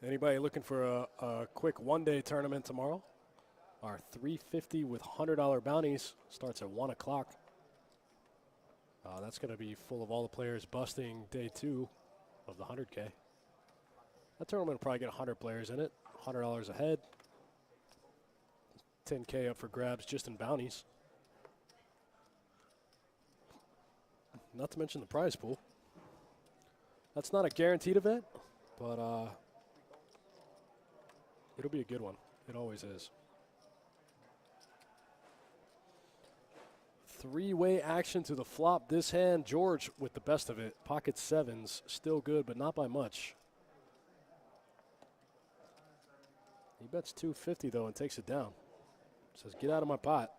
[SPEAKER 1] Anybody looking for a quick one-day tournament tomorrow? Our 350 with $100 bounties starts at 1 o'clock. That's going to be full of all the players busting day 2 of the 100K. That tournament will probably get 100 players in it, $100 a head. 10K up for grabs just in bounties. Not to mention the prize pool. That's not a guaranteed event, but it'll be a good one. It always is. Three-way action to the flop. This hand, George with the best of it. Pocket sevens, still good, but not by much. He bets 250 though and takes it down. Says, get out of my pot.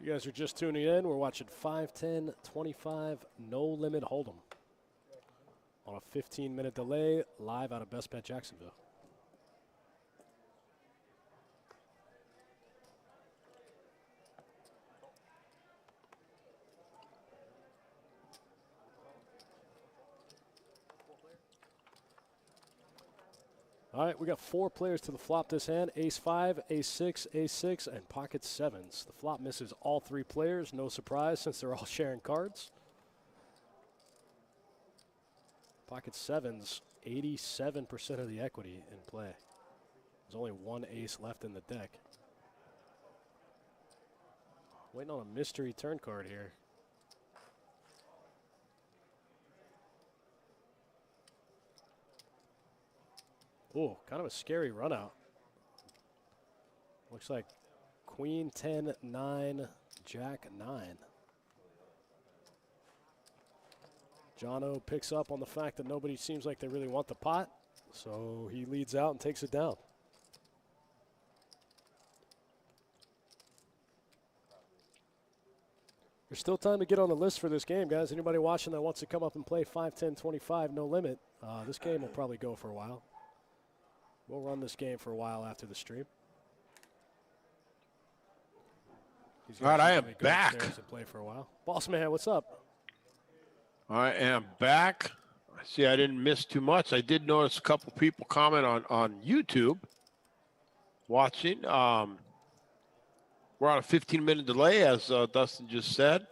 [SPEAKER 1] You guys are just tuning in. We're watching 5-10-25 no limit hold'em on a 15-minute delay live out of Best Bet Jacksonville. All right, we got 4 players to the flop this hand. Ace 5, Ace 6, Ace 6, and pocket sevens. The flop misses all 3 players. No surprise since they're all sharing cards. Pocket sevens, 87% of the equity in play. There's only 1 ace left in the deck. Waiting on a mystery turn card here. Ooh, kind of a scary run out. Looks like Queen 10, 9, Jack 9. Jono picks up on the fact that nobody seems like they really want the pot, so he leads out and takes it down. There's still time to get on the list for this game, guys. Anybody watching that wants to come up and play 5-10-25 no limit, this game will probably go for a while. We'll run this game for a while after the stream.
[SPEAKER 8] All right, I am
[SPEAKER 1] go
[SPEAKER 8] back.
[SPEAKER 1] upstairs and play for a while. Boss man, what's up?
[SPEAKER 8] I am back. I see I didn't miss too much. I did notice a couple people comment on YouTube watching. We're on a 15-minute delay, as Dustin just said.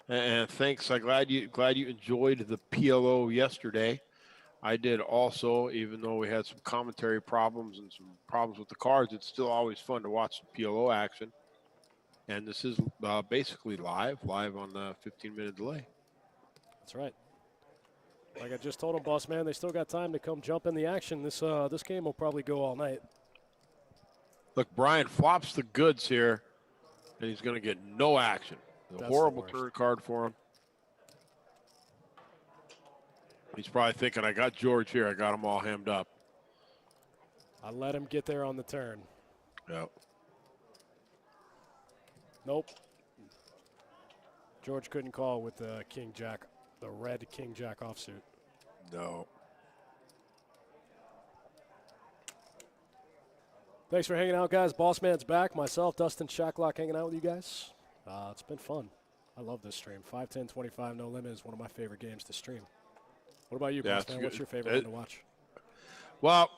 [SPEAKER 8] And thanks. I'm glad you enjoyed the PLO yesterday. I did also, even though we had some commentary problems and some problems with the cards, it's still always fun to watch some PLO action. And this is basically live on the 15-minute delay.
[SPEAKER 1] That's right. Like I just told him, boss man, they still got time to come jump in the action. This game will probably go all night.
[SPEAKER 8] Look, Brian flops the goods here, and he's going to get no action. A horrible turn card for him. He's probably thinking, I got George here. I got him all hemmed up.
[SPEAKER 1] I let him get there on the turn.
[SPEAKER 8] Yep.
[SPEAKER 1] Nope. George couldn't call with the King Jack, the red King Jack offsuit.
[SPEAKER 8] No.
[SPEAKER 1] Thanks for hanging out, guys. Boss man's back. Myself, Dustin Shacklock, hanging out with you guys. It's been fun. I love this stream. 5-10-25 no limit is one of my favorite games to stream. What about you, boss man? What's your favorite one to watch?
[SPEAKER 8] Well,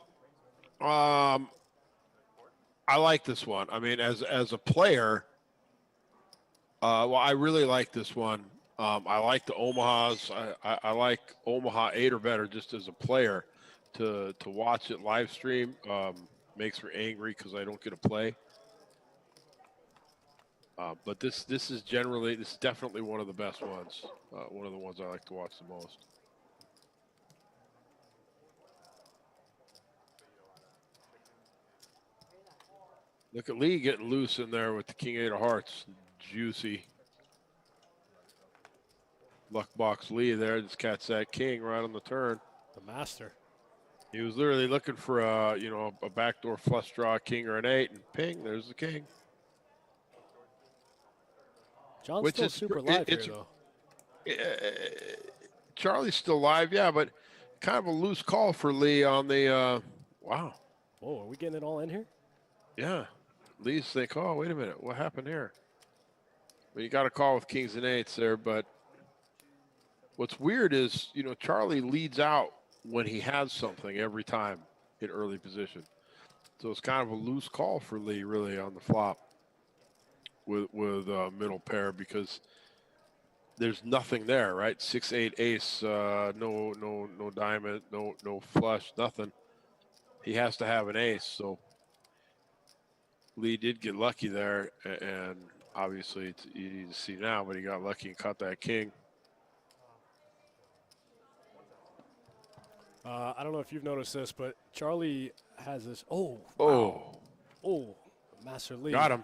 [SPEAKER 8] I like this one. I mean, as a player, I really like this one. I like the Omahas. I like Omaha 8 or better just as a player. to watch it live stream. Makes me angry because I don't get to play. But this is definitely one of the best ones. One of the ones I like to watch the most. Look at Lee getting loose in there with the King 8 of Hearts. Juicy. Luck box Lee there. Just catch that king right on the turn.
[SPEAKER 1] The master.
[SPEAKER 8] He was literally looking for a backdoor flush draw king or an 8, and ping, there's the king.
[SPEAKER 1] John's
[SPEAKER 8] Which
[SPEAKER 1] still
[SPEAKER 8] is
[SPEAKER 1] super live here, though.
[SPEAKER 8] Charlie's still live, yeah, but kind of a loose call for Lee on the. Wow.
[SPEAKER 1] Whoa, are we getting it all in here?
[SPEAKER 8] Yeah. Lee's think, oh, wait a minute, what happened here? Well, you got a call with kings and 8s there, but what's weird is, Charlie leads out when he has something every time in early position. So it's kind of a loose call for Lee, really, on the flop with middle pair because there's nothing there, right? 6-8 ace, no diamond, no flush, nothing. He has to have an ace, so Lee did get lucky there, and obviously it's easy to see now, but he got lucky and caught that king.
[SPEAKER 1] I don't know if you've noticed this, but Charlie has this. Oh,
[SPEAKER 8] wow.
[SPEAKER 1] Oh, Master Lee.
[SPEAKER 8] Got him.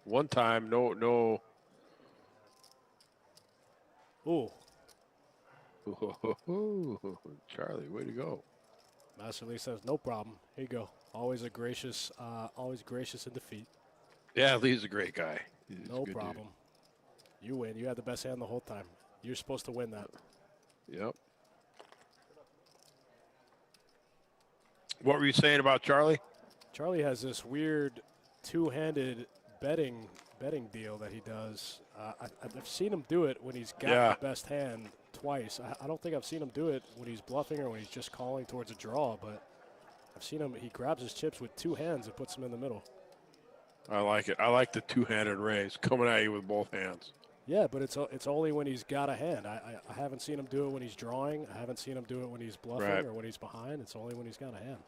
[SPEAKER 8] One time, no.
[SPEAKER 1] Oh.
[SPEAKER 8] Charlie, way to go.
[SPEAKER 1] Master Lee says, no problem. Here you go. Always gracious in defeat.
[SPEAKER 8] Yeah, Lee's a great guy.
[SPEAKER 1] No problem. You win. You had the best hand the whole time. You're supposed to win that.
[SPEAKER 8] Yep. What were you saying about Charlie?
[SPEAKER 1] Charlie has this weird two-handed betting deal that he does. I've seen him do it when he's got the best hand twice. I don't think I've seen him do it when he's bluffing or when he's just calling towards a draw, but I've seen him. He grabs his chips with two hands and puts them in the middle.
[SPEAKER 8] I like it. I like the two-handed raise, coming at you with both hands.
[SPEAKER 1] Yeah, but it's only when he's got a hand. I haven't seen him do it when he's drawing. I haven't seen him do it when he's bluffing or when he's behind. It's only when he's got a hand.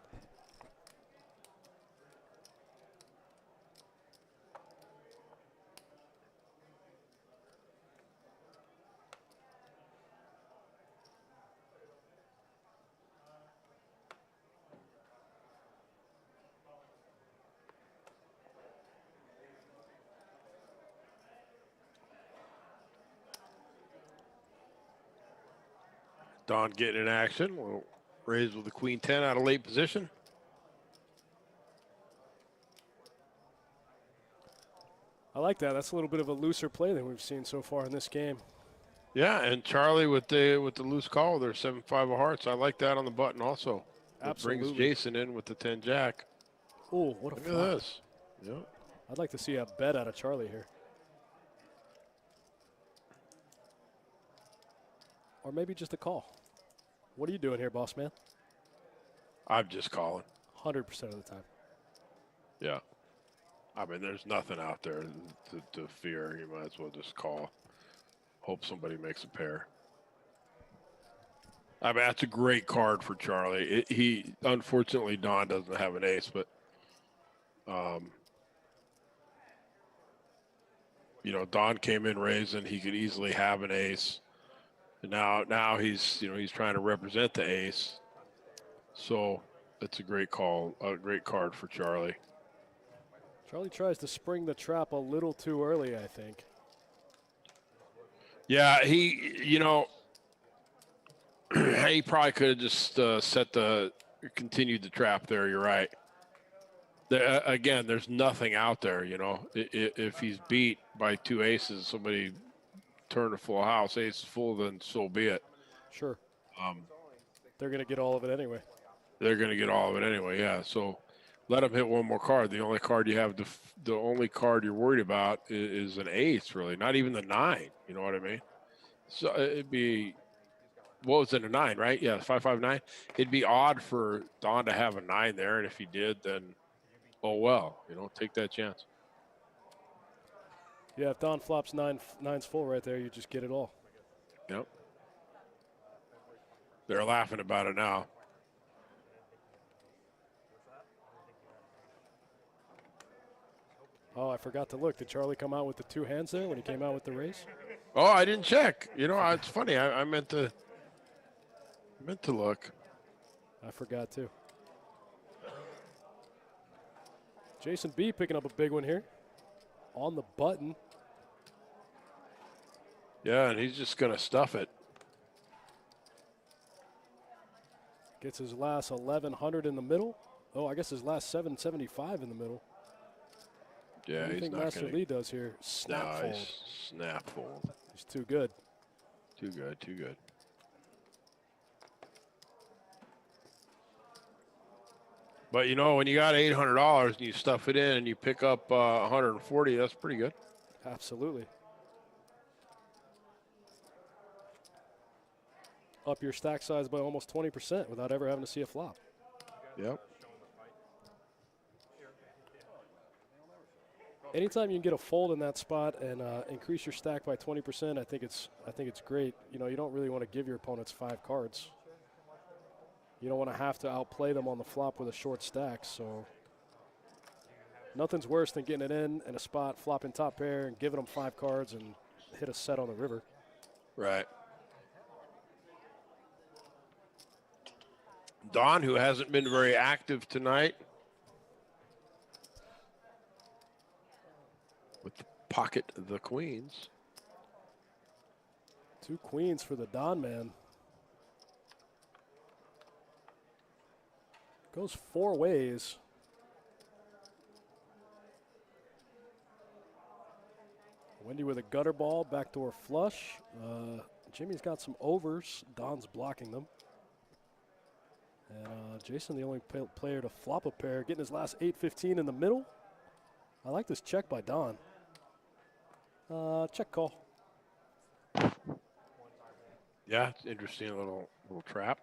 [SPEAKER 8] Don getting in action. We'll raise with the queen 10 out of late position.
[SPEAKER 1] I like that. That's a little bit of a looser play than we've seen so far in this game.
[SPEAKER 8] Yeah, and Charlie with the loose call there, 7-5 of hearts. I like that on the button also.
[SPEAKER 1] Absolutely.
[SPEAKER 8] It brings Jason in with the 10 jack.
[SPEAKER 1] Oh, what a
[SPEAKER 8] Look
[SPEAKER 1] flop.
[SPEAKER 8] at this. Yep.
[SPEAKER 1] I'd like to see a bet out of Charlie here. Or maybe just a call. What are you doing here, boss man?
[SPEAKER 8] I'm just calling.
[SPEAKER 1] 100% of the time.
[SPEAKER 8] Yeah. I mean, there's nothing out there to fear. You might as well just call. Hope somebody makes a pair. I mean, that's a great card for Charlie. He unfortunately, Don doesn't have an ace, but Don came in raising. He could easily have an ace. And now he's trying to represent the ace. So it's a great call, a great card for Charlie.
[SPEAKER 1] Charlie tries to spring the trap a little too early, I think.
[SPEAKER 8] Yeah, he probably could have just continued the trap there. You're right. Again, there's nothing out there, If he's beat by two aces, somebody turn a full house, ace is full, then so be it.
[SPEAKER 1] Sure. They're going to get all of it anyway.
[SPEAKER 8] They're going to get all of it anyway, yeah. So let him hit one more card. The only card you have, the only card you're worried about is an ace, really. Not even the 9. You know what I mean? So it'd be, what was it, a 9, right? Yeah, 5-5-9. It'd be odd for Don to have a 9 there, and if he did, then oh well. Take that chance.
[SPEAKER 1] Yeah, if Don flops nine's full right there, you just get it all.
[SPEAKER 8] Yep. They're laughing about it now.
[SPEAKER 1] Oh, I forgot to look. Did Charlie come out with the two hands there when he came out with the raise?
[SPEAKER 8] Oh, I didn't check. You know, it's funny. I meant to look.
[SPEAKER 1] I forgot too. Jason B picking up a big one here. On the button.
[SPEAKER 8] Yeah, and he's just going to stuff it.
[SPEAKER 1] Gets his last 1,100 in the middle. Oh, I guess his last 775 in the middle.
[SPEAKER 8] Yeah,
[SPEAKER 1] What do you
[SPEAKER 8] he's
[SPEAKER 1] think
[SPEAKER 8] not
[SPEAKER 1] Master
[SPEAKER 8] going to.
[SPEAKER 1] Lee does here? Snap
[SPEAKER 8] No,
[SPEAKER 1] fold.
[SPEAKER 8] he's snap fold.
[SPEAKER 1] He's too good.
[SPEAKER 8] Too good, too good. But you know, when you got $800 and you stuff it in and you pick up 140, that's pretty good.
[SPEAKER 1] Absolutely. Up your stack size by almost 20% without ever having to see a flop.
[SPEAKER 8] Yep.
[SPEAKER 1] Anytime you can get a fold in that spot and increase your stack by 20%, I think it's great. You know, you don't really want to give your opponents 5 cards. You don't want to have to outplay them on the flop with a short stack. So nothing's worse than getting it in a spot, flopping top pair, and giving them 5 cards and hit a set on the river.
[SPEAKER 8] Right. Don, who hasn't been very active tonight, with the pocket the queens.
[SPEAKER 1] 2 queens for the Don man. Goes 4 ways. Wendy with a gutter ball, backdoor flush. Jimmy's got some overs. Don's blocking them. And Jason, the only player to flop a pair, getting his last 8-15 in the middle. I like this check by Don. Check call.
[SPEAKER 8] Yeah, it's interesting little trap.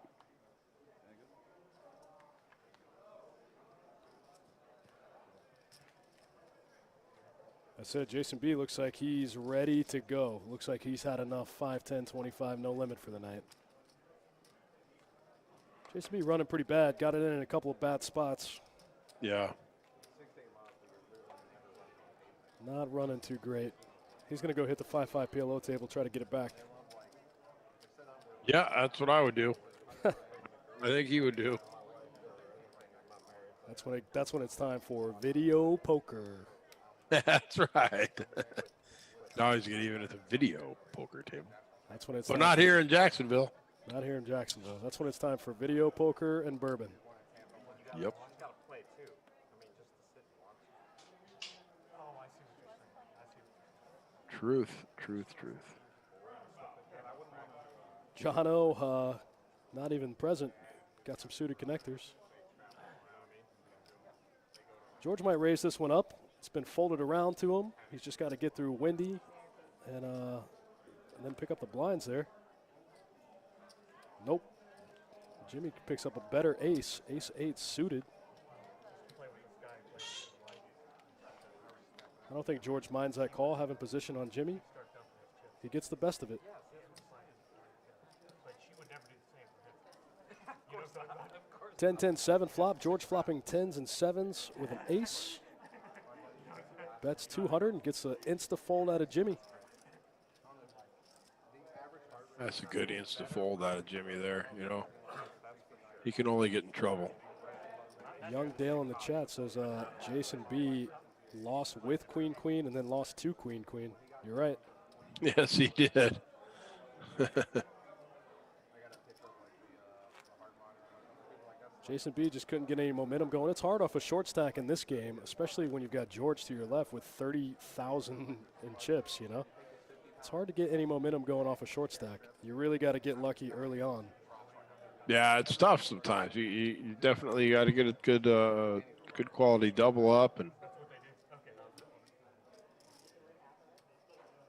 [SPEAKER 1] I said Jason B looks like he's ready to go. Looks like he's had enough 5, 10, 25, no limit for the night. Jason B running pretty bad. Got it in a couple of bad spots.
[SPEAKER 8] Yeah.
[SPEAKER 1] Not running too great. He's going to go hit the 5-5 PLO table, try to get it back.
[SPEAKER 8] Yeah, that's what I would do. I think he would do.
[SPEAKER 1] That's when it's time for video poker.
[SPEAKER 8] That's right. Now he's getting even at the video poker table.
[SPEAKER 1] That's when it's.
[SPEAKER 8] But not here in Jacksonville.
[SPEAKER 1] Not here in Jacksonville. That's when it's time for video poker and bourbon.
[SPEAKER 8] Yep. Truth.
[SPEAKER 1] John O, not even present. Got some suited connectors. George might raise this one up. It's been folded around to him. He's just got to get through Wendy and then pick up the blinds there. Nope. Jimmy picks up a better ace. Ace-8 suited. I don't think George minds that call, having position on Jimmy. He gets the best of it. 10-10-7 flop. George flopping 10s and 7s with an ace. Bets 200 and gets the insta fold out of Jimmy.
[SPEAKER 8] That's a good insta fold out of Jimmy there, you know. He can only get in trouble.
[SPEAKER 1] Young Dale in the chat says Jason B lost with queen queen and then lost to queen queen. You're right.
[SPEAKER 8] Yes, he did.
[SPEAKER 1] Jason B just couldn't get any momentum going. It's hard off a short stack in this game, especially when you've got George to your left with 30,000 in chips, you know. It's hard to get any momentum going off a short stack. You really got to get lucky early on.
[SPEAKER 8] Yeah, it's tough sometimes. You definitely got to get a good quality double up and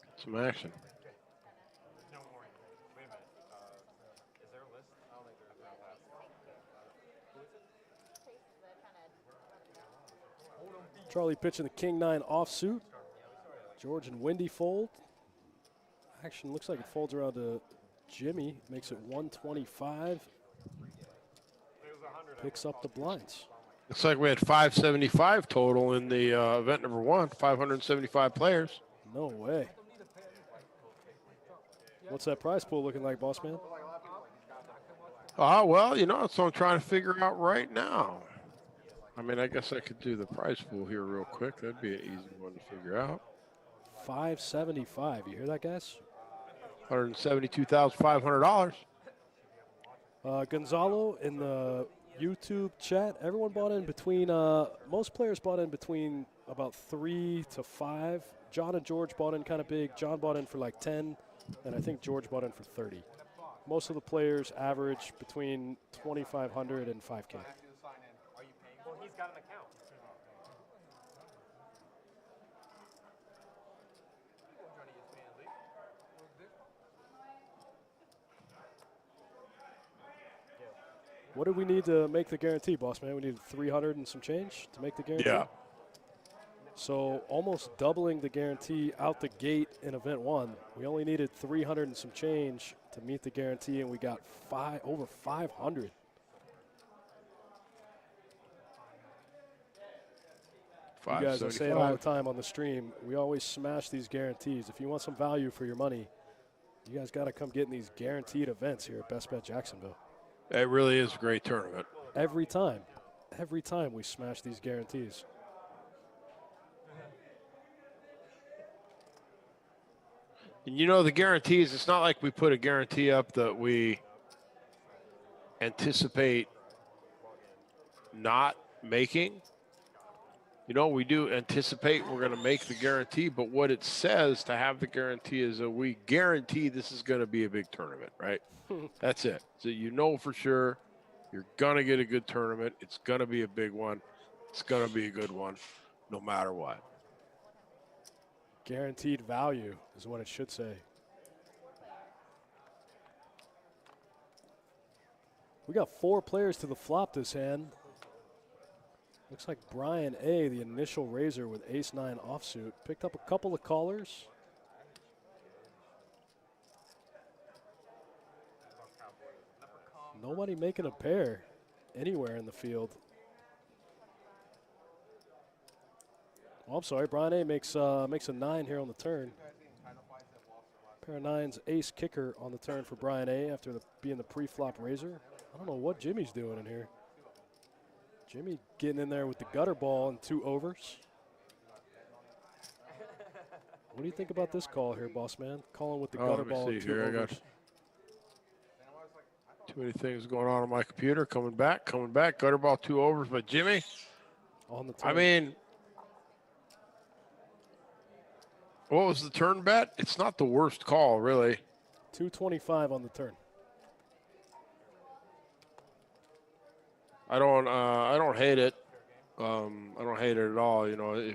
[SPEAKER 8] get some action.
[SPEAKER 1] Charlie pitching the king-9 offsuit. George and Wendy fold. Action looks like it folds around to Jimmy. Makes it 125. Picks up the blinds.
[SPEAKER 8] Looks like we had 575 total in the event number 1. 575 players.
[SPEAKER 1] No way. What's that prize pool looking like, boss man?
[SPEAKER 8] Well, you know, that's what I'm trying to figure out right now. I mean, I guess I could do the prize pool here real quick. That'd be an easy one to figure out.
[SPEAKER 1] 575. You hear that, guys?
[SPEAKER 8] $172,500.
[SPEAKER 1] Gonzalo in the YouTube chat. Everyone bought in between. Most players bought in between about 3 to 5. John and George bought in kind of big. John bought in for like 10, and I think George bought in for 30. Most of the players average between 2,500 and 5K.
[SPEAKER 2] Well, he's got an account.
[SPEAKER 1] What do we need to make the guarantee, boss man? We need 300 and some change to make the guarantee?
[SPEAKER 8] Yeah.
[SPEAKER 1] So almost doubling the guarantee out the gate in event 1. We only needed 300 and some change to meet the guarantee, and we got over 500. You guys, I say it all the time on the stream. We always smash these guarantees. If you want some value for your money, you guys got to come get in these guaranteed events here at Best Bet Jacksonville.
[SPEAKER 8] It really is a great tournament.
[SPEAKER 1] Every time we smash these guarantees.
[SPEAKER 8] And you know, the guarantees, it's not like we put a guarantee up that we anticipate not making. You know, we do anticipate we're going to make the guarantee, but what it says to have the guarantee is that we guarantee this is going to be a big tournament, right? That's it. So you know for sure you're going to get a good tournament. It's going to be a big one. It's going to be a good one, no matter what.
[SPEAKER 1] Guaranteed value is what it should say. We got 4 players to the flop this hand. Looks like Brian A., the initial raiser with ace-9 offsuit, picked up a couple of callers. Nobody making a pair anywhere in the field. Oh, I'm sorry, Brian A. makes a 9 here on the turn. Pair of 9s, ace kicker on the turn for Brian A. after being the pre-flop raiser. I don't know what Jimmy's doing in here. Jimmy getting in there with the gutter ball and 2 overs. What do you think about this call here, boss man? Calling with the gutter ball and 2 overs.
[SPEAKER 8] I got too many things going on my computer. Coming back. Gutter ball 2 overs by Jimmy.
[SPEAKER 1] On the turn.
[SPEAKER 8] I mean, what was the turn bet? It's not the worst call, really.
[SPEAKER 1] 225 on the turn.
[SPEAKER 8] I don't hate it. I don't hate it at all. You know,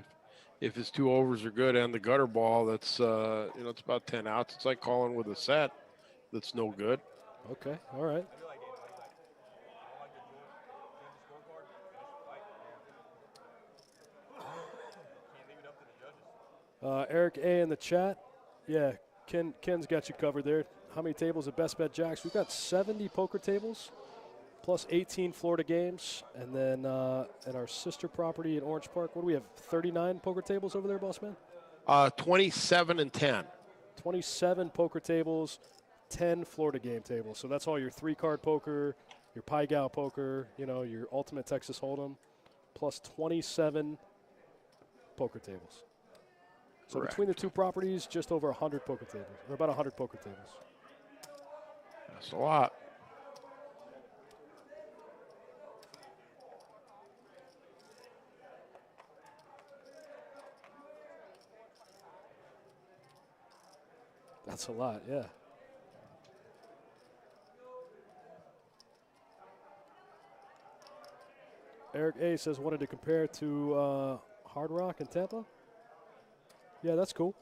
[SPEAKER 8] if his 2 overs are good and the gutter ball, that's it's about 10 outs. It's like calling with a set that's no good.
[SPEAKER 1] Okay, all right. Eric A. in the chat. Yeah, Ken's got you covered there. How many tables at Best Bet Jacks? We've got 70 poker tables, plus 18 Florida games. And then at our sister property in Orange Park, what do we have, 39 poker tables over there, boss man?
[SPEAKER 8] 27 and 10.
[SPEAKER 1] 27 poker tables, 10 Florida game tables. So that's all your 3-card poker, your Pai Gow poker, your Ultimate Texas Hold'em, plus 27 poker tables. So
[SPEAKER 8] Correct.
[SPEAKER 1] between the 2 properties, just over 100 poker tables, or about 100 poker tables.
[SPEAKER 8] That's a lot.
[SPEAKER 1] That's a lot, yeah. Eric A. says wanted to compare to Hard Rock in Tampa. Yeah, that's cool.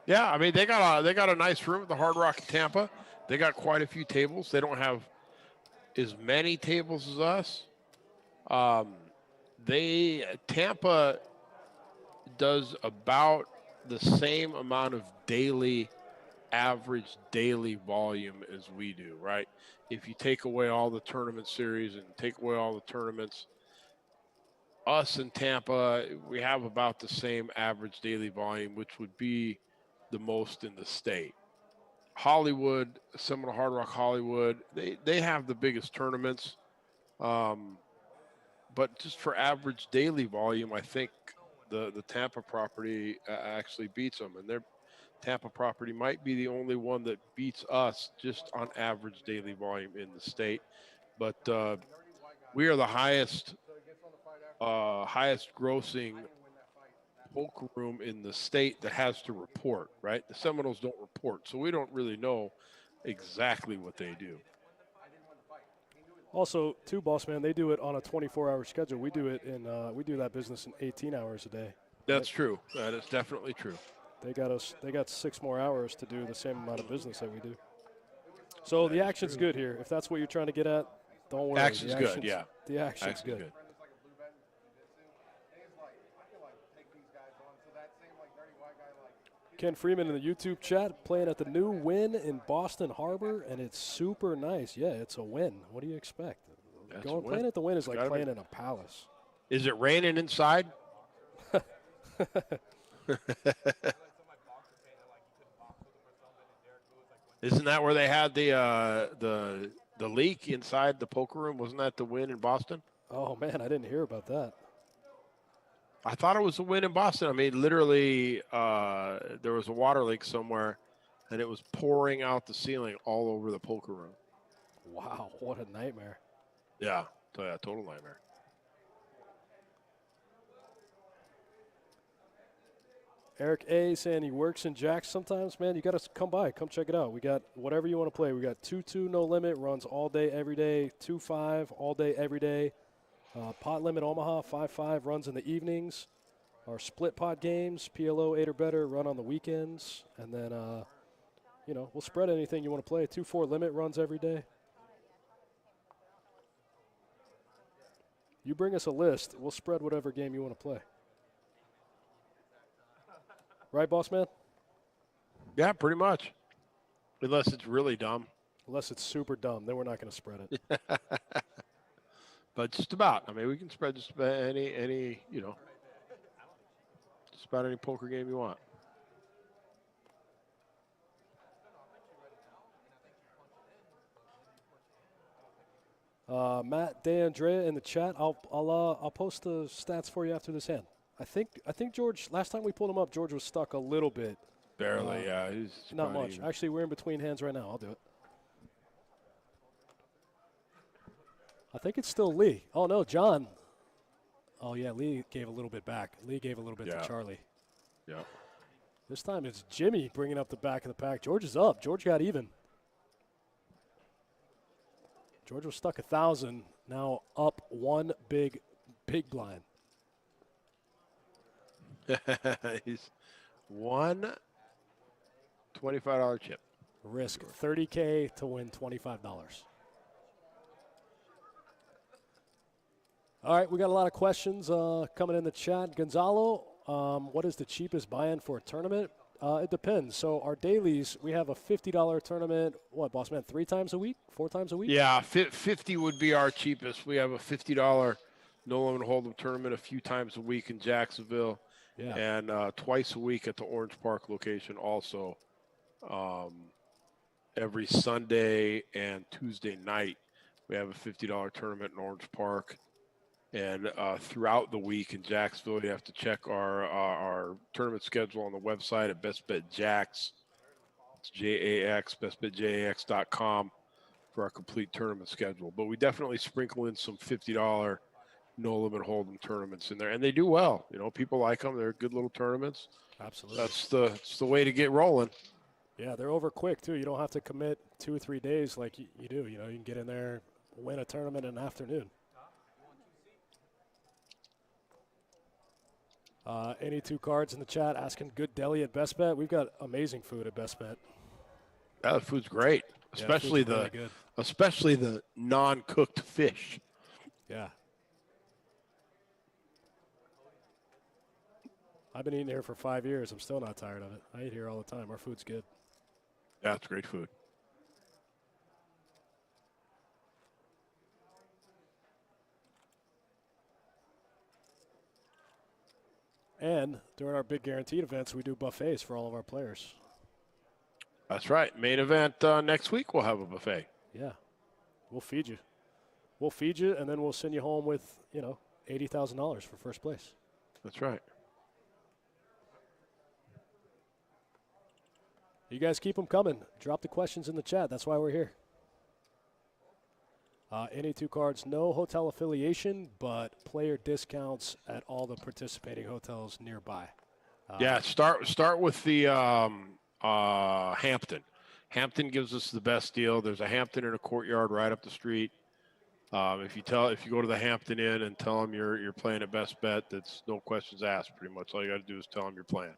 [SPEAKER 8] Yeah, I mean they got a nice room at the Hard Rock in Tampa. They got quite a few tables. They don't have as many tables as us. Tampa does about the same amount of daily average daily volume as we do, right? If you take away all the tournament series and take away all the tournaments, us in Tampa, we have about the same average daily volume, which would be the most in the state. Hollywood, Seminole Hard Rock Hollywood, they have the biggest tournaments. But just for average daily volume, I think the Tampa property actually beats them. And their Tampa property might be the only one that beats us just on average daily volume in the state. But we are the highest grossing poker room in the state that has to report, right? The Seminoles don't report, so we don't really know exactly what they do.
[SPEAKER 1] Also, too, boss man, they do it on a 24-hour schedule. We do it in we do that business in 18 hours a day.
[SPEAKER 8] That's true. That is definitely true.
[SPEAKER 1] They got 6 more hours to do the same amount of business that we do. So the action's good here. If that's what you're trying to get at, don't worry.
[SPEAKER 8] Action's good, yeah.
[SPEAKER 1] The action's good. Ken Freeman in the YouTube chat playing at the new Wynn in Boston Harbor, and it's super nice. Yeah, it's a win. What do you expect? Playing at the Wynn is like playing in a palace.
[SPEAKER 8] Is it raining inside? Isn't that where they had the leak inside the poker room? Wasn't that the Wynn in Boston?
[SPEAKER 1] Oh man, I didn't hear about that.
[SPEAKER 8] I thought it was a Wynn in Boston. I mean, literally, there was a water leak somewhere, and it was pouring out the ceiling all over the poker room.
[SPEAKER 1] Wow, what a nightmare.
[SPEAKER 8] Yeah, total nightmare.
[SPEAKER 1] Eric A. saying he works in Jacks sometimes. Man, you got to come by. Come check it out. We got whatever you want to play. We got 2-2 no limit, runs all day, every day. 2-5 all day, every day. Pot limit Omaha, 5-5, runs in the evenings. Our split pot games, PLO 8 or better, run on the weekends. And then, we'll spread anything you want to play. 2-4 limit runs every day. You bring us a list, we'll spread whatever game you want to play. Right, boss man?
[SPEAKER 8] Yeah, pretty much. Unless it's really dumb.
[SPEAKER 1] Unless it's super dumb, then we're not going to spread it.
[SPEAKER 8] But just about. I mean, we can spread just about any just about any poker game you want.
[SPEAKER 1] Matt DeAndrea in the chat. I'll post the stats for you after this hand. I think George. Last time we pulled him up, George was stuck a little bit.
[SPEAKER 8] Barely, yeah. He's
[SPEAKER 1] not much. Actually, we're in between hands right now. I'll do it. I think it's still Lee. Oh no, John. Oh yeah, Lee gave a little bit back. Lee gave a little bit to Charlie.
[SPEAKER 8] Yeah.
[SPEAKER 1] This time it's Jimmy bringing up the back of the pack. George is up. George got even. George was stuck 1,000. Now up one big blind.
[SPEAKER 8] He's one $25 chip.
[SPEAKER 1] Risk $30K to win $25. All right, we got a lot of questions coming in the chat. Gonzalo, what is the cheapest buy-in for a tournament? It depends. So our dailies, we have a $50 tournament. What, boss man? 3 times a week? 4 times a week?
[SPEAKER 8] Yeah, 50 would be our cheapest. We have a $50 no limit hold'em tournament a few times a week in Jacksonville.
[SPEAKER 1] Yeah.
[SPEAKER 8] And twice a week at the Orange Park location also. Every Sunday and Tuesday night, we have a $50 tournament in Orange Park. And throughout the week in Jacksonville, you have to check our tournament schedule on the website at Best Bet Jacks. It's JAX, bestbetjax.com for our complete tournament schedule. But we definitely sprinkle in some $50 no limit hold'em tournaments in there, and they do well. You know, people like them. They're good little tournaments.
[SPEAKER 1] Absolutely.
[SPEAKER 8] That's the way to get rolling.
[SPEAKER 1] Yeah, they're over quick too. You don't have to commit 2 or 3 days like you do. You know, you can get in there, win a tournament in an afternoon. Any 2 cards in the chat asking good deli at Best Bet. We've got amazing food at Best Bet.
[SPEAKER 8] Yeah, the food's great, especially especially the non-cooked fish.
[SPEAKER 1] Yeah. I've been eating here for 5 years. I'm still not tired of it. I eat here all the time. Our food's good.
[SPEAKER 8] Yeah, it's great food.
[SPEAKER 1] And during our big guaranteed events, we do buffets for all of our players.
[SPEAKER 8] That's right. Main event next week, we'll have a buffet.
[SPEAKER 1] Yeah. We'll feed you. We'll feed you, and then we'll send you home with, $80,000 for first place.
[SPEAKER 8] That's right.
[SPEAKER 1] You guys keep them coming. Drop the questions in the chat. That's why we're here. Any two cards, no hotel affiliation, but player discounts at all the participating hotels nearby.
[SPEAKER 8] Yeah, start with the Hampton. Hampton gives us the best deal. There's a Hampton in a Courtyard right up the street. If you go to the Hampton Inn and tell them you're playing at Best Bet, that's no questions asked. Pretty much all you got to do is tell them you're playing.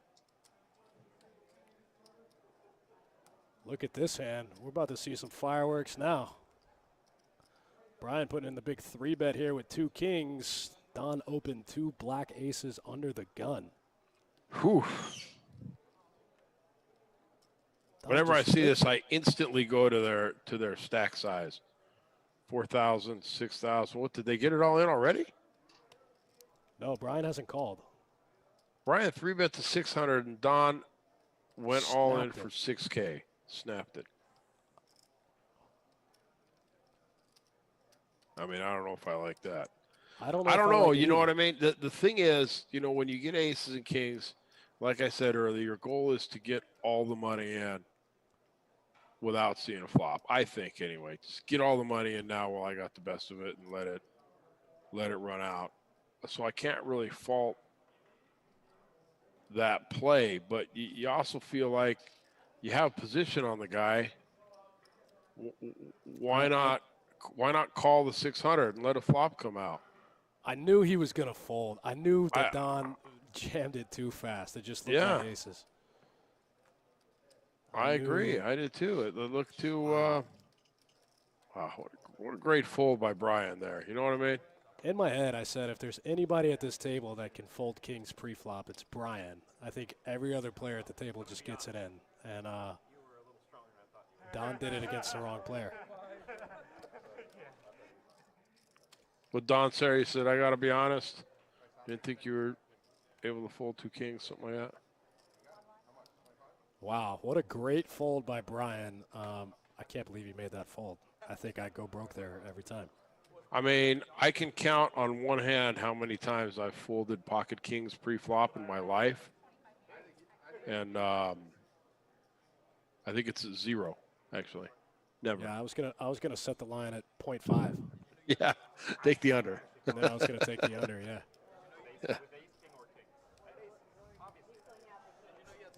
[SPEAKER 1] Look at this hand. We're about to see some fireworks now. Brian putting in the big 3-bet here with 2 kings. Don opened 2 black aces under the gun.
[SPEAKER 8] Whew.
[SPEAKER 1] Don
[SPEAKER 8] Whenever I
[SPEAKER 1] just
[SPEAKER 8] see
[SPEAKER 1] hit.
[SPEAKER 8] this, I instantly go to their stack size. 4,000, 6,000. What, did they get it all in already?
[SPEAKER 1] No, Brian hasn't called.
[SPEAKER 8] Brian 3-bet to 600, and Don went all in
[SPEAKER 1] Snapped
[SPEAKER 8] for
[SPEAKER 1] it.
[SPEAKER 8] $6K. Snapped it. I mean, I don't know if I like that.
[SPEAKER 1] I don't know.
[SPEAKER 8] I don't
[SPEAKER 1] if
[SPEAKER 8] know.
[SPEAKER 1] like
[SPEAKER 8] You know
[SPEAKER 1] either.
[SPEAKER 8] what I mean? The thing is, when you get aces and kings, like I said earlier, your goal is to get all the money in without seeing a flop. I think anyway. Just get all the money in now while I got the best of it and let it run out. So I can't really fault that play, but you also feel like you have position on the guy. Why not call the 600 and let a flop come out?
[SPEAKER 1] I knew he was going to fold. I knew that Don jammed it too fast. It just looked like aces.
[SPEAKER 8] I agree. I did too. It looked too. Wow, what a great fold by Brian there. You know what I mean?
[SPEAKER 1] In my head, I said, if there's anybody at this table that can fold kings pre-flop, it's Brian. I think every other player at the table just gets it in. And Don did it against the wrong player.
[SPEAKER 8] What Don Sari said, I got to be honest, didn't think you were able to fold 2 kings, something like that.
[SPEAKER 1] Wow, what a great fold by Brian. I can't believe he made that fold. I think I'd go broke there every time.
[SPEAKER 8] I mean, I can count on one hand how many times I've folded pocket kings pre-flop in my life. And I think it's 0, actually. Never.
[SPEAKER 1] Yeah, I was gonna set the line at 0.5.
[SPEAKER 8] Yeah, take the under.
[SPEAKER 1] And then I was gonna take the under, yeah.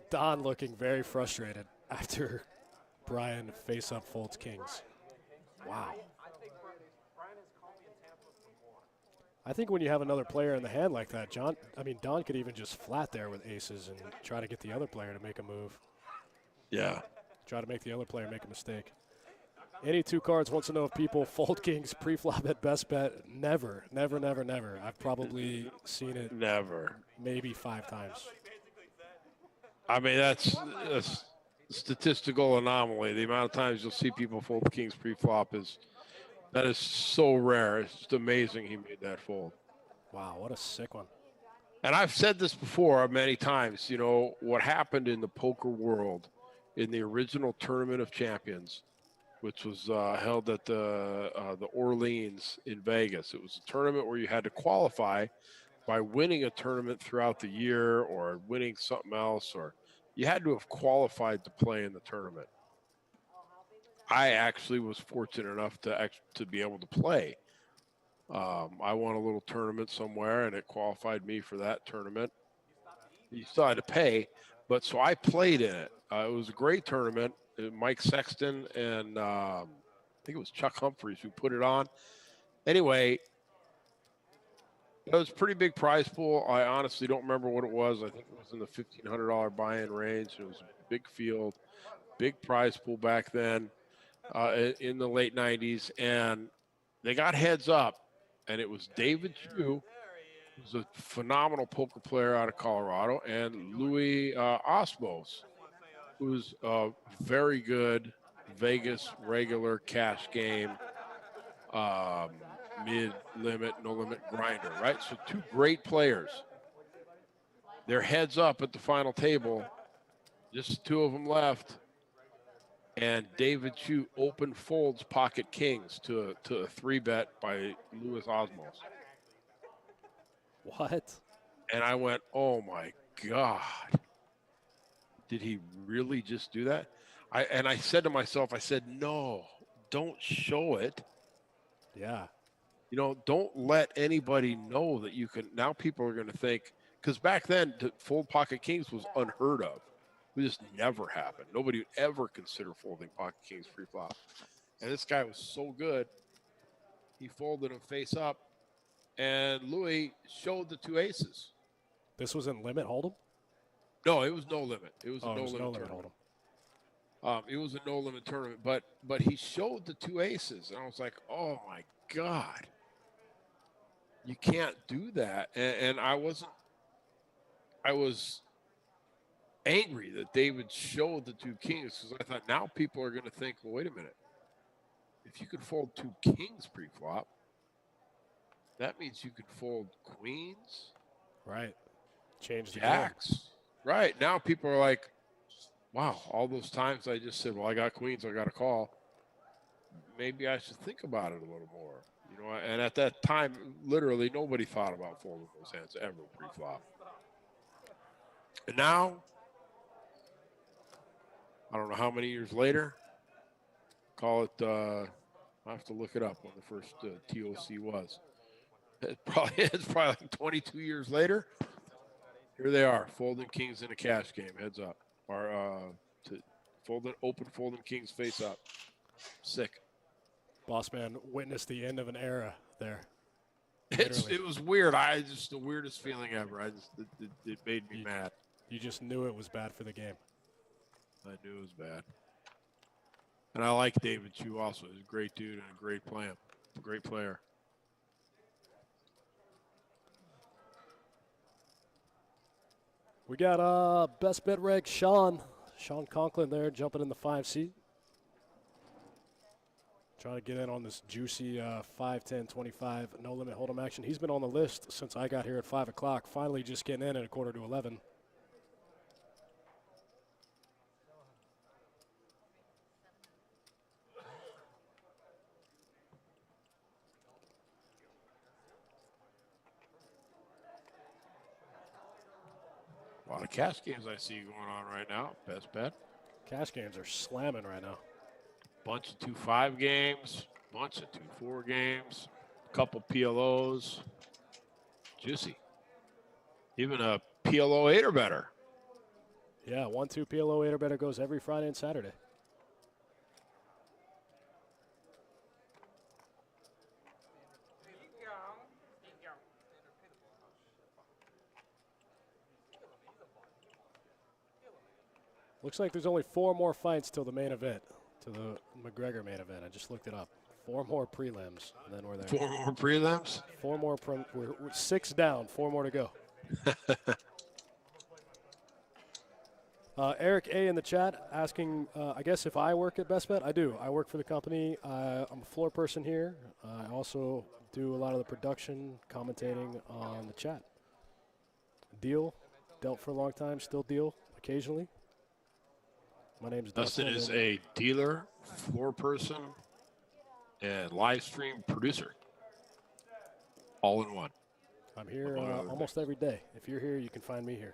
[SPEAKER 1] Don looking very frustrated after Brian face-up folds kings. Wow. I think when you have another player in the hand like that, Don could even just flat there with aces and try to get the other player to make a move.
[SPEAKER 8] Yeah.
[SPEAKER 1] Try to make the other player make a mistake. Any two cards wants to know if people fold kings pre-flop at best bet. Never, never, never, never. I've probably seen it
[SPEAKER 8] Never.
[SPEAKER 1] maybe 5 times.
[SPEAKER 8] I mean, that's a statistical anomaly. The amount of times you'll see people fold kings pre-flop is so rare. It's just amazing he made that fold.
[SPEAKER 1] Wow, what a sick one.
[SPEAKER 8] And I've said this before many times, what happened in the poker world in the original Tournament of Champions, which was held at the Orleans in Vegas. It was a tournament where you had to qualify by winning a tournament throughout the year or winning something else, or you had to have qualified to play in the tournament. I actually was fortunate enough to be able to play. I won a little tournament somewhere, and it qualified me for that tournament. You still had to pay, but so I played in it. It was a great tournament. Mike Sexton and I think it was Chuck Humphreys who put it on. Anyway, it was a pretty big prize pool. I honestly don't remember what it was. I think it was in the $1,500 buy-in range. It was a big field, big prize pool back then in the late 90s. And they got heads up, and it was David Chu, who's a phenomenal poker player out of Colorado, and Louis Osmos. It was a very good Vegas regular cash game, mid-limit, no-limit grinder, right? So two great players. Their heads up at the final table, just two of them left, and David Chu open folds pocket kings to a 3-bet by Louis Osmos.
[SPEAKER 1] What?
[SPEAKER 8] And I went, oh my God. Did he really just do that? I said to myself, I said, no, don't show it.
[SPEAKER 1] Yeah.
[SPEAKER 8] You know, don't let anybody know that you can. Now people are going to think, because back then, to fold pocket kings was unheard of. It just never happened. Nobody would ever consider folding pocket kings pre-flop. And this guy was so good, he folded him face up, and Louis showed the two aces.
[SPEAKER 1] This was in limit hold'em?
[SPEAKER 8] No, it was no limit. It was
[SPEAKER 1] Oh,
[SPEAKER 8] a no
[SPEAKER 1] it was
[SPEAKER 8] limit
[SPEAKER 1] no limit
[SPEAKER 8] tournament.
[SPEAKER 1] hold'em.
[SPEAKER 8] It was a no limit tournament, but he showed the two aces, and I was like, oh my God, you can't do that. And I was angry that David showed the two kings because I thought now people are going to think, well, wait a minute, if you could fold two kings pre-flop, that means you could fold queens,
[SPEAKER 1] Right. Change the
[SPEAKER 8] jacks. Right now, people are like, wow, all those times I just said, well, I got queens, I got a call. Maybe I should think about it a little more. You know, and at that time, literally nobody thought about folding those hands ever pre-flop. And now, I don't know how many years later, call it, I have to look it up when the first TOC was. It's probably like 22 years later. Here they are, folding kings in a cash game, heads up. Or folding kings face up. Sick.
[SPEAKER 1] Boss man witnessed the end of an era there.
[SPEAKER 8] It was weird. The weirdest feeling ever. It made me mad.
[SPEAKER 1] You just knew it was bad for the game.
[SPEAKER 8] I knew it was bad. And I like David Chu also. He's a great dude and a great player.
[SPEAKER 1] We got best bet reg Sean Conklin there jumping in the 5 seat. Trying to get in on this juicy 5, 10, 25 no limit hold'em action. He's been on the list since I got here at 5 o'clock. Finally just getting in at 10:45.
[SPEAKER 8] A lot of cash games I see going on right now. Best bet.
[SPEAKER 1] Cash games are slamming right now.
[SPEAKER 8] Bunch of 2-5 games. Bunch of 2-4 games. Couple PLOs. Juicy. Even a PLO 8 or better.
[SPEAKER 1] Yeah, 1-2 PLO 8 or better goes every Friday and Saturday. Looks like there's only 4 more fights till the main event, to the McGregor main event. I just looked it up. 4 more prelims, and then we're there.
[SPEAKER 8] 4 more prelims?
[SPEAKER 1] 4 more. We're 6 down, 4 more to go. Eric A. in the chat asking, I guess if I work at Best Bet. I do. I work for the company. I'm a floor person here. I also do a lot of the production, commentating on the chat. Dealt for a long time, still deal occasionally. My name's
[SPEAKER 8] Dustin is a dealer, floor person, and live stream producer. All in one.
[SPEAKER 1] I'm here almost every day. If you're here, you can find me here.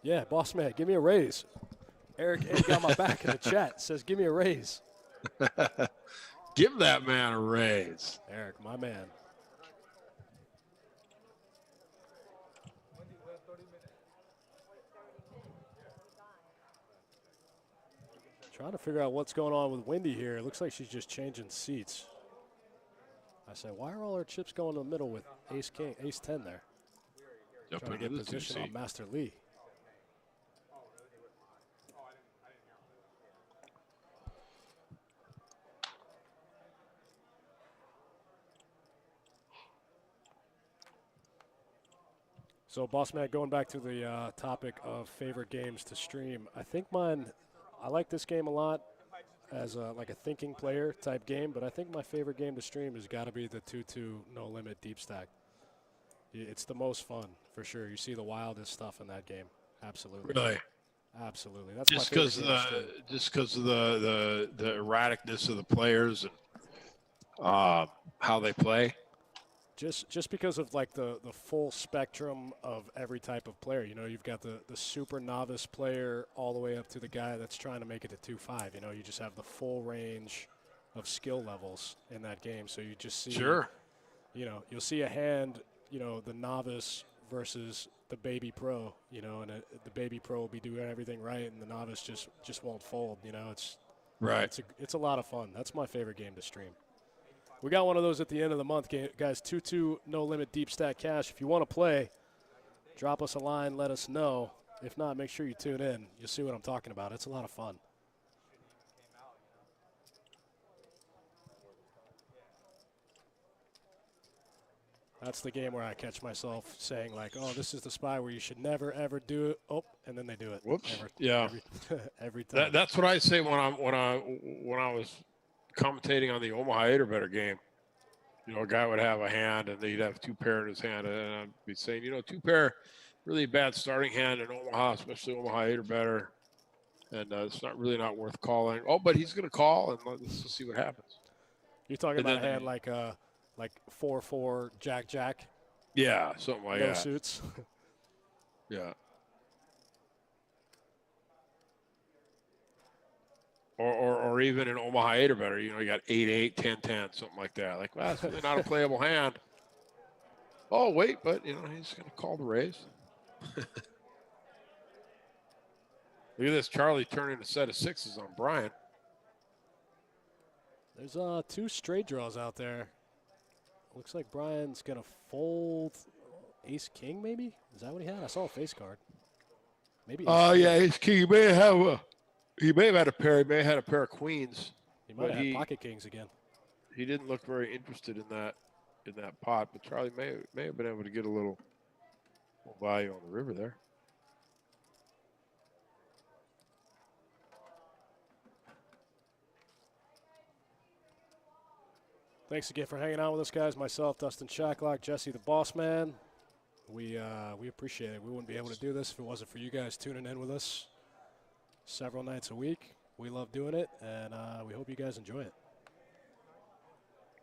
[SPEAKER 1] Yeah, boss man, give me a raise. Eric A. got my back in the chat. Says, give me a raise.
[SPEAKER 8] Give that man a raise.
[SPEAKER 1] Eric, my man. Trying to figure out what's going on with Wendy here. It looks like she's just changing seats. I said, why are all our chips going in the middle with ace king, ace 10 there? Trying to get position on Master Lee. So, Boss Man, going back to the topic of favorite games to stream, I think I like this game a lot as like a thinking player type game, but I think my favorite game to stream has got to be the 2-2 No Limit Deep Stack. It's the most fun, for sure. You see the wildest stuff in that game. Absolutely.
[SPEAKER 8] Really?
[SPEAKER 1] Absolutely. That's
[SPEAKER 8] Just
[SPEAKER 1] my favorite
[SPEAKER 8] because
[SPEAKER 1] game to stream.
[SPEAKER 8] just because of the erraticness of the players and how they play.
[SPEAKER 1] Just because of like the full spectrum of every type of player. You know, you've got the super novice player all the way up to the guy that's trying to make it to 2-5. You know, you just have the full range of skill levels in that game. So you just see,
[SPEAKER 8] Sure.
[SPEAKER 1] you know, you'll see a hand, you know, the novice versus the baby pro, you know, and the baby pro will be doing everything right, and the novice just won't fold. You know,
[SPEAKER 8] Right.
[SPEAKER 1] it's a lot of fun. That's my favorite game to stream. We got one of those at the end of the month, guys. 2-2 No Limit Deep Stack Cash. If you want to play, drop us a line, let us know. If not, make sure you tune in. You'll see what I'm talking about. It's a lot of fun. That's the game where I catch myself saying, like, oh, this is the spy where you should never, ever do it. Oh, and then they do it.
[SPEAKER 8] Whoops. Yeah.
[SPEAKER 1] Every time.
[SPEAKER 8] That's what I say when I was commentating on the Omaha 8 or better game. You know, a guy would have a hand and he'd have 2 pair in his hand, and I'd be saying, you know, 2 pair, really bad starting hand in Omaha, especially Omaha 8 or better, and it's not worth calling. Oh, but he's going to call, and let's just see what happens.
[SPEAKER 1] You're talking about a hand like 4-4 Jack.
[SPEAKER 8] Yeah, something like
[SPEAKER 1] no
[SPEAKER 8] that.
[SPEAKER 1] suits.
[SPEAKER 8] Yeah. Or even in Omaha 8 or better, you know, you got 8-8, 10-10, something like that. Like, well, that's really not a playable hand. Oh, wait, but, you know, he's going to call the raise. Look at this. Charlie turning a set of 6s on Brian.
[SPEAKER 1] There's 2 straight draws out there. Looks like Brian's going to fold ace-king, maybe? Is that what he had? I saw a face card. Maybe.
[SPEAKER 8] Oh, yeah, ace-king. He may have had a pair. He may have had a pair of queens.
[SPEAKER 1] He might have had pocket kings again.
[SPEAKER 8] He didn't look very interested in that pot, but Charlie may have been able to get a little value on the river there.
[SPEAKER 1] Thanks again for hanging out with us, guys. Myself, Dustin Shacklock, Jesse the Boss Man. We appreciate it. We wouldn't be able to do this if it wasn't for you guys tuning in with us several nights a week. We love doing it, and we hope you guys enjoy it.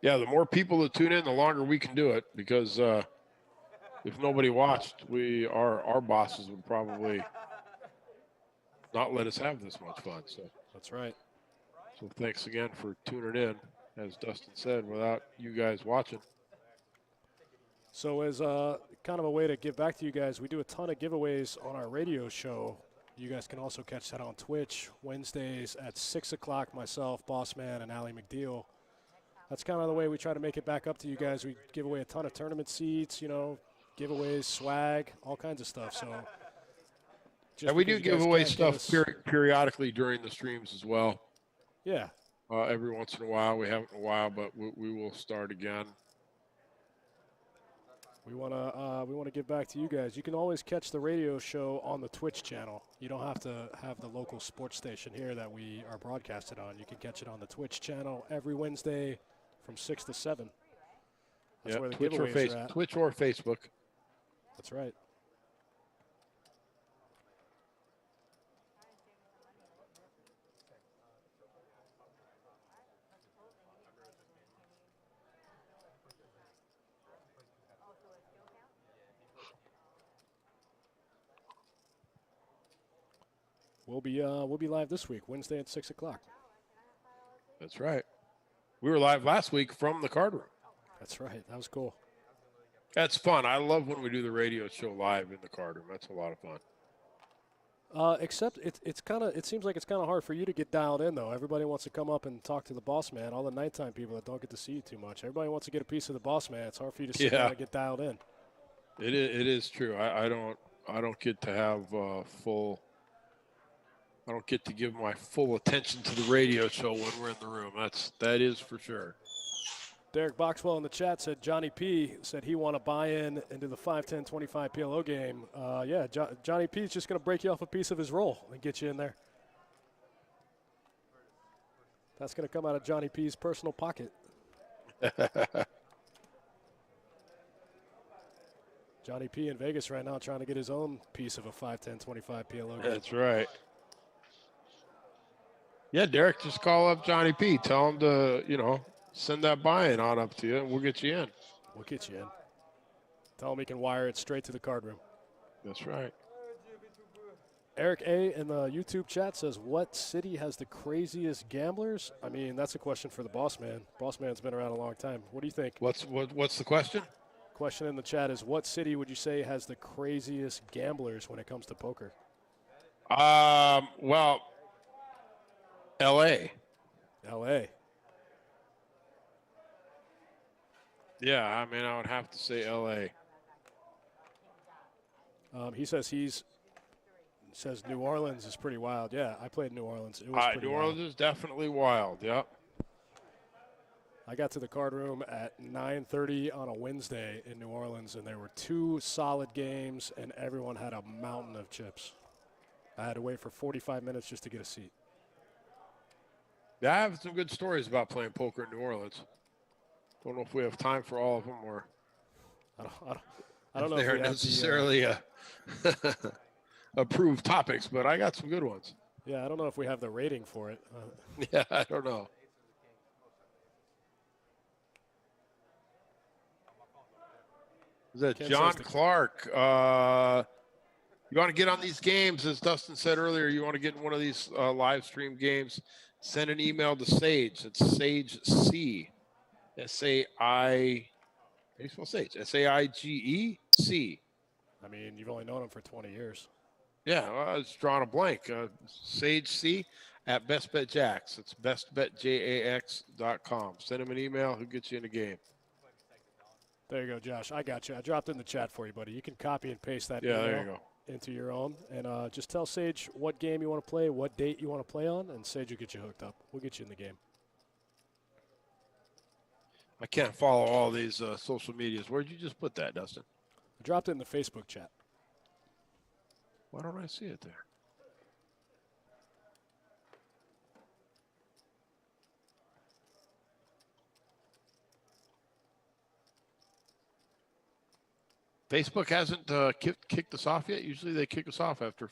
[SPEAKER 8] Yeah, the more people that tune in, the longer we can do it, because if nobody watched, our bosses would probably not let us have this much fun. So
[SPEAKER 1] that's right.
[SPEAKER 8] So thanks again for tuning in. As Dustin said, without you guys watching.
[SPEAKER 1] So as kind of a way to give back to you guys, we do a ton of giveaways on our radio show. You guys can also catch that on Twitch Wednesdays at 6 o'clock. Myself, Boss Man, and Allie McDeal. That's kind of the way we try to make it back up to you guys. We give away a ton of tournament seats, you know, giveaways, swag, all kinds of stuff. So,
[SPEAKER 8] and we do give away stuff periodically during the streams as well.
[SPEAKER 1] Yeah.
[SPEAKER 8] Every once in a while. We haven't in a while, but we will start again.
[SPEAKER 1] We want to give back to you guys. You can always catch the radio show on the Twitch channel. You don't have to have the local sports station here that we are broadcasted on. You can catch it on the Twitch channel every Wednesday from 6 to 7. That's where the giveaways are at.
[SPEAKER 8] Twitch or Facebook.
[SPEAKER 1] That's right. We'll be live this week, Wednesday at 6 o'clock.
[SPEAKER 8] That's right. We were live last week from the card room.
[SPEAKER 1] That's right. That was cool.
[SPEAKER 8] That's fun. I love when we do the radio show live in the card room. That's a lot of fun.
[SPEAKER 1] Except it seems like it's kind of hard for you to get dialed in, though. Everybody wants to come up and talk to the boss man. All the nighttime people that don't get to see you too much. Everybody wants to get a piece of the boss man. It's hard for you to sit down and get dialed in.
[SPEAKER 8] It is true. I don't get to have full. I don't get to give my full attention to the radio show when we're in the room. That is for sure.
[SPEAKER 1] Derek Boxwell in the chat said Johnny P said he want to buy into the 5, 10, 25 PLO game. Yeah, Johnny P is just going to break you off a piece of his roll and get you in there. That's going to come out of Johnny P's personal pocket. Johnny P in Vegas right now trying to get his own piece of a 5, 10, 25 PLO game.
[SPEAKER 8] That's right. Yeah, Derek, just call up Johnny P. Tell him to, send that buy-in on up to you, and we'll get you in.
[SPEAKER 1] We'll get you in. Tell him he can wire it straight to the card room.
[SPEAKER 8] That's right.
[SPEAKER 1] Eric A. in the YouTube chat says, what city has the craziest gamblers? I mean, that's a question for the boss man. Boss man's been around a long time. What do you think?
[SPEAKER 8] What's the question?
[SPEAKER 1] Question in the chat is, what city would you say has the craziest gamblers when it comes to poker?
[SPEAKER 8] Well, L.A.
[SPEAKER 1] L.A.
[SPEAKER 8] Yeah, I mean, I would have to say L.A.
[SPEAKER 1] He says New Orleans is pretty wild. Yeah, I played New Orleans. It was pretty
[SPEAKER 8] New Orleans
[SPEAKER 1] wild.
[SPEAKER 8] is definitely wild, yep.
[SPEAKER 1] I got to the card room at 9:30 on a Wednesday in New Orleans, and there were 2 solid games, and everyone had a mountain of chips. I had to wait for 45 minutes just to get a seat.
[SPEAKER 8] Yeah, I have some good stories about playing poker in New Orleans. Don't know if we have time for all of them, or
[SPEAKER 1] I don't know if
[SPEAKER 8] they're
[SPEAKER 1] we have
[SPEAKER 8] necessarily approved topics, but I got some good ones.
[SPEAKER 1] Yeah, I don't know if we have the rating for it.
[SPEAKER 8] Yeah, I don't know. Is that
[SPEAKER 1] Ken
[SPEAKER 8] John
[SPEAKER 1] says
[SPEAKER 8] Clark? You want to get on these games, as Dustin said earlier, you want to get in one of these live stream games, send an email to Sage. It's Sage C. How do you spell Sage? SAIGEC.
[SPEAKER 1] I mean, you've only known him for 20 years.
[SPEAKER 8] Yeah, well, I was drawing a blank. Sage C at Best Bet Jacks. It's bestbetjax.com. Send him an email. He'll get you in the game.
[SPEAKER 1] There you go, Josh. I got you. I dropped it in the chat for you, buddy. You can copy and paste that
[SPEAKER 8] Yeah,
[SPEAKER 1] email
[SPEAKER 8] there you go.
[SPEAKER 1] into your own. And just tell Sage what game you want to play, what date you want to play on, and Sage will get you hooked up. We'll get you in the game.
[SPEAKER 8] I can't follow all these social medias. Where'd you just put that, Dustin?
[SPEAKER 1] I dropped it in the Facebook chat.
[SPEAKER 8] Why don't I see it there? Facebook hasn't kicked us off yet. Usually they kick us off after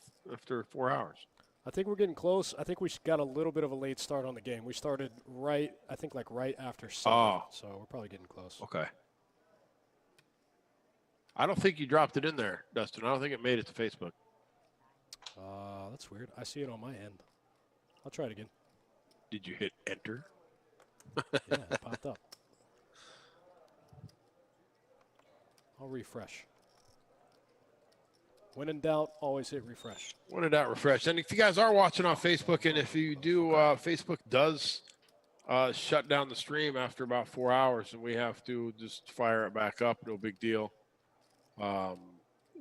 [SPEAKER 8] 4 hours.
[SPEAKER 1] I think we're getting close. I think we got a little bit of a late start on the game. We started right after 7, so we're probably getting close.
[SPEAKER 8] Okay. I don't think you dropped it in there, Dustin. I don't think it made it to Facebook.
[SPEAKER 1] That's weird. I see it on my end. I'll try it again.
[SPEAKER 8] Did you hit enter?
[SPEAKER 1] Yeah, it popped up. I'll refresh. When in doubt, always hit refresh.
[SPEAKER 8] When in doubt, refresh. And if you guys are watching on Facebook, and if you do, Facebook does shut down the stream after about 4 hours, and we have to just fire it back up. No big deal.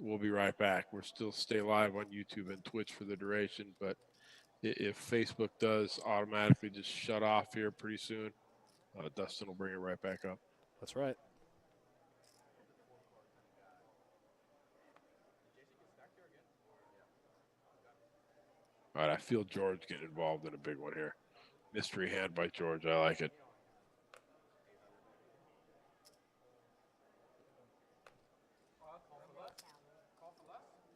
[SPEAKER 8] We'll be right back. We'll still stay live on YouTube and Twitch for the duration, but if Facebook does automatically just shut off here pretty soon, Dustin will bring it right back up.
[SPEAKER 1] That's right.
[SPEAKER 8] All right, I feel George getting involved in a big one here. Mystery hand by George. I like it.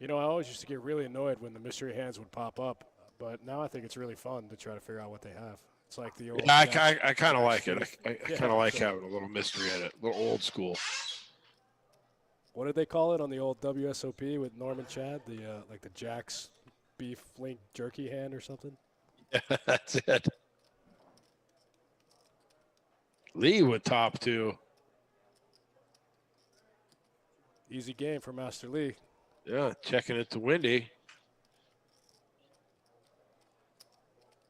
[SPEAKER 1] You know, I always used to get really annoyed when the mystery hands would pop up, but now I think it's really fun to try to figure out what they have. It's like the old.
[SPEAKER 8] Yeah, I kind of like it. I kind of like
[SPEAKER 1] sure.
[SPEAKER 8] having a little mystery in it, a little old school.
[SPEAKER 1] What did they call it on the old WSOP with Norman Chad? The like the Jack's beef link jerky hand or something?
[SPEAKER 8] Yeah, that's it. Lee with top 2.
[SPEAKER 1] Easy game for Master Lee.
[SPEAKER 8] Yeah, checking it to Wendy.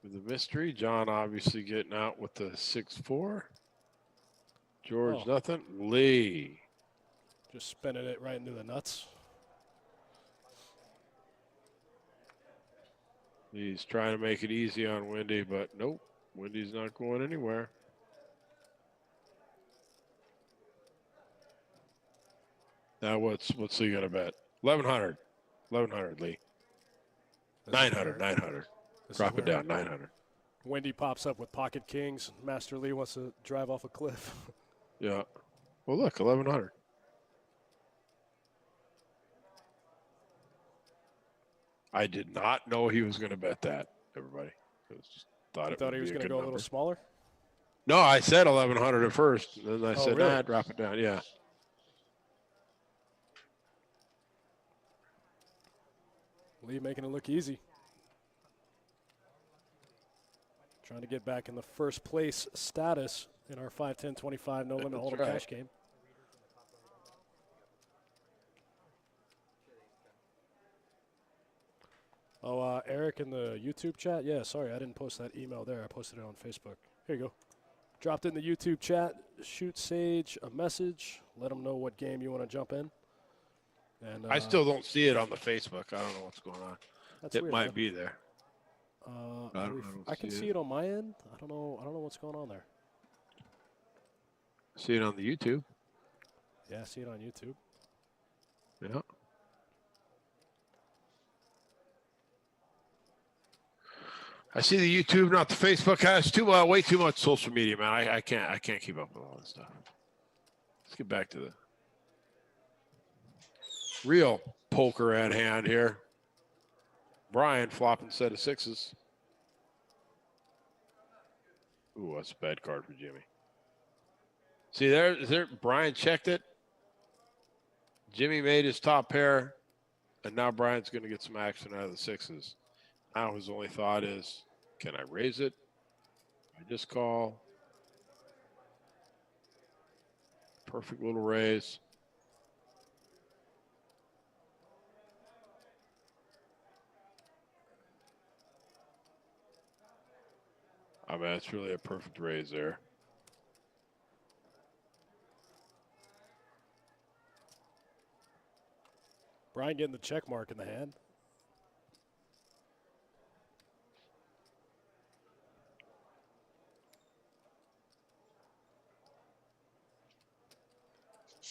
[SPEAKER 8] With the mystery, John obviously getting out with the 6-4. George, nothing. Lee.
[SPEAKER 1] Just spinning it right into the nuts.
[SPEAKER 8] He's trying to make it easy on Wendy, but nope. Wendy's not going anywhere. Now what's he gonna bet? 1,100. 1,100, Lee. 900. 900. Drop it down. 900.
[SPEAKER 1] Wendy pops up with pocket kings. Master Lee wants to drive off a cliff.
[SPEAKER 8] Yeah. Well, look, 1,100. I did not know he was going to bet that. Everybody, just thought
[SPEAKER 1] You
[SPEAKER 8] it
[SPEAKER 1] thought
[SPEAKER 8] would
[SPEAKER 1] he was
[SPEAKER 8] be a
[SPEAKER 1] going to
[SPEAKER 8] good
[SPEAKER 1] go a
[SPEAKER 8] number.
[SPEAKER 1] little smaller?
[SPEAKER 8] No, I said 1,100 at first, and then I said,
[SPEAKER 1] really?
[SPEAKER 8] nah, drop it down. Yeah.
[SPEAKER 1] Lee making it look easy. Trying to get back in the first place status in our 5-10-25 no limit
[SPEAKER 8] That's
[SPEAKER 1] hold'em
[SPEAKER 8] right.
[SPEAKER 1] cash game. Oh, Eric in the YouTube chat? Yeah, sorry, I didn't post that email there. I posted it on Facebook. Here you go. Dropped it in the YouTube chat. Shoot Sage a message. Let him know what game you want to jump in. And
[SPEAKER 8] I still don't see it on the Facebook. I don't know what's going on.
[SPEAKER 1] that's
[SPEAKER 8] It
[SPEAKER 1] weird,
[SPEAKER 8] might
[SPEAKER 1] man.
[SPEAKER 8] be there.
[SPEAKER 1] I can see it on my end. I don't know what's going on there.
[SPEAKER 8] See it on the YouTube.
[SPEAKER 1] Yeah, I see it on YouTube.
[SPEAKER 8] Yeah. I see the YouTube, not the Facebook. Has way too much social media, man. I can't keep up with all this stuff. Let's get back to the real poker at hand here. Brian flopping set of sixes. Ooh, that's a bad card for Jimmy. See there. Brian checked it. Jimmy made his top pair, and now Brian's going to get some action out of the sixes. Now his only thought is, can I raise it? I just call. Perfect little raise. I mean, that's really a perfect raise there.
[SPEAKER 1] Brian getting the check mark in the hand.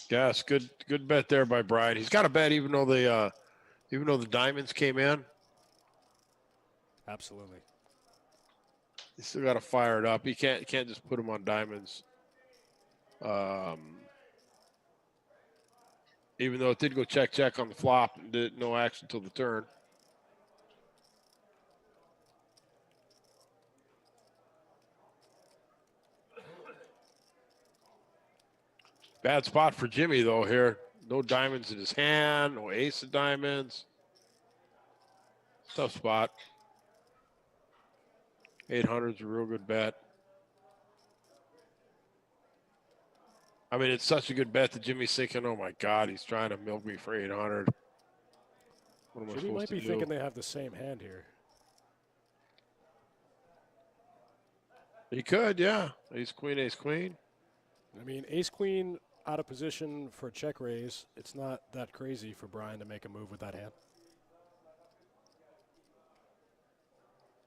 [SPEAKER 8] Yes, good bet there by Brian. He's got a bet even though the diamonds came in.
[SPEAKER 1] Absolutely.
[SPEAKER 8] He's still got to fire it up. He can't just put him on diamonds. Even though it did go check on the flop and did no action till the turn. Bad spot for Jimmy though here. No diamonds in his hand, no ace of diamonds. Tough spot. 800 is a real good bet. I mean, it's such a good bet that Jimmy's thinking, oh my God, he's trying to milk me for 800. What am I
[SPEAKER 1] Jimmy
[SPEAKER 8] supposed
[SPEAKER 1] might
[SPEAKER 8] to
[SPEAKER 1] be
[SPEAKER 8] do?
[SPEAKER 1] thinking they have the same hand here.
[SPEAKER 8] He could, yeah. Ace, queen, ace, queen.
[SPEAKER 1] I mean, ace queen out of position for a check raise. It's not that crazy for Brian to make a move with that hand.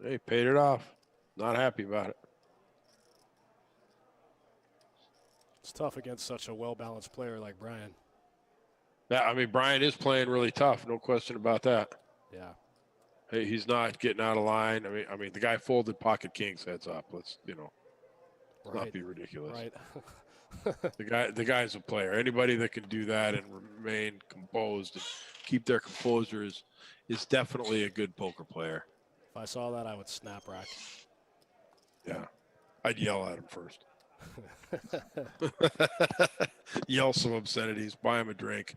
[SPEAKER 8] Hey, paid it off. Not happy about it.
[SPEAKER 1] It's tough against such a well-balanced player like Brian.
[SPEAKER 8] Yeah, I mean, Brian is playing really tough. No question about that.
[SPEAKER 1] Yeah.
[SPEAKER 8] Hey, he's not getting out of line. I mean, the guy folded pocket kings heads up. Let's, not be ridiculous.
[SPEAKER 1] Right.
[SPEAKER 8] The guy's a player. Anybody that can do that and remain composed and keep their composure is definitely a good poker player.
[SPEAKER 1] If I saw that, I would snap rack.
[SPEAKER 8] Yeah. I'd yell at him first. Yell some obscenities, buy him a drink.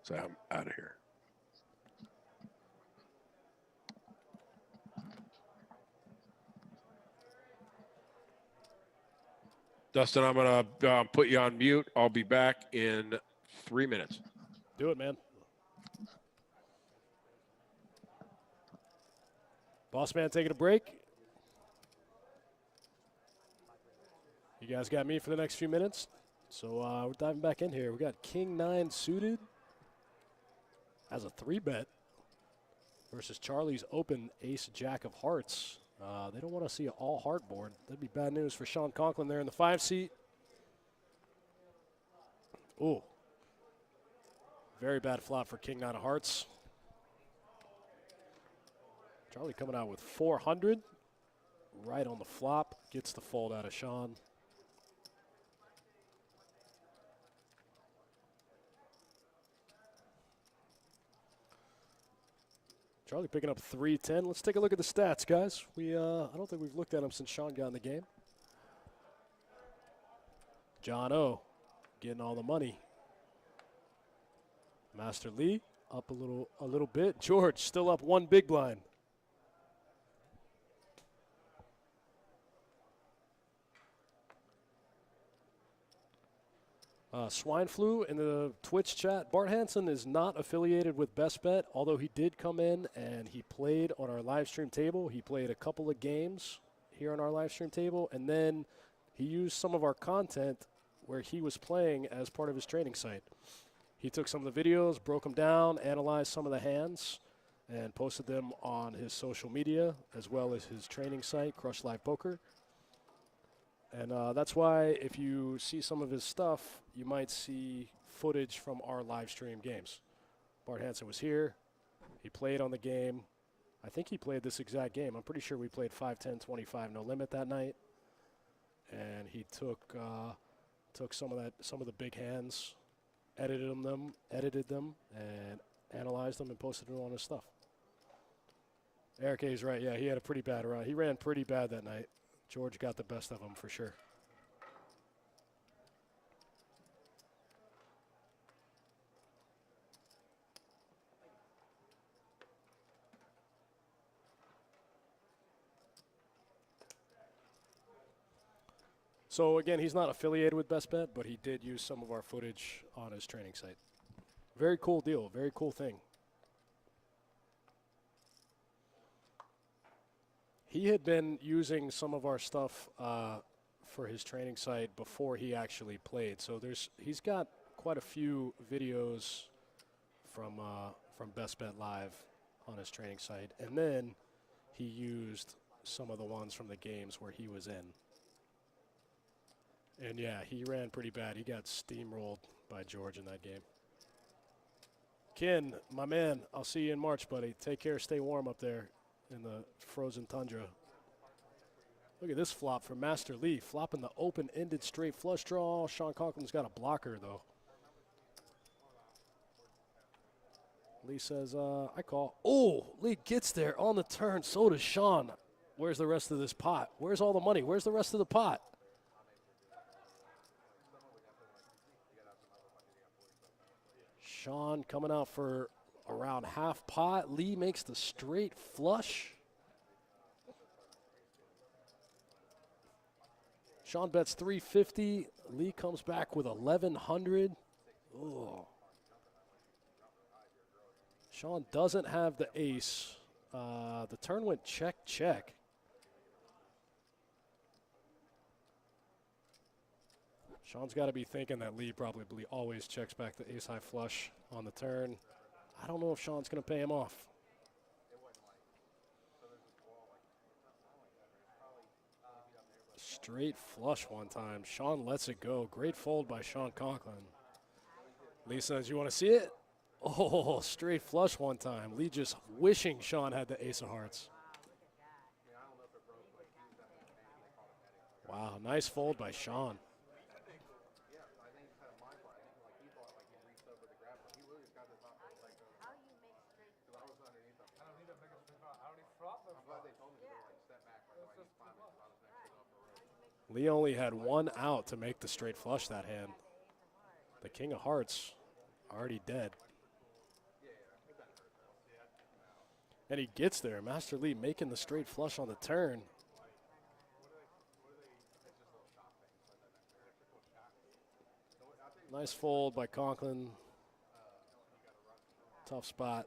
[SPEAKER 8] Say, I'm out of here. Dustin, I'm going to put you on mute. I'll be back in 3 minutes.
[SPEAKER 1] Do it, man. Boss man taking a break. You guys got me for the next few minutes. So we're diving back in here. We got King 9 suited as a 3-bet versus Charlie's open ace jack of hearts. They don't want to see an all heart board. That'd be bad news for Sean Conklin there in the 5 seat. Ooh. Very bad flop for King 9 of Hearts. Charlie coming out with 400. Right on the flop. Gets the fold out of Sean. Charlie picking up 310. Let's take a look at the stats, guys. I don't think we've looked at them since Sean got in the game. John O getting all the money. Master Lee up a little bit. George still up 1 big blind. Swine Flu in the Twitch chat. Bart Hansen is not affiliated with Best Bet, although he did come in and he played on our live stream table. He played a couple of games here on our live stream table, and then he used some of our content where he was playing as part of his training site. He took some of the videos, broke them down, analyzed some of the hands, and posted them on his social media as well as his training site, Crush Live Poker. And that's why if you see some of his stuff, you might see footage from our live stream games. Bart Hansen was here. He played on the game. I think he played this exact game. I'm pretty sure we played 5-10, 25, no limit that night. And he took some of the big hands, edited them, and analyzed them and posted them on his stuff. Eric A is right. Yeah, he had a pretty bad run. He ran pretty bad that night. George got the best of him for sure. So again, he's not affiliated with Best Bet, but he did use some of our footage on his training site. Very cool deal. Very cool thing. He had been using some of our stuff for his training site before he actually played. So he's got quite a few videos from Best Bet Live on his training site. And then he used some of the ones from the games where he was in. And yeah, he ran pretty bad. He got steamrolled by George in that game. Ken, my man, I'll see you in March, buddy. Take care. Stay warm up there in the frozen tundra. Look at this flop for Master Lee. Flopping the open-ended straight flush draw. Sean Conklin's got a blocker, though. Lee says, I call. Oh, Lee gets there on the turn. So does Sean. Where's the rest of this pot? Where's all the money? Where's the rest of the pot? Sean coming out for around half pot. Lee makes the straight flush. Sean bets 350. Lee comes back with 1,100. Oh. Sean doesn't have the ace. The turn went check, check. Sean's got to be thinking that Lee probably always checks back the ace-high flush on the turn. I don't know if Sean's going to pay him off. Straight flush one time. Sean lets it go. Great fold by Sean Conklin. Lee says, you want to see it? Oh, straight flush one time. Lee just wishing Sean had the ace of hearts. Wow, nice fold by Sean. Lee only had one out to make the straight flush that hand. The king of hearts already dead. And he gets there. Master Lee making the straight flush on the turn. Nice fold by Conklin. Tough spot.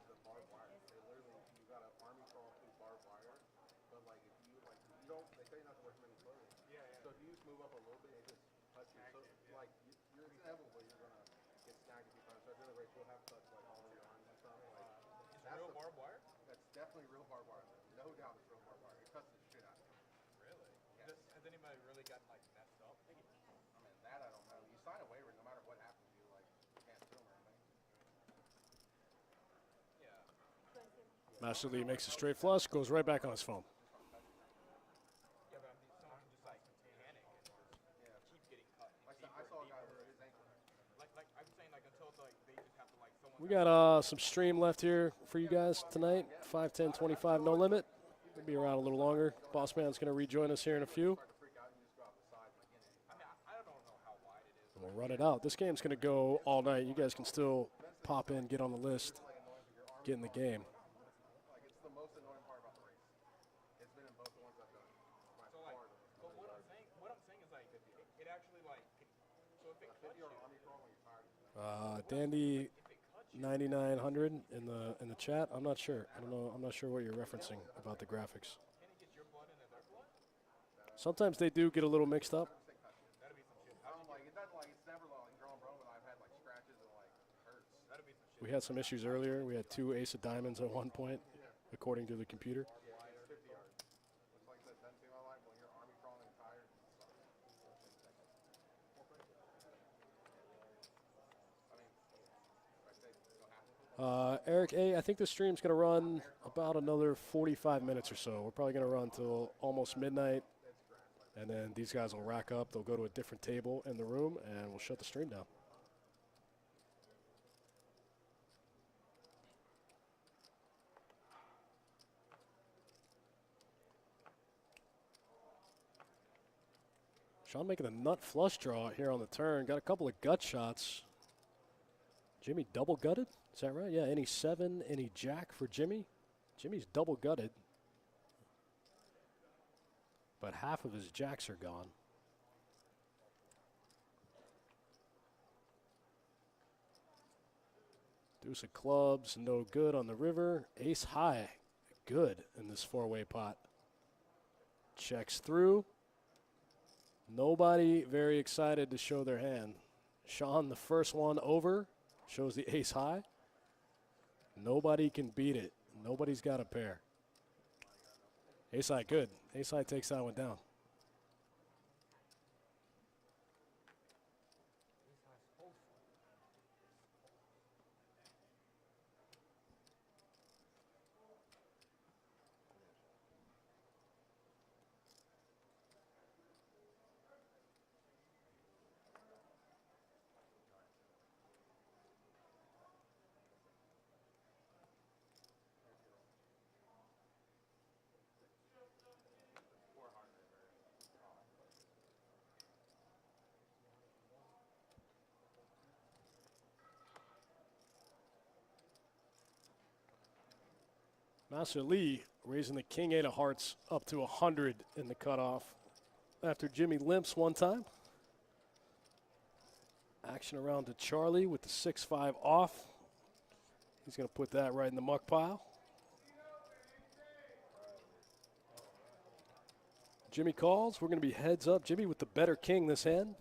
[SPEAKER 5] Definitely real barbed wire. No doubt it's real barbed wire. It cuts the shit out of you.
[SPEAKER 3] Really?
[SPEAKER 5] Yes.
[SPEAKER 3] Has anybody really gotten like messed up?
[SPEAKER 5] I mean, that I don't know. You sign a waiver, no matter what happens to you, like, you can't sue them or anything.
[SPEAKER 1] Master Lee makes a straight flush, goes right back on his phone.
[SPEAKER 3] Yeah, but someone can just like panic and keep getting cut.
[SPEAKER 5] I saw a guy where his ankle.
[SPEAKER 3] Like I'm saying, like until like they just have to like someone.
[SPEAKER 1] We got some stream left here for you guys tonight. 5, 10, 25, no limit. We'll be around a little longer. Boss Man's going to rejoin us here in a few.
[SPEAKER 3] I don't know how wide it is.
[SPEAKER 1] And we'll run it out. This game's going to go all night. You guys can still pop in, get on the list, get in the game.
[SPEAKER 5] Like it's the most annoying part about the race. It's been in both the ones I've done. By
[SPEAKER 3] So like,
[SPEAKER 5] far.
[SPEAKER 3] but what I'm saying is like, it actually like, so if it cuts you,
[SPEAKER 1] Dandy 9900 in the chat. I'm not sure. I don't know. I'm not sure what you're referencing about the graphics.
[SPEAKER 3] can it get your blood into their blood?
[SPEAKER 1] Sometimes they do get a little mixed up.
[SPEAKER 3] That'd be some shit.
[SPEAKER 5] Like it doesn't like it's never like drawn bro, but I've had like scratches and like hurts.
[SPEAKER 3] That'd be some shit.
[SPEAKER 1] We had some issues earlier. We had 2 ace of diamonds at one point, according to the computer.
[SPEAKER 5] Yeah, it's 50 yards. Looks like that 10 2 I like when you're army crawling and tired.
[SPEAKER 1] Eric A., I think the stream's going to run about another 45 minutes or so. We're probably going to run till almost midnight, and then these guys will rack up. They'll go to a different table in the room, and we'll shut the stream down. Sean making a nut flush draw here on the turn. Got a couple of gut shots. Jimmy double gutted? Is that right? Yeah, any 7, any jack for Jimmy. Jimmy's double gutted. But half of his jacks are gone. Deuce of clubs, no good on the river. Ace high, good in this 4-way pot. Checks through. Nobody very excited to show their hand. Sean, the first one over, shows the ace high. Nobody can beat it. Nobody's got a pair. Ace high, good. Ace high takes that one down. Master Lee raising the king 8 of hearts up to 100 in the cutoff after Jimmy limps one time. Action around to Charlie with the 6-5 off. He's going to put that right in the muck pile. Jimmy calls. We're going to be heads up. Jimmy with the better king this hand.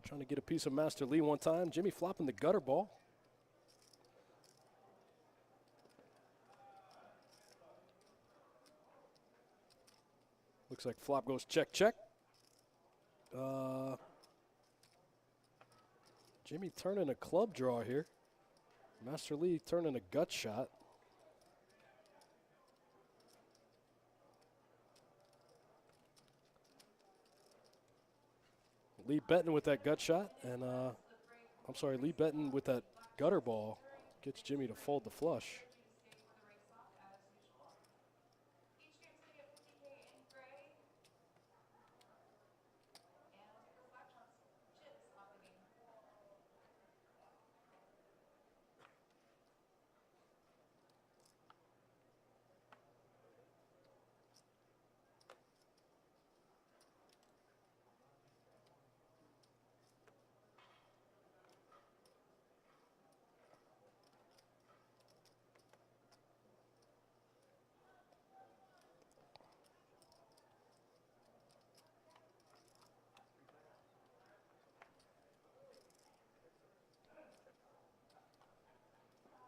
[SPEAKER 1] Trying to get a piece of Master Lee one time. Jimmy flopping the gutter ball. Looks like flop goes check, check. Jimmy turning a club draw here. Master Lee turning a gut shot. Lee betting with that gut shot, and I'm sorry, Lee betting with that gutter ball gets Jimmy to fold the flush.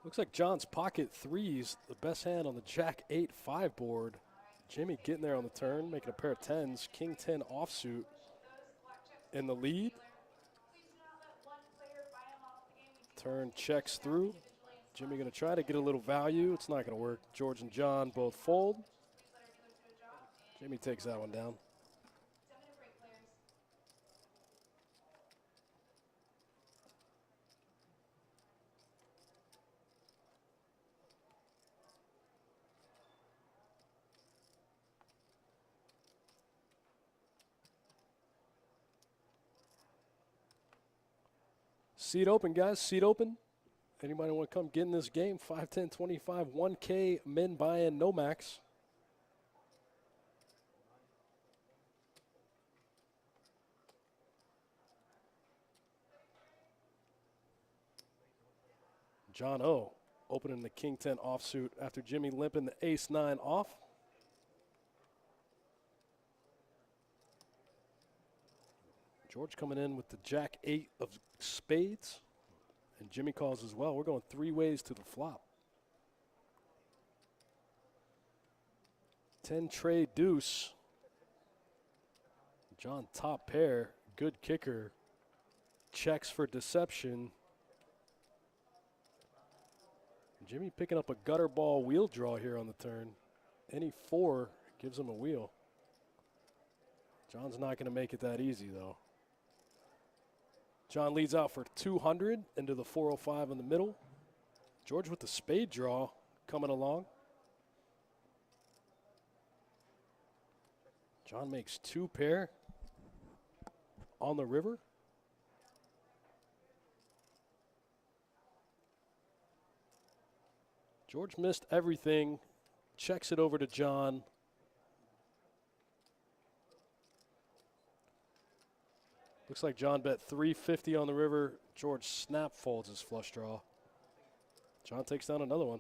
[SPEAKER 1] Looks like John's pocket threes, the best hand on the Jack 8-5 board. Jimmy getting there on the turn, making a pair of 10s. King 10 offsuit in the lead. Turn checks through. Jimmy going to try to get a little value. It's not going to work. George and John both fold. Jimmy takes that one down. Seat open, guys. Seat open. Anybody want to come get in this game? 5, 10, 25, 1K, min buy-in, no max. John O. opening the King 10 offsuit after Jimmy limping the Ace 9 off. George coming in with the Jack 8 of spades. And Jimmy calls as well. We're going 3 ways to the flop. 10 trade deuce. John top pair. Good kicker. Checks for deception. Jimmy picking up a gutter ball wheel draw here on the turn. Any 4 gives him a wheel. John's not going to make it that easy, though. John leads out for 200 into the 405 in the middle. George with the spade draw coming along. John makes 2 pair on the river. George missed everything, checks it over to John. Looks like John bet 350 on the river. George snap folds his flush draw. John takes down another one.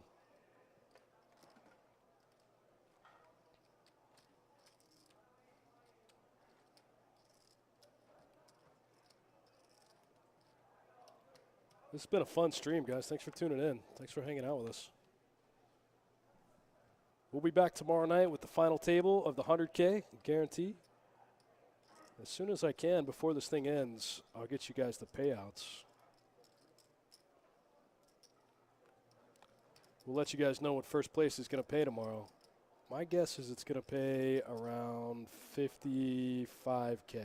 [SPEAKER 1] This has been a fun stream, guys. Thanks for tuning in. Thanks for hanging out with us. We'll be back tomorrow night with the final table of the 100K guarantee. As soon as I can, before this thing ends, I'll get you guys the payouts. We'll let you guys know what first place is going to pay tomorrow. My guess is it's going to pay around 55K.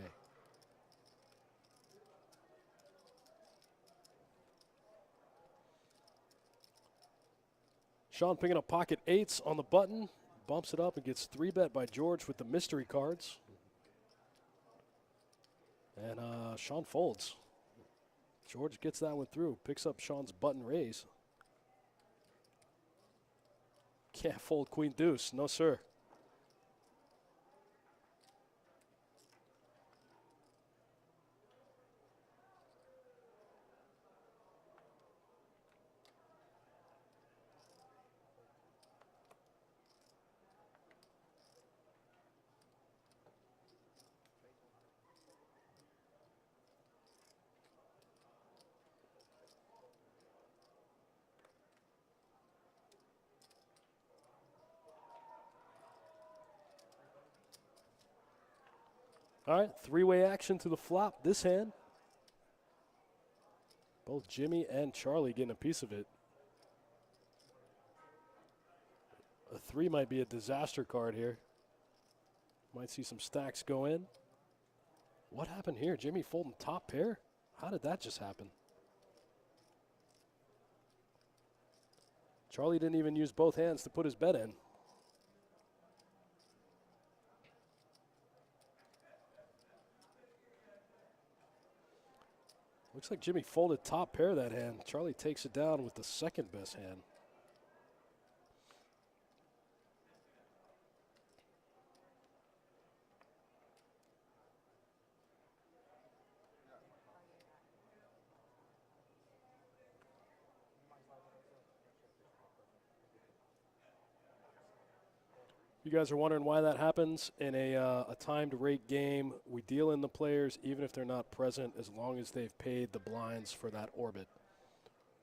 [SPEAKER 1] Sean picking up pocket 8s on the button. Bumps it up and gets 3-bet by George with the mystery cards. And Sean folds. George gets that one through. Picks up Sean's button raise. Can't fold queen deuce. No, sir. All right, 3-way action to the flop this hand. Both Jimmy and Charlie getting a piece of it. A 3 might be a disaster card here. Might see some stacks go in. What happened here? Jimmy folding top pair? How did that just happen? Charlie didn't even use both hands to put his bet in. Looks like Jimmy folded top pair that hand. Charlie takes it down with the second best hand. You guys are wondering why that happens. In a timed rate game, we deal in the players even if they're not present as long as they've paid the blinds for that orbit.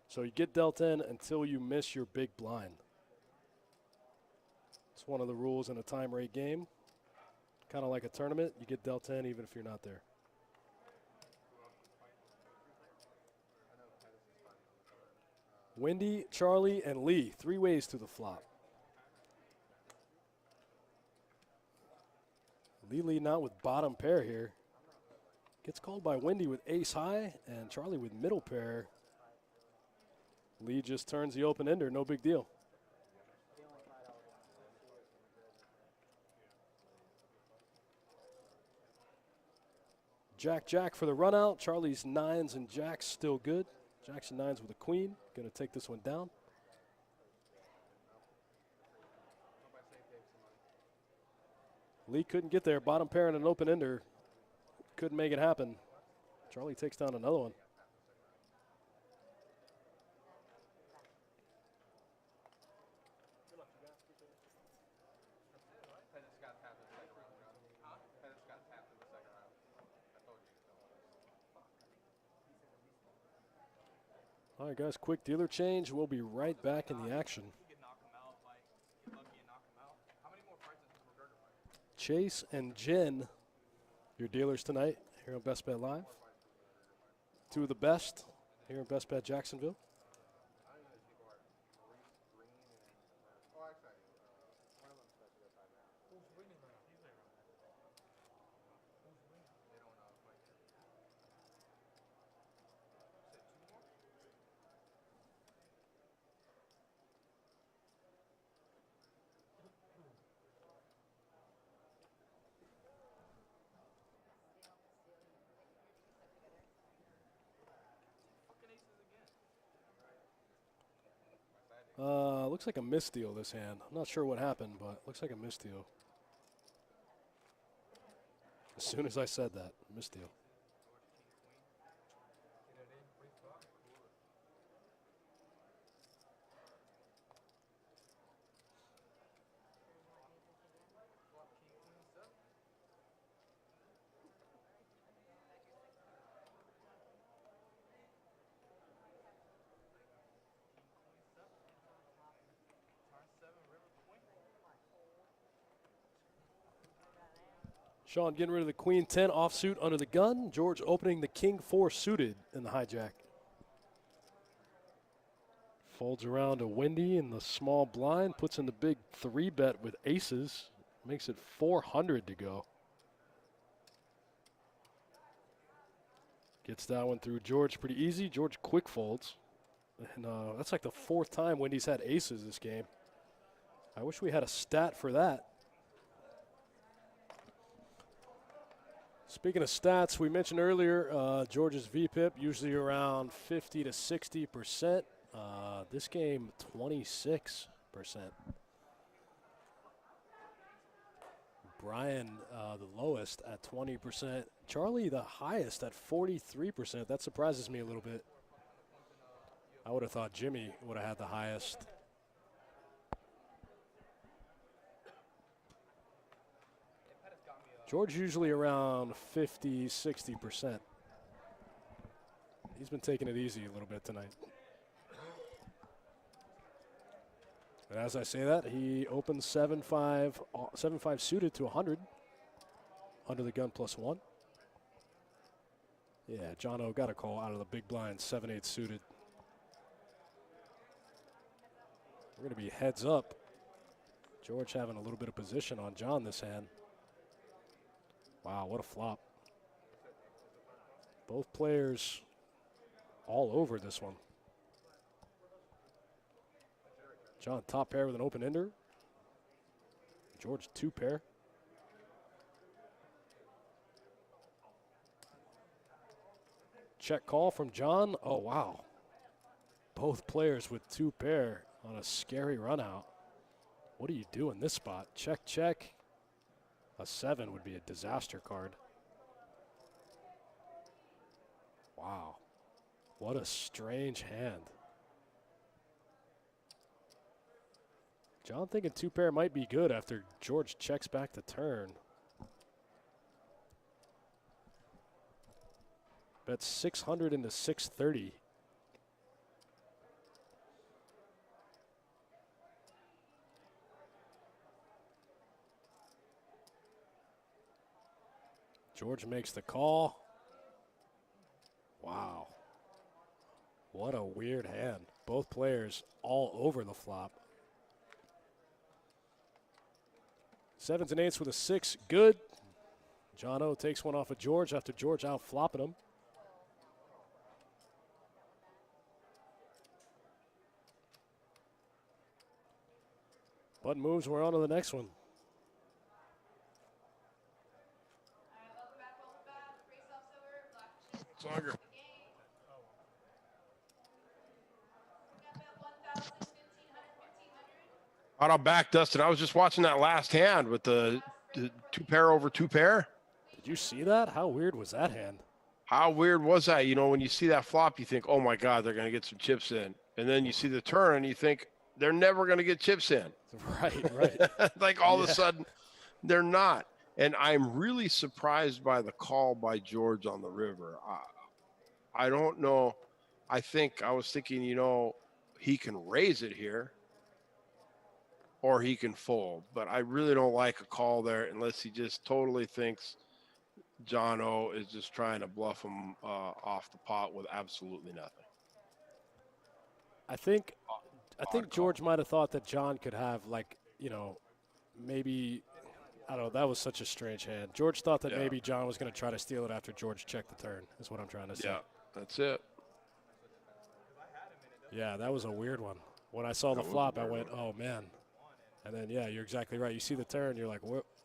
[SPEAKER 1] So you get dealt in until you miss your big blind. It's one of the rules in a time rate game. Kind of like a tournament, you get dealt in even if you're not there. Wendy, Charlie, and Lee. 3 ways to the flop. Lee leading out with bottom pair here. Gets called by Wendy with ace high and Charlie with middle pair. Lee just turns the open ender, no big deal. Jack, Jack for the run out. Charlie's 9s and jacks still good. Jacks and 9s with a queen. Going to take this one down. Lee couldn't get there. Bottom pair and an open ender. Couldn't make it happen. Charlie takes down another one. All right, guys, quick dealer change. We'll be right back in the action. Chase and Jen, your dealers tonight here on Best Bet Live. 2 of the best here in Best Bet Jacksonville. Looks like a misdeal this hand. I'm not sure what happened, but looks like a misdeal. As soon as I said that, misdeal. Sean getting rid of the queen 10 offsuit under the gun. George opening the king 4 suited in the hijack. Folds around to Wendy in the small blind. Puts in the big 3-bet with aces. Makes it 400 to go. Gets that one through George pretty easy. George quick folds. And that's like the 4th time Wendy's had aces this game. I wish we had a stat for that. Speaking of stats, we mentioned earlier George's VPIP usually around 50 to 60%. This game, 26%. Brian, the lowest at 20%. Charlie, the highest at 43%. That surprises me a little bit. I would have thought Jimmy would have had the highest. George usually around 50, 60%. He's been taking it easy a little bit tonight. But as I say that, he opens 7-5 suited to 100. Under the gun +1. Yeah, John O got a call out of the big blind, 7-8 suited. We're going to be heads up. George having a little bit of position on John this hand. Wow, what a flop. Both players all over this one. John top pair with an open ender. George 2 pair. Check call from John. Oh, wow. Both players with 2 pair on a scary run out. What do you do in this spot? Check, check. A 7 would be a disaster card. Wow. What a strange hand. John thinking 2 pair might be good after George checks back the turn. Bet 600 into 630. George makes the call. Wow. What a weird hand. Both players all over the flop. 7s and 8s with a 6. Good. John O takes one off of George after George out flopping him. Button moves. We're on to the next one.
[SPEAKER 8] Longer. Out on back, Dustin. I was just watching that last hand with the 2 pair over 2 pair.
[SPEAKER 1] Did you see that? How weird was that hand?
[SPEAKER 8] How weird was that? You know, when you see that flop, you think, oh my God, they're going to get some chips in. And then you see the turn and you think, they're never going to get chips in.
[SPEAKER 1] Right.
[SPEAKER 8] Like all of a sudden, they're not. And I'm really surprised by the call by George on the river. I don't know. I was thinking, you know, he can raise it here or he can fold. But I really don't like a call there unless he just totally thinks John O is just trying to bluff him off the pot with absolutely nothing.
[SPEAKER 1] I think George might have thought that John could have, like, you know, maybe, I don't know, that was such a strange hand. George thought that maybe John was going to try to steal it after George checked the turn, is what I'm trying to say.
[SPEAKER 8] Yeah, that's it.
[SPEAKER 1] Yeah, that was a weird one. When I saw the flop, I went, oh, man. And then, yeah, you're exactly right. You see the turn, you're like,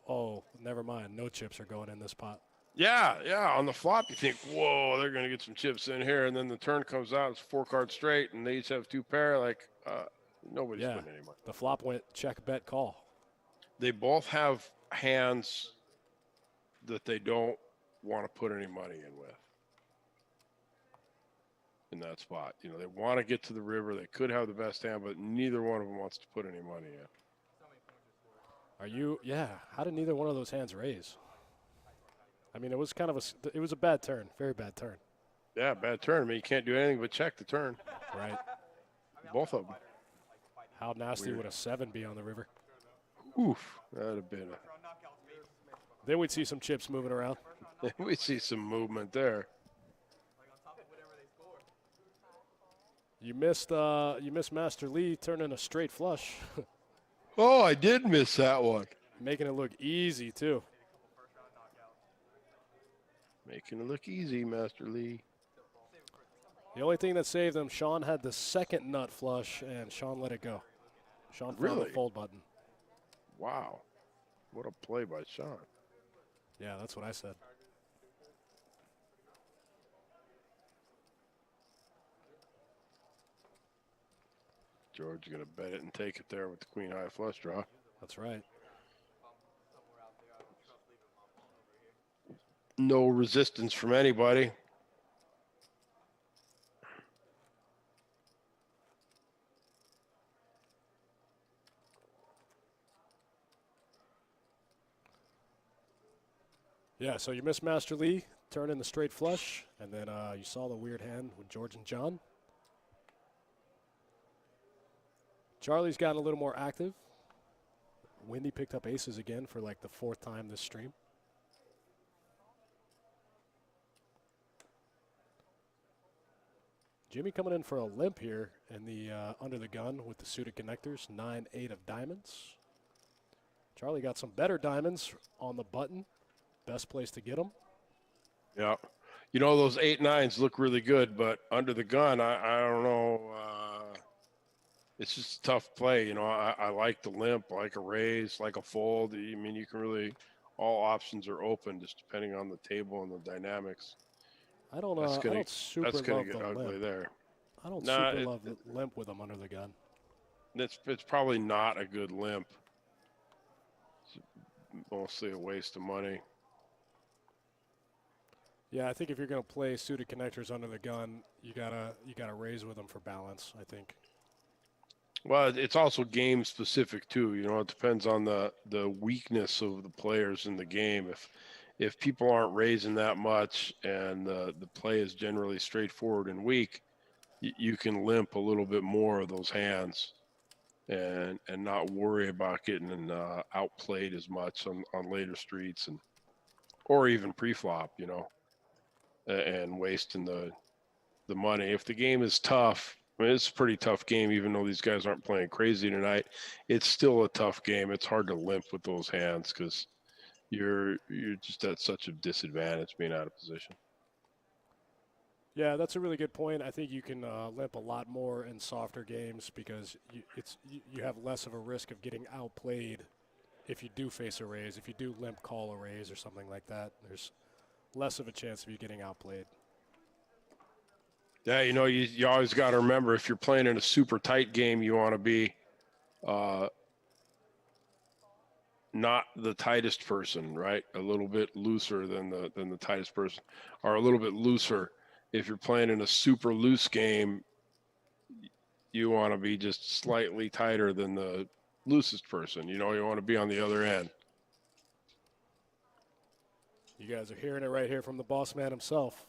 [SPEAKER 1] oh, never mind. No chips are going in this pot.
[SPEAKER 8] Yeah. On the flop, you think, whoa, they're going to get some chips in here. And then the turn comes out, it's 4 card straight, and they each have 2 pair. Like, nobody's putting any money.
[SPEAKER 1] The flop went check, bet, call.
[SPEAKER 8] They both have hands that they don't want to put any money in with in that spot. You know, they want to get to the river. They could have the best hand, but neither one of them wants to put any money in.
[SPEAKER 1] How did neither one of those hands raise? I mean, it was kind of a bad turn, very bad turn.
[SPEAKER 8] Yeah, bad turn. I mean, you can't do anything but check the turn.
[SPEAKER 1] Right.
[SPEAKER 8] Both of them.
[SPEAKER 1] How nasty would a 7 be on the river?
[SPEAKER 8] Oof, that'd have been
[SPEAKER 1] Then we'd see some chips moving around.
[SPEAKER 8] we see some movement there.
[SPEAKER 1] You missed Master Lee turning a straight flush.
[SPEAKER 8] Oh, I did miss that one.
[SPEAKER 1] Making it look easy, too.
[SPEAKER 8] Making it look easy, Master Lee.
[SPEAKER 1] The only thing that saved him, Sean had the second nut flush, and Sean let it go. Sean found the fold button.
[SPEAKER 8] Wow. What a play by Sean.
[SPEAKER 1] Yeah, that's what I said.
[SPEAKER 8] George going to bet it and take it there with the queen high flush draw.
[SPEAKER 1] That's right.
[SPEAKER 8] No resistance from anybody.
[SPEAKER 1] Yeah, so you missed Master Lee, turn in the straight flush, and then you saw the weird hand with George and John. Charlie's gotten a little more active. Wendy picked up aces again for like the 4th time this stream. Jimmy coming in for a limp here in the under the gun with the suited connectors, 9-8 of diamonds. Charlie got some better diamonds on the button. Best place to get them.
[SPEAKER 8] Yeah. You know, those 8-9s look really good, but under the gun, I don't know. It's just a tough play. You know, I like the limp, like a raise, like a fold. I mean, you can really, all options are open just depending on the table and the dynamics.
[SPEAKER 1] I don't super
[SPEAKER 8] that's gonna
[SPEAKER 1] love
[SPEAKER 8] get
[SPEAKER 1] the
[SPEAKER 8] ugly
[SPEAKER 1] limp.
[SPEAKER 8] there.
[SPEAKER 1] I don't super love the limp with them under the gun.
[SPEAKER 8] It's probably not a good limp. It's mostly a waste of money.
[SPEAKER 1] Yeah, I think if you're going to play suited connectors under the gun, you gotta raise with them for balance, I think.
[SPEAKER 8] Well, it's also game specific too. You know, it depends on the weakness of the players in the game. If people aren't raising that much and the play is generally straightforward and weak, you can limp a little bit more of those hands and not worry about getting outplayed as much on later streets or even pre-flop, you know, and wasting the money. If the game is tough, I mean, it's a pretty tough game, even though these guys aren't playing crazy tonight. It's still a tough game. It's hard to limp with those hands because you're just at such a disadvantage being out of position.
[SPEAKER 1] Yeah, that's a really good point. I think you can limp a lot more in softer games because you have less of a risk of getting outplayed if you do face a raise. If you do limp call a raise or something like that, there's less of a chance of you getting outplayed.
[SPEAKER 8] Yeah, you always got to remember, if you're playing in a super tight game, you want to be not the tightest person, right? A little bit looser than the tightest person, or a little bit looser. If you're playing in a super loose game, you want to be just slightly tighter than the loosest person. You want to be on the other end.
[SPEAKER 1] You guys are hearing it right here from the boss man himself.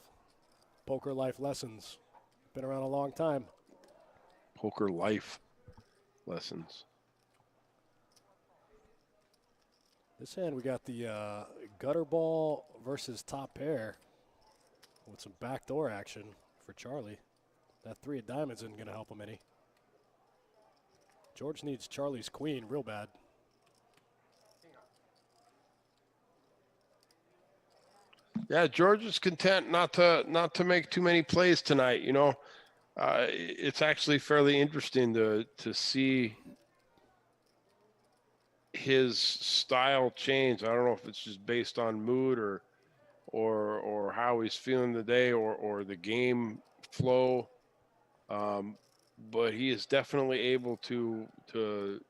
[SPEAKER 1] Poker life lessons. Been around a long time.
[SPEAKER 8] Poker life lessons.
[SPEAKER 1] This hand, we got the gutter ball versus top pair with some backdoor action for Charlie. That 3 of diamonds isn't going to help him any. George needs Charlie's queen real bad.
[SPEAKER 8] Yeah, George is content not to make too many plays tonight. It's actually fairly interesting to see his style change. I don't know if it's just based on mood or how he's feeling the day or the game flow. But he is definitely able to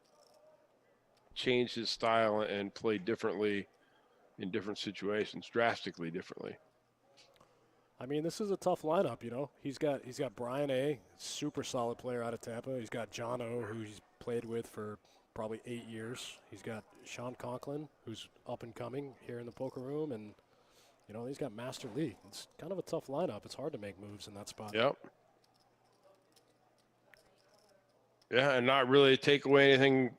[SPEAKER 8] change his style and play differently in different situations, drastically differently.
[SPEAKER 1] I mean, this is a tough lineup, He's got Brian A., super solid player out of Tampa. He's got John O., who he's played with for probably 8 years. He's got Sean Conklin, who's up and coming here in the poker room, and he's got Master Lee. It's kind of a tough lineup. It's hard to make moves in that spot.
[SPEAKER 8] Yep. Yeah, and not really take away anything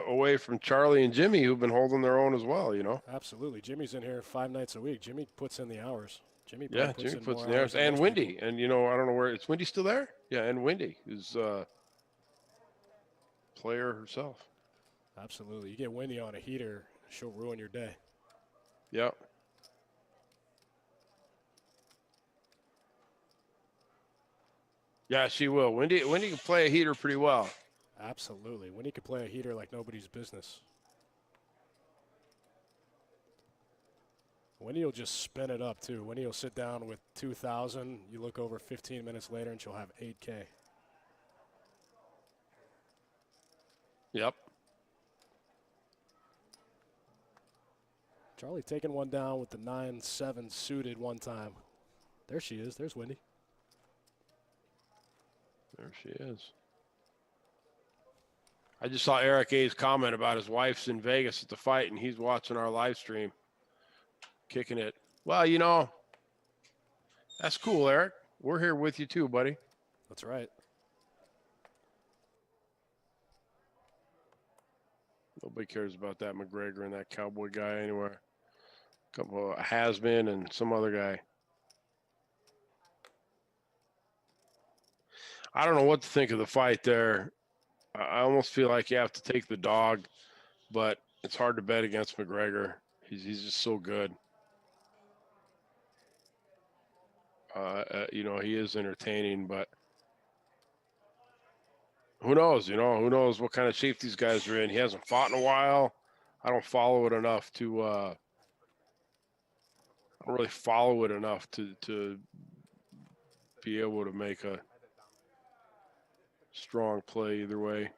[SPEAKER 8] away from Charlie and Jimmy, who've been holding their own as well,
[SPEAKER 1] Absolutely. Jimmy's in here 5 nights a week. Jimmy puts in the hours. Jimmy
[SPEAKER 8] puts in the hours. And Wendy. And, I don't know where. Is Wendy still there? Yeah, and Wendy, who's player herself.
[SPEAKER 1] Absolutely. You get Wendy on a heater, she'll ruin your day.
[SPEAKER 8] Yep. Yeah, she will. Wendy can play a heater pretty well.
[SPEAKER 1] Absolutely. Wendy can play a heater like nobody's business. Wendy will just spin it up, too. Wendy will sit down with 2,000. You look over 15 minutes later, and she'll have 8K.
[SPEAKER 8] Yep.
[SPEAKER 1] Charlie taking one down with the 9-7 suited one time. There she is. There's Wendy.
[SPEAKER 8] There she is. I just saw Eric A's comment about his wife's in Vegas at the fight, and he's watching our live stream, kicking it. Well, that's cool, Eric. We're here with you too, buddy.
[SPEAKER 1] That's right.
[SPEAKER 8] Nobody cares about that McGregor and that Cowboy guy anywhere. A couple of Hasbin and some other guy. I don't know what to think of the fight there. I almost feel like you have to take the dog, but it's hard to bet against McGregor. He's just so good. He is entertaining, but who knows? Who knows what kind of shape these guys are in. He hasn't fought in a while. I don't follow it enough to. I don't really follow it enough to be able to make a strong play either way.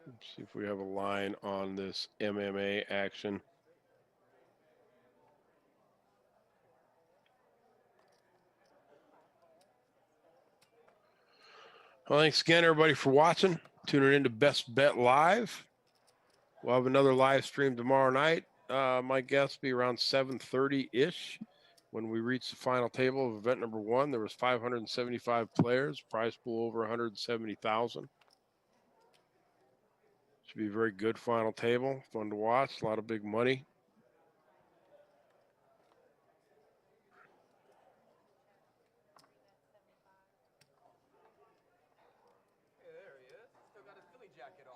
[SPEAKER 8] Let's see if we have a line on this MMA action. Well, thanks again, everybody, for watching. Tuning into Best Bet Live. We'll have another live stream tomorrow night. My guess will be around 7:30-ish when we reach the final table of event number 1. There was 575 players. Prize pool over 170,000. Should be a very good final table. Fun to watch. A lot of big money.
[SPEAKER 3] Hey, there he is. Still got his Philly jacket on.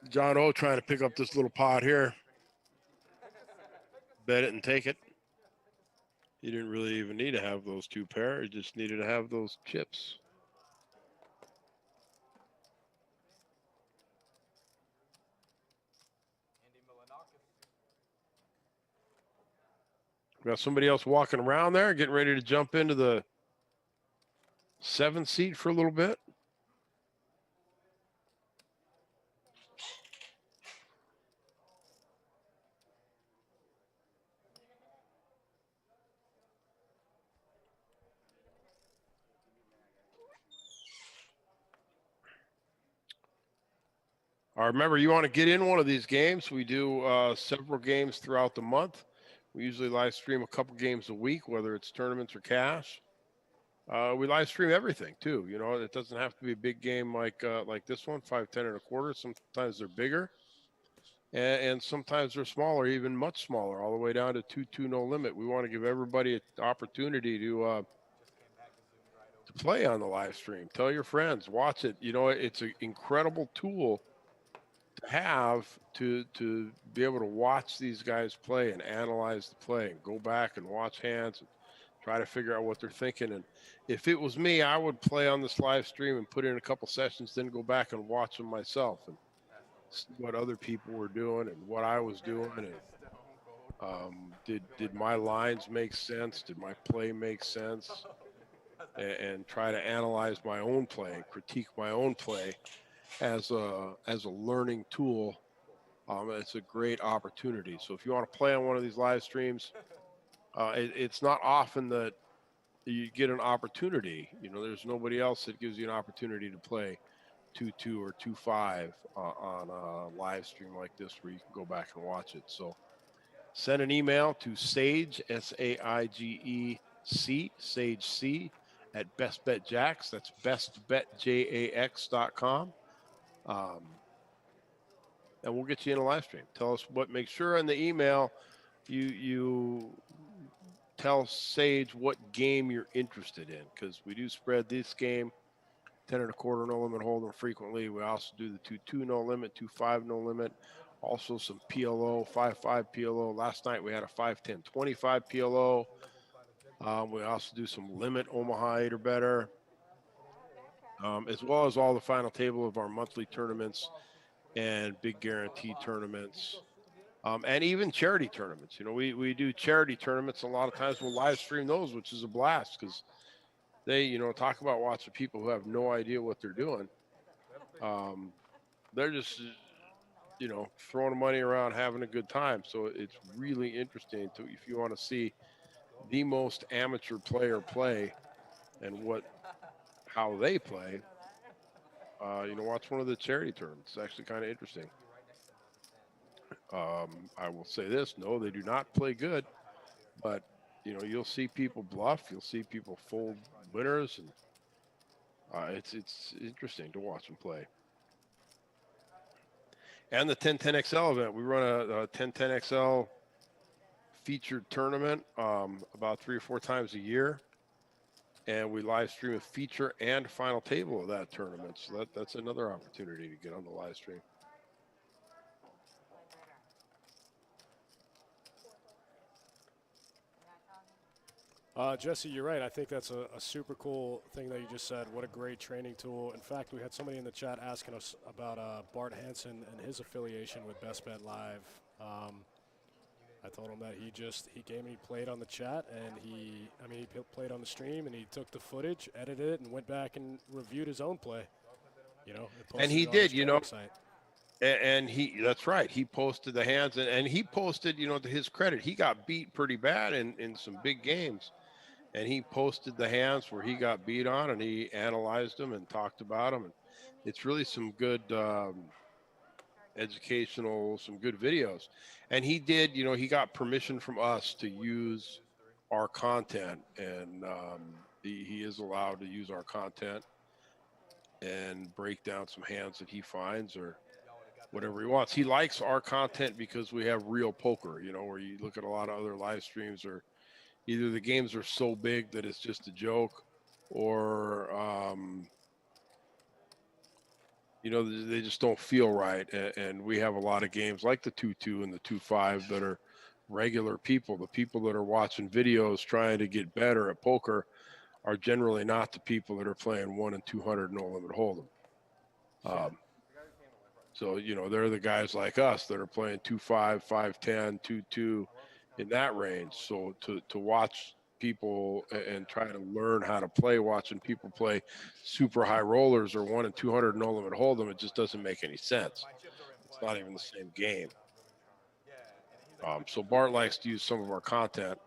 [SPEAKER 8] John O trying to pick up this little pot here. Bet it and take it. He didn't really even need to have those two pair. He just needed to have those chips.
[SPEAKER 3] Andy Milanakis.
[SPEAKER 8] Got somebody else walking around there, getting ready to jump into the 7th seat for a little bit. Remember, you want to get in one of these games. We do several games throughout the month. We usually live stream a couple games a week, whether it's tournaments or cash. We live stream everything too. You know, it doesn't have to be a big game like this one, 5, 10 and a quarter. Sometimes they're bigger, and sometimes they're smaller, even much smaller, all the way down to 2-2 no limit. We want to give everybody an opportunity to play on the live stream. Tell your friends, watch it. You know, it's an incredible tool to have to be able to watch these guys play and analyze the play and go back and watch hands and try to figure out what they're thinking. And if it was me, I would play on this live stream and put in a couple sessions, then go back and watch them myself and see what other people were doing and what I was doing. And did my lines make sense? Did my play make sense? And try to analyze my own play, critique my own play as a learning tool. It's a great opportunity. So if you want to play on one of these live streams, it's not often that you get an opportunity. You know, there's nobody else that gives you an opportunity to play 2-2 or 2-5 on a live stream like this where you can go back and watch it. So send an email to Sage, SAIGEC, Sage C, at Best Bet Jacks. That's bestbetjax.com. And we'll get you in a live stream. Tell us what, make sure in the email you tell Sage what game you're interested in, because we do spread this game, 10 and a quarter no limit hold'em frequently. We also do the 2-2 no limit, 2-5 no limit, also some PLO, 5-5 PLO. Last night we had a 5-10 25 PLO. We also do some limit Omaha 8 or better, as well as all the final table of our monthly tournaments and big guarantee tournaments, and even charity tournaments. You know, we do charity tournaments. A lot of times we'll live stream those, which is a blast because they, you know, talk about watching people who have no idea what they're doing. They're just, you know, throwing money around, having a good time. So it's really interesting to, if you want to see the most amateur player play and how they play, you know, watch one of the charity tournaments. It's actually kind of interesting. I will say this: no, they do not play good, but you know, you'll see people bluff, you'll see people fold winners, and it's interesting to watch them play. And the 1010XL event, we run a 1010XL featured tournament about 3 or 4 times a year, and we live stream a feature and final table of that tournament. So that's another opportunity to get on the live stream.
[SPEAKER 1] Jesse, you're right. I think that's a super cool thing that you just said. What a great training tool. In fact, we had somebody in the chat asking us about Bart Hansen and his affiliation with Best Bet Live. I told him that he played on the chat, and he played on the stream, and he took the footage, edited it, and went back and reviewed his own play. You know,
[SPEAKER 8] and he did, you know. And that's right. He posted the hands, and he posted, you know, to his credit, he got beat pretty bad in some big games. And he posted the hands where he got beat on, and he analyzed them and talked about them. And it's really some good educational, some good videos. And he did, you know, he got permission from us to use our content, and he is allowed to use our content. and break down some hands that he finds or whatever he wants. He likes our content because we have real poker, you know, where you look at a lot of other live streams or either the games are so big that it's just a joke or, you know, they just don't feel right. And we have a lot of games like the 2-2 and the 2-5 that are regular people. The people that are watching videos trying to get better at poker are generally not the people that are playing 1 and 200 no limit hold'em. So, you know, they're the guys like us that are playing 2-5, 5-10, 2-2 in that range. So to watch people and try to learn how to play, watching people play super high rollers or 1 and 200 no limit hold'em, it just doesn't make any sense. It's not even the same game. So Bart likes to use some of our content.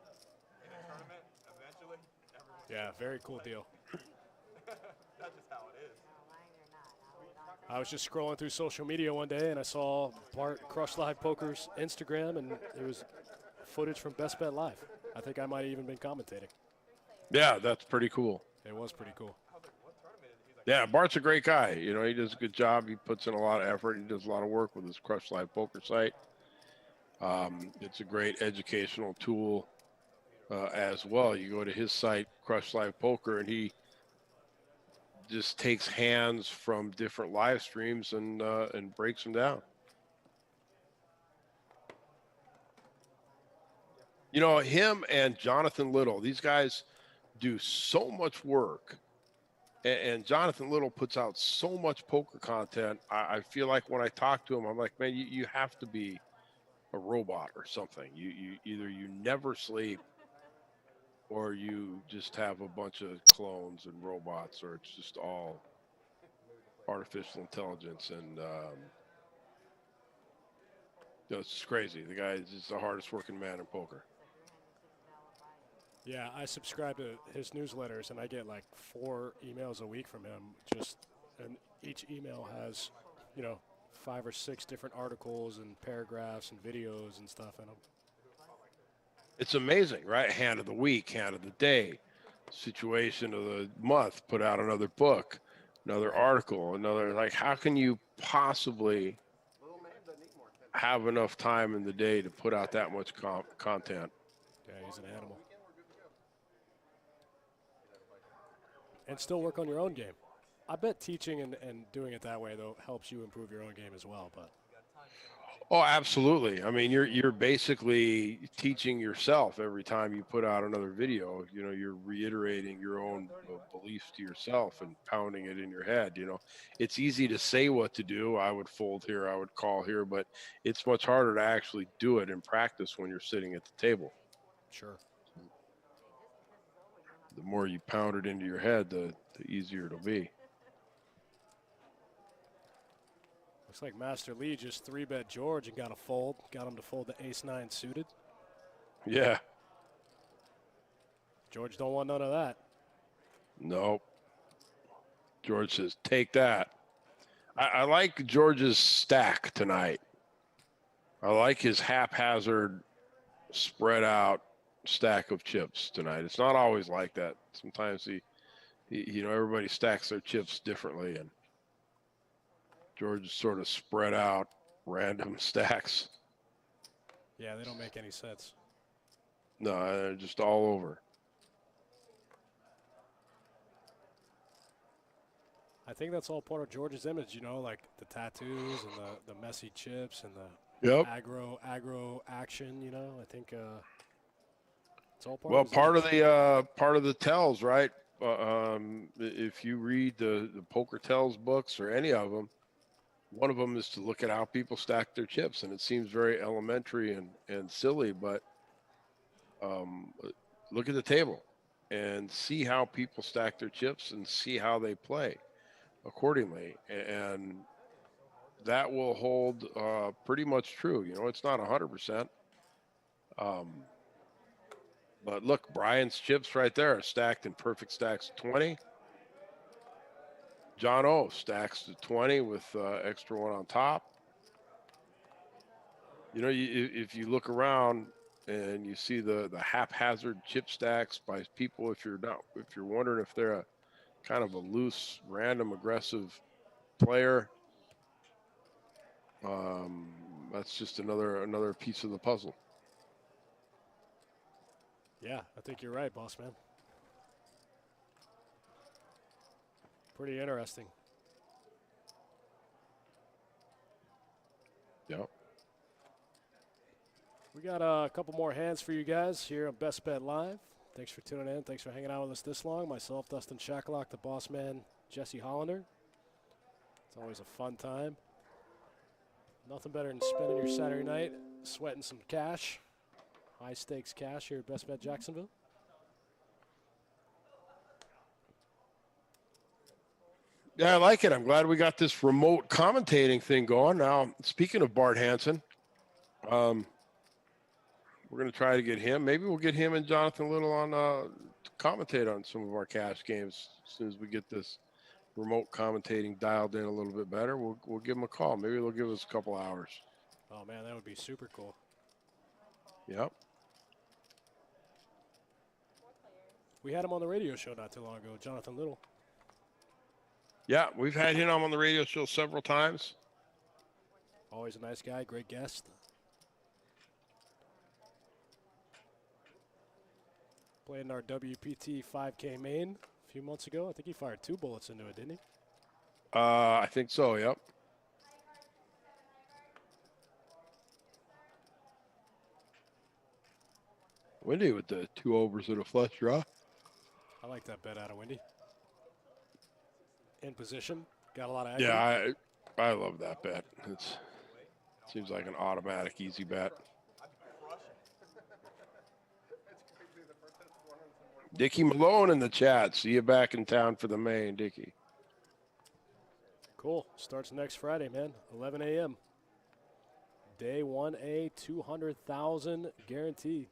[SPEAKER 1] Yeah, very cool deal.
[SPEAKER 3] That's just how it is.
[SPEAKER 1] I was just scrolling through social media one day and I saw Bart Crush Live Poker's Instagram, and it was footage from Best Bet Live. I think I might have even been commentating.
[SPEAKER 8] Yeah, that's pretty cool.
[SPEAKER 1] It was pretty cool.
[SPEAKER 8] Yeah, Bart's a great guy. You know, he does a good job. He puts in a lot of effort. He does a lot of work with his Crush Live Poker site. It's a great educational tool as well. You go to his site, Crush Live Poker, and he just takes hands from different live streams and breaks them down. You know, him and Jonathan Little, these guys do so much work. And Jonathan Little puts out so much poker content. I feel like when I talk to him, I'm like, man, you have to be a robot or something. You either you never sleep or you just have a bunch of clones and robots, or it's just all artificial intelligence. And you know, it's just crazy. The guy is just the hardest working man in poker.
[SPEAKER 1] Yeah, I subscribe to his newsletters, and I get like 4 emails a week from him. And each email has, you know, 5 or 6 different articles and paragraphs and videos and stuff in them.
[SPEAKER 8] It's amazing, right? Hand of the week, hand of the day, situation of the month, put out another book, another article, another, like, how can you possibly have enough time in the day to put out that much content?
[SPEAKER 1] Yeah, he's an animal. And still work on your own game. I bet teaching and doing it that way, though, helps you improve your own game as well. But
[SPEAKER 8] Oh, absolutely. I mean, you're basically teaching yourself every time you put out another video. You know, you're reiterating your own beliefs to yourself and pounding it in your head. You know, it's easy to say what to do. I would fold here, I would call here, but it's much harder to actually do it in practice when you're sitting at the table.
[SPEAKER 1] sure.
[SPEAKER 8] The more you pound it into your head, the easier it'll be.
[SPEAKER 1] Looks like Master Lee just 3-bet George and got a fold. Got him to fold the ace-9 suited.
[SPEAKER 8] Yeah.
[SPEAKER 1] George don't want none of that.
[SPEAKER 8] Nope. George says, take that. I like George's stack tonight. I like his haphazard, spread out stack of chips tonight. It's not always like that. Sometimes he you know, everybody stacks their chips differently, and George sort of spread out random stacks.
[SPEAKER 1] Yeah, they don't make any sense.
[SPEAKER 8] No, they're just all over.
[SPEAKER 1] I think that's all part of George's image, you know, like the tattoos and the messy chips and the
[SPEAKER 8] Yep.
[SPEAKER 1] aggro action, you know. I think it's all part
[SPEAKER 8] Well,
[SPEAKER 1] of his image.
[SPEAKER 8] part of the tells, right? If you read the Poker Tells books or any of them, one of them is to look at how people stack their chips, and it seems very elementary and silly, but look at the table and see how people stack their chips and see how they play accordingly, and that will hold pretty much true. You know, it's not 100%. But look, Brian's chips right there are stacked in perfect stacks 20. John O stacks to 20 with extra one on top. You know, if you look around and you see the haphazard chip stacks by people, if you're wondering if they're kind of a loose, random, aggressive player. That's just another piece of the puzzle.
[SPEAKER 1] Yeah, I think you're right, boss man. Pretty interesting.
[SPEAKER 8] Yep.
[SPEAKER 1] We got a couple more hands for you guys here on Best Bet Live. Thanks for tuning in. Thanks for hanging out with us this long. Myself, Dustin Shacklock, the boss man, Jesse Hollander. It's always a fun time. Nothing better than spending your Saturday night sweating some cash. High stakes cash here at Best Bet Jacksonville.
[SPEAKER 8] Yeah, I like it. I'm glad we got this remote commentating thing going. Now, speaking of Bart Hansen, we're going to try to get him. Maybe we'll get him and Jonathan Little on to commentate on some of our cash games as soon as we get this remote commentating dialed in a little bit better. We'll give them a call. Maybe they'll give us a couple hours.
[SPEAKER 1] Oh, man, that would be super cool.
[SPEAKER 8] Yep.
[SPEAKER 1] We had him on the radio show not too long ago, Jonathan Little.
[SPEAKER 8] Yeah, we've had him on the radio show several times.
[SPEAKER 1] Always a nice guy, great guest. Played in our WPT 5K main a few months ago. I think he fired 2 bullets into it, didn't he?
[SPEAKER 8] I think so, yep. Windy with the 2 overs and a flush draw.
[SPEAKER 1] I like that bet out of Windy. In position, got a lot of equity.
[SPEAKER 8] Yeah, I love that bet. It seems like an automatic, easy bet. Dickie Malone in the chat. See you back in town for the main, Dickie.
[SPEAKER 1] Cool. Starts next Friday, man. 11 a.m. Day 1A, 200,000 guarantee.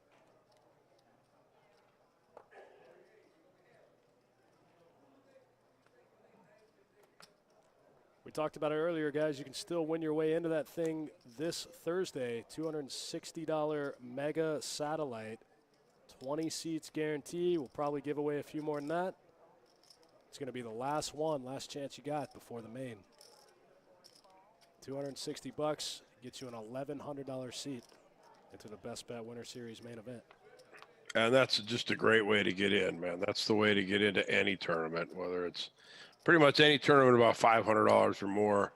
[SPEAKER 1] We talked about it earlier, guys. You can still win your way into that thing this Thursday. $260 mega satellite. 20 seats guarantee. We'll probably give away a few more than that. It's going to be the last one, last chance you got before the main. $260 gets you an $1,100 seat into the Best Bet Winter Series main event.
[SPEAKER 8] And that's just a great way to get in, man. That's the way to get into any tournament, whether it's pretty much any tournament about $500 or more.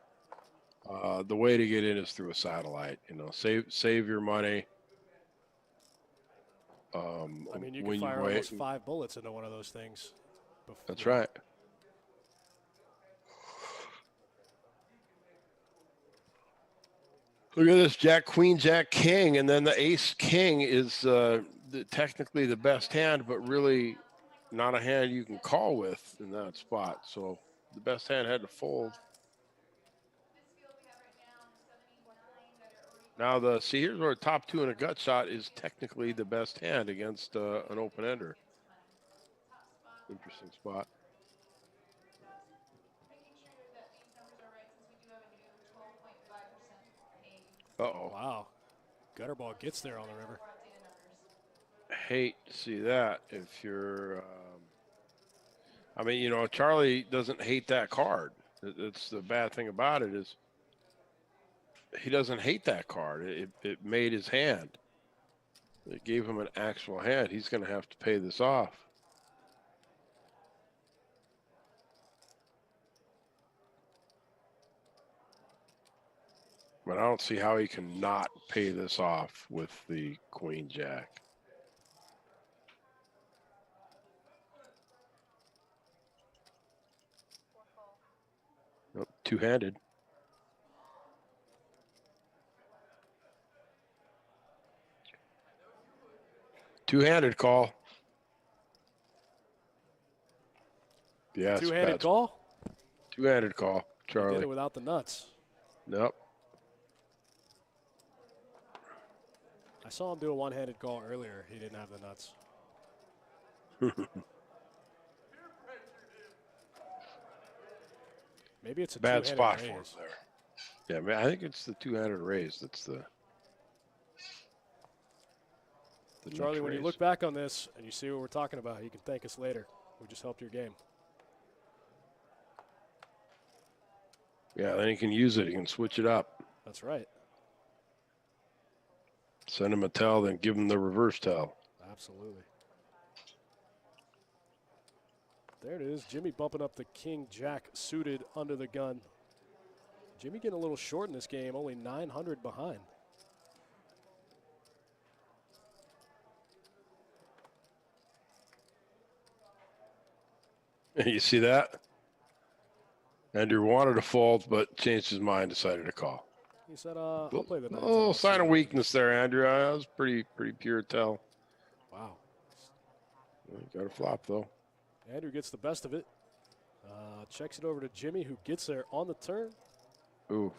[SPEAKER 8] The way to get in is through a satellite. You know, save your money.
[SPEAKER 1] I mean, you can fire almost 5 bullets into one of those things.
[SPEAKER 8] That's right. Look at this, Jack, Queen, Jack, King, and then the Ace, King is technically the best hand, but really not a hand you can call with in that spot. So the best hand had to fold. Now here's where top 2 in a gut shot is technically the best hand against an open ender. Interesting spot. Uh-oh.
[SPEAKER 1] Wow. Gutter ball gets there on the river.
[SPEAKER 8] Hate to see that if you're I mean, you know, Charlie doesn't hate that card. It's the bad thing about it is he doesn't hate that card. It made his hand. It gave him an actual hand. He's going to have to pay this off. But I don't see how he can not pay this off with the Queen Jack. Nope, two-handed. Two-handed call. Yes.
[SPEAKER 1] Two-handed call?
[SPEAKER 8] Two-handed call, Charlie.
[SPEAKER 1] He did it without the nuts.
[SPEAKER 8] Nope.
[SPEAKER 1] I saw him do a one-handed call earlier. He didn't have the nuts. Maybe it's a
[SPEAKER 8] bad spot
[SPEAKER 1] raise.
[SPEAKER 8] for him there. Yeah, man, I think it's the two-handed raise. That's the
[SPEAKER 1] Charlie, when you look back on this and you see what we're talking about, you can thank us later. We just helped your game.
[SPEAKER 8] Yeah, then he can use it. He can switch it up.
[SPEAKER 1] That's right.
[SPEAKER 8] Send him a tell, then give him the reverse tell.
[SPEAKER 1] Absolutely. There it is. Jimmy bumping up the king jack suited under the gun. Jimmy getting a little short in this game, only 900 behind.
[SPEAKER 8] You see that? Andrew wanted to fold, but changed his mind, decided to call.
[SPEAKER 1] He said, I'll play the 9-10.
[SPEAKER 8] Oh, sign of weakness there, Andrew. That was pretty pure tell.
[SPEAKER 1] Wow.
[SPEAKER 8] Got a flop, though.
[SPEAKER 1] Andrew gets the best of it. Checks it over to Jimmy, who gets there on the turn.
[SPEAKER 8] Oof.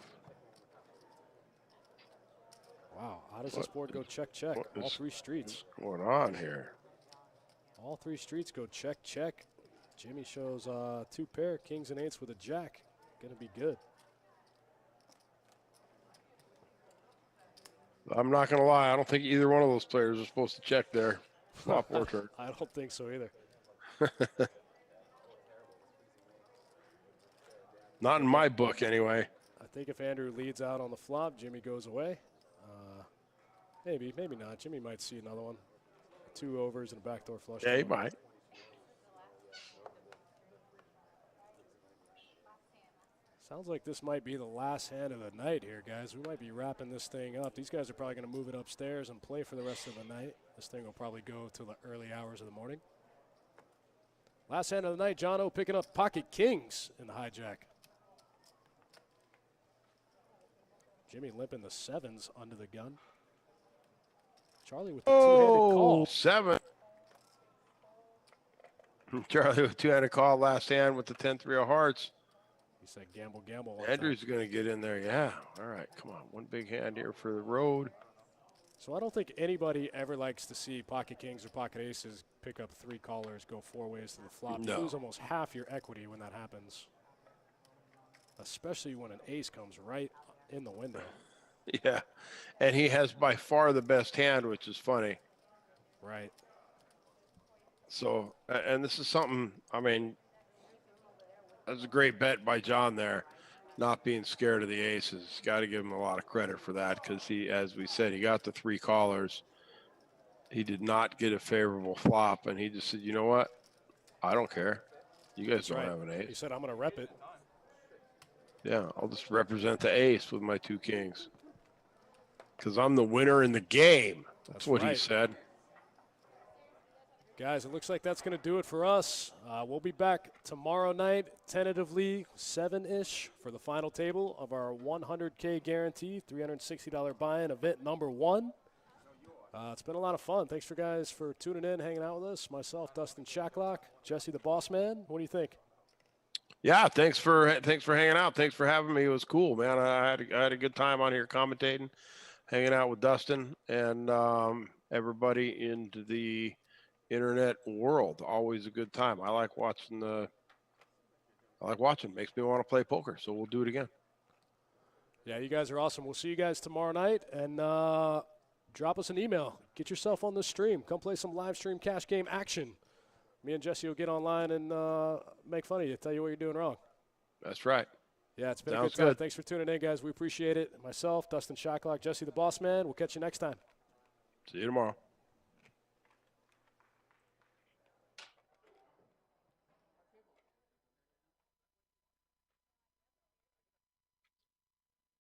[SPEAKER 1] Wow. How does this board go check, check? All three streets.
[SPEAKER 8] What's going on here?
[SPEAKER 1] All three streets go check, check. Jimmy shows 2 pair, kings and eights with a jack. Gonna be good.
[SPEAKER 8] I'm not going to lie. I don't think either one of those players are supposed to check there. Flop or turn.
[SPEAKER 1] I don't think so either.
[SPEAKER 8] Not in my book, anyway.
[SPEAKER 1] I think if Andrew leads out on the flop, Jimmy goes away. Maybe not. Jimmy might see another one. 2 overs and a backdoor flush.
[SPEAKER 8] Yeah, he might.
[SPEAKER 1] Sounds like this might be the last hand of the night here, guys. We might be wrapping this thing up. These guys are probably going to move it upstairs and play for the rest of the night. This thing will probably go till the early hours of the morning. Last hand of the night, John O picking up pocket kings in the hijack. Jimmy limping the 7s under the gun. Charlie with the two-handed call.
[SPEAKER 8] 7. Charlie with two-handed call last hand with the 10-3 of hearts.
[SPEAKER 1] He said gamble, gamble.
[SPEAKER 8] Andrew's going to get in there. Yeah. All right. Come on. One big hand here for the road.
[SPEAKER 1] So I don't think anybody ever likes to see pocket kings or pocket aces pick up 3 callers, go 4 ways to the flop.
[SPEAKER 8] No.
[SPEAKER 1] You lose almost half your equity when that happens, especially when an ace comes right in the window.
[SPEAKER 8] Yeah. And he has by far the best hand, which is funny.
[SPEAKER 1] Right.
[SPEAKER 8] So, and this is something, I mean, that's a great bet by John there, not being scared of the aces. Got to give him a lot of credit for that because he, as we said, he got the 3 callers. He did not get a favorable flop, and he just said, you know what? I don't care. You guys don't have an ace.
[SPEAKER 1] He said, I'm going to rep it.
[SPEAKER 8] Yeah, I'll just represent the ace with my 2 kings because I'm the winner in the game. That's what he said.
[SPEAKER 1] Guys, it looks like that's going to do it for us. We'll be back tomorrow night, tentatively 7-ish for the final table of our 100K guarantee, $360 buy-in event number 1. It's been a lot of fun. Thanks for guys for tuning in, hanging out with us. Myself, Dustin Shacklock, Jesse the Boss Man. What do you think?
[SPEAKER 8] Yeah, thanks for hanging out. Thanks for having me. It was cool, man. I had a good time on here commentating, hanging out with Dustin and everybody into the internet world. Always a good time. I like watching. Makes me want to play poker. So we'll do it again. Yeah,
[SPEAKER 1] you guys are awesome. We'll see you guys tomorrow night, and drop us an email. Get yourself on the stream. Come play some live stream cash game action. Me and Jesse will get online and make fun of you, tell you what you're doing wrong.
[SPEAKER 8] That's right.
[SPEAKER 1] Yeah, it's been a good time. Thanks for tuning in, guys. We appreciate it. Myself, Dustin Shacklock, Jesse the Boss Man. We'll catch you next time.
[SPEAKER 8] See you tomorrow.